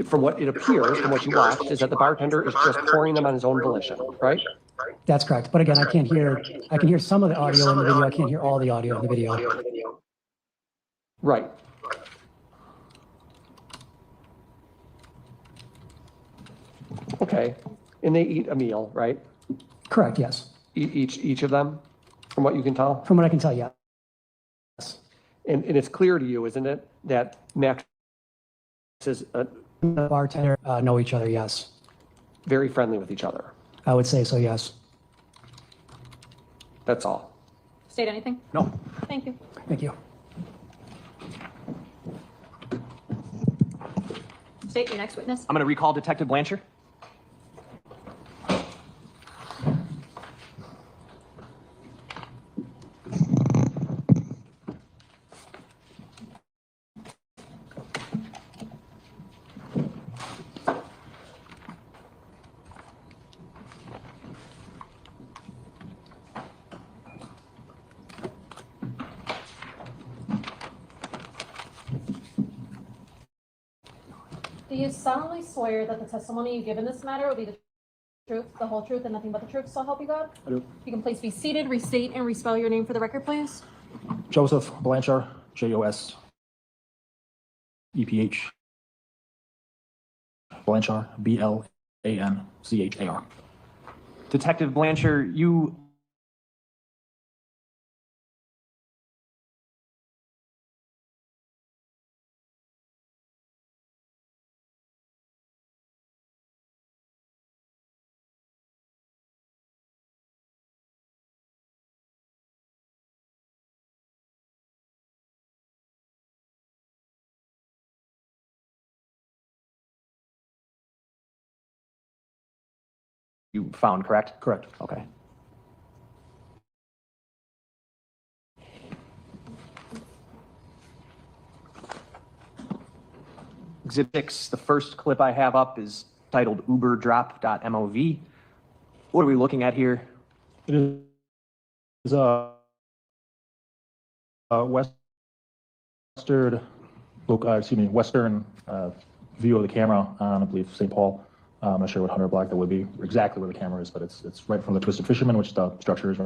From what it appears, from what you watched, is that the bartender is just pouring them on his own volition, right? That's correct. But again, I can hear some of the audio in the video. I can't hear all the audio in the video. Right. Okay. And they eat a meal, right? Correct, yes. Each of them, from what you can tell? From what I can tell, yes. And it's clear to you, isn't it, that Max is the bartender know each other, yes. Very friendly with each other? I would say so, yes. That's all. State anything? No. Thank you. Thank you. State your next witness. I'm going to recall Detective Blanchard. Do you solemnly swear that the testimony you give in this matter will be the truth, the whole truth, and nothing but the truth, so help you God? I do. You can please be seated, restate, and respell your name for the record, please. Joseph Blanchard, J-O-S-E-P-H. Blanchard, B-L-A-N-C-H-A-R. Detective Blanchard, you found, correct? Correct. Okay. Exhibit 6, the first clip I have up is titled uberdrop.mov. What are we looking at here? It is western view of the camera on, I believe, St. Paul. I'm not sure what 100 block that would be, exactly where the camera is, but it's right from the Twisted Fisherman, which the structure is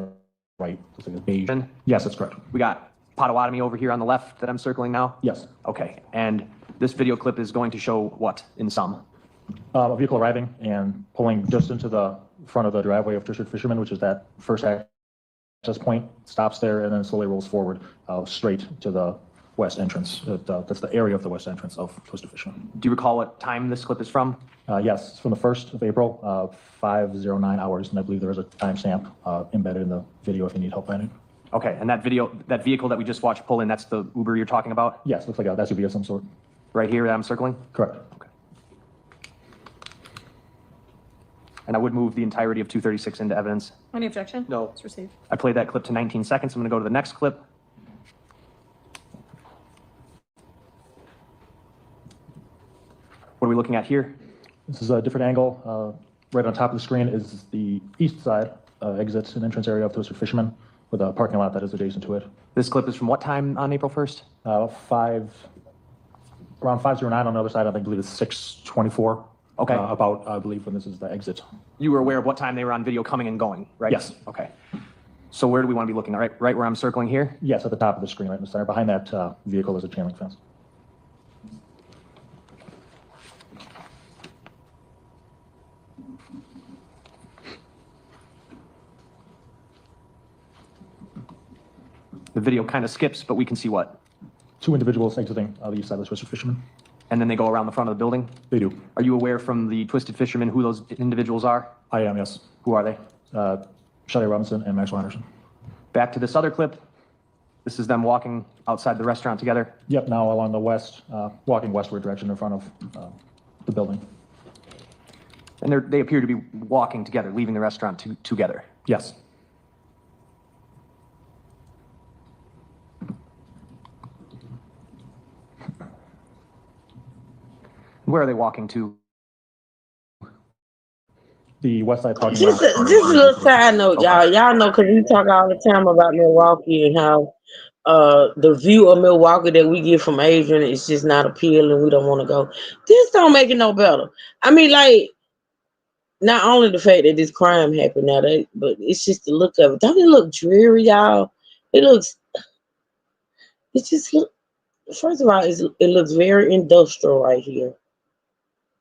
right. Looks like it's beige. Yes, that's correct. We got Potawatomi over here on the left that I'm circling now? Yes. Okay, and this video clip is going to show what in sum? A vehicle arriving and pulling just into the front of the driveway of Twisted Fisherman, which is that first access access point, stops there, and then slowly rolls forward straight to the west entrance. That's the area of the west entrance of Twisted Fisherman. Do you recall what time this clip is from? Yes, it's from the 1st of April, 5:09 hours, and I believe there is a timestamp embedded in the video if you need help finding it. Okay, and that vehicle that we just watched pull in, that's the Uber you're talking about? Yes, looks like an SUV of some sort. Right here that I'm circling? Correct. Okay. And I would move the entirety of 236 into evidence. Any objection? No. It's received. I played that clip to 19 seconds. I'm going to go to the next clip. What are we looking at here? This is a different angle. Right on top of the screen is the east side exit and entrance area of Twisted Fisherman with a parking lot that is adjacent to it. This clip is from what time on April 1st? Around 5:09 on the other side. I believe it's 6:24. Okay. About, I believe, when this is the exit. You were aware of what time they were on video coming and going, right? Yes. Okay. So where do we want to be looking? Right where I'm circling here? Yes, at the top of the screen, right in the center. Behind that vehicle is a chain link fence. The video kind of skips, but we can see what? 2 individuals exiting the east side of the Twisted Fisherman. And then they go around the front of the building? They do. Are you aware from the Twisted Fisherman who those individuals are? I am, yes. Who are they? Shelly Robinson and Maxwell Anderson. Back to this other clip. This is them walking outside the restaurant together. Yep, now along the west, walking westward direction in front of the building. And they appear to be walking together, leaving the restaurant together. Yes. Where are they walking to? The west side parking lot. Just a little side note, y'all. Y'all know, because we talk all the time about Milwaukee and how the view of Milwaukee that we get from Adrian is just not appealing. We don't want to go. This don't make it no better. I mean, like, not only the fact that this crime happened now, but it's just the look of it. Don't it look dreary, y'all? It just look. First of all, it looks very industrial right here.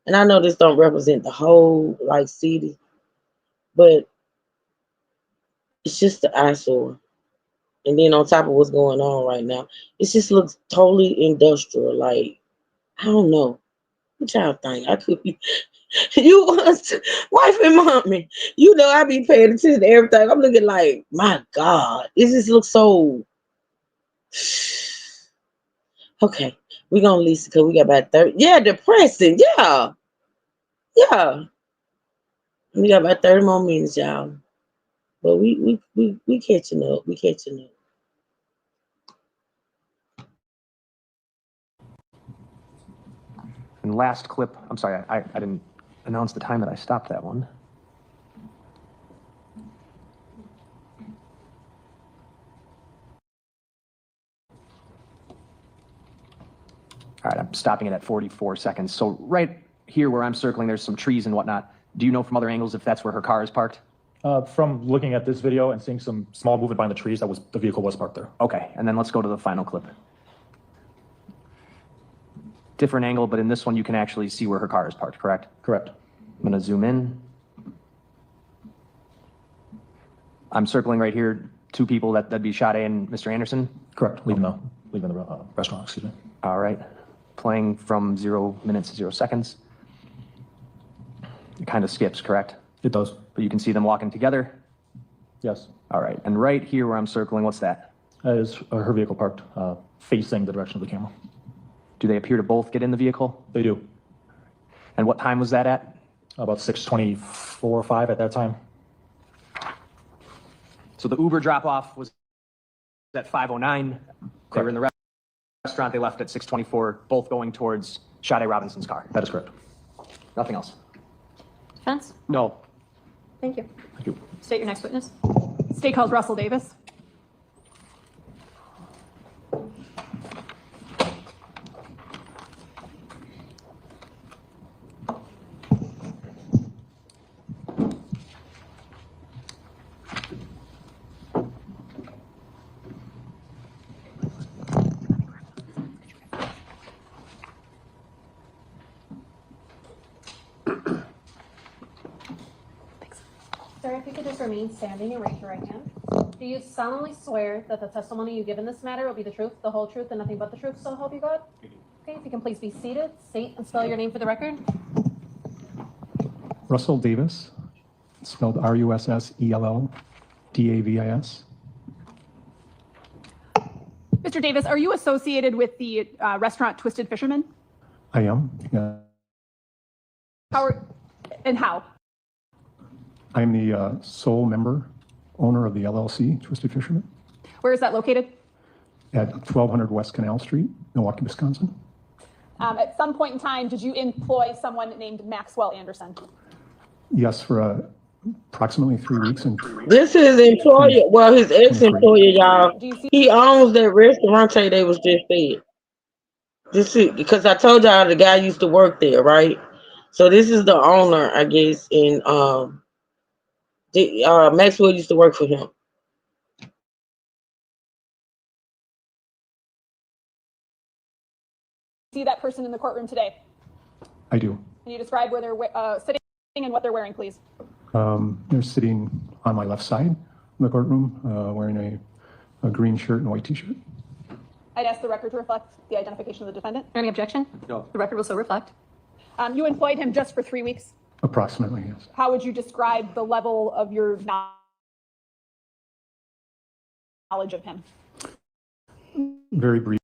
And I know this don't represent the whole like city, but it's just the eyesore. And then on top of what's going on right now, it just looks totally industrial. Like, I don't know. What y'all think? I could be you wife and mommy. You know I be paying attention to everything. I'm looking like, my God, it just looks so okay. We're gonna lease it because we got about 30. Yeah, depressing. Yeah. Yeah. We got about 30 more minutes, y'all. But we catching up. We catching up. And last clip, I'm sorry, I didn't announce the time that I stopped that one. All right, I'm stopping it at 44 seconds. So right here where I'm circling, there's some trees and whatnot. Do you know from other angles if that's where her car is parked? From looking at this video and seeing some small movement behind the trees, the vehicle was parked there. Okay, and then let's go to the final clip. Different angle, but in this one you can actually see where her car is parked, correct? Correct. I'm gonna zoom in. I'm circling right here, 2 people, that'd be Sade and Mr. Anderson? Correct, leaving the restaurant, excuse me. All right, playing from 0 minutes to 0 seconds. It kind of skips, correct? It does. But you can see them walking together? Yes. All right, and right here where I'm circling, what's that? That is her vehicle parked facing the direction of the camera. Do they appear to both get in the vehicle? They do. And what time was that at? About 6:24 or 5 at that time. So the Uber drop-off was at 5:09. They were in the restaurant. They left at 6:24, both going towards Sade Robinson's car. That is correct. Nothing else. Defense? No. Thank you. Thank you. State your next witness. State calls Russell Davis. Sir, if you could just remain standing and raise your right hand. Do you solemnly swear that the testimony you give in this matter will be the truth, the whole truth, and nothing but the truth, so help you God? Okay, if you can please be seated, state and spell your name for the record. Russell Davis, spelled RUSSELLDAVIS. Mr. Davis, are you associated with the restaurant Twisted Fisherman? I am. Yeah. How? I am the sole member, owner of the LLC, Twisted Fisherman, Where is that located? at 1200 West Canal Street, Milwaukee, Wisconsin. At some point in time, did you employ someone named Maxwell Anderson? Yes, for approximately 3 weeks. And This is employer, well, his ex-employer, y'all. He owns that restaurant they was just said. This is because I told y'all the guy used to work there, right? So this is the owner, I guess, and Maxwell used to work for him. See that person in the courtroom today? I do. Can you describe where they're sitting and what they're wearing, please? They're sitting on my left side in the courtroom, wearing a green shirt and white t-shirt. I'd ask the record to reflect the identification of the defendant. Any objection? No. The record will so reflect. You employed him just for 3 weeks. Approximately, yes. How would you describe the level of your knowledge of him? Very brief.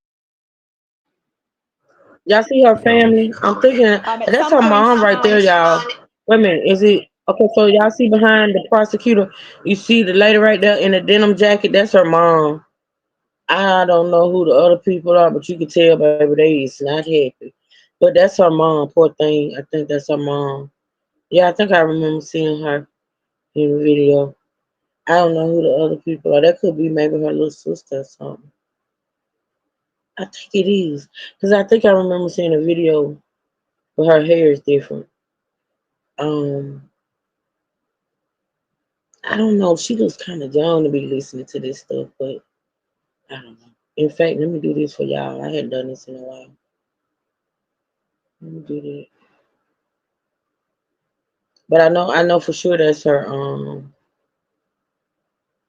Y'all see her family? I'm thinking that's her mom right there, y'all. Wait a minute, is it okay? So y'all see behind the prosecutor, you see the lady right there in the denim jacket. That's her mom. I don't know who the other people are, but you can tell, baby, they is not happy. But that's her mom, poor thing. I think that's her mom. Yeah, I think I remember seeing her in the video. I don't know who the other people are. That could be maybe her little sister or something. I think it is. Because I think I remember seeing a video where her hair is different. I don't know. She looks kind of young to be listening to this stuff, but I don't know. In fact, let me do this for y'all. I hadn't done this in a while. Let me do that. But I know for sure that's her.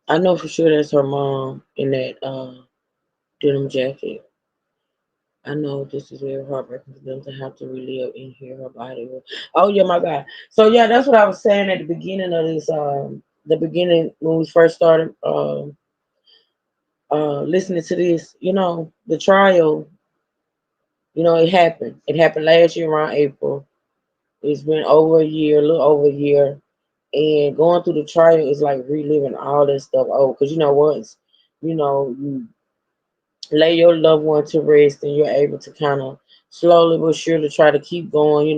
I know for sure that's her mom in that denim jacket. I know this is very heartbreaking for them to have to relive in here her body. Oh yeah, my God. So yeah, that's what I was saying at the beginning of this. The beginning when we first started listening to this. You know, the trial. You know, it happened. It happened last year around April. It's been over a year, a little over a year, and going through the trial is like reliving all that stuff. Oh, because you know once, you know, you lay your loved one to rest and you're able to kind of slowly but surely try to keep going,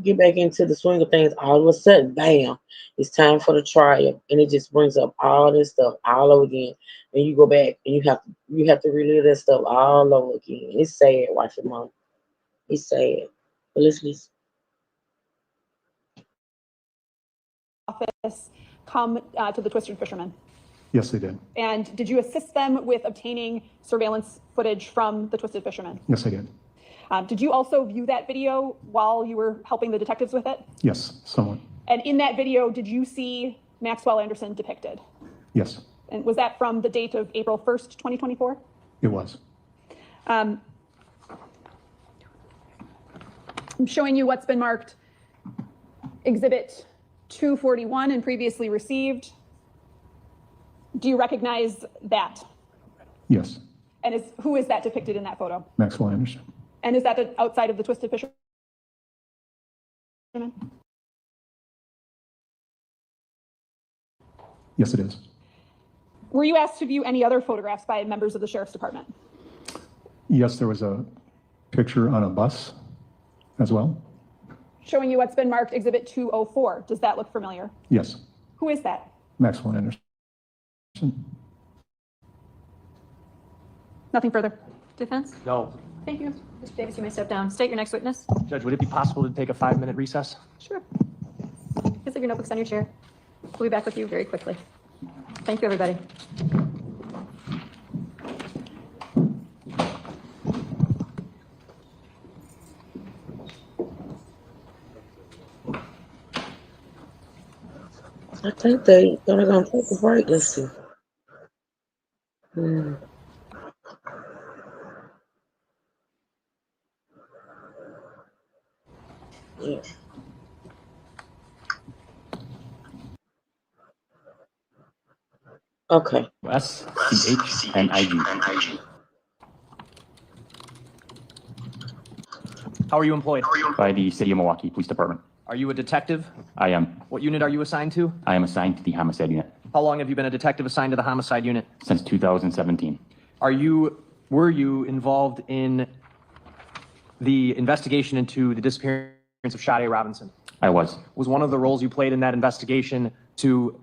get back into the swing of things. All of a sudden, bam, it's time for the trial, and it just brings up all this stuff all over again. And you go back and you have to relive that stuff all over again. It's sad watching mom. It's sad. But listen. Office come to the Twisted Fisherman? Yes, they did. And did you assist them with obtaining surveillance footage from the Twisted Fisherman? Yes, I did. Did you also view that video while you were helping the detectives with it? Yes, somewhat. And in that video, did you see Maxwell Anderson depicted? Yes, And was that from the date of April 1st, 2024? it was. I'm showing you what's been marked Exhibit 241 and previously received. Do you recognize that? Yes, And who is that depicted in that photo? Maxwell Anderson. And is that outside of the Twisted Fisherman? Yes, it is. Were you asked to view any other photographs by members of the Sheriff's Department? Yes, there was a picture on a bus as well. Showing you what's been marked Exhibit 204. Does that look familiar? Yes, Who is that? Maxwell Anderson. Nothing further. Defense? No. Thank you. Mr. Davis, you may step down. State your next witness. Judge, would it be possible to take a 5-minute recess? Sure. Please leave your notebooks on your chair. We'll be back with you very quickly. Thank you, everybody. I think they're gonna take a break. Let's see. Yeah. Okay. SCHNIG. How are you employed? By the City of Milwaukee Police Department. Are you a detective? I am. What unit are you assigned to? I am assigned to the homicide unit How long have you been a detective assigned to the homicide unit? since 2017. Were you involved in the investigation into the disappearance of Sade Robinson? I was. Was one of the roles you played in that investigation to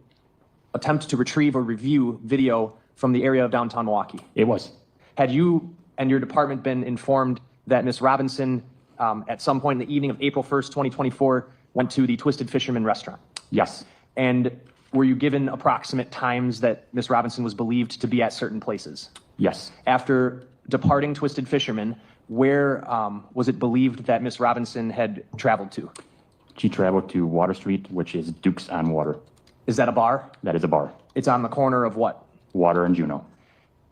attempt to retrieve or review video from the area of downtown Milwaukee? It was. Had you and your department been informed that Miss Robinson, at some point in the evening of April 1st, 2024, went to the Twisted Fisherman restaurant? Yes. And were you given approximate times that Miss Robinson was believed to be at certain places? Yes. After departing Twisted Fisherman, where was it believed that Miss Robinson had traveled to? She traveled to Water Street, which is Duke's on Water. Is that a bar? That is a bar. It's on the corner of what? Water and Juneau.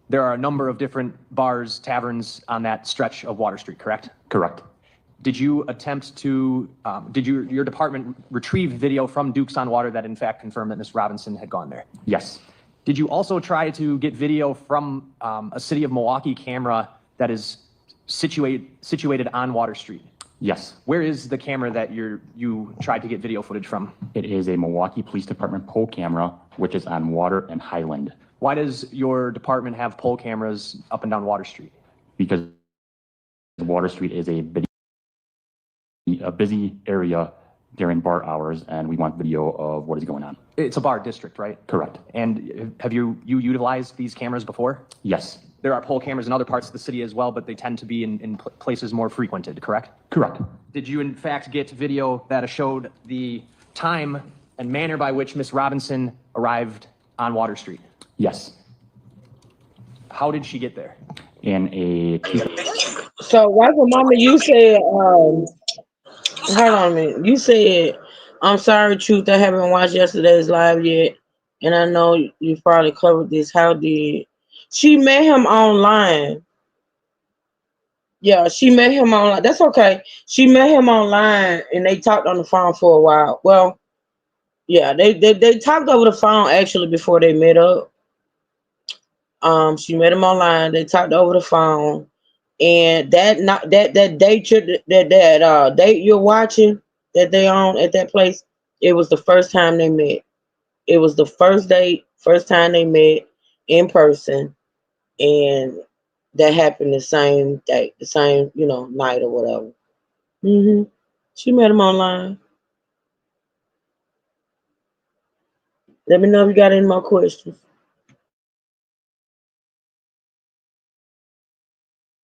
There are a number of different bars, taverns on that stretch of Water Street, correct? Correct. Did you attempt to, did your department retrieve video from Duke's on Water that in fact confirmed that Miss Robinson had gone there? Yes. Did you also try to get video from a City of Milwaukee camera that is situated on Water Street? Yes. Where is the camera that you tried to get video footage from? It is a Milwaukee Police Department pole camera, which is on Water and Highland. Why does your department have pole cameras up and down Water Street? Because Water Street is a busy area during bar hours, and we want video of what is going on. It's a bar district, right? Correct. And have you utilized these cameras before? Yes. There are pole cameras in other parts of the city as well, but they tend to be in places more frequented, correct? Correct. Did you in fact get video that showed the time and manner by which Miss Robinson arrived on Water Street? Yes. How did she get there? In a... So, wife and mama, you said, hold on a minute. You said, I'm sorry, Truth, I haven't watched yesterday's live yet. And I know you probably covered this. How did she met him online? Yeah, she met him online. That's okay. She met him online and they talked on the phone for a while. Well, yeah, they talked over the phone actually before they met up. She met him online. They talked over the phone, and that date that date you're watching that they on at that place. It was the first time they met. It was the first date, first time they met in person, and that happened the same day, the same night or whatever. She met him online. Let me know if you got any more questions.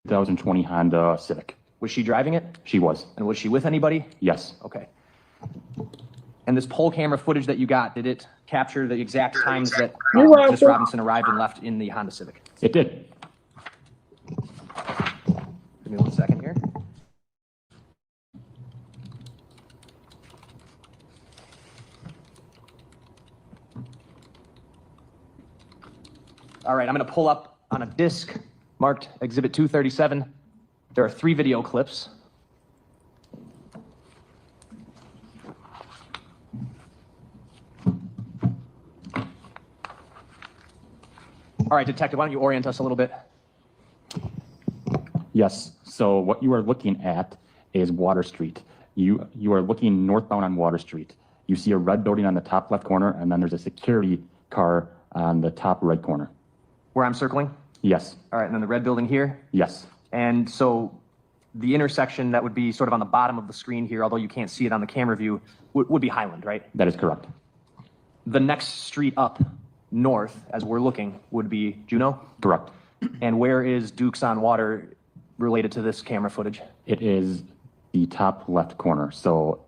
2020 Honda Civic. Was she driving it? She was. And was she with anybody? Yes. Okay. And this pole camera footage that you got, did it capture the exact times that Miss Robinson arrived and left in the Honda Civic? It did. Give me 1 second here. All right, I'm going to pull up on a disc marked Exhibit 237. There are 3 video clips. All right, Detective, why don't you orient us a little bit? Yes. So what you are looking at is Water Street. You are looking northbound on Water Street. You see a red building on the top left corner, and then there's a security car on the top right corner. Where I'm circling? Yes. All right, and then the red building here? Yes. And so the intersection that would be sort of on the bottom of the screen here, although you can't see it on the camera view, would be Highland, right? That is correct. The next street up north, as we're looking, would be Juneau? Correct. And where is Duke's on Water related to this camera footage? It is the top left corner. So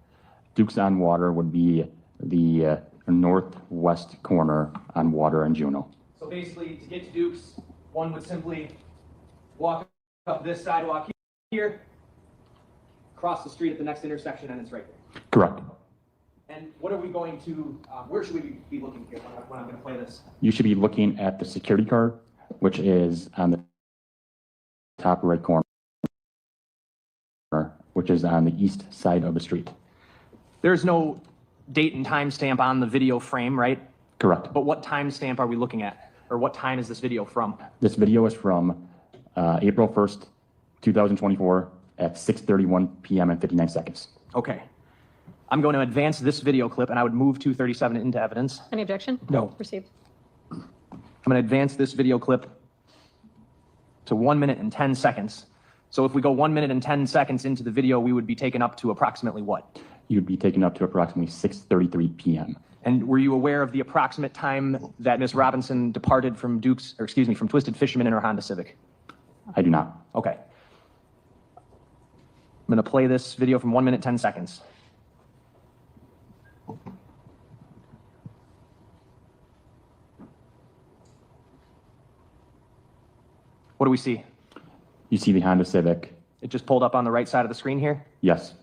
Duke's on Water would be the northwest corner on Water and Juneau. So basically, to get to Duke's, one would simply walk up this sidewalk here, cross the street at the next intersection, and it's right there. Correct. And what are we going to, where should we be looking here when I'm going to play this? You should be looking at the security card, which is on the top right corner, which is on the east side of the street. There's no date and time stamp on the video frame, right? Correct. But what time stamp are we looking at? Or what time is this video from? This video is from April 1st, 2024 at 6:31 p.m. and 59 seconds. Okay. I'm going to advance this video clip and I would move 237 into evidence. Any objection? No. Received. I'm going to advance this video clip to 1 minute and 10 seconds. So if we go 1 minute and 10 seconds into the video, we would be taken up to approximately what? You'd be taken up to approximately 6:33 p.m. And were you aware of the approximate time that Ms. Robinson departed from from Twisted Fisherman in her Honda Civic? I do not. Okay. I'm going to play this video from 1 minute, 10 seconds. What do we see? You see the Honda Civic? It just pulled up on the right side of the screen here? Yes.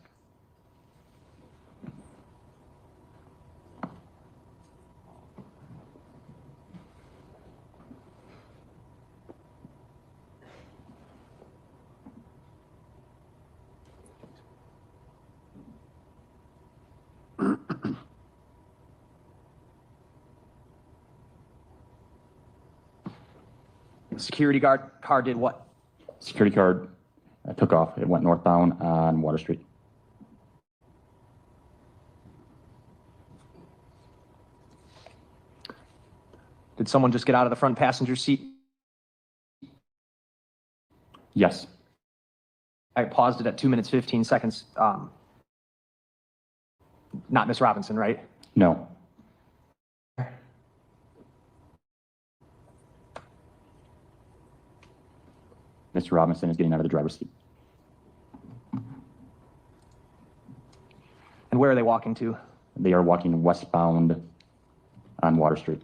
The security car did what? Security card took off. It went northbound on Water Street. Did someone just get out of the front passenger seat? Yes. I paused it at 2 minutes, 15 seconds. Not Miss Robinson, right? No. Mr. Robinson is getting out of the driver's seat. And where are they walking to? They are walking westbound on Water Street.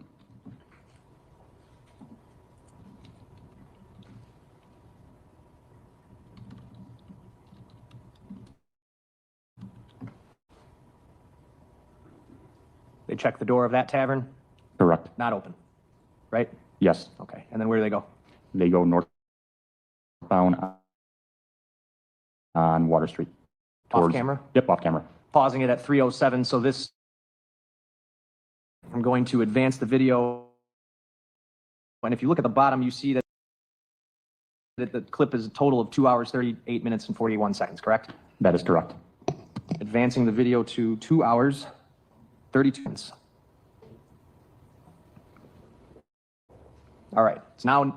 They checked the door of that tavern? Correct. Not open, right? Yes. Okay. And then where do they go? They go northbound on Water Street. Off camera? Yep, off camera. Pausing it at 3:07. So this, I'm going to advance the video. And if you look at the bottom, you see that the clip is a total of 2 hours, 38 minutes, and 41 seconds, correct? That is correct. Advancing the video to 2 hours, 32 minutes. All right. It's now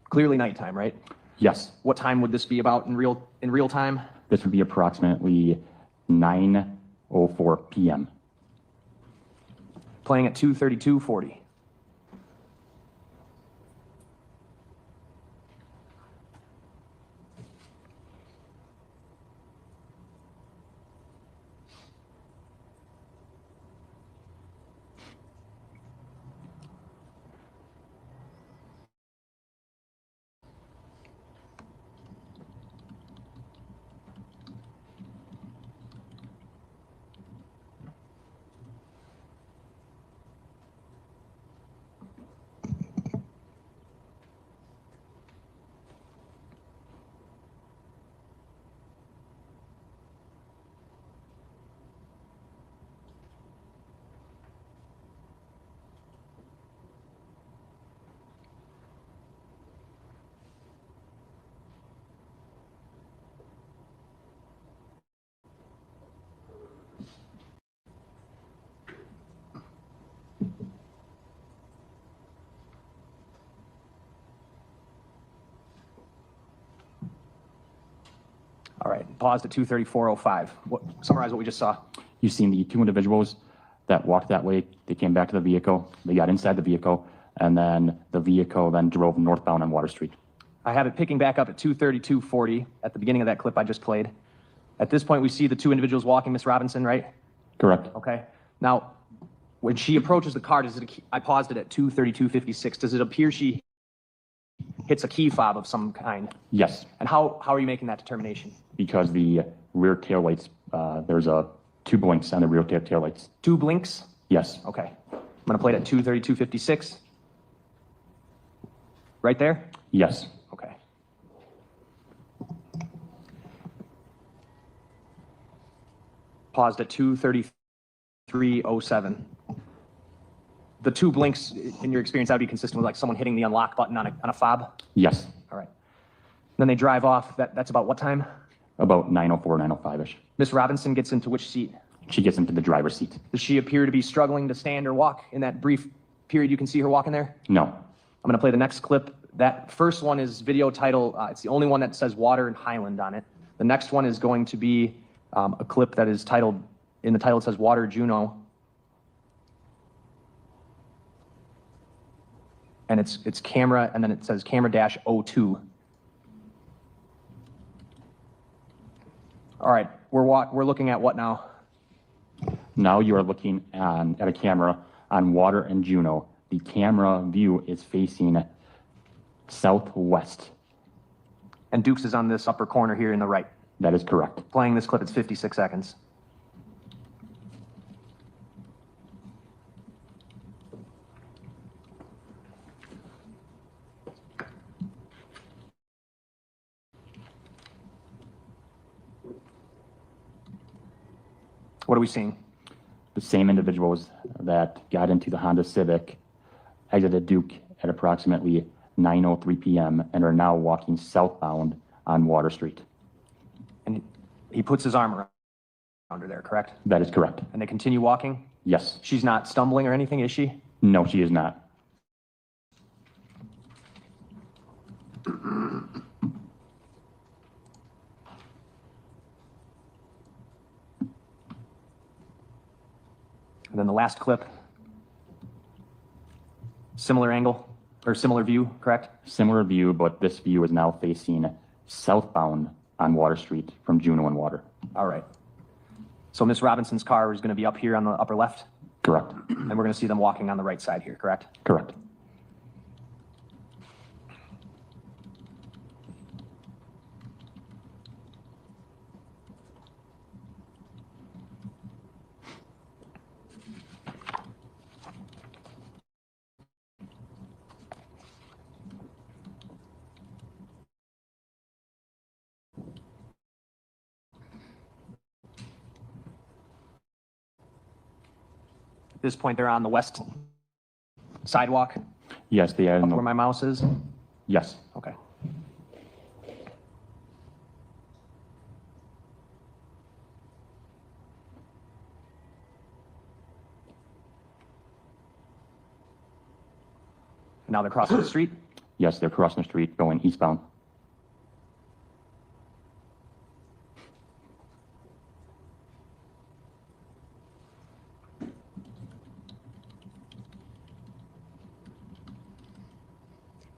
clearly nighttime, right? Yes. What time would this be about in real time? This would be approximately 9:04 p.m. Playing at 2:32:40. All right, paused at 2:34:05. Summarize what we just saw. You've seen the two individuals that walked that way. They came back to the vehicle. They got inside the vehicle, and then the vehicle then drove northbound on Water Street. I have it picking back up at 2:32:40 at the beginning of that clip I just played. At this point, we see the two individuals walking, Miss Robinson, right? Correct. Okay. Now, when she approaches the car, I paused it at 2:32:56. Does it appear she hits a key fob of some kind? Yes. And how are you making that determination? Because the rear taillights, there's a 2 blinks on the rear tail lights. 2 blinks? Yes. Okay. I'm going to play it at 2:32:56. Right there? Yes. Okay. Paused at 2:33:07. The 2 blinks, in your experience, that would be consistent with like someone hitting the unlock button on a fob? Yes. All right. Then they drive off. That's about what time? About 9:04, 9:05-ish. Miss Robinson gets into which seat? She gets into the driver's seat. Does she appear to be struggling to stand or walk in that brief period you can see her walking there? No. I'm going to play the next clip. That first one is video title. It's the only one that says Water and Highland on it. The next one is going to be a clip that is titled, in the title it says Water Juno. And it's camera, and then it says camera dash 02. All right, we're looking at what now? Now you are looking at a camera on Water and Juno. The camera view is facing southwest. And Dukes is on this upper corner here in the right. That is correct. Playing this clip, it's 56 seconds. What are we seeing? The same individuals that got into the Honda Civic exited Duke at approximately 9:03 p.m. and are now walking southbound on Water Street. And he puts his arm around her there, correct? That is correct. And they continue walking? Yes. She's not stumbling or anything, is she? No, she is not. And then the last clip, similar angle or similar view, correct? Similar view, but this view is now facing southbound on Water Street from Juno and Water. All right. So Miss Robinson's car is going to be up here on the upper left? Correct. And we're going to see them walking on the right side here, correct? Correct. At this point, they're on the west sidewalk, Yes, they are. up where my mouse is? Yes. Okay. And now they're crossing the street? Yes, they're crossing the street going eastbound.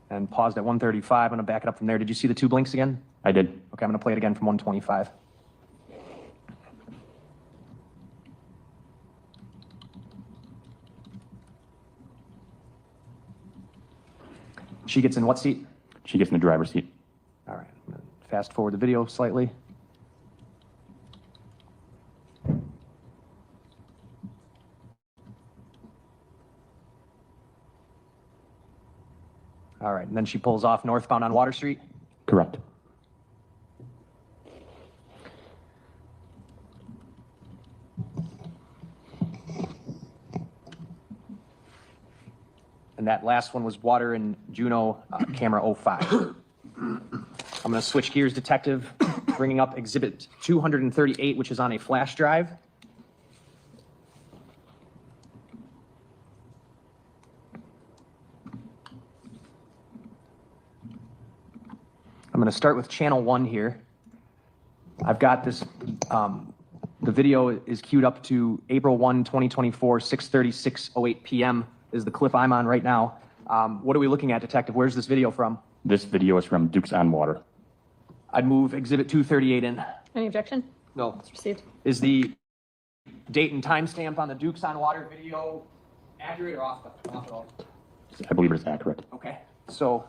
And paused at 135. I'm going to back it up from there. Did you see the 2 blinks again? I did. Okay, I'm going to play it again from 125. She gets in what seat? She gets in the driver's seat. All right, I'm going to fast forward the video slightly. All right, and then she pulls off northbound on Water Street? Correct. And that last one was Water and Juno, camera 05. I'm going to switch gears, Detective, bringing up Exhibit 238, which is on a flash drive. I'm going to start with channel 1 here. I've got this, the video is queued up to April 1, 2024, 6:36:08 p.m. is the clip I'm on right now. What are we looking at, Detective? Where's this video from? This video is from Dukes on Water. I'd move Exhibit 238 in. Any objection? No. It's received. Is the date and timestamp on the Dukes on Water video accurate or off at all? I believe it's accurate. Okay. So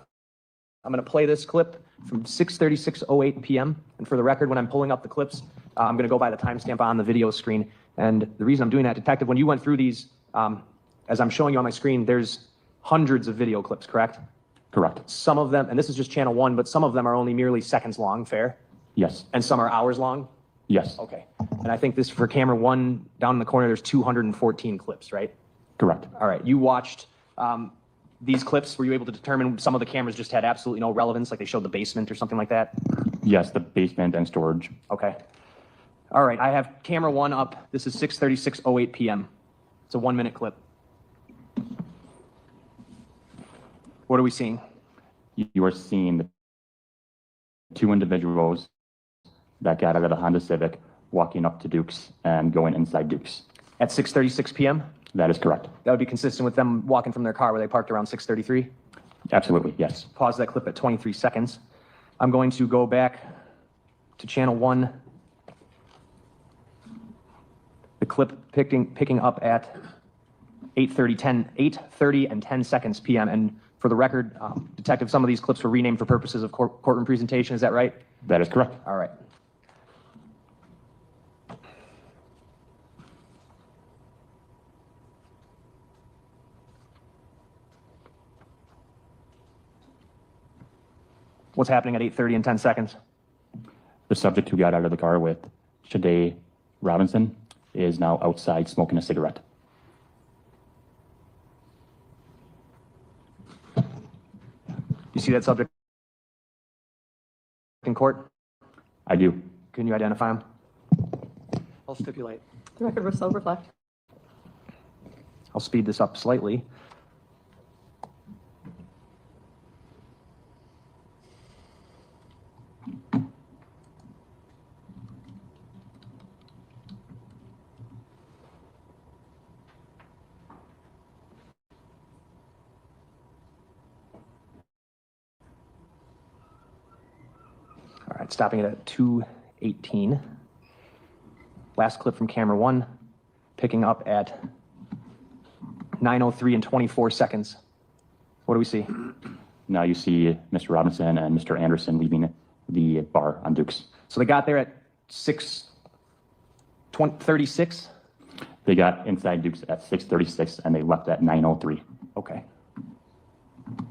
I'm going to play this clip from 6:36:08 p.m. And for the record, when I'm pulling up the clips, I'm going to go by the timestamp on the video screen. And the reason I'm doing that, Detective, when you went through these, as I'm showing you on my screen, there's hundreds of video clips, correct? Correct. Some of them, and this is just channel 1, but some of them are only merely seconds long, fair? Yes. And some are hours long? Yes. Okay. And I think this, for camera 1, down in the corner, there's 214 clips, right? Correct. All right. You watched these clips. Were you able to determine some of the cameras just had absolutely no relevance, like they showed the basement or something like that? Yes, the basement and storage. Okay. All right. I have camera 1 up. This is 6:36:08 p.m. It's a 1-minute clip. What are we seeing? You are seeing the 2 individuals that got out of the Honda Civic walking up to Duke's and going inside Duke's. At 6:36 p.m.? That is correct. That would be consistent with them walking from their car where they parked around 6:33? Absolutely, yes. Pause that clip at 23 seconds. I'm going to go back to channel 1. The clip picking up at 8:30 and 10 seconds p.m. And for the record, Detective, some of these clips were renamed for purposes of courtroom presentation. Is that right? That is correct. All right. What's happening at 8:30 and 10 seconds? The subject who got out of the car with Shade Robinson is now outside smoking a cigarette. You see that subject in court? I do. Can you identify him? I'll stipulate. The record will so reflect. I'll speed this up slightly. All right, stopping it at 2:18. Last clip from camera 1, picking up at 9:03 and 24 seconds. What do we see? Now you see Mr. Robinson and Mr. Anderson leaving the bar on Duke's. So they got there at 6:36? They got inside Duke's at 6:36 and they left at 9:03. Okay. I'm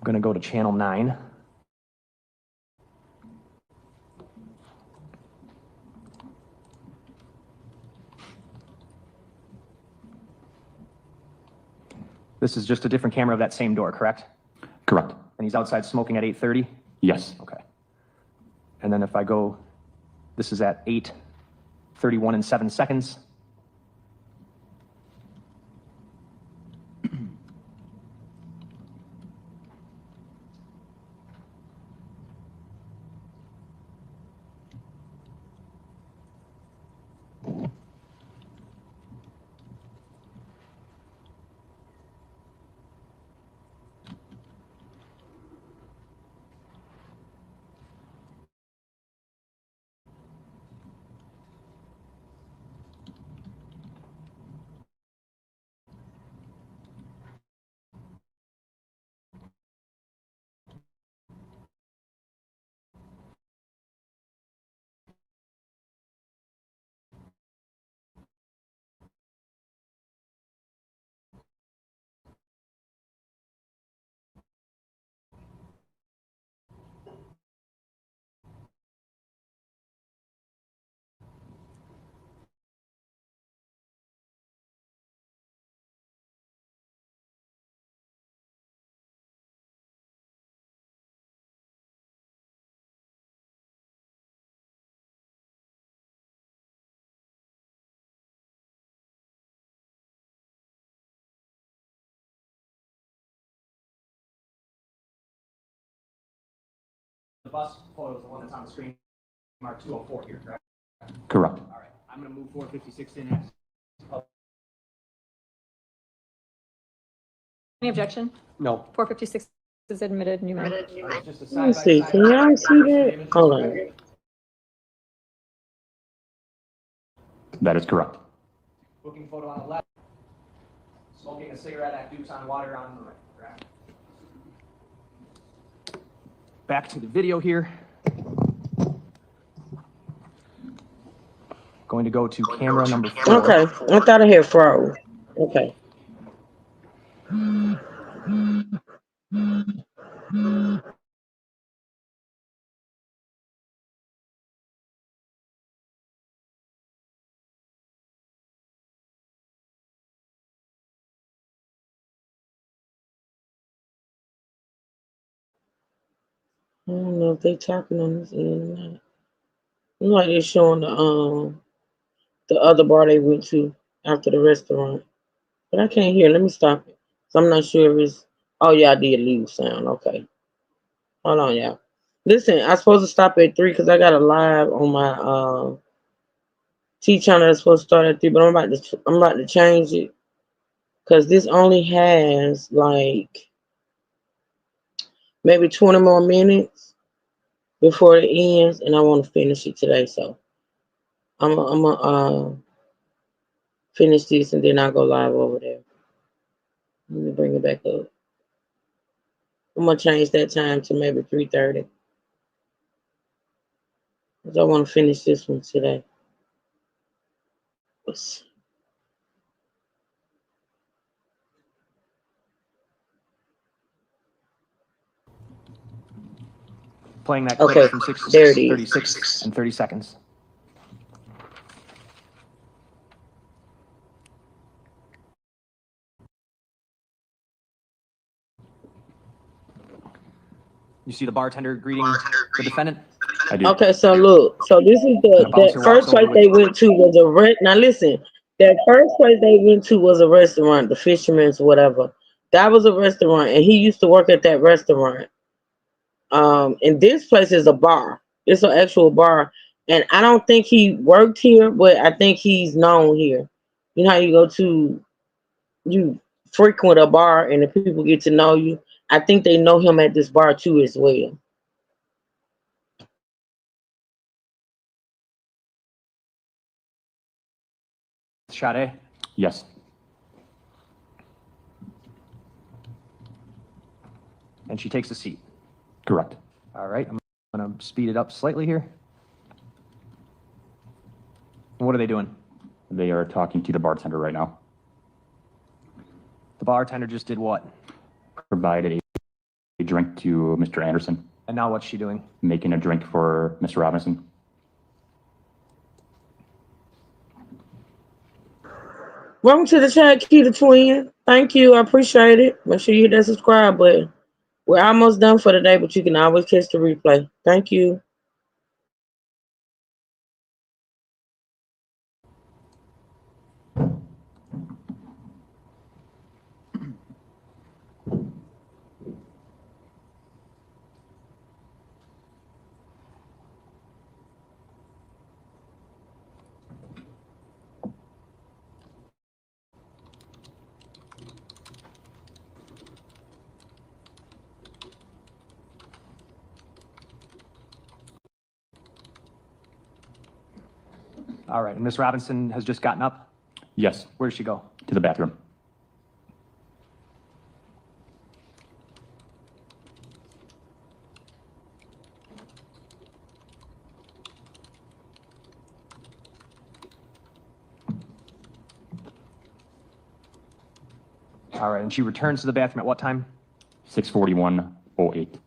going to go to channel 9. This is just a different camera of that same door, correct? Correct. And he's outside smoking at 8:30? Yes. Okay. And then if I go, this is at 8:31 and 7 seconds. The bus photo is the one that's on the screen, marked 204 here, correct? Correct. All right, I'm going to move 456 in next. Any objection? No. 456 is admitted. New man. Let me see. Can y'all see that? Hold on. That is correct. Booking photo on the left. Smoking a cigarette at Duke's on Water on the right, correct? Back to the video here. Going to go to camera number 4. Okay, I thought I had froze. Okay. I don't know if they talking on this end or not. Look like they're showing the other bar they went to after the restaurant. But I can't hear. Let me stop it. So I'm not sure if it's oh yeah, I did leave sound. Okay. Hold on, y'all. Listen, I'm supposed to stop at 3 because I got a live on my T channel that's supposed to start at 3, but I'm about to change it. Because this only has like maybe 20 more minutes before it ends, and I want to finish it today. So I'm gonna finish this and then I'll go live over there. Let me bring it back up. I'm gonna change that time to maybe 3:30. Because I want to finish this one today. Let's see. Playing that clip Okay, from 6 there it is. 36 and 30 seconds. You see the bartender greeting the defendant? I do. Okay, so look, so this is And a bouncer that first walks over place with they you. went to was a now listen, that first place they went to was a restaurant, the Fisherman's whatever. That was a restaurant, and he used to work at that restaurant. And this place is a bar. It's an actual bar, and I don't think he worked here, but I think he's known here. You know how you frequent a bar and the people get to know you. I think they know him at this bar too as well. Sade? Yes. And she takes a seat. Correct. All right, I'm going to speed it up slightly here. What are they doing? They are talking to the bartender right now. The bartender just did what? Provided a drink to Mr. Anderson. And now what's she doing? Making a drink for Mr. Robinson. Welcome to the chat, Keita Twin. Thank you. I appreciate it. Make sure you hit that subscribe button. We're almost done for the day, but you can always catch the replay. Thank you. All right, and Miss Robinson has just gotten up? Yes. Where does she go? To the bathroom. All right, and she returns to the bathroom at what time? 6:41:08.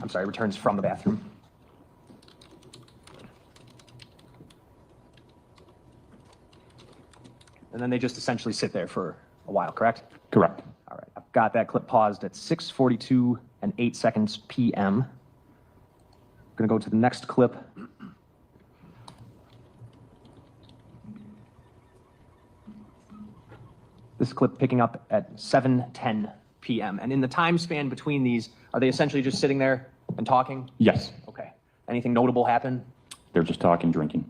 I'm sorry, returns from the bathroom. And then they just essentially sit there for a while, correct? Correct. All right, I've got that clip paused at 6:42:08 p.m. I'm going to go to the next clip. This clip picking up at 7:10 p.m. And in the time span between these, are they essentially just sitting there and talking? Yes. Okay. Anything notable happen? They're just talking, drinking.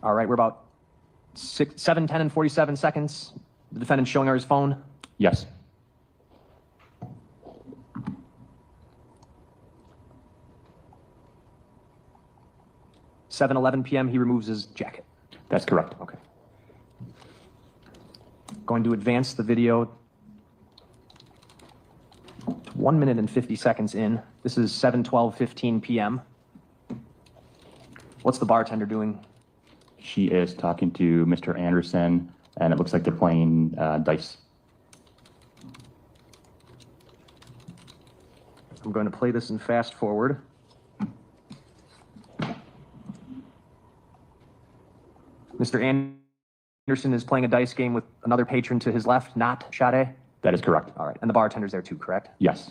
All right, we're about 7:10 and 47 seconds. The defendant's showing her his phone. Yes. Seven 11 p.m. he removes his jacket. That's correct. Okay. Going to advance the video 1 minute and 50 seconds in. This is 7:12:15 p.m. What's the bartender doing? She is talking to Mr. Anderson, and it looks like they're playing dice. I'm going to play this in fast forward. Mr. Anderson is playing a dice game with another patron to his left, not Sade? That is correct. All right. And the bartender's there too, correct? Yes.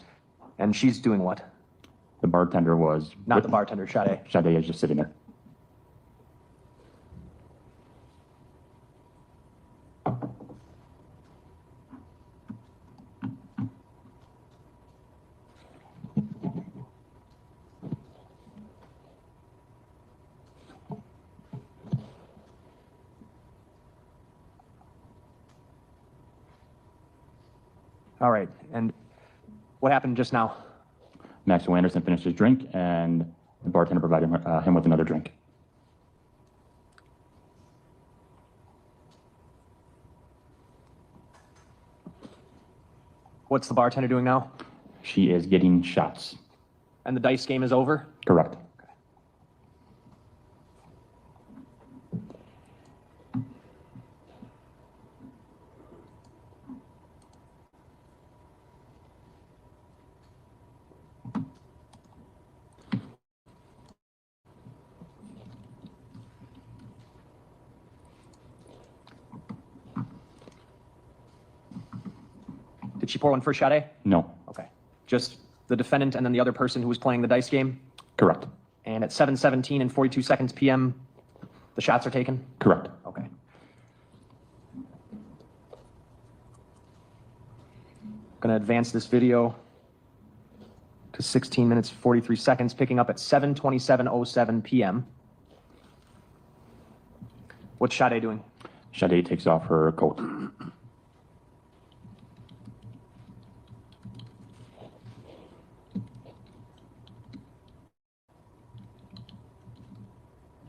And she's doing what? The bartender was... Not the bartender, Sade. Sade is just sitting there. All right. And what happened just now? Maxwell Anderson finished his drink, and the bartender provided him with another drink. What's the bartender doing now? She is getting shots. And the dice game is over? Correct. Did she pour one for Sade? No. Okay. Just the defendant and then the other person who was playing the dice game? Correct. And at 7:17 and 42 seconds p.m., the shots are taken? Correct. Okay. Going to advance this video to 16 minutes, 43 seconds, picking up at 7:27:07 p.m. What's Sade doing? Sade takes off her coat.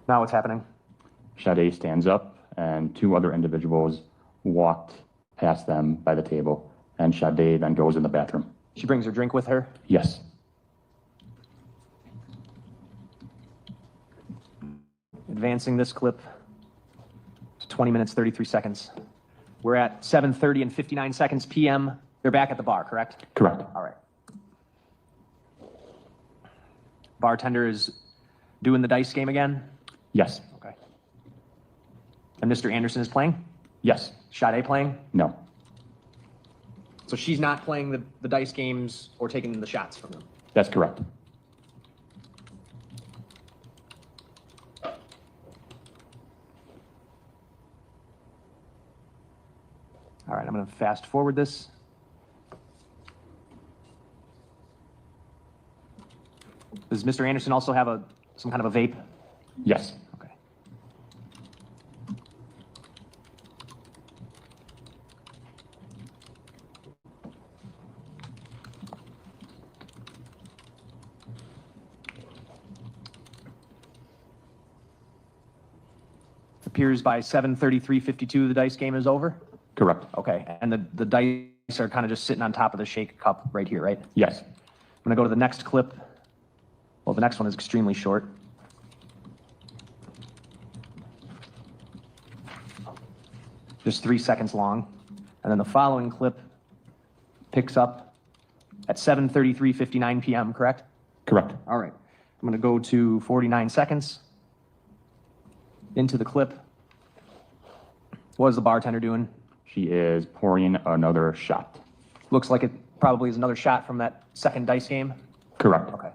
Now what's happening? Sade stands up, and two other individuals walked past them by the table, and Sade then goes in the bathroom. She brings her drink with her? Yes. Advancing this clip to 20 minutes, 33 seconds. We're at 7:30 and 59 seconds p.m. They're back at the bar, correct? Correct. All right. Bartender is doing the dice game again? Yes. Okay. And Mr. Anderson is playing? Yes. Sade playing? No. So she's not playing the dice games or taking the shots from them? That's correct. All right, I'm going to fast forward this. Does Mr. Anderson also have some kind of a vape? Yes. Okay. Appears by 7:33:52 the dice game is over? Correct. Okay, and the dice are kind of just sitting on top of the shake cup right here, right? Yes. I'm going to go to the next clip. Well, the next one is extremely short. Just 3 seconds long. And then the following clip picks up at 7:33:59 p.m., correct? Correct. All right. I'm going to go to 49 seconds into the clip. What is the bartender doing? She is pouring another shot. Looks like it probably is another shot from that second dice game. Correct. Okay.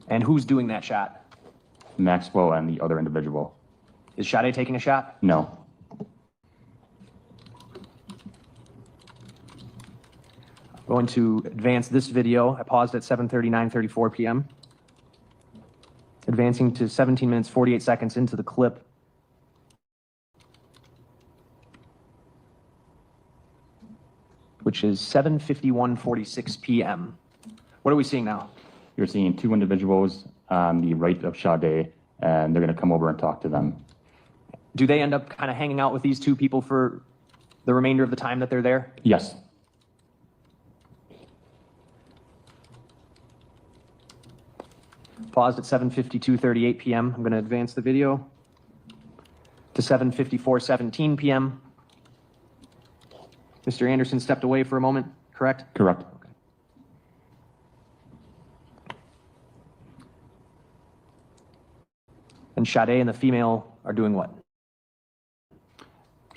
And who's doing that shot? Maxwell and the other individual. Is Sade taking a shot? No. I'm going to advance this video. I paused at 7:39:34 p.m. Advancing to 17 minutes, 48 seconds into the clip. Which is 7:51:46 p.m. What are we seeing now? You're seeing two individuals on the right of Sade, and they're going to come over and talk to them. Do they end up kind of hanging out with these two people for the remainder of the time that they're there? Yes. Paused at 7:52:38 p.m. I'm going to advance the video to 7:54:17 p.m. Mr. Anderson stepped away for a moment, correct? Correct. And Sade and the female are doing what?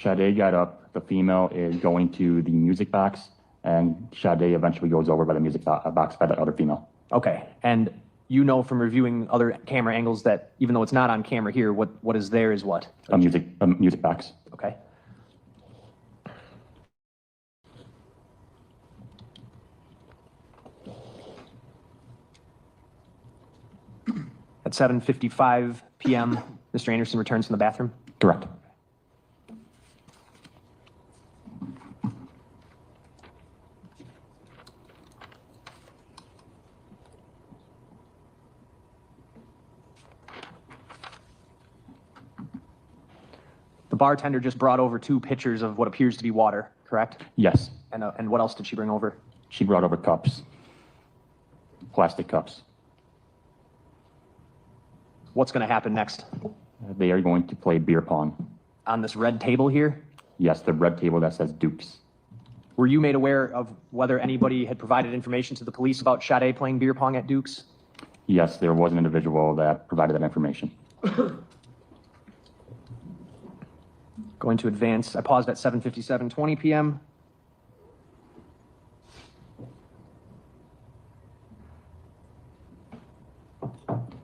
Sade got up. The female is going to the music box, and Sade eventually goes over by the music box by the other female. Okay. And you know from reviewing other camera angles that even though it's not on camera here, what is there is what? A music box. Okay. At 7:55 p.m., Mr. Anderson returns from the bathroom? Correct. The bartender just brought over 2 pitchers of what appears to be water, correct? Yes. And what else did she bring over? She brought over cups. Plastic cups. What's going to happen next? They are going to play beer pong. On this red table here? Yes, the red table that says Dukes. Were you made aware of whether anybody had provided information to the police about Sade playing beer pong at Duke's? Yes, there was an individual that provided that information. Going to advance. I paused at 7:57:20 p.m.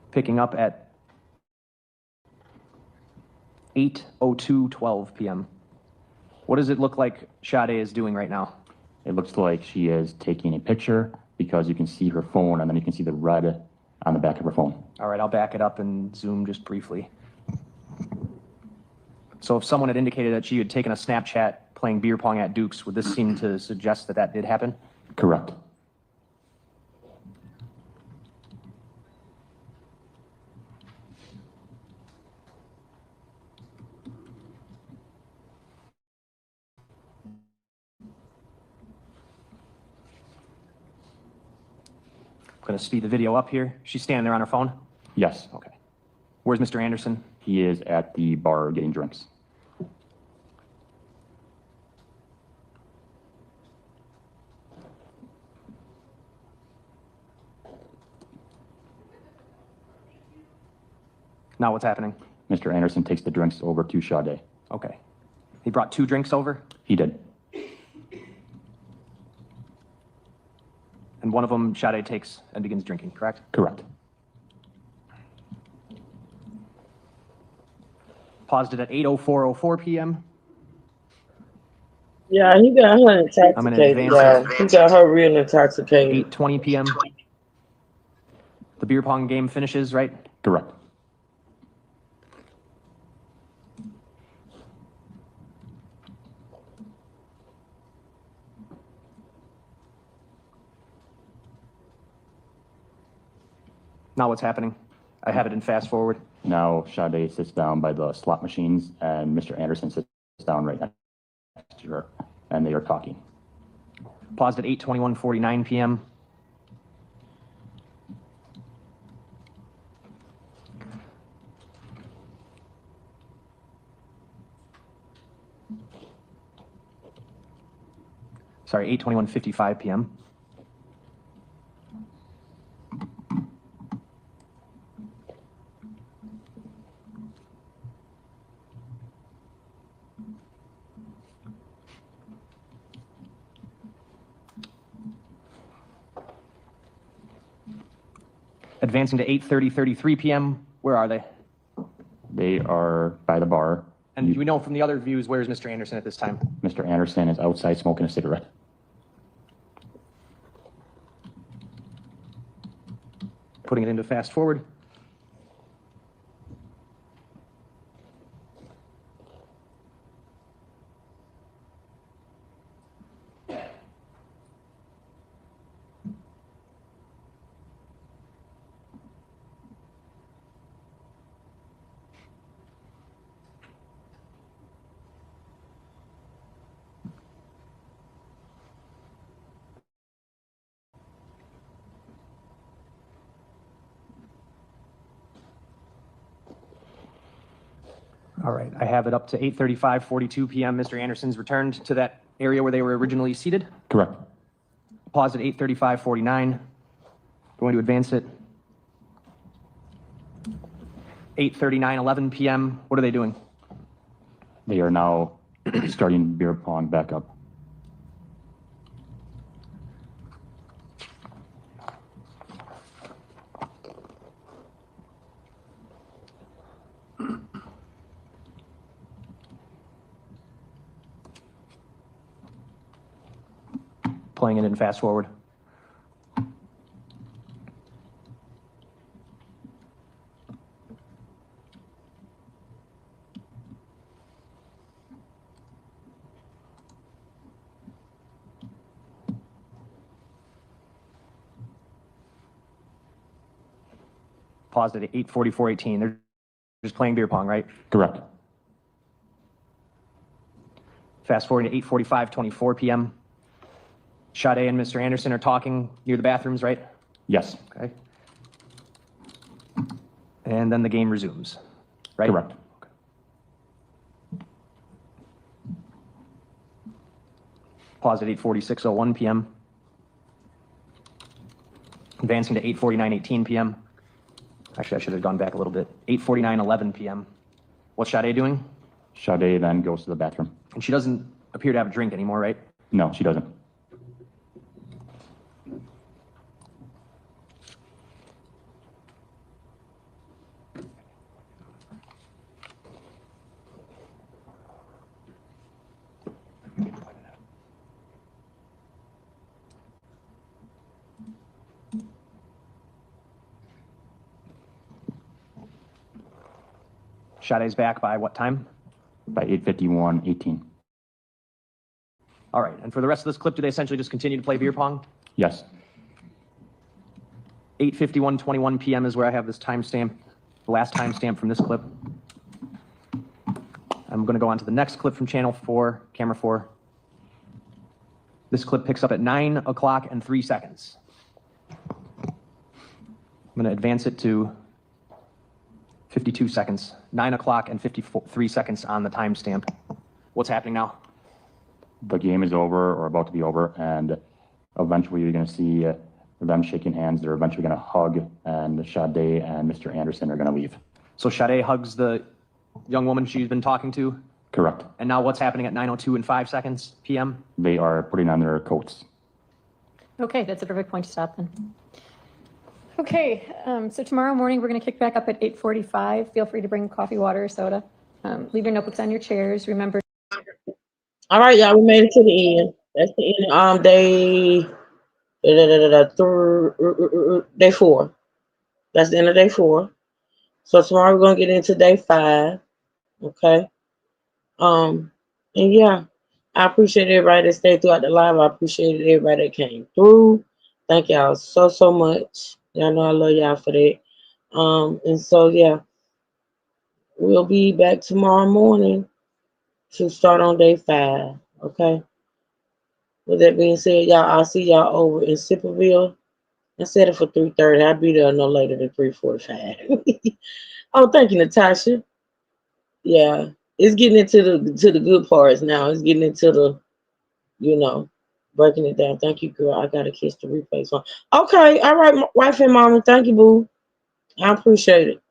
Picking up at 8:02:12 p.m. What does it look like Sade is doing right now? It looks like she is taking a picture because you can see her phone and then you can see the red on the back of her phone. All right, I'll back it up and zoom just briefly. So if someone had indicated that she had taken a Snapchat playing beer pong at Duke's, would this seem to suggest that that did happen? Correct. I'm going to speed the video up here. She's standing there on her phone? Yes. Okay. Where's Mr. Anderson? He is at the bar getting drinks. Now what's happening? Mr. Anderson takes the drinks over to Sade. Okay. He brought 2 drinks over? He did. And one of them Sade takes and begins drinking, correct? Correct. Paused it at 8:04:04 p.m. Yeah, he got her intoxicated. Yeah, he got her real intoxicated. 8:20 p.m. The beer pong game finishes, right? Correct. Now what's happening? I have it in fast forward. Now Sade sits down by the slot machines and Mr. Anderson sits down right next to her and they are talking. Paused at 8:21:49 p.m. Sorry, 8:21:55 p.m. Advancing to 8:33 p.m. Where are they? They are by the bar. And we know from the other views, where's Mr. Anderson at this time? Mr. Anderson is outside smoking a cigarette. Putting it into fast forward. All right, I have it up to 8:35:42 p.m. Mr. Anderson's returned to that area where they were originally seated. Correct. Pause at 8:35:49. Going to advance it. 8:39:11 p.m. What are they doing? They are now starting beer pong back up. Playing it in fast forward. Paused at 8:44:18. They're just playing beer pong, right? Correct. Fast forward to 8:45:24 p.m. Sade and Mr. Anderson are talking near the bathrooms, right? Yes. Okay. And then the game resumes, right? Correct. Pause at 8:46:01 p.m. Advancing to 8:49:18 p.m. Actually, I should have gone back a little bit. 8:49:11 p.m. What's Sade doing? Sade then goes to the bathroom. And she doesn't appear to have a drink anymore, right? No, she doesn't. Sade's back by what time? By 8:51:18. All right, and for the rest of this clip, do they essentially just continue to play beer pong? Yes. 8:51:21 p.m. is where I have this timestamp, the last timestamp from this clip. I'm going to go on to the next clip from channel 4, camera 4. This clip picks up at 9 o'clock and 3 seconds. I'm going to advance it to 52 seconds, 9 o'clock and 53 seconds on the timestamp. What's happening now? The game is over or about to be over, and eventually you're going to see them shaking hands. They're eventually going to hug, and Sade and Mr. Anderson are going to leave. So Sade hugs the young woman she's been talking to? Correct. And now what's happening at 9:02 and 5 seconds p.m.? They are putting on their coats. Okay, that's a perfect point to stop then. Okay, so tomorrow morning, we're going to kick back up at 8:45. Feel free to bring coffee, water, or soda. Leave your notebooks on your chairs. Remember. All right, y'all, we made it to the end. That's the end. Day 4. That's the end of day 4. So tomorrow we're gonna get into day 5. Okay. And yeah, I appreciate everybody that stayed throughout the live. I appreciate everybody that came through. Thank y'all so much. Y'all know I love y'all for that. And so yeah, we'll be back tomorrow morning to start on day 5. Okay. With that being said, y'all, I'll see y'all over in Sipperville. I said it for 3:30. I'll be there no later than 3:45. Oh, thank you, Natasha. Yeah, it's getting into the good parts now. It's getting into the, breaking it down. Thank you, girl. I gotta kiss the replays on. Okay, all right, wife and mama. Thank you, boo. I appreciate it.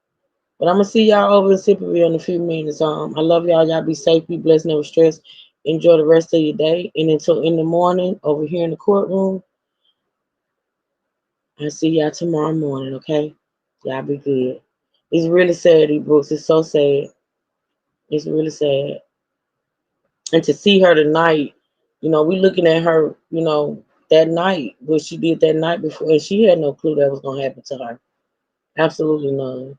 But I'm gonna see y'all over in Sipperville in a few minutes. I love y'all. Y'all be safe, be blessed, never stressed. Enjoy the rest of your day. And until in the morning, over here in the courtroom, I'll see y'all tomorrow morning, okay? Y'all be good. It's really sad, these books. It's so sad. It's really sad. And to see her tonight, we looking at her, that night, what she did that night before, and she had no clue that was going to happen to her. Absolutely none.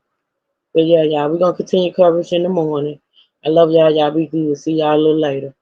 But yeah, y'all, we're going to continue coverage in the morning. I love y'all. Y'all be good. See y'all a little later.